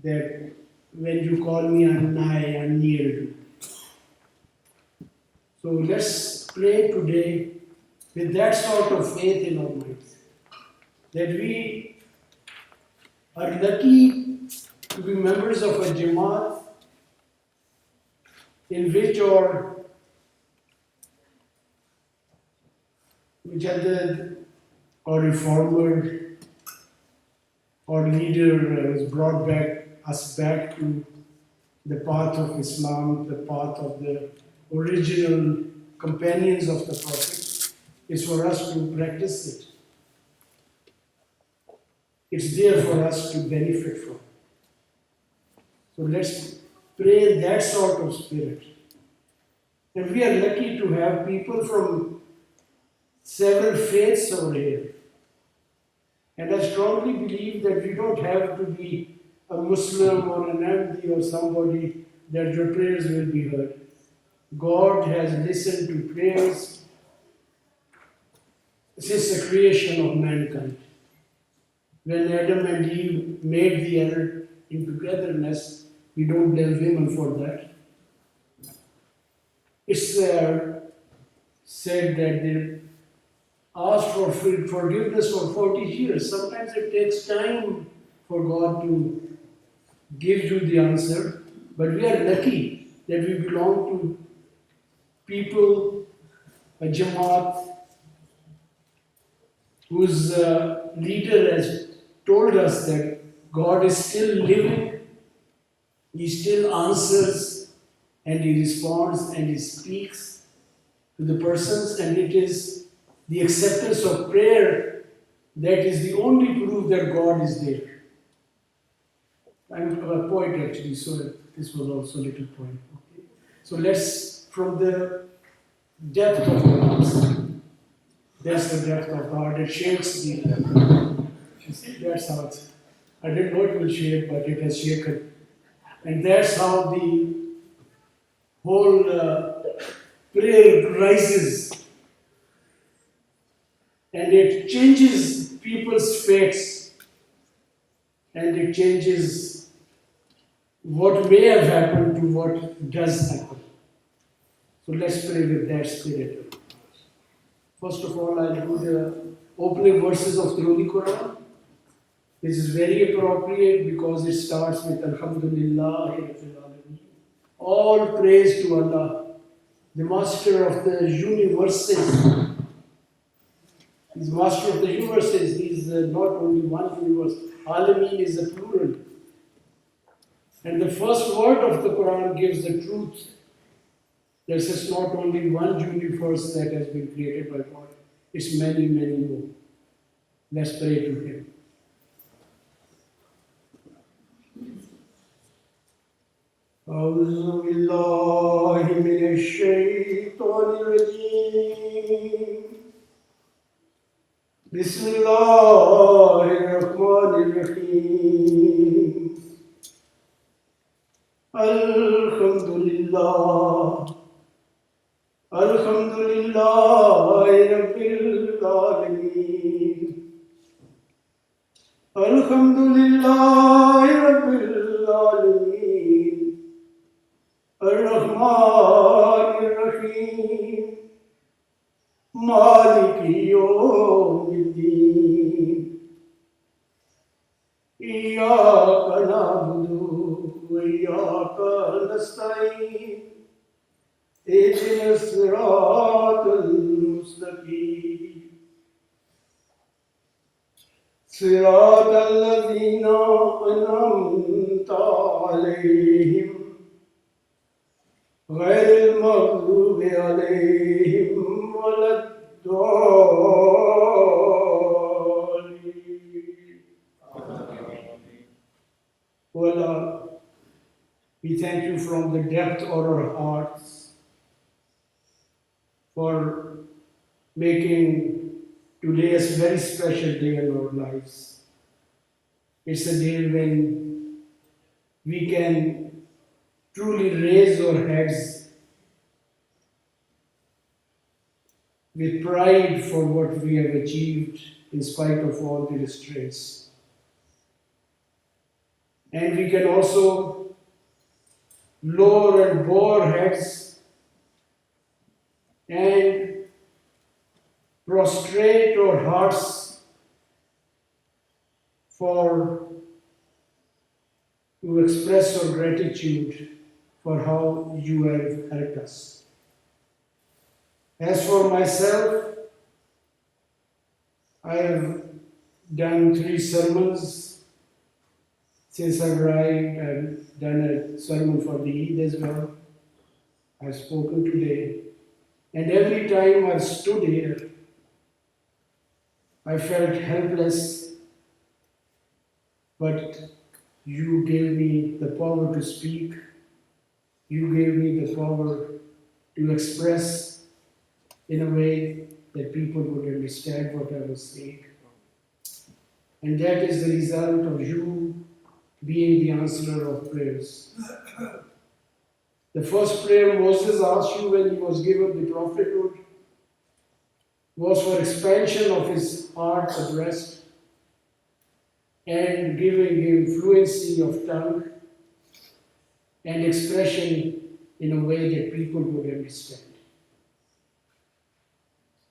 E: that when you call me, I'm nigh, I'm near you. So let's pray today with that sort of faith in our minds, that we are lucky to be members of a Jamaat in which our reformer or leader has brought us back to the path of Islam, the path of the original companions of the Prophet. It's for us to practice it. It's there for us to benefit from. So let's pray that sort of spirit. And we are lucky to have people from several faiths over here. And I strongly believe that we don't have to be a Muslim or an MD or somebody, that your prayers will be heard. God has listened to prayers since the creation of mankind. When Adam and Eve made the error in togetherness, we don't blame women for that. It's said that they asked for forgiveness for 40 years. Sometimes it takes time for God to give you the answer, but we are lucky that we belong to people, a Jamaat, whose leader has told us that God is still living, He still answers, and He responds and He speaks to the persons, and it is the acceptance of prayer that is the only proof that God is there. I'm a poet actually, so this was also a little poem. Okay. So let's, from the depth of the heart, that's the depth of the heart, it shakes the, that's how it's, I didn't know it will shake, but it has shaken. And that's how the whole prayer rises. And it changes people's fates. And it changes what may have happened to what does happen. So let's pray with that spirit. First of all, I'll do the opening verses of the Holy Quran. This is very appropriate because it starts with Alhamdulillah. All praise to Allah, the master of the universes. He's master of the universes. He's not only one universe. Alameen is a plural. And the first word of the Quran gives the truth. There's just not only one universe that has been created by God. It's many, many more. Let's pray to Him. أعوذ بالله من الشيطان الرجيم بسم الله الرحمن الرحيم الحمد لله رب العالمين الحمد لله رب العالمين الرحمن الرحيم مالك يوم الدين إياك نعبد وإياك نستعين اهدنا الصراط المستقيم صراط الذين أنعمت عليهم غير المغضوب عليهم ولا الضالين. Well, we thank you from the depth of our hearts for making today a very special day in our lives. It's a day when we can truly raise our heads with pride for what we have achieved in spite of all the restraints. And we can also lower and bow our heads and prostrate our hearts to express our gratitude for how you have helped us. As for myself, I have done 3 sermons since I've arrived. I've done a sermon for the Eid as well. I've spoken today. And every time I've stood here, I felt helpless, but you gave me the power to speak. You gave me the power to express in a way that people would understand what I was saying. And that is the result of you being the answerer of prayers. The first prayer Moses asked you when he was given the prophethood was for expansion of his heart and rest and giving him fluency of tongue and expression in a way that people would understand.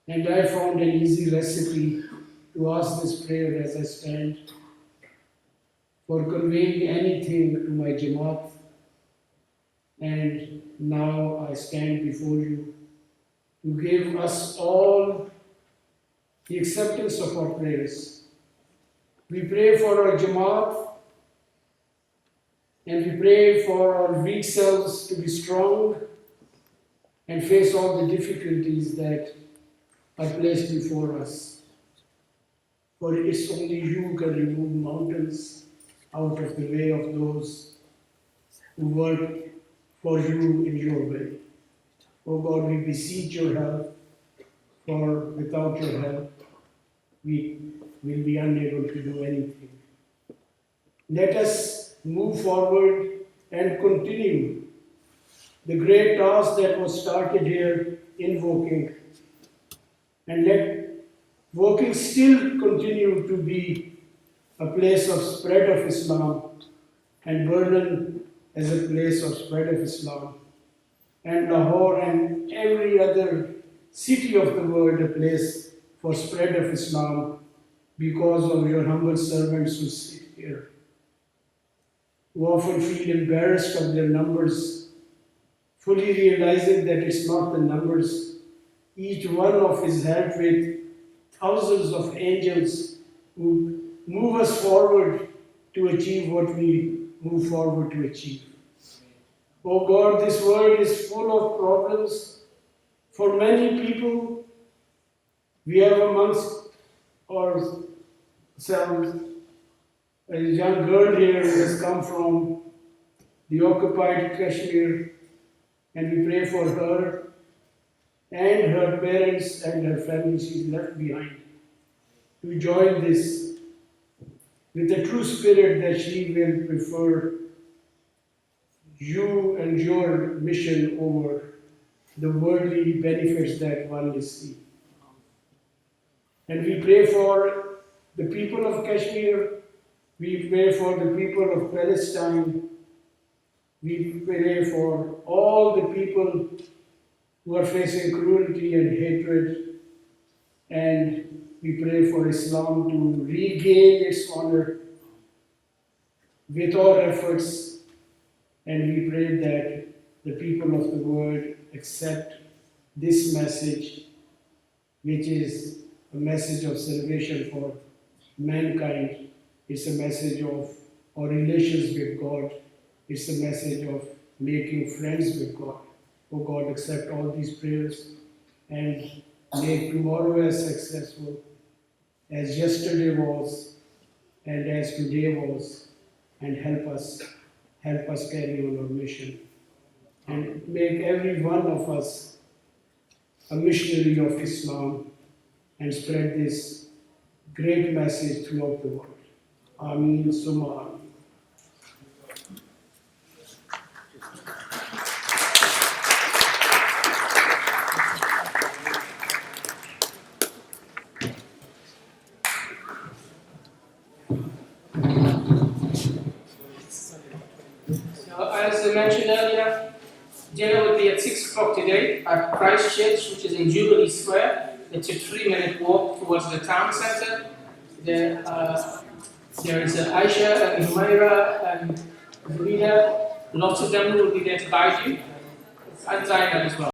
E: And I found an easy recipe to ask this prayer as I stand for conveying anything to my Jamaat. And now I stand before you to give us all the acceptance of our prayers. We pray for our Jamaat and we pray for our weak selves to be strong and face all the difficulties that are placed before us. For it's only you who can remove mountains out of the way of those who work for you in your way. Oh God, we beseech your help, for without your help, we will be unable to do anything. Let us move forward and continue the great task that was started here in Woking, and let Woking still continue to be a place of spread of Islam, and Berlin as a place of spread of Islam, and Lahore and every other city of the world a place for spread of Islam because of your humble servants who sit here, who often feel embarrassed of their numbers, fully realizing that it's not the numbers. Each one of us is helped with thousands of angels who move us forward to achieve what we move forward to achieve. Oh God, this world is full of problems for many people. We have amongst ourselves a young girl here who has come from the occupied Kashmir, and we pray for her and her parents and her family she's left behind to join this with the true spirit that she will prefer you and your mission over the worldly benefits that one will see. And we pray for the people of Kashmir, we pray for the people of Palestine, we pray for all the people who are facing cruelty and hatred, and we pray for Islam to regain its honor with our efforts, and we pray that the people of the world accept this message, which is a message of salvation for mankind. It's a message of our relations with God. It's a message of making friends with God. Oh God, accept all these prayers and make tomorrow as successful as yesterday was and as today was, and help us carry on our mission. And make every one of us a missionary of Islam and spread this great message throughout the world. Ameen summa ameen.
I: As I mentioned earlier, dinner will be at 6 o'clock today at Christ Church, which is in Jubilee Square. It's a 3-minute walk towards the town centre. There is Aisha and Humaira and Rita. Lots of them will be there to guide you. And Zainab as well.